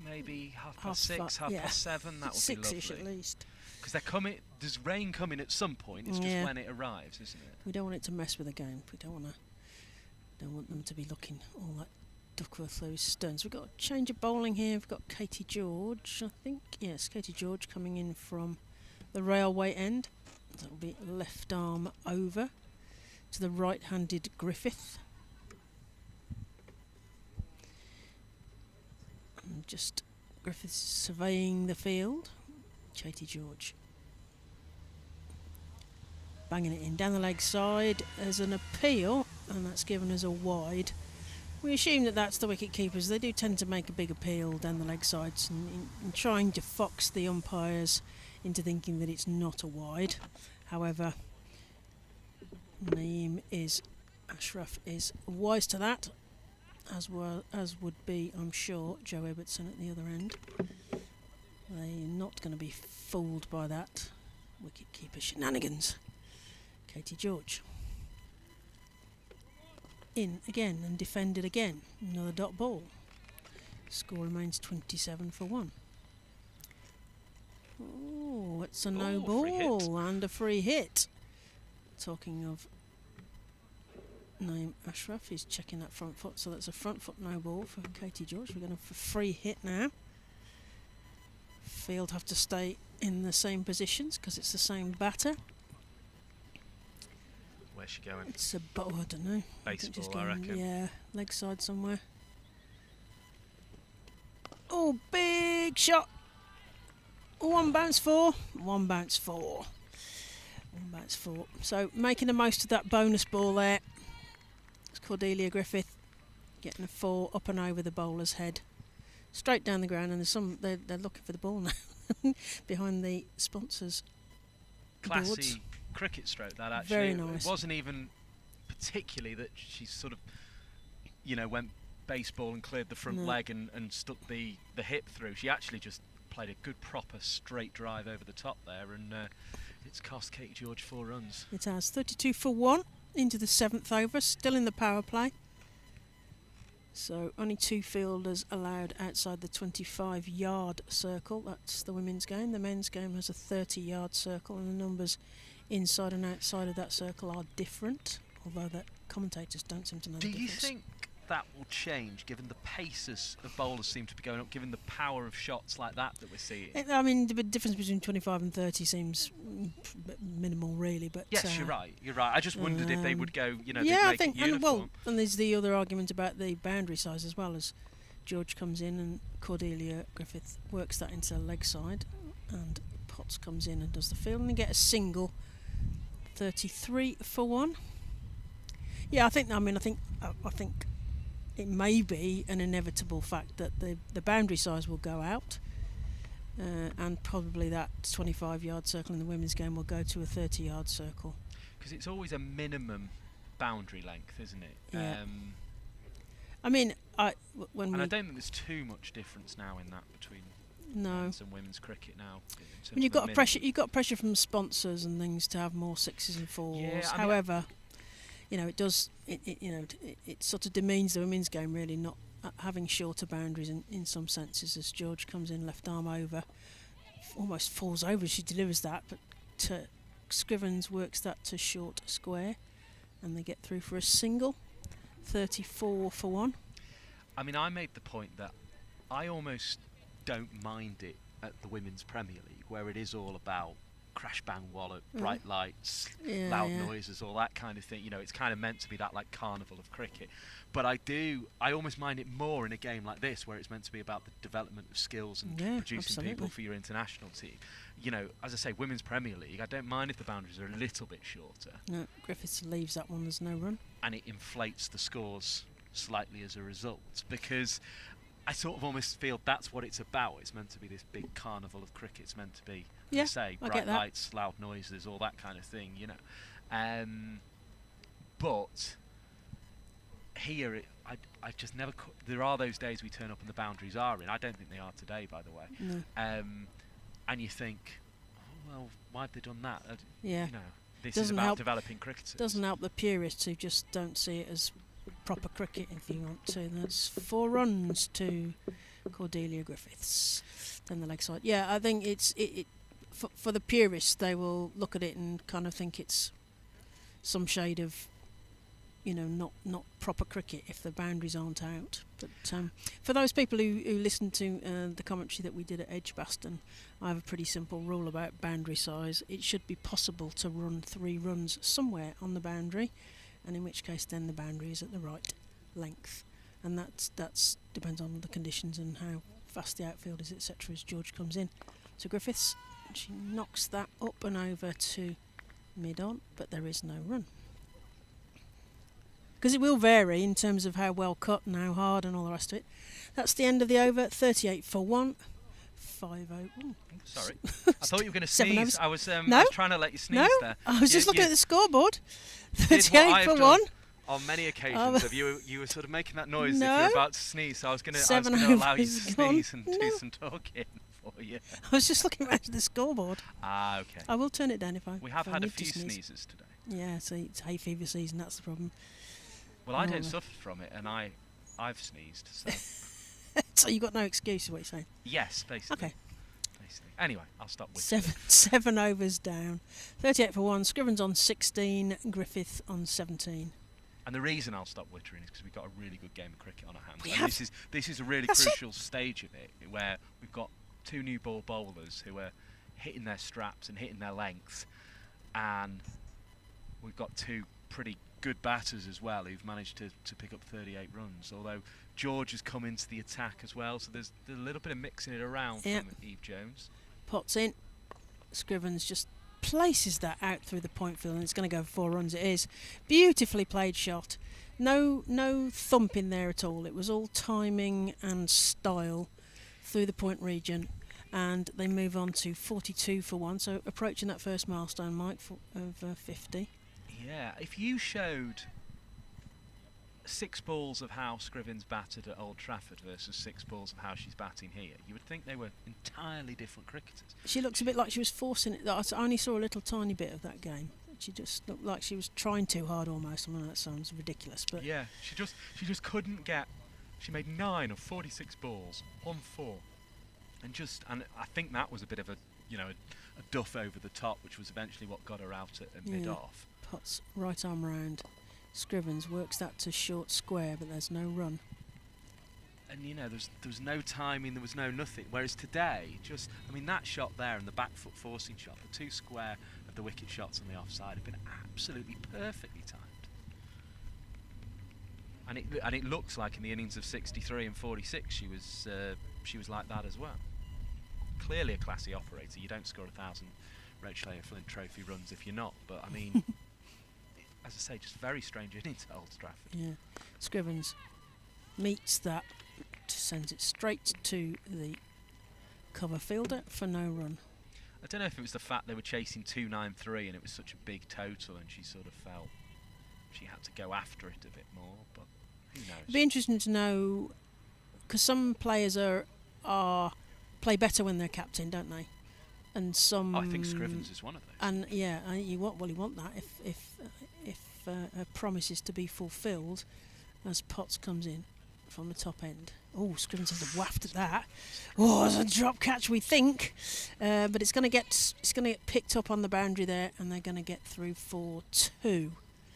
S7: maybe half past 6, half past 7, that would be lovely.
S4: 6-ish at least.
S7: Because they're coming. There's rain coming at some point. It's just when it arrives, isn't it?
S4: We don't want it to mess with the game. We don't want them to be looking all that Duckworth those stones. We've got a change of bowling here. We've got Katie George, I think. Yes, Katie George coming in from the railway end. That'll be left arm over to the right-handed Griffith. And just Griffiths surveying the field. Katie George banging it in down the leg side as an appeal, and that's given us a wide. We assume that that's the wicket keepers. They do tend to make a big appeal down the leg sides and trying to fox the umpires into thinking that it's not a wide. However, Ashraf is wise to that, as would be, I'm sure, Joe Ebertson at the other end. They're not going to be fooled by that wicket keeper shenanigans. Katie George in again and defended again. Another dot ball. Score remains 27 for 1. Oh, it's a no ball and a free hit. Talking of Naeem Ashraf, he's checking that front foot, so that's a front foot no ball for Katie George. We're going for a free hit now. Field have to stay in the same positions because it's the same batter.
S7: Where's she going?
S4: It's a I don't know.
S7: Baseball, I reckon.
S4: Yeah, leg side somewhere. Oh, big shot. 1 bounce 4. 1 bounce 4. 1 bounce 4. So making the most of that bonus ball there. It's Cordelia Griffith getting a 4 up and over the bowler's head, straight down the ground, and they're looking for the ball now behind the sponsors.
S7: Classy
S4: boards.
S7: Cricket stroke, that actually.
S4: Very nice.
S7: It wasn't even particularly that she sort of, went baseball and cleared the front leg and stuck the hip through. She actually just played a good proper straight drive over the top there, and it's cost Katie George 4 runs.
S4: It has 32 for 1 into the 7th over, still in the power play. So only 2 fielders allowed outside the 25-yard circle. That's the women's game. The men's game has a 30-yard circle, and the numbers inside and outside of that circle are different, although the commentators don't seem to know the difference.
S7: Do you think that will change, given the paces of bowlers seem to be going up, given the power of shots like that we're seeing?
S4: I mean, the difference between 25 and 30 seems minimal, really. But
S7: yes, you're right. I just wondered if they would go,
S4: yeah,
S7: I think, uniform.
S4: And there's the other argument about the boundary size as well, as George comes in and Cordelia Griffith works that into leg side, and Potts comes in and does the field, and they get a single. 33 for 1. Yeah, I think it may be an inevitable fact that the boundary size will go out, and probably that 25-yard circle in the women's game will go to a 30-yard circle.
S7: Because it's always a minimum boundary length, isn't it?
S4: Yeah. I mean, I don't
S7: think there's too much difference now in that between men's and women's cricket now.
S4: I mean, you've got pressure from sponsors and things to have more 6s and 4s.
S7: Yeah,
S4: however, it sort of demeans the women's game, really, not having shorter boundaries in some senses, as George comes in left arm over, almost falls over as she delivers that, but Scrivens works that to short square, and they get through for a single. 34 for 1.
S7: I mean, I made the point that I almost don't mind it at the Women's Premier League, where it is all about crash, bang, wallop, bright lights, loud noises, all that kind of thing. It's kind of meant to be that like carnival of cricket. But I almost mind it more in a game like this, where it's meant to be about the development of skills and producing people for your international team. As I say, Women's Premier League, I don't mind if the boundaries are a little bit shorter.
S4: No, Griffiths leaves that one, there's no run.
S7: And it inflates the scores slightly as a result, because I sort of almost feel that's what it's about. It's meant to be this big carnival of cricket. It's meant to be, as I say, bright lights, loud noises, all that kind of thing, But here, I just never... There are those days we turn up and the boundaries are in. I don't think they are today, by the way.
S4: No.
S7: And you think, oh, well, why have they done that? This
S4: doesn't
S7: is about
S4: help,
S7: developing cricketers.
S4: Doesn't help the purists who just don't see it as proper cricket, if you want to. That's 4 runs to Cordelia Griffiths. Then the leg side. Yeah, I think it's for the purists, they will look at it and kind of think it's some shade of, not proper cricket if the boundaries aren't out. But for those people who listen to the commentary that we did at Edgbaston, I have a pretty simple rule about boundary size. It should be possible to run 3 runs somewhere on the boundary, and in which case then the boundary is at the right length, and that's depends on the conditions and how fast the outfield is, etc. as George comes in. So Griffiths, she knocks that up and over to mid-on, but there is no run. Because it will vary in terms of how well cut and how hard and all the rest of it. That's the end of the over. 38 for 1. 5-0.
S7: Sorry, I thought you were going to sneeze. I was trying to let you sneeze there.
S4: I was just looking at the scoreboard. 38 for 1.
S7: On many occasions, you were sort of making that noise if you were about to sneeze. So I was going to allow you to sneeze and do some talking for you.
S4: I was just looking back at the scoreboard.
S7: Ah, okay.
S4: I will turn it down if I.
S7: We have had a few sneezes today.
S4: Yeah, so it's hay fever season. That's the problem.
S7: Well, I don't suffer from it, and I've sneezed. So.
S4: So you got no excuse, is what you're saying?
S7: Yes, basically.
S4: Okay.
S7: Anyway, I'll stop with
S4: 7 overs down. 38 for 1. Scrivens on 16. Griffith on 17.
S7: And the reason I'll stop wittering is because we've got a really good game of cricket on our hands. This is a really crucial stage of it, where we've got 2 new ball bowlers who are hitting their straps and hitting their length, and we've got 2 pretty good batters as well who've managed to pick up 38 runs, although George has come into the attack as well, so there's a little bit of mixing it around from Eve Jones.
S4: Potts in. Scrivens just places that out through the point field, and it's going to go for 4 runs. It is beautifully played shot. No thump in there at all. It was all timing and style through the point region, and they move on to 42 for 1. So approaching that first milestone, Mike, of 50.
S7: Yeah, if you showed 6 balls of how Scrivens batted at Old Trafford versus 6 balls of how she's batting here, you would think they were entirely different cricketers.
S4: She looks a bit like she was forcing it. I only saw a little tiny bit of that game. She just looked like she was trying too hard almost. I mean, that sounds ridiculous, but
S7: yeah, she just couldn't get. She made 9 of 46 balls on 4, and I think that was a bit of a duff over the top, which was eventually what got her out at mid-off.
S4: Potts right arm round. Scrivens works that to short square, but there's no run.
S7: And there was no timing, there was no nothing. Whereas today, that shot there and the back foot forcing shot, the 2 square of the wicket shots on the offside have been absolutely perfectly timed. And it looks like in the innings of 63 and 46, she was like that as well. Clearly a classy operator. You don't score 1,000 Rachel Flint Trophy runs if you're not. But I mean, as I say, just very strange innings at Old Trafford.
S4: Yeah, Scrivens meets that, sends it straight to the cover fielder for no run.
S7: I don't know if it was the fact they were chasing 293 and it was such a big total, and she sort of felt she had to go after it a bit more, but who knows.
S4: It'd be interesting to know, because some players play better when they're captain, don't they? And some.
S7: I think Scrivens is one of those.
S4: And yeah, you want that if her promise is to be fulfilled, as Potts comes in from the top end. Oh, Scrivens has a waft at that. Oh, it's a drop catch, we think, but it's going to get picked up on the boundary there, and they're going to get through for 2.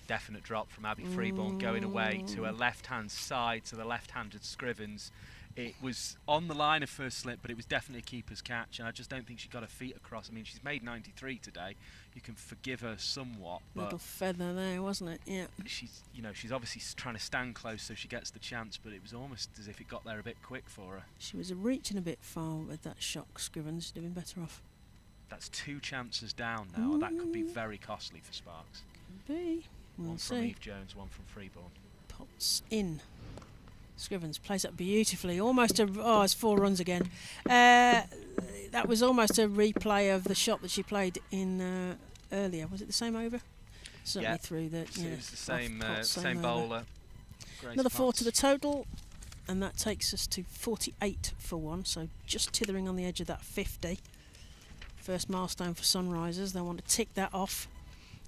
S7: Definite drop from Abby Freeborn, going away to her left-hand side, to the left-handed Scrivens. It was on the line of first slip, but it was definitely a keeper's catch, and I just don't think she got her feet across. I mean, she's made 93 today. You can forgive her somewhat, but
S4: little feather there, wasn't it? Yeah.
S7: She's obviously trying to stand close so she gets the chance, but it was almost as if it got there a bit quick for her.
S4: She was reaching a bit far with that shock, Scrivens. She'd have been better off.
S7: That's 2 chances down now, and that could be very costly for Sparks.
S4: Could be. We'll
S7: one
S4: see.
S7: from Eve Jones, one from Freeborn.
S4: Potts in. Scrivens plays that beautifully. It's 4 runs again. That was almost a replay of the shot that she played in earlier. Was it the same over? Certainly through the.
S7: It was the same bowler.
S4: Another 4 to the total, and that takes us to 48 for 1. So just tithering on the edge of that 50. First milestone for Sunrisers. They want to tick that off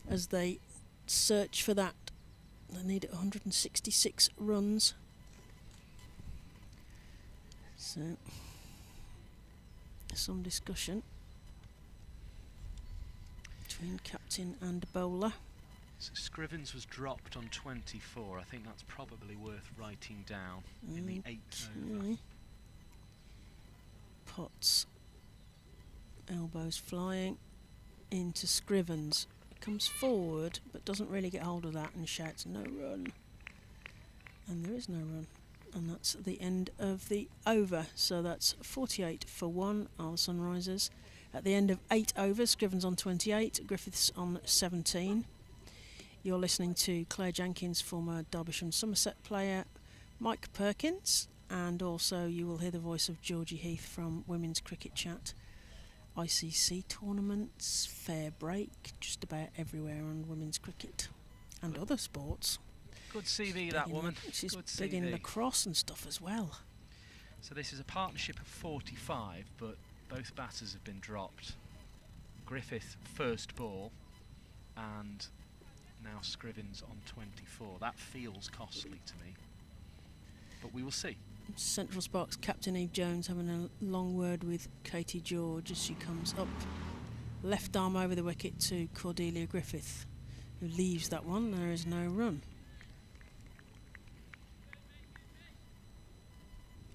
S4: as they search for that. They need 166 runs. So, some discussion between captain and bowler.
S7: So Scrivens was dropped on 24. I think that's probably worth writing down in the 8th over.
S4: Potts, elbows flying into Scrivens. Comes forward but doesn't really get hold of that and shouts no run. And there is no run. And that's the end of the over. So that's 48 for 1 are the Sunrisers. At the end of 8 overs, Scrivens on 28, Griffiths on 17. You're listening to Claire Jenkins, former Derbyshire and Somerset player, Mike Perkins, and also you will hear the voice of Georgie Heath from Women's Cricket Chat. ICC tournaments, fair break, just about everywhere on women's cricket and other sports.
S7: Good CV, that woman.
S4: She's
S7: Good
S4: big
S7: CV.
S4: in lacrosse and stuff as well.
S7: So this is a partnership of 45, but both batters have been dropped. Griffith first ball, and now Scrivens on 24. That feels costly to me, but we will see.
S4: Central Sparks captain Eve Jones having a long word with Katie George as she comes up. Left arm over the wicket to Cordelia Griffith, who leaves that one. There is no run.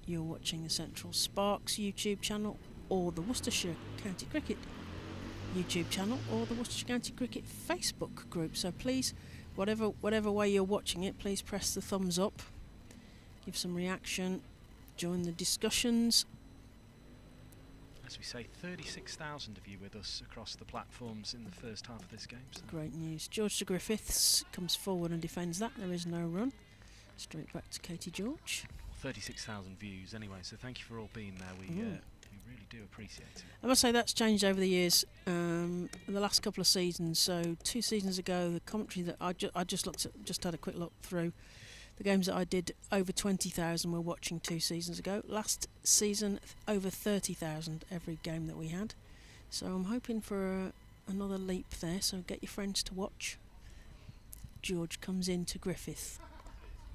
S4: You're watching the Central Sparks YouTube channel or the Worcestershire County Cricket YouTube channel or the Worcestershire County Cricket Facebook group. So please, whatever way you're watching it, please press the thumbs up, give some reaction, join the discussions.
S7: As as we say, 36,000 of you with us across the platforms in the first half of this game. So.
S4: Great news. George de Griffiths comes forward and defends that. There is no run. Straight back to Katie George.
S7: 36,000 views anyway, so thank you for all being there. We really do appreciate it.
S4: I must say that's changed over the years, in the last couple of seasons. So 2 seasons ago, the commentary that I just looked at, just had a quick look through. The games that I did, over 20,000 were watching 2 seasons ago. Last season, over 30,000 every game that we had. So I'm hoping for another leap there, so get your friends to watch. George comes in to Griffith.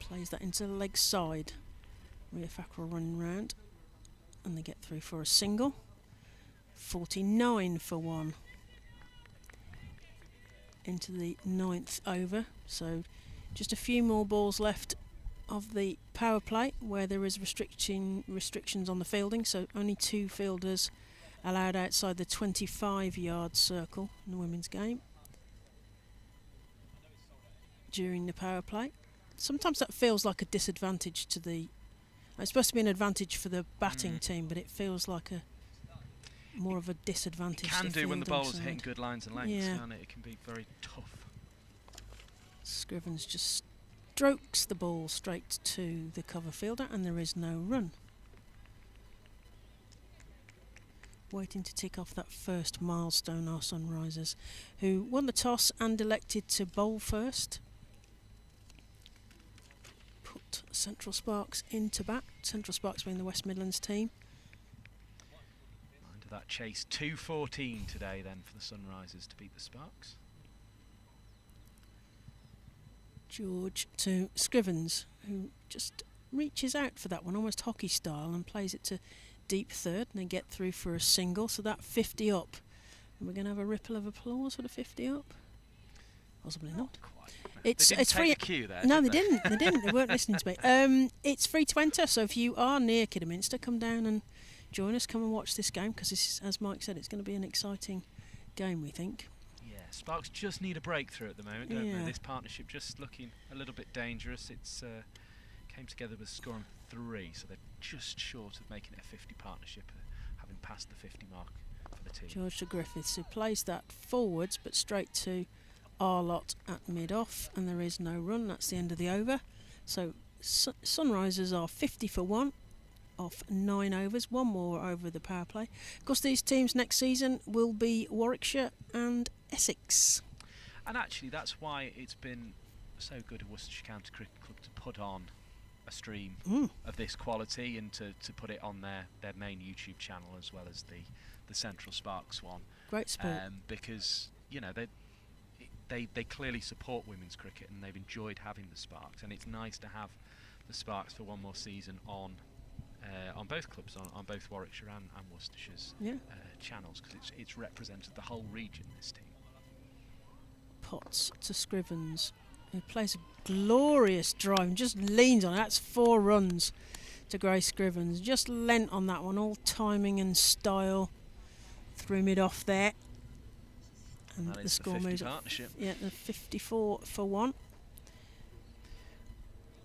S4: Plays that into the leg side. Ria Fackrell running round. And they get through for a single. 49 for 1. Into the 9th over. So just a few more balls left of the power play where there is restrictions on the fielding. So only 2 fielders allowed outside the 25-yard circle in the women's game during the power play. Sometimes that feels like a disadvantage to the... It's supposed to be an advantage for the batting team, but it feels like more of a disadvantage.
S7: It can
S4: to the
S7: do when the
S4: fielding
S7: bowler's
S4: side.
S7: hitting good lines and lengths, can't it? It can be very tough.
S4: Scrivens just strokes the ball straight to the cover fielder, and there is no run. Waiting to tick off that first milestone are Sunrisers, who won the toss and elected to bowl first. Put Central Sparks into bat. Central Sparks being the West Midlands team.
S7: Under that chase, 2:14 today then for the Sunrisers to beat the Sparks.
S4: George to Scrivens, who just reaches out for that one, almost hockey style, and plays it to deep third, and they get through for a single, so that 50 up. And we're going to have a ripple of applause for the 50 up? Possibly not.
S7: Quite.
S4: It's free.
S7: Take the cue there,
S4: No,
S7: did
S4: they didn't. They didn't. They weren't listening to me. It's free to enter, so if you are near Kidderminster, come down and join us. Come and watch this game, because as Mike said, it's going to be an exciting game, we think.
S7: Yeah, Sparks just need a breakthrough at the moment, don't they? This partnership just looking a little bit dangerous. It's came together with a score on 3, so they're just short of making it a 50 partnership, having passed the 50 mark for the team.
S4: George de Griffiths, who plays that forwards, but straight to Arlott at mid-off, and there is no run. That's the end of the over. So Sunrisers are 50 for 1 off 9 overs, 1 more over the power play. Of course, these teams next season will be Warwickshire and Essex.
S7: And actually, that's why it's been so good at Worcestershire County Cricket Club to put on a stream of this quality and to put it on their main YouTube channel as well as the Central Sparks one.
S4: Great sport.
S7: Because, you know, they clearly support women's cricket and they've enjoyed having the Sparks, and it's nice to have the Sparks for one more season on both clubs, on both Warwickshire and Worcestershire's channels, because it's represented the whole region, this team.
S4: Potts to Scrivens, who plays a glorious drive and just leans on it. That's 4 runs to Grace Scrivens. Just lent on that one, all timing and style. Through mid-off there. And the score moves up. Yeah, the 54 for 1.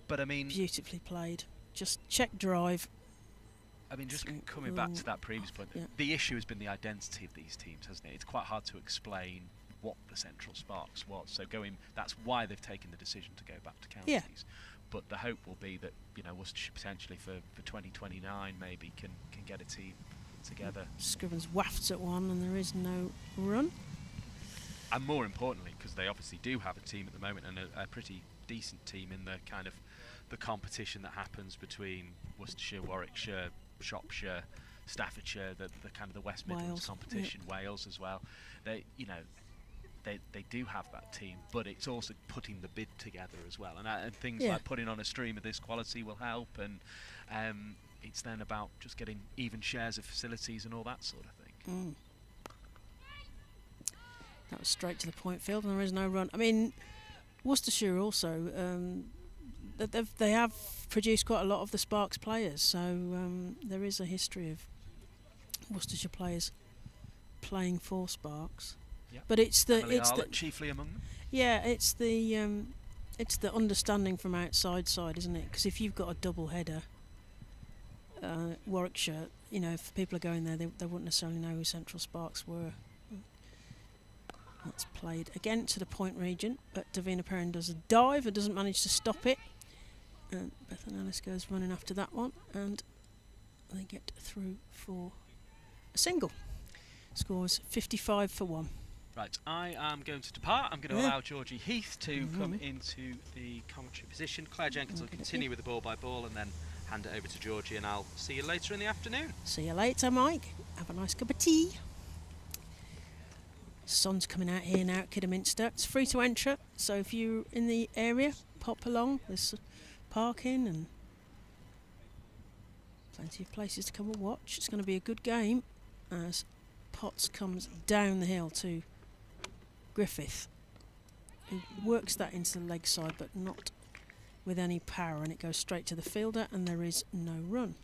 S7: But I mean,
S4: beautifully played. Just check drive.
S7: I mean, just coming back to that previous point, the issue has been the identity of these teams, hasn't it? It's quite hard to explain what the Central Sparks was. So that's why they've taken the decision to go back to counties.
S4: Yeah.
S7: But the hope will be that, you know, Worcestershire potentially for 2029 maybe can get a team together.
S4: Scrivens wafts at one, and there is no run.
S7: And more importantly, because they obviously do have a team at the moment, and a pretty decent team in the kind of the competition that happens between Worcestershire, Warwickshire, Shropshire, Staffordshire, the kind of the West Midlands
S4: Wales
S7: competition, Wales as well. They do have that team, but it's also putting the bid together as well, and things like putting on a stream of this quality will help, and it's then about just getting even shares of facilities and all that sort of thing.
S4: That was straight to the point field, and there is no run. I mean, Worcestershire also, they have produced quite a lot of the Sparks players, so there is a history of Worcestershire players playing for Sparks.
S7: Yep.
S4: But it's the
S7: chiefly among them.
S4: Yeah, it's the understanding from outside side, isn't it? Because if you've got a double header, Warwickshire, you know, if people are going there, they wouldn't necessarily know who Central Sparks were. That's played again to the point region, but Davina Perrin does a dive and doesn't manage to stop it. And Bethan Ellis goes running after that one, and they get through for a single. Scores 55 for 1.
S7: Right, I am going to depart. I'm going to allow Georgie Heath to come into the commentary position. Claire Jenkins will continue with the ball by ball and then hand it over to Georgie, and I'll see you later in the afternoon.
S4: See you later, Mike. Have a nice cup of tea. Sun's coming out here now at Kidderminster. It's free to enter, so if you're in the area, pop along. There's parking and plenty of places to come and watch. It's going to be a good game as Potts comes down the hill to Griffith, who works that into the leg side but not with any power, and it goes straight to the fielder and there is no run.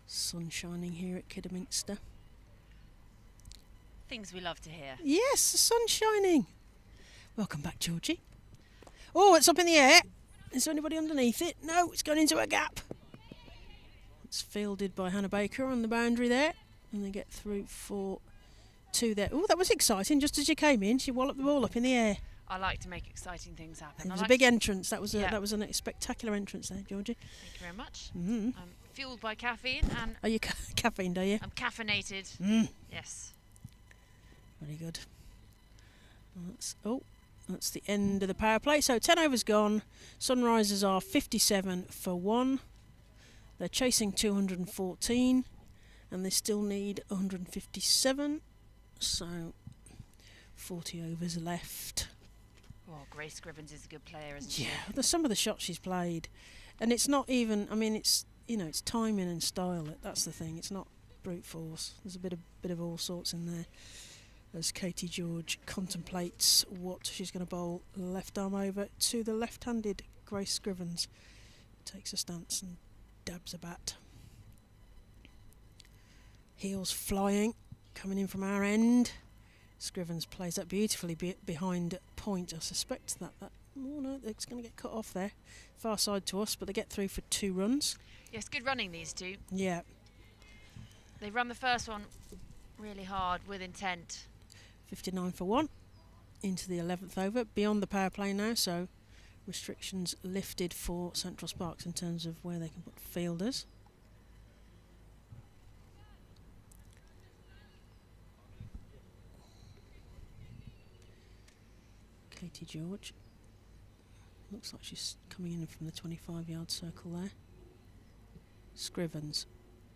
S4: Sun shining here at Kidderminster.
S5: Things we love to hear.
S4: Yes, the sun's shining. Welcome back, Georgie. Oh, it's up in the air. Is there anybody underneath it? No, it's gone into a gap. It's fielded by Hannah Baker on the boundary there, and they get through for 2 there. Oh, that was exciting. Just as you came in, she walloped the ball up in the air.
S5: I like to make exciting things happen.
S4: It was a big entrance. That was a spectacular entrance there, Georgie.
S5: Thank you very much.
S4: Mm-hmm.
S5: I'm fueled by caffeine, and
S4: are you caffeined? Are you?
S5: I'm caffeinated. Yes.
S4: Very good. That's the end of the power play. So 10 overs gone. Sunrisers are 57 for 1. They're chasing 214, and they still need 157. So 40 overs left.
S5: Oh, Grace Scrivens is a good player, isn't she?
S4: Yeah, there's some of the shots she's played, and it's not even. I mean, it's it's timing and style. That's the thing. It's not brute force. There's a bit of all sorts in there. As Katie George contemplates what she's going to bowl, left arm over to the left-handed Grace Scrivens. Takes a stance and dabs a bat. Heels flying, coming in from our end. Scrivens plays that beautifully behind point. I suspect that oh no, it's going to get cut off there. Far side to us, but they get through for 2 runs.
S5: Yes, good running, these two.
S4: Yeah.
S5: They run the first one really hard with intent.
S4: 59 for 1 into the 11th over, beyond the power play now, so restrictions lifted for Central Sparks in terms of where they can put fielders. Katie George looks like she's coming in from the 25-yard circle there. Scrivens,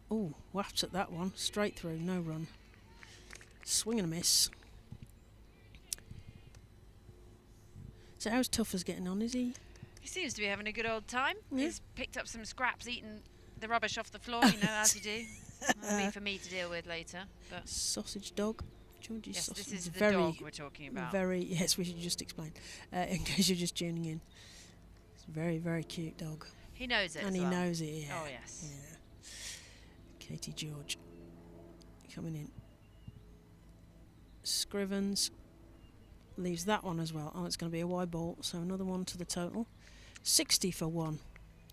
S4: oh, whafts at that one, straight through, no run. Swing and a miss. So how's Tuffers getting on, is he?
S5: He seems to be having a good old time.
S4: Yeah.
S5: He's picked up some scraps, eaten the rubbish off the floor, as you do. That'll be for me to deal with later. But
S4: sausage dog. Georgie's
S5: yes,
S4: sausage.
S5: this is the
S4: very,
S5: dog we're talking about.
S4: Yes, we should just explain, in case you're just tuning in. It's a very, very cute dog.
S5: He knows it
S4: and
S5: as
S4: he
S5: well.
S4: knows it, yeah.
S5: Oh, yes.
S4: Yeah. Katie George coming in. Scrivens leaves that one as well. Oh, it's going to be a wide ball, so another one to the total. 60 for 1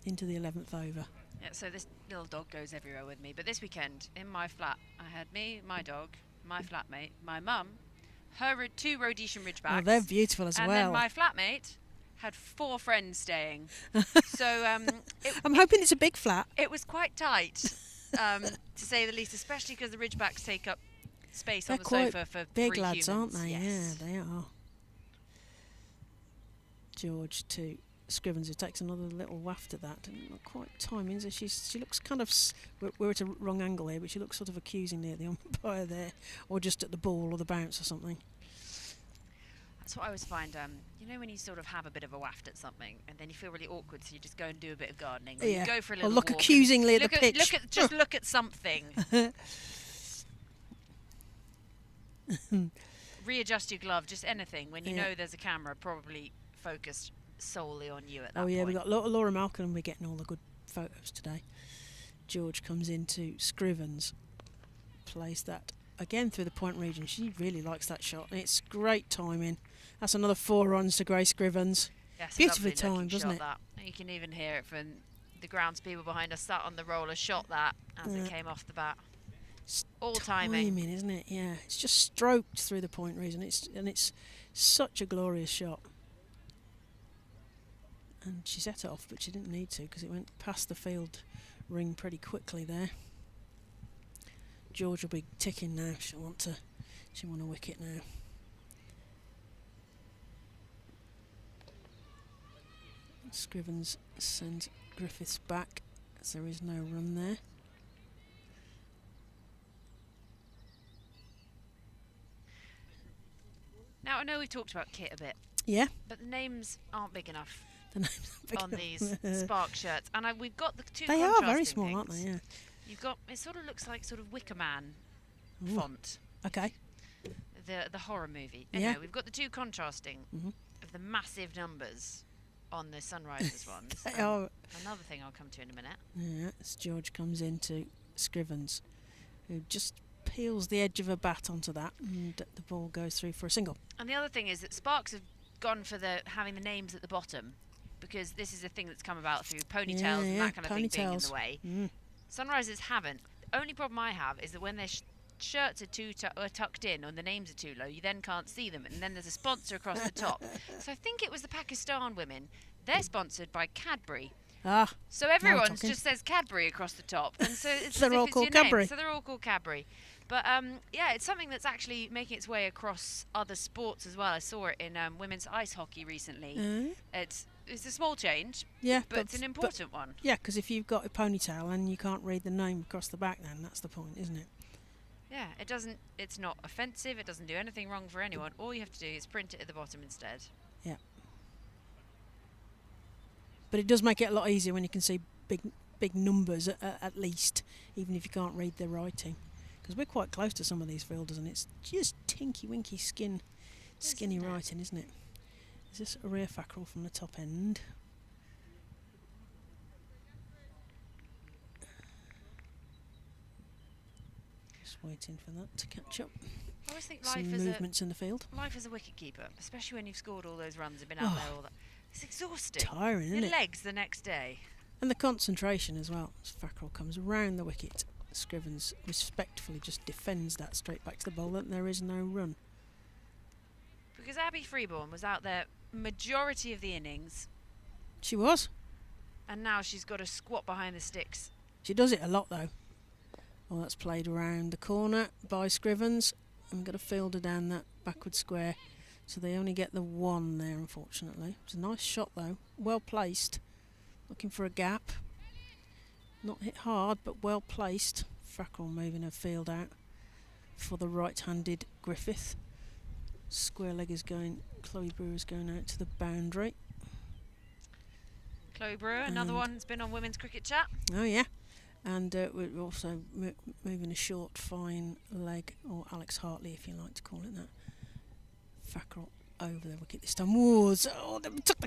S4: into the 11th over.
S5: Yeah, so this little dog goes everywhere with me. But this weekend, in my flat, I had me, my dog, my flatmate, my mum, her 2 Rhodesian Ridgebacks.
S4: Oh, they're beautiful as
S5: and
S4: well.
S5: And then my flatmate had 4 friends staying. So
S4: I'm hoping it's a big flat.
S5: It was quite tight, to say the least, especially because the Ridgebacks take up space
S4: They're
S5: on the
S4: quite
S5: sofa for
S4: big
S5: 3
S4: lads,
S5: humans.
S4: aren't they?
S5: Yes.
S4: Yeah, they are. George to Scrivens, who takes another little waft at that. And not quite timing, so she looks kind of. We're at a wrong angle here, but she looks sort of accusingly at the umpire there, or just at the ball or the bounce or something.
S5: That's what I always find. When you sort of have a bit of a waft at something, and then you feel really awkward, so you just go and do a bit of gardening. Or you go for a little
S4: or look
S5: walk
S4: accusingly at the pitch.
S5: Look at something. Readjust your glove, just anything. When you know there's a camera probably focused solely on you at that point.
S4: Oh yeah, we got Laura Malcolm. We're getting all the good photos today. George comes into Scrivens, plays that again through the point region. She really likes that shot, and it's great timing. That's another 4 runs to Grace Scrivens.
S5: Yes,
S4: Beautifully timed, doesn't it?
S5: That. You can even hear it from the groundspeople behind us sat on the roller, shot that as it came off the bat. All timing,
S4: isn't it? Yeah, it's just stroked through the point region. It's such a glorious shot. And she set it off, but she didn't need to because it went past the field ring pretty quickly there. George will be ticking now. She'll want a wicket now. Scrivens sends Griffiths back as there is no run there.
S5: Now, I know we've talked about kit a bit.
S4: Yeah.
S5: But the names aren't big enough
S4: The names are big
S5: on
S4: enough.
S5: these Spark shirts. And we've got the two
S4: They are very small,
S5: things.
S4: aren't they? Yeah.
S5: You've got, it sort of looks like sort of Wicker Man
S4: Ooh.
S5: font.
S4: Okay.
S5: The horror movie.
S4: Yeah.
S5: Anyway, we've got the two contrasting of the massive numbers on the Sunrisers ones.
S4: They are.
S5: Another thing I'll come to in a minute.
S4: Yeah, as George comes into Scrivens, who just peels the edge of a bat onto that, and the ball goes through for a single.
S5: And the other thing is that Sparks have gone for having the names at the bottom, because this is a thing that's come about through ponytails and that kind of thing being in the way. Sunrisers haven't. The only problem I have is that when their shirts are tucked in and the names are too low, you then can't see them, and then there's a sponsor across the top. So I think it was the Pakistan women. They're sponsored by Cadbury.
S4: Ah.
S5: So everyone's just says Cadbury across the top, and so it's
S4: They're
S5: as if
S4: all
S5: it's
S4: called
S5: your
S4: Cadbury.
S5: name. So they're all called Cadbury. But yeah, it's something that's actually making its way across other sports as well. I saw it in women's ice hockey recently. It's a small change,
S4: Yeah,
S5: but it's an important one.
S4: Yeah, because if you've got a ponytail and you can't read the name across the back, then that's the point, isn't it?
S5: Yeah, it doesn't. It's not offensive. It doesn't do anything wrong for anyone. All you have to do is print it at the bottom instead.
S4: Yeah. But it does make it a lot easier when you can see big numbers at least, even if you can't read the writing. Because we're quite close to some of these fielders, and it's just tinky-winky skinny writing, isn't it? Is this a rear fackrel from the top end? Just waiting for that to catch up.
S5: I always think
S4: Some movements in the field.
S5: Life as a wicketkeeper, especially when you've scored all those runs and been out there all that. It's exhausting.
S4: Tiring, isn't
S5: Your
S4: it?
S5: legs the next day.
S4: And the concentration as well. As Fackrell comes round the wicket, Scrivens respectfully just defends that straight back to the bowler, and there is no run.
S5: Because Abby Freeborn was out there majority of the innings,
S4: She was.
S5: and now she's got to squat behind the sticks.
S4: She does it a lot though. Oh, that's played around the corner by Scrivens. And got a fielder down that backward square. So they only get the one there, unfortunately. It's a nice shot though. Well placed. Looking for a gap. Not hit hard, but well placed. Fackrell moving her field out for the right-handed Griffith. Square leg is going, Chloe Brewer is going out to the boundary.
S5: Chloe Brewer, another one that's been on Women's Cricket Chat.
S4: Oh yeah, and we're also moving a short, fine leg, or Alex Hartley, if you like to call it that. Fackrell over the wicket this time. Woods. Oh, they took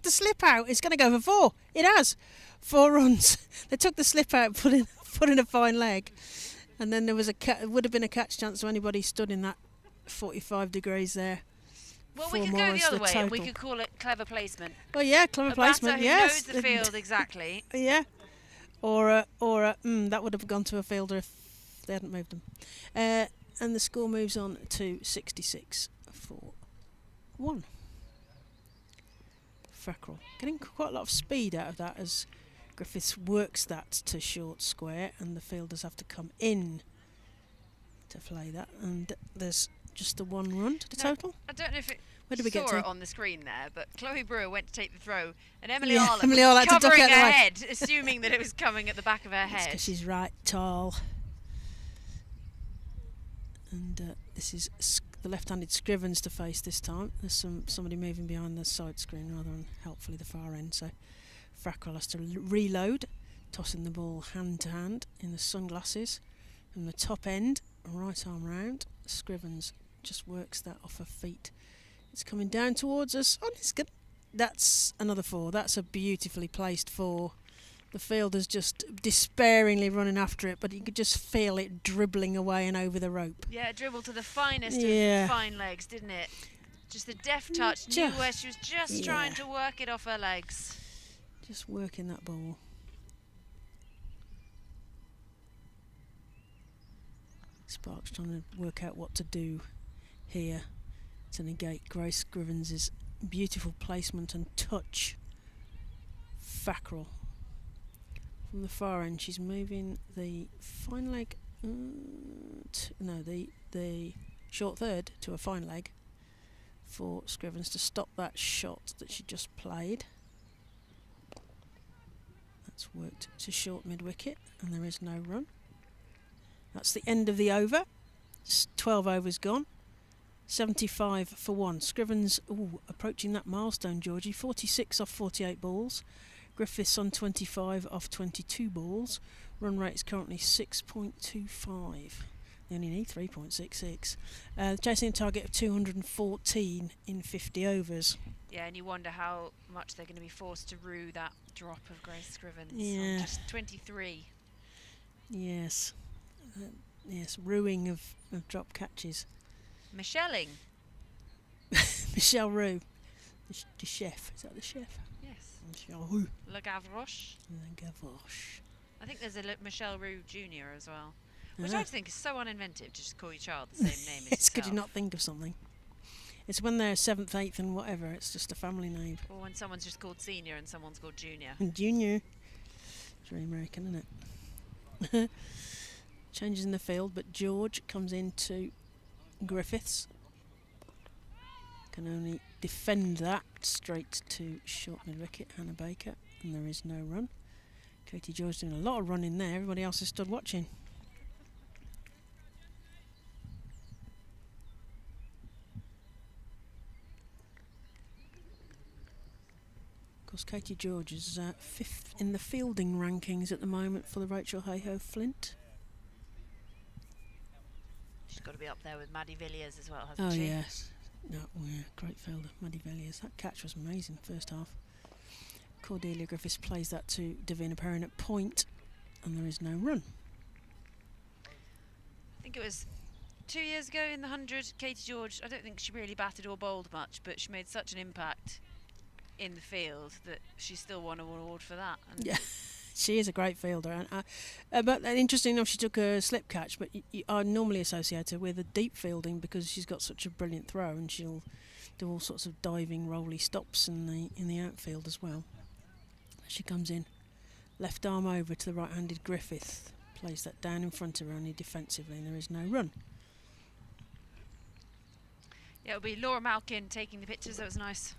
S4: the slip out. It's going to go for 4. It has 4 runs. They took the slip out, put in a fine leg, and then there was would have been a catch chance if anybody stood in that 45 degrees there.
S5: Well, we could go the other way, and we could call it clever placement.
S4: Well, yeah, clever placement.
S5: Who
S4: Yes,
S5: knows the field exactly.
S4: Yeah, or that would have gone to a fielder if they hadn't moved them. And the score moves on to 66 for 1. Fackrell getting quite a lot of speed out of that as Griffiths works that to short square, and the fielders have to come in to play that. And there's just the 1 run to the total.
S5: I don't know if
S4: Where did we get
S5: saw
S4: to?
S5: it on the screen there, but Chloe Brewer went to take the throw, and Emily
S4: Yeah,
S5: Arlett
S4: Emily
S5: was
S4: Arlett had to duck
S5: covering
S4: out the
S5: her
S4: way.
S5: head, assuming that it was coming at the back of her head.
S4: Because she's right tall. And this is the left-handed Scrivens to face this time. There's somebody moving behind the side screen rather than helpfully the far end. So Fackrell has to reload, tossing the ball hand to hand in the sunglasses. And the top end, right arm round. Scrivens just works that off her feet. It's coming down towards us. Oh, it's good. That's another 4. That's a beautifully placed 4 The fielder's just despairingly running after it, but you could just feel it dribbling away and over the rope.
S5: Yeah, it dribbled to the finest of fine legs, didn't it? Just a deft touch. Knew where she was just trying to work it off her legs.
S4: Just working that ball. Sparks trying to work out what to do here to negate Grace Scrivens' beautiful placement and touch. Fackrell. From the far end, she's moving the fine leg, the short third to a fine leg for Scrivens to stop that shot that she just played. That's worked to short mid-wicket, and there is no run. That's the end of the over. 12 overs gone. 75 for 1. Scrivens approaching that milestone, Georgie. 46 off 48 balls. Griffiths on 25 off 22 balls. Run rate is currently 6.25. They only need 3.66. Chasing a target of 214 in 50 overs.
S5: Yeah, and you wonder how much they're going to be forced to rue that drop of Grace Scrivens.
S4: Yeah.
S5: Just 23.
S4: Yes. Yes, ruining of drop catches.
S5: Michelling.
S4: Michelle Roux. The chef. Is that the chef?
S5: Yes.
S4: Michelle Roux.
S5: Le Gavroche.
S4: Le Gavroche.
S5: I think there's a Michelle Roux Jr. as well. Which
S4: Ah.
S5: I think is so uninventive, just to call your child the same name as
S4: It's good you
S5: yourself.
S4: not think of something. It's when they're 7th, 8th and whatever, it's just a family name.
S5: Or when someone's just called senior and someone's called junior.
S4: And Junior. It's very American, isn't it? Changes in the field, but George comes into Griffiths. Can only defend that straight to short mid-wicket, Hannah Baker, and there is no run. Katie George doing a lot of running there, everybody else is stood watching. Of course, Katie George is 5th in the fielding rankings at the moment for the Rachel Hayhoe Flint.
S5: She's got to be up there with Maddie Villiers as well, hasn't
S4: Oh
S5: she?
S4: yes, no, yeah, great fielder, Maddie Villiers. That catch was amazing first half. Cordelia Griffiths plays that to Davina Perrin at point, and there is no run.
S5: I think it was 2 years ago in the 100, Katie George, I don't think she really batted or bowled much, but she made such an impact in the field that she still won an award for that. And
S4: Yeah, she is a great fielder, and but interesting enough, she took a slip catch, but you are normally associated with a deep fielding because she's got such a brilliant throw, and she'll do all sorts of diving, rolly stops in the outfield as well. She comes in, left arm over to the right-handed Griffith, plays that down in front of her only defensively, and there is no run.
S5: yeah, it'll be Laura Malkin taking the pictures. That was nice.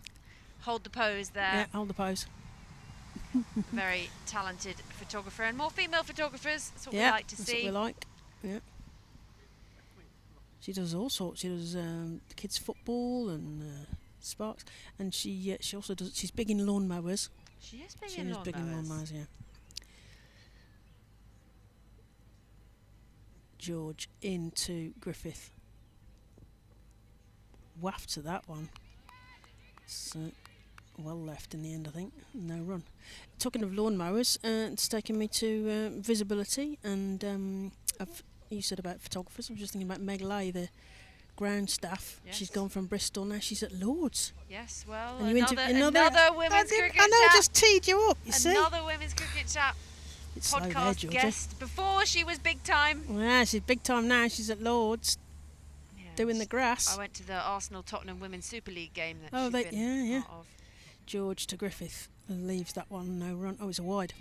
S5: Hold the pose there.
S4: Yeah, hold the pose.
S5: Very talented photographer, and more female photographers. That's what
S4: Yeah,
S5: we like to
S4: that's
S5: see.
S4: what we like. Yeah. She does all sorts. She does kids football and Sparks, and she also does. She's big in lawnmowers.
S5: She is big
S4: She
S5: in
S4: is big in
S5: lawnmowers.
S4: lawnmowers, yeah. George into Griffith. Waft to that one. It's well left in the end, I think. No run. Talking of lawnmowers, it's taken me to visibility, and you said about photographers. I was just thinking about Meg Lay, the ground staff.
S5: Yes.
S4: She's gone from Bristol, now she's at Lords.
S5: Yes, well,
S4: And you into
S5: another women's cricket
S4: I know, I
S5: chat.
S4: just teed you up, you see.
S5: Another women's cricket chat
S4: It's slow there,
S5: podcast
S4: Georgia.
S5: guest before she was big time.
S4: Yeah, she's big time now. She's at Lords doing the
S5: Yes.
S4: grass.
S5: I went to the Arsenal-Tottenham Women's Super League game that
S4: Oh,
S5: she'd been
S4: yeah.
S5: part of.
S4: George to Griffith leaves that one, no run. Oh, it's a wide.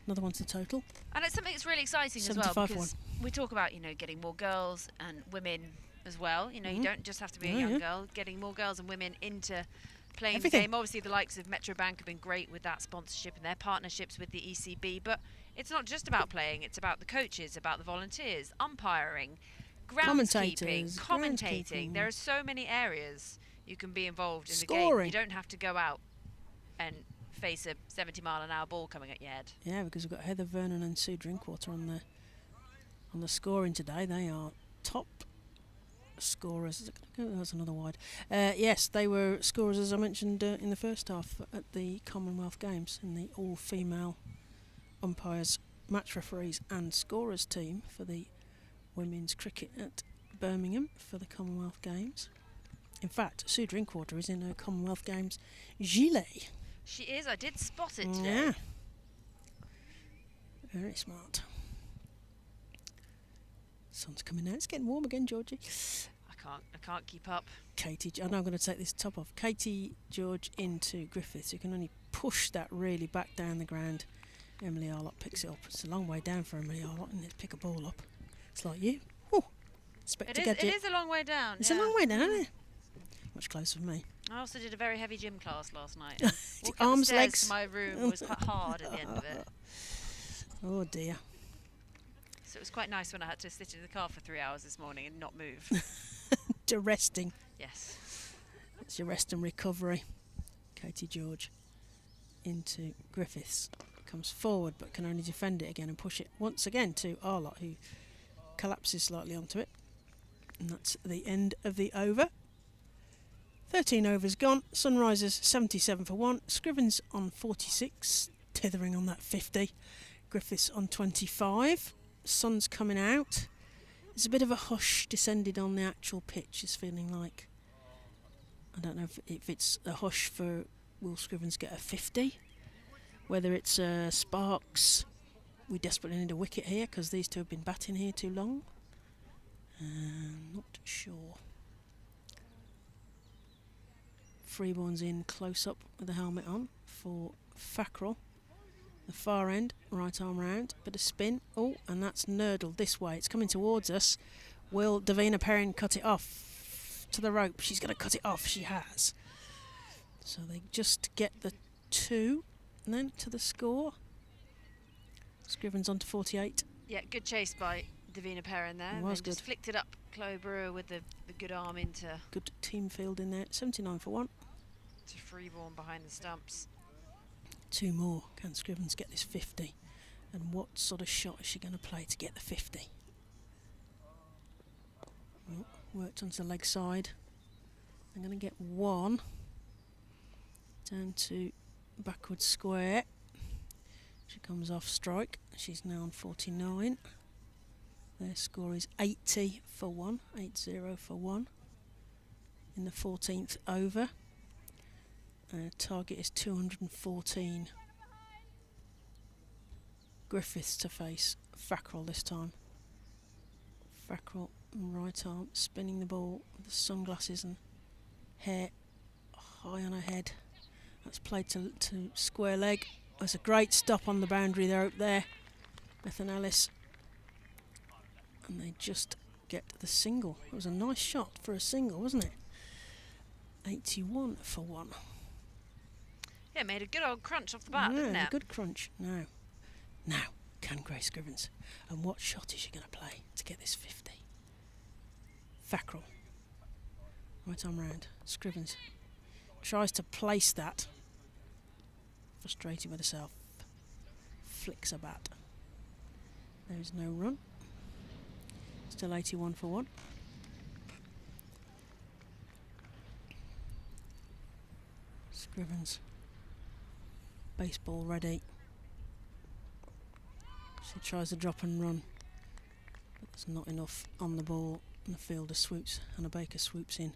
S4: Another one to the total.
S5: And it's something that's really exciting as well,
S4: 75 for
S5: because we talk about, getting more girls and women as well. You don't just have to be a
S4: Oh,
S5: young
S4: yeah.
S5: girl. Getting more girls and women into playing
S4: Everything.
S5: the game. Obviously, the likes of Metro Bank have been great with that sponsorship and their partnerships with the ECB. But it's not just about playing. It's about the coaches, about the volunteers, umpiring, groundskeeping,
S4: Commentators,
S5: commentating.
S4: groundskeeping.
S5: There are so many areas you can be involved in the game.
S4: Scoring.
S5: You don't have to go out and face a 70-mile-an-hour ball coming at your head.
S4: Yeah, because we've got Heather Vernon and Sue Drinkwater on the scoring today. They are top scorers. That's another wide. Yes, they were scorers, as I mentioned in the first half at the Commonwealth Games in the all-female umpires, match referees and scorers team for the women's cricket at Birmingham for the Commonwealth Games. In fact, Sue Drinkwater is in her Commonwealth Games gilet.
S5: She is. I did spot it today.
S4: Yeah. Very smart. Sun's coming out. It's getting warm again, Georgie.
S5: I can't keep up.
S4: Katie, I know I'm going to take this top off. Katie George into Griffiths. You can only push that really back down the ground. Emily Arlott picks it up. It's a long way down for Emily Arlott, and it's pick a ball up. It's like you. Oh, expect to get
S5: It is a long way down.
S4: It's a long way down, isn't it? Much closer for me.
S5: I also did a very heavy gym class last night. Walking up the
S4: Arms,
S5: stairs
S4: legs.
S5: to my room was quite hard at the end of it.
S4: Oh dear.
S5: So it was quite nice when I had to sit in the car for 3 hours this morning and not move.
S4: To resting.
S5: Yes.
S4: It's your rest and recovery. Katie George into Griffiths. Comes forward but can only defend it again and push it once again to Arlott, who collapses slightly onto it. And that's the end of the over. 13 overs gone. Sunrisers 77 for 1. Scrivens on 46. Tithering on that 50. Griffiths on 25. Sun's coming out. There's a bit of a hush descended on the actual pitch. It's feeling like, I don't know if it's a hush for will Scrivens get a 50, whether it's Sparks. We desperately need a wicket here because these two have been batting here too long. Not sure. Freeborn's in close up with the helmet on for Fackrell. The far end, right arm round, bit of spin. Oh, and that's nurdled this way. It's coming towards us. Will Davina Perrin cut it off to the rope? She's going to cut it off. She has. So they just get the 2 and then to the score. Scrivens on to 48.
S5: Yeah, good chase by Davina Perrin there.
S4: It was
S5: and just
S4: good.
S5: flicked it up. Chloe Brewer with the good arm into
S4: Good team field in there. 79 for 1.
S5: to Freeborn behind the stumps.
S4: 2 more. Can Scrivens get this 50? And what sort of shot is she going to play to get the 50? Well, worked onto the leg side. I'm going to get 1. Down to backward square. She comes off strike. She's now on 49. Their score is 80 for 1. 80 for 1. In the 14th over. Target is 214. Griffiths to face Fackrell this time. Fackrell, right arm, spinning the ball with the sunglasses and hair high on her head. That's played to square leg. There's a great stop on the boundary there up there. Bethan Ellis. And they just get the single. It was a nice shot for a single, wasn't it? 81 for 1.
S5: Yeah, made a good old crunch off the bat,
S4: Yeah,
S5: didn't
S4: a
S5: it?
S4: good crunch. Now, can Grace Scrivens? And what shot is she going to play to get this 50? Fackrell. Right arm round. Scrivens tries to place that. Frustrated with herself. Flicks a bat. There is no run. Still 81 for 1. Scrivens. Baseball ready. She tries to drop and run, but there's not enough on the ball, and the fielder swoops. Hannah Baker swoops in.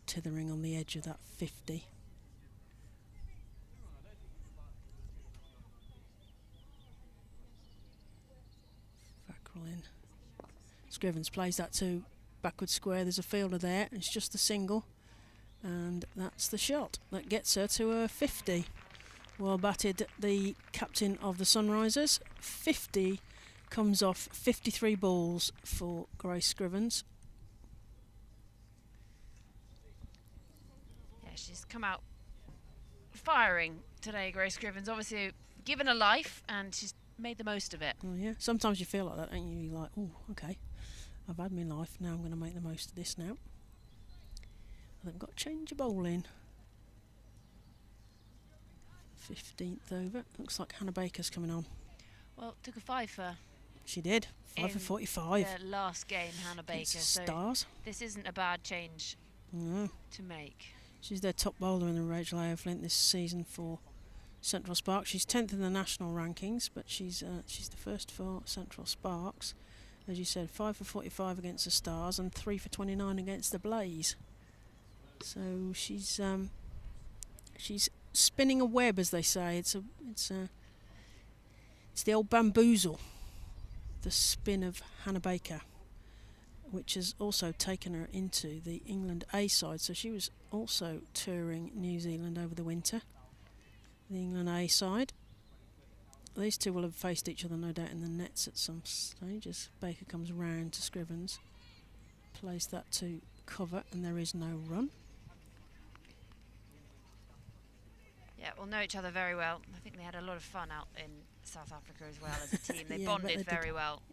S4: Tithering on the edge of that 50. Fackrell in. Scrivens plays that to backward square. There's a fielder there, and it's just the single. And that's the shot that gets her to her 50. Well batted, the captain of the Sunrisers. 50 comes off 53 balls for Grace Scrivens.
S5: Yeah, she's come out firing today, Grace Scrivens. Obviously given a life and she's made the most of it.
S4: Oh yeah, sometimes you feel like that, don't you? You're like, oh, okay, I've had my life, now I'm going to make the most of this now. They've got to change a bowl in. 15th over. Looks like Hannah Baker's coming on.
S5: Well, took a 5 for
S4: She did. 5 for 45.
S5: the last game, Hannah Baker.
S4: It's
S5: So
S4: stars.
S5: this isn't a bad change
S4: No.
S5: to make.
S4: She's their top bowler in the Rachel A. Flint this season for Central Sparks. She's 10th in the national rankings, but she's the first for Central Sparks. As you said, 5 for 45 against the Stars and 3 for 29 against the Blaze. So she's spinning a web, as they say. It's the old bamboozle, the spin of Hannah Baker, which has also taken her into the England A side. So she was also touring New Zealand over the winter. The England A side. These two will have faced each other, no doubt, in the nets at some stage as Baker comes round to Scrivens. Plays that to cover, and there is no run.
S5: Yeah, we'll know each other very well. I think they had a lot of fun out in South Africa as well as a team. They bonded very well.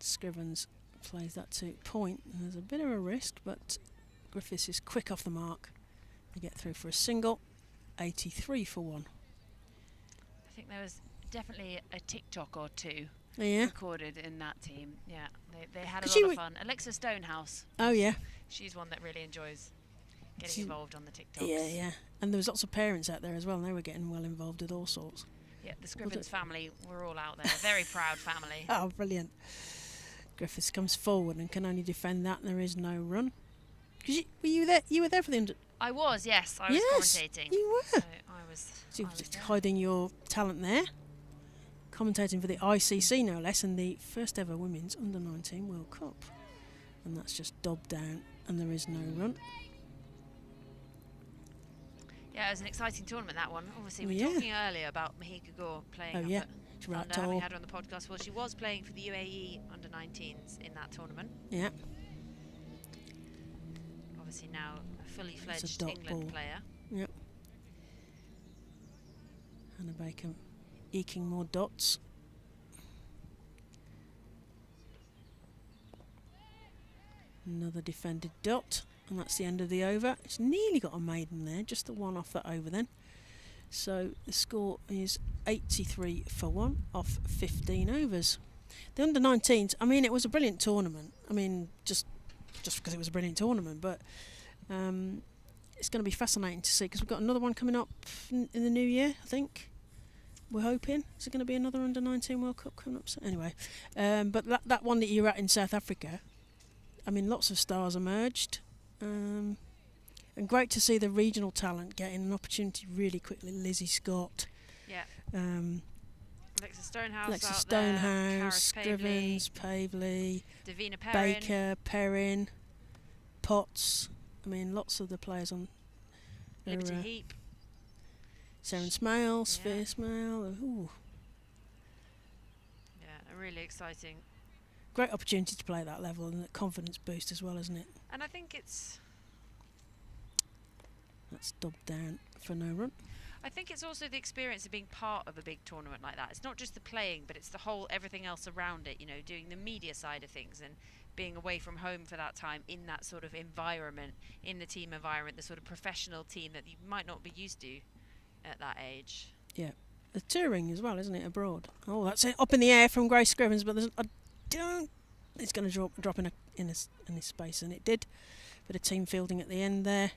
S4: Scrivens plays that to point, and there's a bit of a risk, but Griffiths is quick off the mark. They get through for a single, 83 for 1.
S5: I think there was definitely a TikTok or two recorded in that team. Yeah, they had a lot of fun. Alexa Stonehouse.
S4: Oh yeah.
S5: She's one that really enjoys getting involved on the TikToks.
S4: Yeah. And there was lots of parents out there as well, and they were getting well involved with all sorts.
S5: Yeah, the Scrivens family were all out there. A very proud family.
S4: Oh, brilliant. Griffiths comes forward and can only defend that, and there is no run. Were you there? You were there for the
S5: I was, yes. I was commentating.
S4: You were.
S5: So I was
S4: Just hiding your talent there. Commentating for the ICC, no less, and the first ever Women's Under-19 World Cup. And that's just dobbed down, and there is no run.
S5: Yeah, it was an exciting tournament, that one. Obviously, we were talking earlier about Mahika Gore playing up at Thunder. We had her on the podcast. Well, she was playing for the UAE Under-19s in that tournament.
S4: Yeah.
S5: Obviously now a fully fledged England player.
S4: Yep. Hannah Baker eking more dots. Another defended dot, and that's the end of the over. It's nearly got a maiden there, just the one off that over then. So the score is 83 for 1 off 15 overs. The Under-19s, I mean, it was a brilliant tournament. I mean, just because it was a brilliant tournament, but it's going to be fascinating to see, because we've got another one coming up in the new year, I think. We're hoping. Is it going to be another Under-19 World Cup coming up? Anyway, but that one that you're at in South Africa, I mean, lots of stars emerged. And great to see the regional talent getting an opportunity really quickly. Lizzie Scott.
S5: Yeah. Alexa
S4: Stonehouse, Scrivens, Pavley,
S5: Davina Perrin,
S4: Baker, Perrin, Potts. I mean, lots of the players on.
S5: Liberty Heap.
S4: Saren Smale, Sphere Smale. Ooh.
S5: Yeah, a really exciting.
S4: Great opportunity to play at that level, and a confidence boost as well, isn't it?
S5: And I think it's.
S4: That's dobbed down for no run.
S5: I think it's also the experience of being part of a big tournament like that. It's not just the playing, but it's the whole everything else around it. You know, doing the media side of things and being away from home for that time in that sort of environment, in the team environment, the sort of professional team that you might not be used to at that age.
S4: Yeah, the touring as well, isn't it, abroad? Oh, that's it, up in the air from Grace Scrivens, but it's going to drop in his space, and it did. Bit of team fielding at the end there.